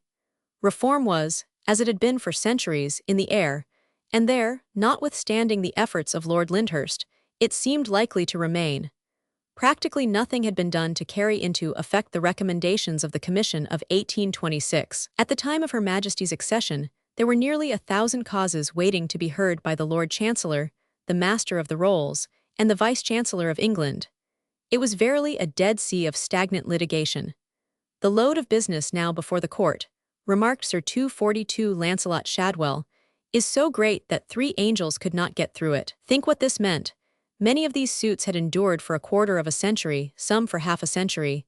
Reform was, as it had been for centuries, in the air, and there, notwithstanding the efforts of Lord Lyndhurst, it seemed likely to remain. Practically nothing had been done to carry into effect the recommendations of the Commission of 1826. At the time of Her Majesty's accession, there were nearly 1,000 causes waiting to be heard by the Lord Chancellor, the Master of the Rolls, and the Vice-Chancellor of England. It was verily a dead sea of stagnant litigation. The load of business now before the court, remarked Sir 242 Lancelot Shadwell, is so great that 3 angels could not get through it. Think what this meant. Many of these suits had endured for a quarter of a century, some for half a century.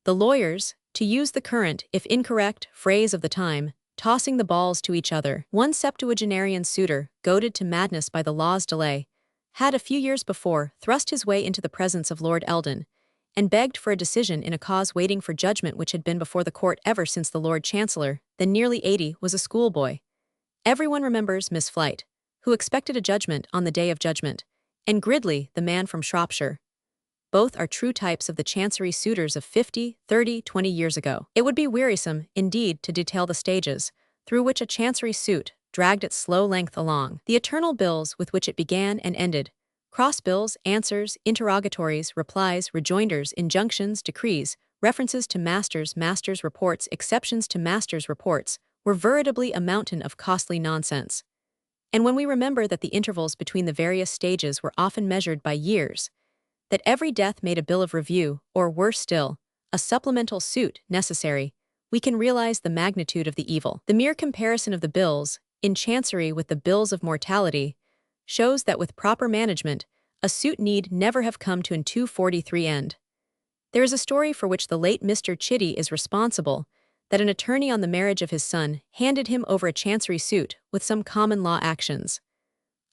The lawyers, to use the current, if incorrect, phrase of the time, tossing the balls to each other. One septuagenarian suitor, goaded to madness by the law's delay, had a few years before thrust his way into the presence of Lord Eldon, and begged for a decision in a cause waiting for judgment which had been before the court ever since the Lord Chancellor, then nearly 80, was a schoolboy. Everyone remembers Miss Flight, who expected a judgment on the day of judgment, and Gridley, the man from Shropshire. Both are true types of the chancery suitors of 50, 30, 20 years ago. It would be wearisome, indeed, to detail the stages through which a chancery suit dragged its slow length along. The eternal bills with which it began and ended, cross bills, answers, interrogatories, replies, rejoinders, injunctions, decrees, references to master's reports, exceptions to master's reports, were veritably a mountain of costly nonsense. And when we remember that the intervals between the various stages were often measured by years, that every death made a bill of review, or worse still, a supplemental suit necessary, we can realize the magnitude of the evil. The mere comparison of the bills, in chancery with the bills of mortality, shows that with proper management, a suit need never have come to an 243 end. There is a story for which the late Mr. Chitty is responsible, that an attorney on the marriage of his son handed him over a chancery suit with some common law actions.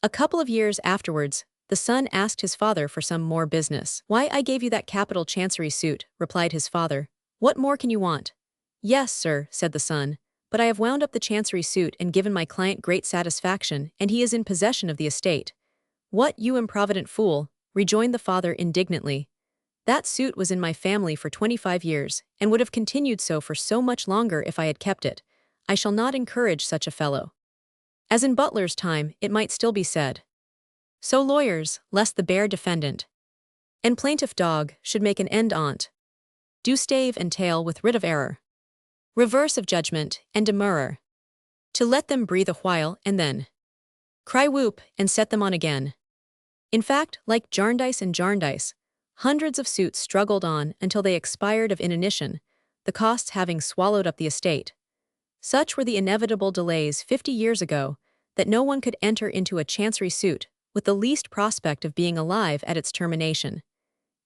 A couple of years afterwards, the son asked his father for some more business. "Why, I gave you that capital chancery suit," replied his father. "What more can you want?" "Yes, sir," said the son, "but I have wound up the chancery suit and given my client great satisfaction, and he is in possession of the estate." "What, you improvident fool," rejoined the father indignantly. "That suit was in my family for 25 years, and would have continued so for so much longer if I had kept it. I shall not encourage such a fellow." As in Butler's time, it might still be said, "So lawyers, lest the bare defendant and plaintiff dog should make an end on't, do stave and tail with writ of error, reverse of judgment, and demurrer, to let them breathe a while, and then cry whoop, and set them on again." In fact, like Jarndyce and Jarndyce, hundreds of suits struggled on until they expired of inanition, the costs having swallowed up the estate. Such were the inevitable delays 50 years ago, that no one could enter into a chancery suit with the least prospect of being alive at its termination.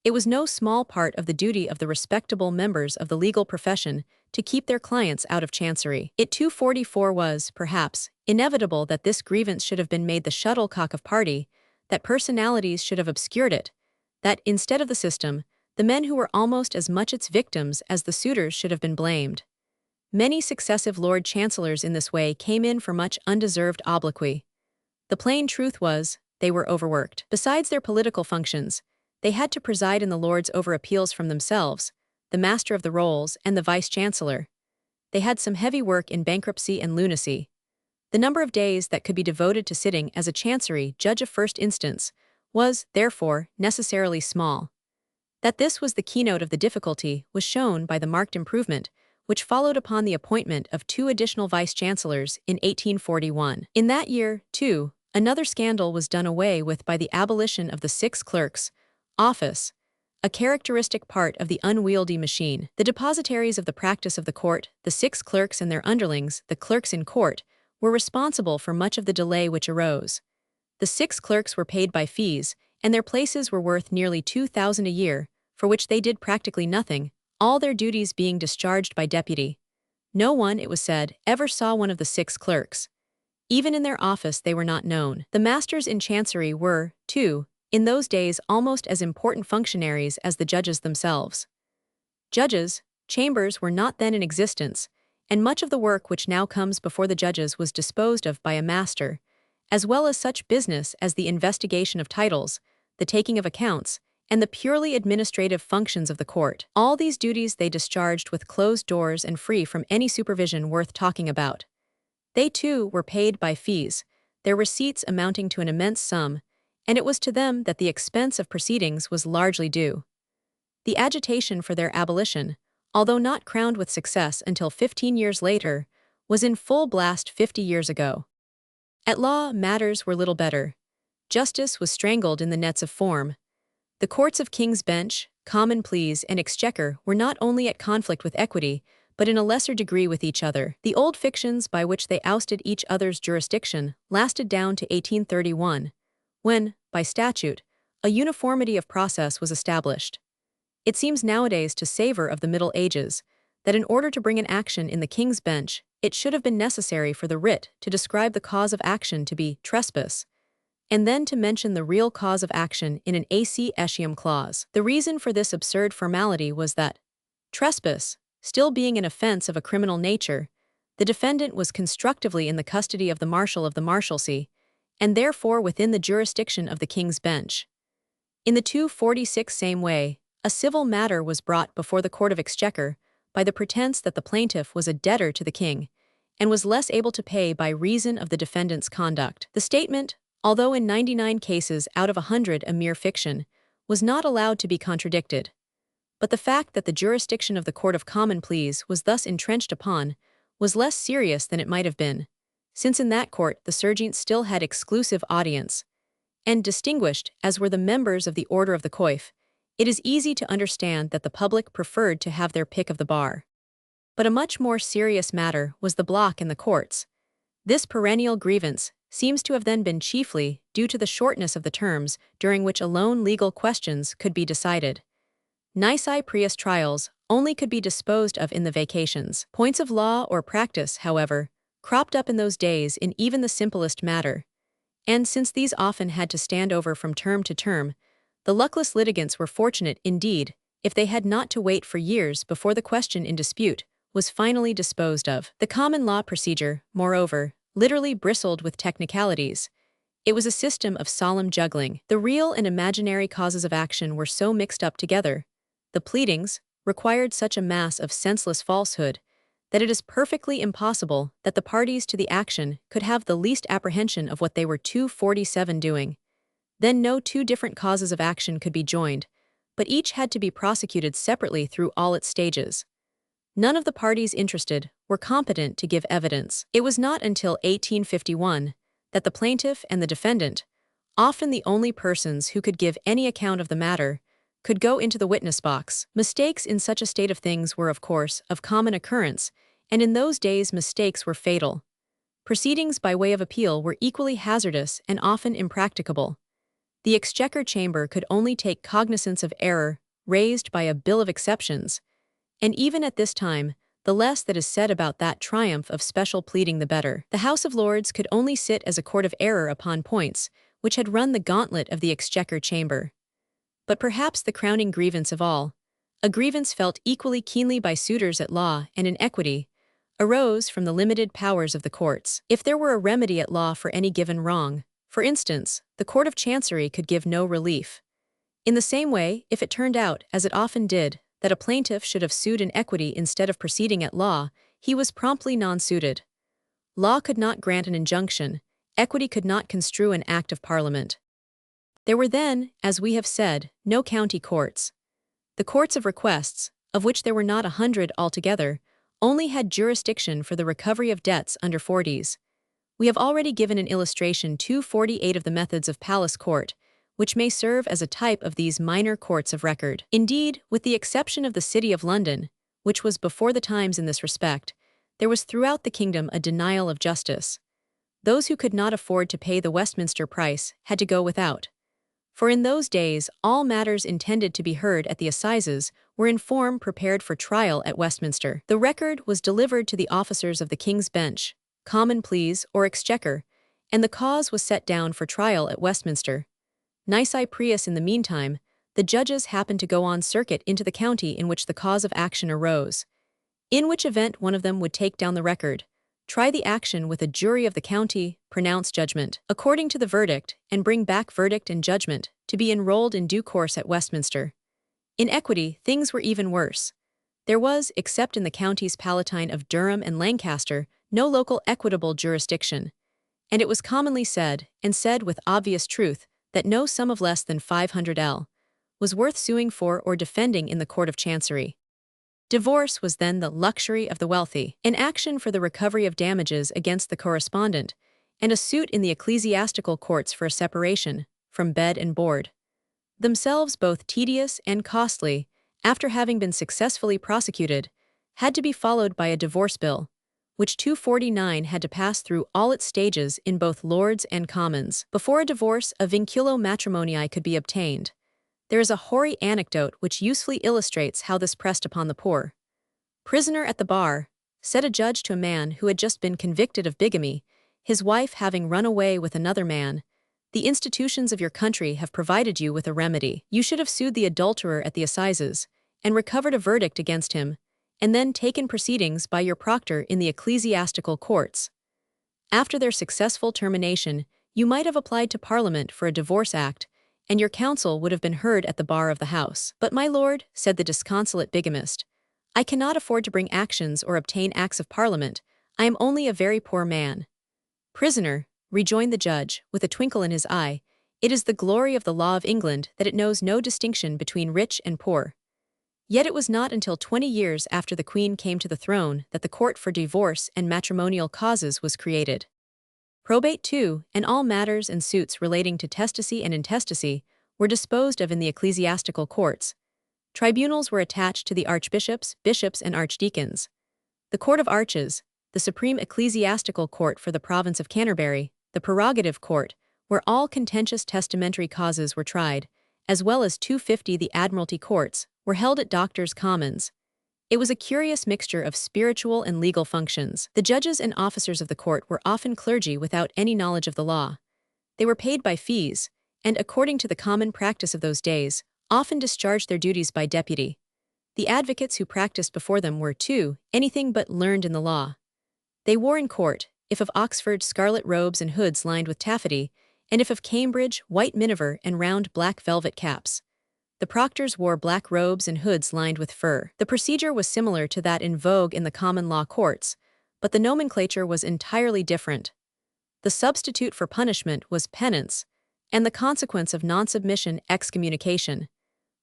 It was no small part of the duty of the respectable members of the legal profession to keep their clients out of chancery. It 244 was, perhaps, inevitable that this grievance should have been made the shuttlecock of party, that personalities should have obscured it, that, instead of the system, the men who were almost as much its victims as the suitors should have been blamed. Many successive Lord Chancellors in this way came in for much undeserved obloquy. The plain truth was, they were overworked. Besides their political functions, they had to preside in the Lords over appeals from themselves, the Master of the Rolls, and the Vice-Chancellor. They had some heavy work in bankruptcy and lunacy. The number of days that could be devoted to sitting as a Chancery Judge of First Instance was, therefore, necessarily small. That this was the keynote of the difficulty was shown by the marked improvement which followed upon the appointment of 2 additional vice-chancellors in 1841. In that year, too, another scandal was done away with by the abolition of the 6 clerks' office, a characteristic part of the unwieldy machine. The depositaries of the practice of the court, the 6 clerks and their underlings, the clerks in court, were responsible for much of the delay which arose. The 6 clerks were paid by fees, and their places were worth nearly 2,000 a year, for which they did practically nothing, all their duties being discharged by deputy. No one, it was said, ever saw one of the 6 clerks. Even in their office they were not known. The masters in chancery were, too, in those days almost as important functionaries as the judges themselves. Judges' chambers were not then in existence, and much of the work which now comes before the judges was disposed of by a master, as well as such business as the investigation of titles, the taking of accounts, and the purely administrative functions of the court. All these duties they discharged with closed doors and free from any supervision worth talking about. They, too, were paid by fees, their receipts amounting to an immense sum, and it was to them that the expense of proceedings was largely due. The agitation for their abolition, although not crowned with success until 15 years later, was in full blast 50 years ago. At law, matters were little better. Justice was strangled in the nets of form. The courts of King's Bench, Common Pleas, and Exchequer were not only at conflict with equity, but in a lesser degree with each other. The old fictions by which they ousted each other's jurisdiction lasted down to 1831, when, by statute, a uniformity of process was established. It seems nowadays to savor of the Middle Ages, that in order to bring an action in the King's Bench, it should have been necessary for the writ to describe the cause of action to be trespass, and then to mention the real cause of action in an ac etiam clause. The reason for this absurd formality was that, trespass still being an offense of a criminal nature, the defendant was constructively in the custody of the Marshal of the Marshalsea, and therefore within the jurisdiction of the King's Bench. In the 246 same way, a civil matter was brought before the Court of Exchequer by the pretence that the plaintiff was a debtor to the king, and was less able to pay by reason of the defendant's conduct. The statement, although in 99 cases out of 100 a mere fiction, was not allowed to be contradicted. But the fact that the jurisdiction of the Court of Common Pleas was thus entrenched upon was less serious than it might have been, since in that court the serjeant still had exclusive audience, and distinguished as were the members of the Order of the Coif, it is easy to understand that the public preferred to have their pick of the bar. But a much more serious matter was the block in the courts. This perennial grievance seems to have then been chiefly due to the shortness of the terms during which alone legal questions could be decided. Nisi prius trials only could be disposed of in the vacations. Points of law or practice, however, cropped up in those days in even the simplest matter, and since these often had to stand over from term to term, the luckless litigants were fortunate indeed if they had not to wait for years before the question in dispute was finally disposed of. The common law procedure, moreover, literally bristled with technicalities. It was a system of solemn juggling. The real and imaginary causes of action were so mixed up together. The pleadings required such a mass of senseless falsehood that it is perfectly impossible that the parties to the action could have the least apprehension of what they were 247 doing. Then no two different causes of action could be joined, but each had to be prosecuted separately through all its stages. None of the parties interested were competent to give evidence. It was not until 1851 that the plaintiff and the defendant, often the only persons who could give any account of the matter, could go into the witness box. Mistakes in such a state of things were, of course, of common occurrence, and in those days mistakes were fatal. Proceedings by way of appeal were equally hazardous and often impracticable. The Exchequer Chamber could only take cognizance of error raised by a bill of exceptions, and even at this time, the less that is said about that triumph of special pleading the better. The House of Lords could only sit as a court of error upon points which had run the gauntlet of the Exchequer Chamber. But perhaps the crowning grievance of all, a grievance felt equally keenly by suitors at law and in equity, arose from the limited powers of the courts. If there were a remedy at law for any given wrong, for instance, the Court of Chancery could give no relief. In the same way, if it turned out, as it often did, that a plaintiff should have sued in equity instead of proceeding at law, he was promptly non-suited. Law could not grant an injunction, equity could not construe an act of Parliament. There were then, as we have said, no county courts. The courts of requests, of which there were not 100 altogether, only had jurisdiction for the recovery of debts under 40s. We have already given an illustration 248 of the methods of palace court, which may serve as a type of these minor courts of record. Indeed, with the exception of the City of London, which was before the times in this respect, there was throughout the kingdom a denial of justice. Those who could not afford to pay the Westminster price had to go without. For in those days all matters intended to be heard at the assizes were in form prepared for trial at Westminster. The record was delivered to the officers of the King's Bench, Common Pleas, or Exchequer, and the cause was set down for trial at Westminster. Nisi prius in the meantime, the judges happened to go on circuit into the county in which the cause of action arose, in which event one of them would take down the record, try the action with a jury of the county, pronounce judgment according to the verdict, and bring back verdict and judgment to be enrolled in due course at Westminster. In equity, things were even worse. There was, except in the counties palatine of Durham and Lancaster, no local equitable jurisdiction, and it was commonly said, and said with obvious truth, that no sum of less than 500L was worth suing for or defending in the Court of Chancery. Divorce was then the luxury of the wealthy. An action for the recovery of damages against the correspondent, and a suit in the ecclesiastical courts for a separation from bed and board, themselves both tedious and costly, after having been successfully prosecuted, had to be followed by a divorce bill, which 249 had to pass through all its stages in both Lords and Commons. Before a divorce, a vinculo matrimoniae could be obtained. There is a hoary anecdote which usefully illustrates how this pressed upon the poor. "Prisoner at the bar," said a judge to a man who had just been convicted of bigamy, his wife having run away with another man, "the institutions of your country have provided you with a remedy. You should have sued the adulterer at the assizes, and recovered a verdict against him, and then taken proceedings by your proctor in the ecclesiastical courts. After their successful termination, you might have applied to Parliament for a divorce act, and your counsel would have been heard at the bar of the House. But my lord," said the disconsolate bigamist, "I cannot afford to bring actions or obtain acts of Parliament. I am only a very poor man." "Prisoner," rejoined the judge, with a twinkle in his eye, "it is the glory of the law of England that it knows no distinction between rich and poor. Yet it was not until 20 years after the Queen came to the throne that the court for divorce and matrimonial causes was created. Probate too, and all matters and suits relating to testacy and intestacy, were disposed of in the ecclesiastical courts. Tribunals were attached to the archbishops, bishops, and archdeacons. The Court of Arches, the supreme ecclesiastical court for the province of Canterbury, the prerogative court, where all contentious testamentary causes were tried, as well as 250 the Admiralty courts, were held at Doctors' Commons. It was a curious mixture of spiritual and legal functions. The judges and officers of the court were often clergy without any knowledge of the law. They were paid by fees, and according to the common practice of those days, often discharged their duties by deputy. The advocates who practiced before them were, too, anything but learned in the law. They wore in court, if of Oxford, scarlet robes and hoods lined with taffety, and if of Cambridge, white miniver and round black velvet caps. The proctors wore black robes and hoods lined with fur. The procedure was similar to that in vogue in the common law courts, but the nomenclature was entirely different. The substitute for punishment was penance, and the consequence of non-submission excommunication,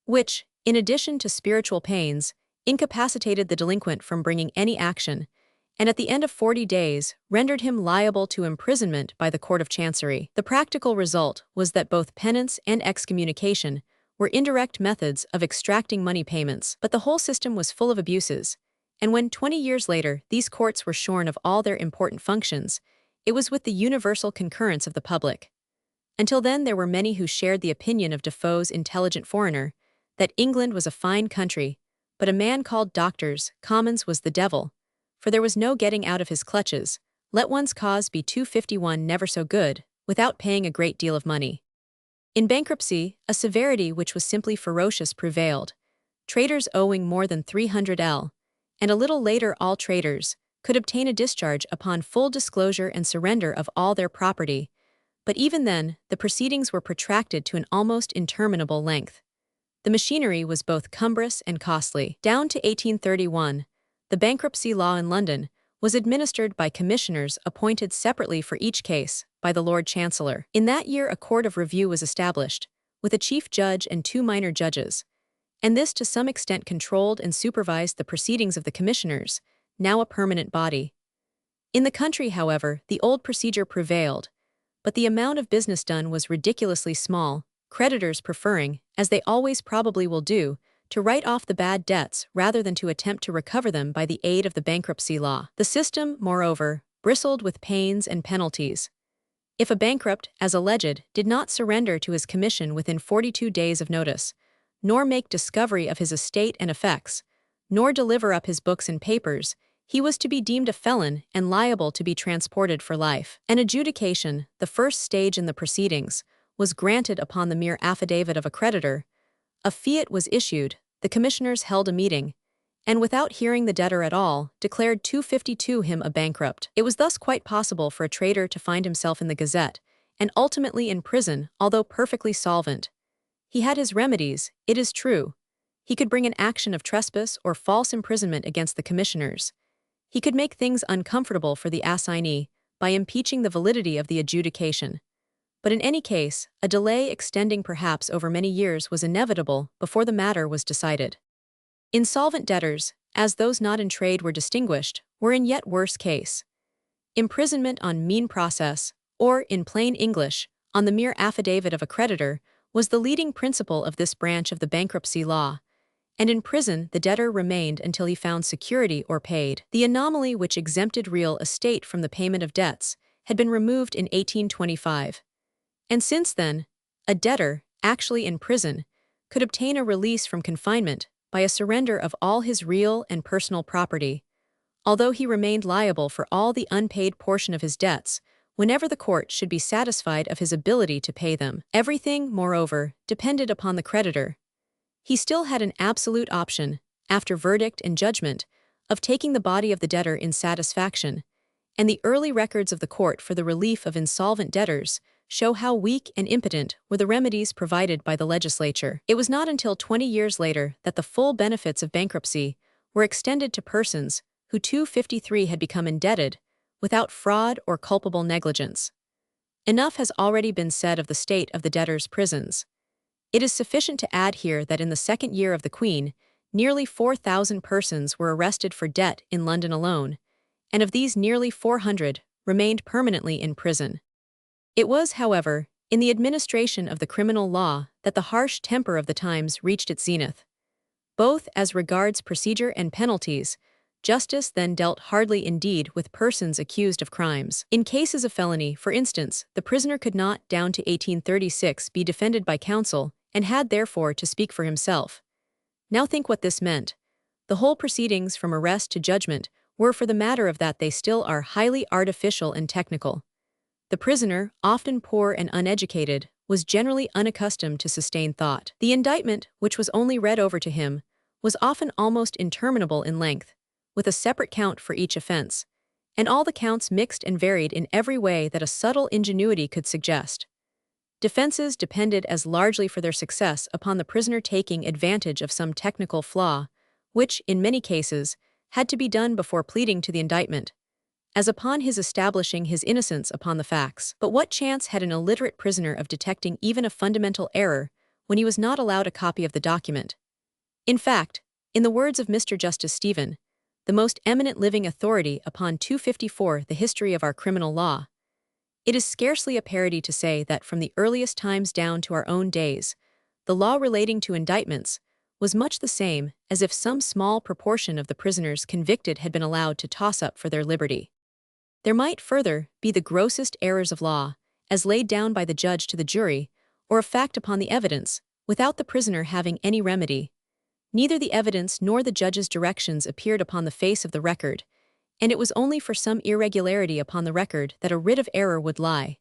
which, in addition to spiritual pains, incapacitated the delinquent from bringing any action, and at the end of 40 days rendered him liable to imprisonment by the Court of Chancery. The practical result was that both penance and excommunication were indirect methods of extracting money payments, but the whole system was full of abuses, and when 20 years later these courts were shorn of all their important functions, it was with the universal concurrence of the public. Until then there were many who shared the opinion of Defoe's Intelligent Foreigner, that England was a fine country, but a man called Doctors' Commons was the devil, for there was no getting out of his clutches, let one's cause be 251 never so good, without paying a great deal of money. In bankruptcy, a severity which was simply ferocious prevailed. Traders owing more than 300L, and a little later all traders, could obtain a discharge upon full disclosure and surrender of all their property, but even then, the proceedings were protracted to an almost interminable length. The machinery was both cumbrous and costly. Down to 1831, the bankruptcy law in London was administered by commissioners appointed separately for each case by the Lord Chancellor. In that year a court of review was established, with a chief judge and 2 minor judges, and this to some extent controlled and supervised the proceedings of the commissioners, now a permanent body. In the country, however, the old procedure prevailed, but the amount of business done was ridiculously small, creditors preferring, as they always probably will do, to write off the bad debts rather than to attempt to recover them by the aid of the bankruptcy law. The system, moreover, bristled with pains and penalties. If a bankrupt, as alleged, did not surrender to his commission within 42 days of notice, nor make discovery of his estate and effects, nor deliver up his books and papers, he was to be deemed a felon and liable to be transported for life. An adjudication, the first stage in the proceedings, was granted upon the mere affidavit of a creditor. A fiat was issued, the commissioners held a meeting, and without hearing the debtor at all, declared 252 him a bankrupt. It was thus quite possible for a trader to find himself in the Gazette, and ultimately in prison, although perfectly solvent. He had his remedies, it is true. He could bring an action of trespass or false imprisonment against the commissioners. He could make things uncomfortable for the assignee by impeaching the validity of the adjudication. But in any case, a delay extending perhaps over many years was inevitable before the matter was decided. Insolvent debtors, as those not in trade were distinguished, were in yet worse case. Imprisonment on mean process, or, in plain English, on the mere affidavit of a creditor, was the leading principle of this branch of the bankruptcy law, and in prison the debtor remained until he found security or paid. The anomaly which exempted real estate from the payment of debts had been removed in 1825. And since then, a debtor, actually in prison, could obtain a release from confinement by a surrender of all his real and personal property, although he remained liable for all the unpaid portion of his debts, whenever the court should be satisfied of his ability to pay them. Everything, moreover, depended upon the creditor. He still had an absolute option, after verdict and judgment, of taking the body of the debtor in satisfaction, and the early records of the court for the relief of insolvent debtors show how weak and impotent were the remedies provided by the legislature. It was not until 20 years later that the full benefits of bankruptcy were extended to persons who 253 had become indebted without fraud or culpable negligence. Enough has already been said of the state of the debtors' prisons. It is sufficient to add here that in the second year of the Queen, nearly 4,000 persons were arrested for debt in London alone, and of these nearly 400 remained permanently in prison. It was, however, in the administration of the criminal law that the harsh temper of the times reached its zenith. Both as regards procedure and penalties, justice then dealt hardly indeed with persons accused of crimes. In cases of felony, for instance, the prisoner could not, down to 1836, be defended by counsel, and had therefore to speak for himself. Now think what this meant. The whole proceedings from arrest to judgment were, for the matter of that they still are, highly artificial and technical. The prisoner, often poor and uneducated, was generally unaccustomed to sustained thought. The indictment, which was only read over to him, was often almost interminable in length, with a separate count for each offense, and all the counts mixed and varied in every way that a subtle ingenuity could suggest. Defenses depended as largely for their success upon the prisoner taking advantage of some technical flaw, which, in many cases, had to be done before pleading to the indictment, as upon his establishing his innocence upon the facts. But what chance had an illiterate prisoner of detecting even a fundamental error when he was not allowed a copy of the document? In fact, in the words of Mr. Justice Stephen, the most eminent living authority upon 254 the history of our criminal law, it is scarcely a parody to say that from the earliest times down to our own days, the law relating to indictments was much the same as if some small proportion of the prisoners convicted had been allowed to toss up for their liberty. There might, further, be the grossest errors of law, as laid down by the judge to the jury, or of fact upon the evidence, without the prisoner having any remedy. Neither the evidence nor the judge's directions appeared upon the face of the record, and it was only for some irregularity upon the record that a writ of error would lie.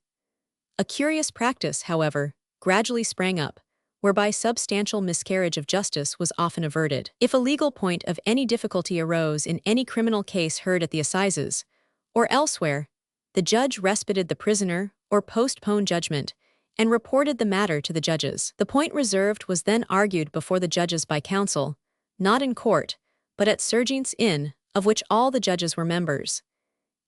A curious practice, however, gradually sprang up, whereby substantial miscarriage of justice was often averted. If a legal point of any difficulty arose in any criminal case heard at the assizes, or elsewhere, the judge respited the prisoner or postponed judgment, and reported the matter to the judges. The point reserved was then argued before the judges by counsel, not in court, but at Serjeant's Inn, of which all the judges were members.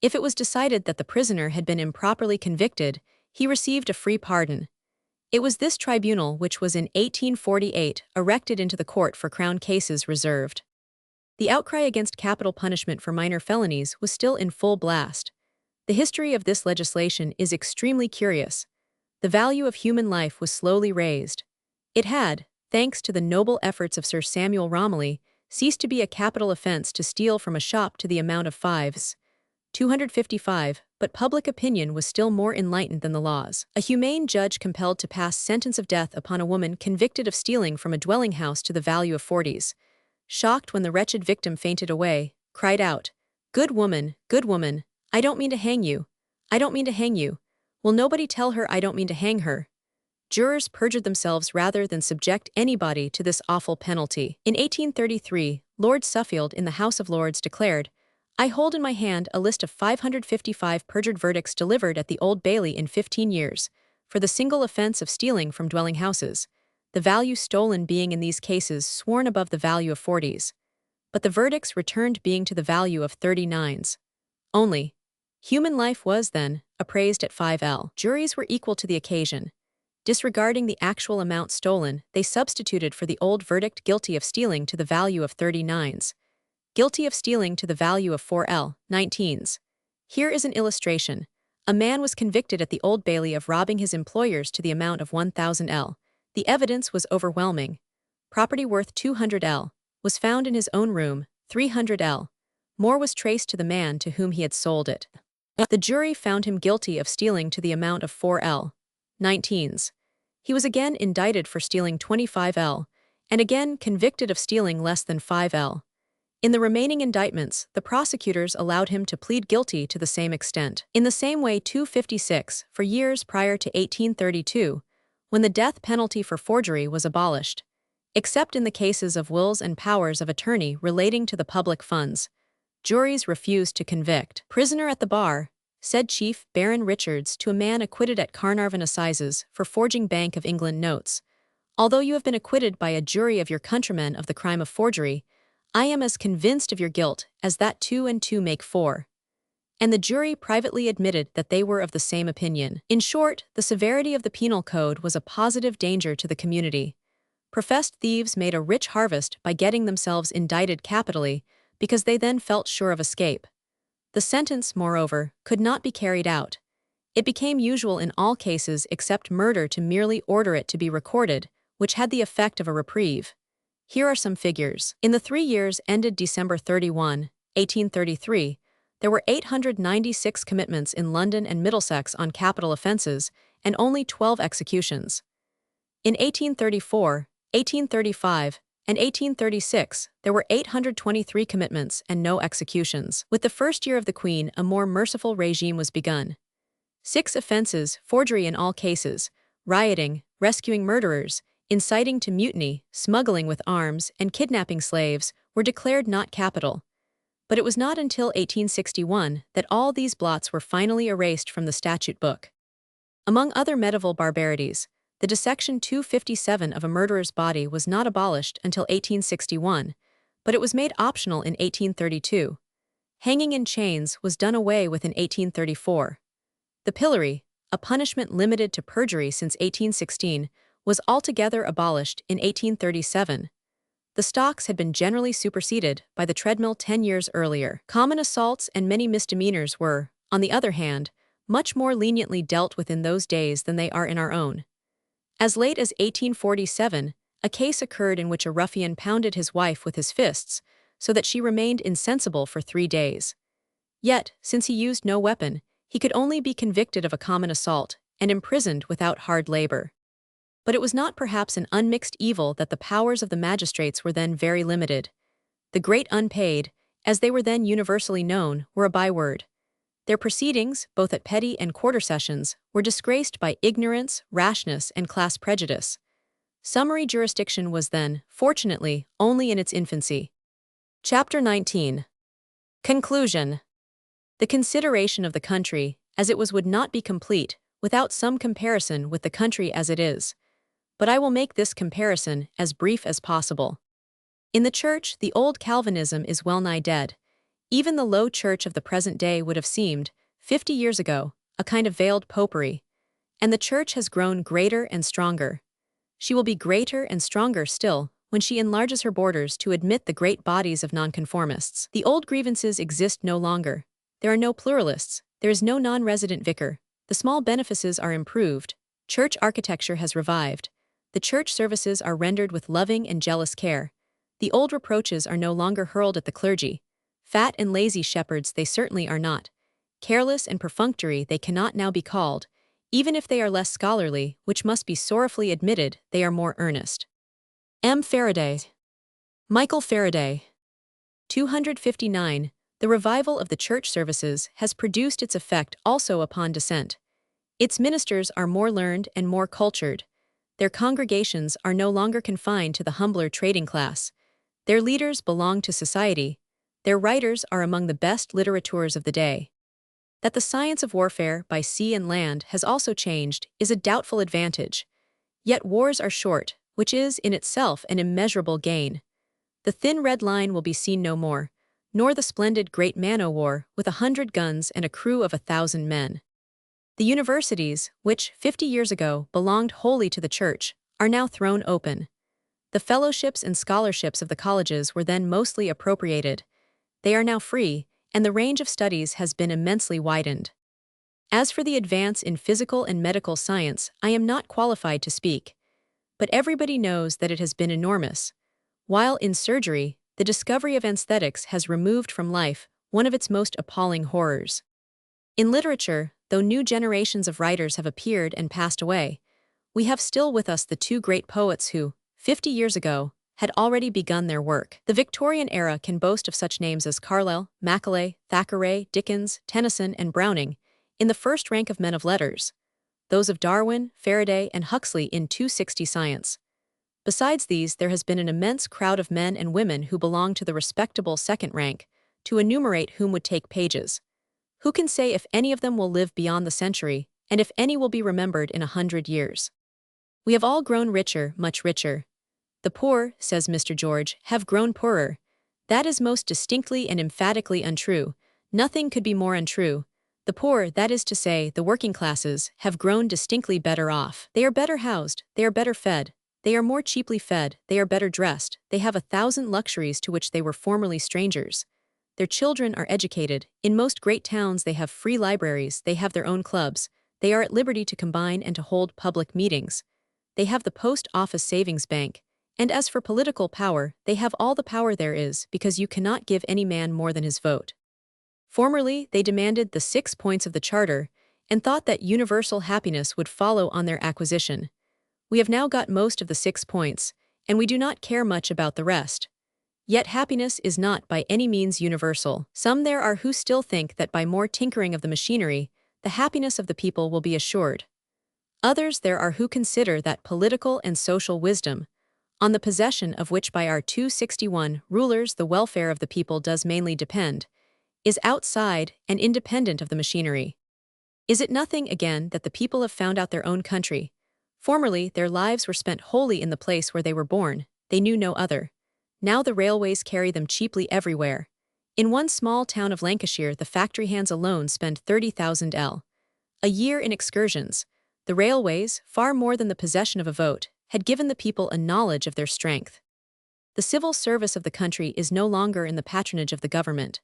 If it was decided that the prisoner had been improperly convicted, he received a free pardon. It was this tribunal which was in 1848 erected into the court for Crown cases reserved. The outcry against capital punishment for minor felonies was still in full blast. The history of this legislation is extremely curious. The value of human life was slowly raised. It had, thanks to the noble efforts of Sir Samuel Romilly, ceased to be a capital offence to steal from a shop to the amount of 255, but public opinion was still more enlightened than the laws. A humane judge compelled to pass sentence of death upon a woman convicted of stealing from a dwelling house to the value of 40s. Shocked when the wretched victim fainted away, cried out, good woman, I don't mean to hang you. I don't mean to hang you. Will nobody tell her I don't mean to hang her?" Jurors perjured themselves rather than subject anybody to this awful penalty. In 1833, Lord Suffield in the House of Lords declared, "I hold in my hand a list of 555 perjured verdicts delivered at the Old Bailey in 15 years, for the single offence of stealing from dwelling houses, the value stolen being in these cases sworn above the value of 40s, but the verdicts returned being to the value of 39s. Only. Human life was, then, appraised at 5L. Juries were equal to the occasion. Disregarding the actual amount stolen, they substituted for the old verdict guilty of stealing to the value of 39s, guilty of stealing to the value of 4L, 19s. Here is an illustration. A man was convicted at the Old Bailey of robbing his employers to the amount of 1,000L. The evidence was overwhelming. Property worth 200L was found in his own room, 300L. More was traced to the man to whom he had sold it. The jury found him guilty of stealing to the amount of 4L, 19s. He was again indicted for stealing 25L, and again convicted of stealing less than 5L. In the remaining indictments, the prosecutors allowed him to plead guilty to the same extent. In the same way 256, for years prior to 1832, when the death penalty for forgery was abolished, except in the cases of wills and powers of attorney relating to the public funds, juries refused to convict. "Prisoner at the bar," said Chief Baron Richards to a man acquitted at Carnarvon Assizes for forging Bank of England notes, "although you have been acquitted by a jury of your countrymen of the crime of forgery, I am as convinced of your guilt as that 2 and 2 make 4. And the jury privately admitted that they were of the same opinion. In short, the severity of the penal code was a positive danger to the community. Professed thieves made a rich harvest by getting themselves indicted capitally, because they then felt sure of escape. The sentence, moreover, could not be carried out. It became usual in all cases except murder to merely order it to be recorded, which had the effect of a reprieve. Here are some figures. In the 3 years ended December 31, 1833, there were 896 commitments in London and Middlesex on capital offences, and only 12 executions. In 1834, 1835, and 1836, there were 823 commitments and no executions. With the first year of the Queen, a more merciful regime was begun. 6 offences, forgery in all cases, rioting, rescuing murderers, inciting to mutiny, smuggling with arms, and kidnapping slaves, were declared not capital. But it was not until 1861 that all these blots were finally erased from the statute book. Among other medieval barbarities, the dissection 257 of a murderer's body was not abolished until 1861, but it was made optional in 1832. Hanging in chains was done away with in 1834. The pillory, a punishment limited to perjury since 1816, was altogether abolished in 1837. The stocks had been generally superseded by the treadmill 10 years earlier. Common assaults and many misdemeanors were, on the other hand, much more leniently dealt with in those days than they are in our own. As late as 1847, a case occurred in which a ruffian pounded his wife with his fists, so that she remained insensible for 3 days. Yet, since he used no weapon, he could only be convicted of a common assault and imprisoned without hard labor. But it was not perhaps an unmixed evil that the powers of the magistrates were then very limited. The great unpaid, as they were then universally known, were a byword. Their proceedings, both at petty and quarter sessions, were disgraced by ignorance, rashness, and class prejudice. Summary jurisdiction was then, fortunately, only in its infancy. Chapter 19. Conclusion. The consideration of the country, as it was, would not be complete without some comparison with the country as it is. But I will make this comparison as brief as possible. In the Church, the old Calvinism is well nigh dead. Even the low Church of the present day would have seemed, 50 years ago, a kind of veiled popery. And the Church has grown greater and stronger. She will be greater and stronger still when she enlarges her borders to admit the great bodies of nonconformists. The old grievances exist no longer. There are no pluralists, there is no non-resident vicar, the small benefices are improved, church architecture has revived, the church services are rendered with loving and jealous care, the old reproaches are no longer hurled at the clergy. Fat and lazy shepherds they certainly are not. Careless and perfunctory they cannot now be called, even if they are less scholarly, which must be sorrowfully admitted, they are more earnest. M. Faraday. Michael Faraday. 259. The revival of the church services has produced its effect also upon dissent. Its ministers are more learned and more cultured. Their congregations are no longer confined to the humbler trading class. Their leaders belong to society. Their writers are among the best litterateurs of the day. That the science of warfare by sea and land has also changed is a doubtful advantage. Yet wars are short, which is in itself an immeasurable gain. The thin red line will be seen no more, nor the splendid great man-o'-war with 100 guns and a crew of 1,000 men. The universities, which 50 years ago belonged wholly to the church, are now thrown open. The fellowships and scholarships of the colleges were then mostly appropriated. They are now free, and the range of studies has been immensely widened. As for the advance in physical and medical science, I am not qualified to speak. But everybody knows that it has been enormous. While in surgery, the discovery of anesthetics has removed from life one of its most appalling horrors. In literature, though new generations of writers have appeared and passed away, we have still with us the 2 great poets who, 50 years ago, had already begun their work. The Victorian era can boast of such names as Carlyle, Macaulay, Thackeray, Dickens, Tennyson, and Browning, in the first rank of men of letters, those of Darwin, Faraday, and Huxley in 260 science. Besides these, there has been an immense crowd of men and women who belong to the respectable second rank, to enumerate whom would take pages. Who can say if any of them will live beyond the century, and if any will be remembered in 100 years? We have all grown richer, much richer. The poor, says Mr. George, have grown poorer. That is most distinctly and emphatically untrue. Nothing could be more untrue. The poor, that is to say, the working classes, have grown distinctly better off. They are better housed, they are better fed, They are more cheaply fed, they are better dressed, they have 1,000 luxuries to which they were formerly strangers. Their children are educated. In most great towns they have free libraries, they have their own clubs, they are at liberty to combine and to hold public meetings. They have the post office savings bank. And as for political power, they have all the power there is, because you cannot give any man more than his vote. Formerly, they demanded the 6 points of the Charter, and thought that universal happiness would follow on their acquisition. We have now got most of the 6 points, and we do not care much about the rest. Yet happiness is not by any means universal. Some there are who still think that by more tinkering of the machinery, the happiness of the people will be assured. Others there are who consider that political and social wisdom, on the possession of which by our 261 rulers the welfare of the people does mainly depend, is outside and independent of the machinery. Is it nothing, again, that the people have found out their own country? Formerly their lives were spent wholly in the place where they were born, they knew no other. Now the railways carry them cheaply everywhere. In one small town of Lancashire the factory hands alone spend 30,000 a year in excursions. The railways, far more than the possession of a vote, had given the people a knowledge of their strength. The civil service of the country is no longer in the patronage of the government.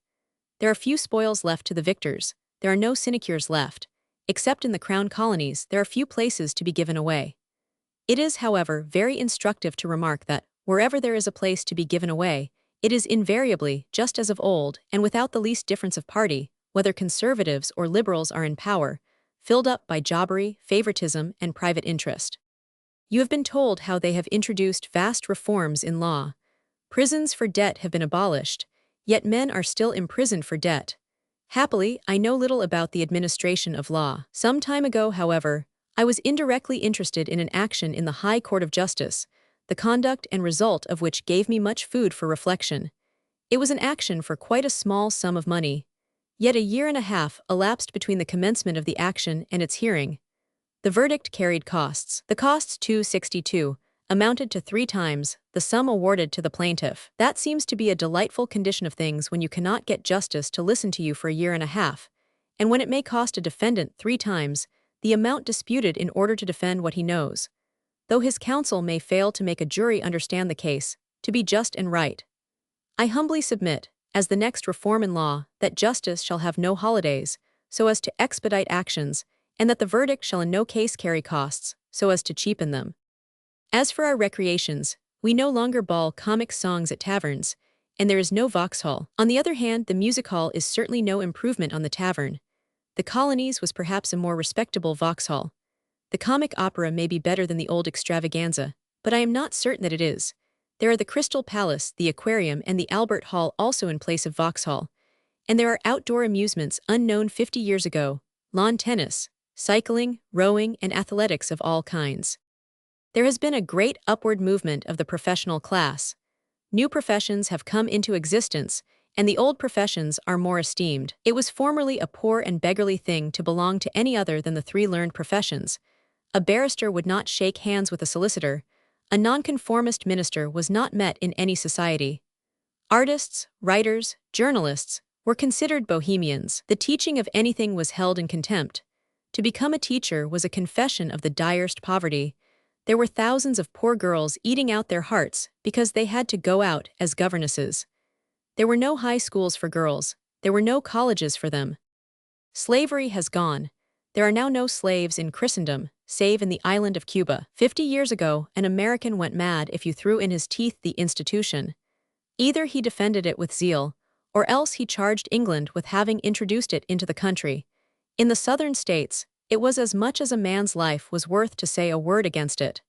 There are few spoils left to the victors, there are no sinecures left. Except in the crown colonies, there are few places to be given away. It is, however, very instructive to remark that, wherever there is a place to be given away, it is invariably, just as of old, and without the least difference of party, whether conservatives or liberals are in power, filled up by jobbery, favoritism, and private interest. You have been told how they have introduced vast reforms in law. Prisons for debt have been abolished, yet men are still imprisoned for debt. Happily, I know little about the administration of law. Some time ago, however, I was indirectly interested in an action in the High Court of Justice, the conduct and result of which gave me much food for reflection. It was an action for quite a small sum of money. Yet a year and a half elapsed between the commencement of the action and its hearing. The verdict carried costs. The costs, 262, amounted to 3 times the sum awarded to the plaintiff. That seems to be a delightful condition of things when you cannot get justice to listen to you for a year and a half, and when it may cost a defendant 3 times the amount disputed in order to defend what he knows, though his counsel may fail to make a jury understand the case to be just and right. I humbly submit, as the next reform in law, that justice shall have no holidays, so as to expedite actions, and that the verdict shall in no case carry costs, so as to cheapen them. As for our recreations, we no longer bawl comic songs at taverns, and there is no Vauxhall. On the other hand, the music hall is certainly no improvement on the tavern. The colonies was perhaps a more respectable Vauxhall. The comic opera may be better than the old extravaganza, but I am not certain that it is. There are the Crystal Palace, the Aquarium, and the Albert Hall also in place of Vauxhall. And there are outdoor amusements unknown 50 years ago, lawn tennis, cycling, rowing, and athletics of all kinds. There has been a great upward movement of the professional class. New professions have come into existence, and the old professions are more esteemed. It was formerly a poor and beggarly thing to belong to any other than the 3 learned professions. A barrister would not shake hands with a solicitor. A nonconformist minister was not met in any society. Artists, writers, journalists were considered bohemians. The teaching of anything was held in contempt. To become a teacher was a confession of the direst poverty. There were thousands of poor girls eating out their hearts because they had to go out as governesses. There were no high schools for girls, there were no colleges for them. Slavery has gone. There are now no slaves in Christendom, save in the island of Cuba. 50 years ago, an American went mad if you threw in his teeth the institution. Either he defended it with zeal, or else he charged England with having introduced it into the country. In the southern states, it was as much as a man's life was worth to say a word against it.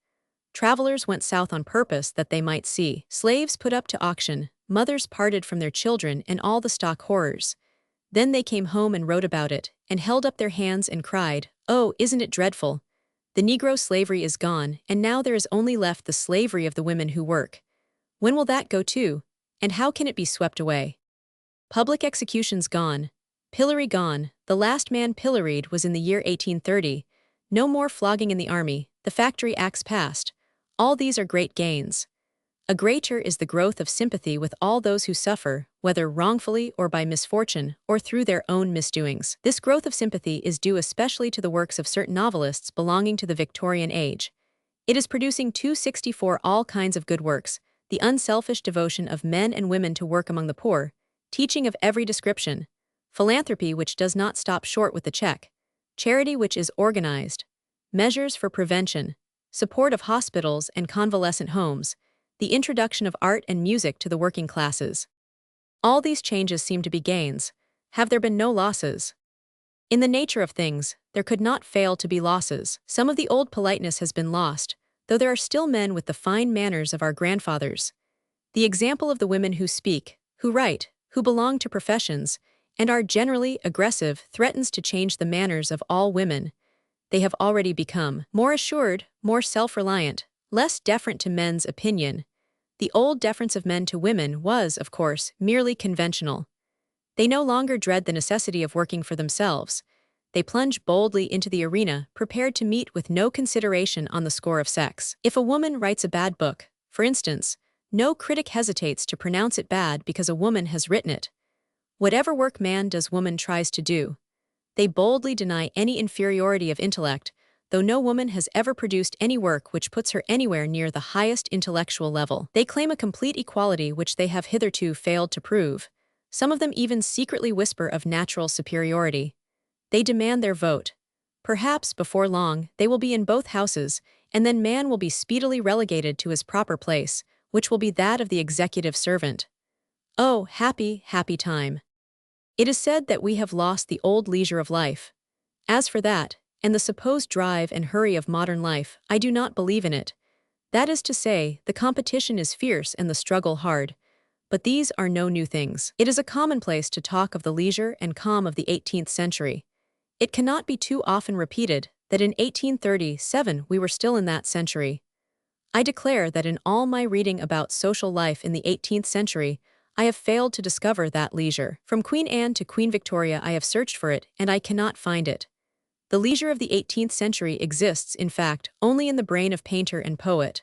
Travelers went south on purpose that they might see. Slaves put up to auction, mothers parted from their children, and all the stock horrors. Then they came home and wrote about it, and held up their hands and cried, "Oh, isn't it dreadful? The Negro slavery is gone, and now there is only left the slavery of the women who work. When will that go too? And how can it be swept away? Public executions gone. Pillory gone. The last man pilloried was in the year 1830. No more flogging in the army. The Factory Acts passed. All these are great gains. A greater is the growth of sympathy with all those who suffer, whether wrongfully or by misfortune, or through their own misdoings. This growth of sympathy is due especially to the works of certain novelists belonging to the Victorian age. It is producing 264 all kinds of good works, the unselfish devotion of men and women to work among the poor, teaching of every description, philanthropy which does not stop short with the check, charity which is organized, measures for prevention, support of hospitals and convalescent homes, the introduction of art and music to the working classes. All these changes seem to be gains. Have there been no losses? In the nature of things, there could not fail to be losses. Some of the old politeness has been lost, though there are still men with the fine manners of our grandfathers. The example of the women who speak, who write, who belong to professions, and are generally aggressive threatens to change the manners of all women. They have already become more assured, more self-reliant, less deferent to men's opinion. The old deference of men to women was, of course, merely conventional. They no longer dread the necessity of working for themselves. They plunge boldly into the arena, prepared to meet with no consideration on the score of sex. If a woman writes a bad book, for instance, no critic hesitates to pronounce it bad because a woman has written it. Whatever work man does, woman tries to do. They boldly deny any inferiority of intellect, though no woman has ever produced any work which puts her anywhere near the highest intellectual level. They claim a complete equality which they have hitherto failed to prove. Some of them even secretly whisper of natural superiority. They demand their vote. Perhaps, before long, they will be in both houses, and then man will be speedily relegated to his proper place, which will be that of the executive servant. Oh, happy, happy time! It is said that we have lost the old leisure of life. As for that, and the supposed drive and hurry of modern life, I do not believe in it. That is to say, the competition is fierce and the struggle hard. But these are no new things. It is a commonplace to talk of the leisure and calm of the 18th century. It cannot be too often repeated that in 1837 we were still in that century. I declare that in all my reading about social life in the 18th century, I have failed to discover that leisure. From Queen Anne to Queen Victoria I have searched for it, and I cannot find it. The leisure of the 18th century exists, in fact, only in the brain of painter and poet.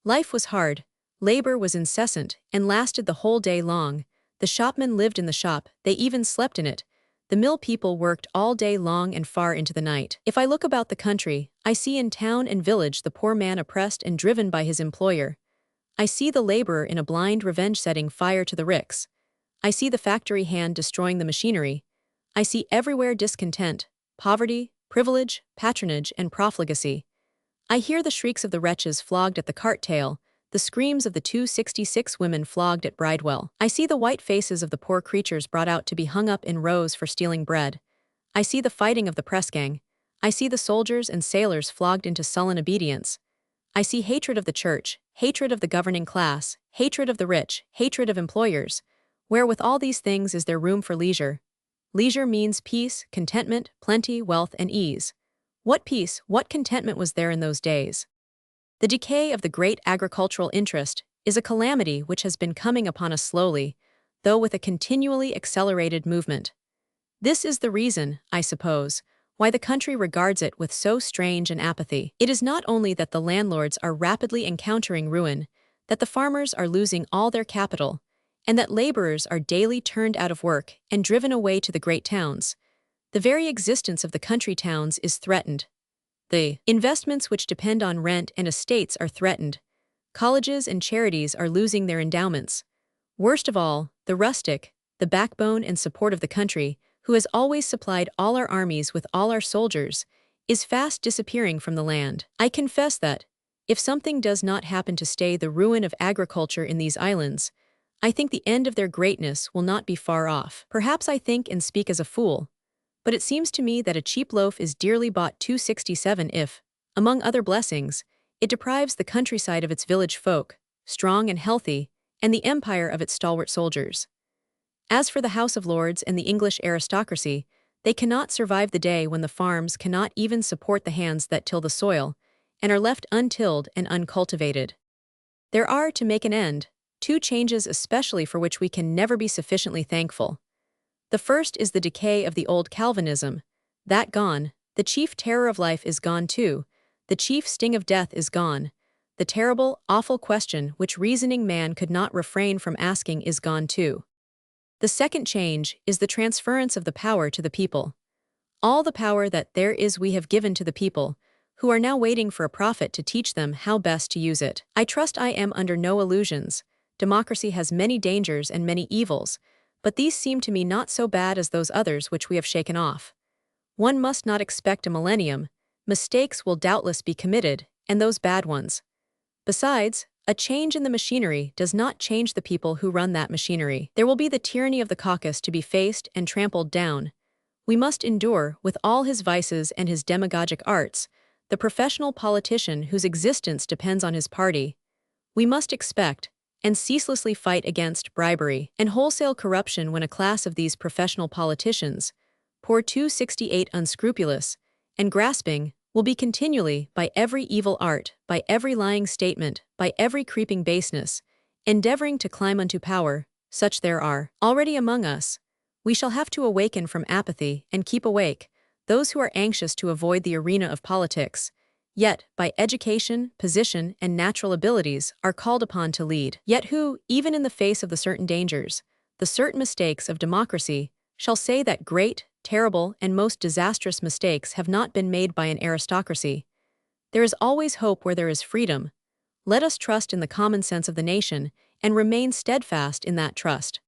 Life was hard. Labor was incessant, and lasted the whole day long. The shopmen lived in the shop, they even slept in it. The mill people worked all day long and far into the night. If I look about the country, I see in town and village the poor man oppressed and driven by his employer. I see the laborer in a blind revenge setting fire to the ricks. I see the factory hand destroying the machinery. I see everywhere discontent, poverty, privilege, patronage, and profligacy. I hear the shrieks of the wretches flogged at the cart tail, the screams of the 266 women flogged at Bridewell. I see the white faces of the poor creatures brought out to be hung up in rows for stealing bread. I see the fighting of the press gang. I see the soldiers and sailors flogged into sullen obedience. I see hatred of the church, hatred of the governing class, hatred of the rich, hatred of employers. Where with all these things is there room for leisure? Leisure means peace, contentment, plenty, wealth, and ease. What peace, what contentment was there in those days? The decay of the great agricultural interest is a calamity which has been coming upon us slowly, though with a continually accelerated movement. This is the reason, I suppose, why the country regards it with so strange an apathy. It is not only that the landlords are rapidly encountering ruin, that the farmers are losing all their capital, and that laborers are daily turned out of work and driven away to the great towns. The very existence of the country towns is threatened. The investments which depend on rent and estates are threatened. Colleges and charities are losing their endowments. Worst of all, the rustic, the backbone and support of the country, who has always supplied all our armies with all our soldiers, is fast disappearing from the land. I confess that, if something does not happen to stay the ruin of agriculture in these islands, I think the end of their greatness will not be far off. Perhaps I think and speak as a fool, but it seems to me that a cheap loaf is dearly bought 267 if, among other blessings, it deprives the countryside of its village folk, strong and healthy, and the empire of its stalwart soldiers. As for the House of Lords and the English aristocracy, they cannot survive the day when the farms cannot even support the hands that till the soil, and are left untilled and uncultivated. There are, to make an end, two changes especially for which we can never be sufficiently thankful. The first is the decay of the old Calvinism. That gone, the chief terror of life is gone too, the chief sting of death is gone, the terrible, awful question which reasoning man could not refrain from asking is gone too. The second change is the transference of the power to the people. All the power that there is we have given to the people, who are now waiting for a prophet to teach them how best to use it. I trust I am under no illusions. Democracy has many dangers and many evils, but these seem to me not so bad as those others which we have shaken off. One must not expect a millennium. Mistakes will doubtless be committed, and those bad ones. Besides, a change in the machinery does not change the people who run that machinery. There will be the tyranny of the caucus to be faced and trampled down. We must endure, with all his vices and his demagogic arts, the professional politician whose existence depends on his party. We must expect, and ceaselessly fight against bribery and wholesale corruption when a class of these professional politicians, poor 268 unscrupulous, and grasping, will be continually, by every evil art, by every lying statement, by every creeping baseness, endeavoring to climb unto power. Such there are already among us. We shall have to awaken from apathy and keep awake, those who are anxious to avoid the arena of politics, yet, by education, position, and natural abilities, are called upon to lead. Yet who, even in the face of the certain dangers, the certain mistakes of democracy, shall say that great, terrible, and most disastrous mistakes have not been made by an aristocracy? There is always hope where there is freedom. Let us trust in the common sense of the nation and remain steadfast in that trust.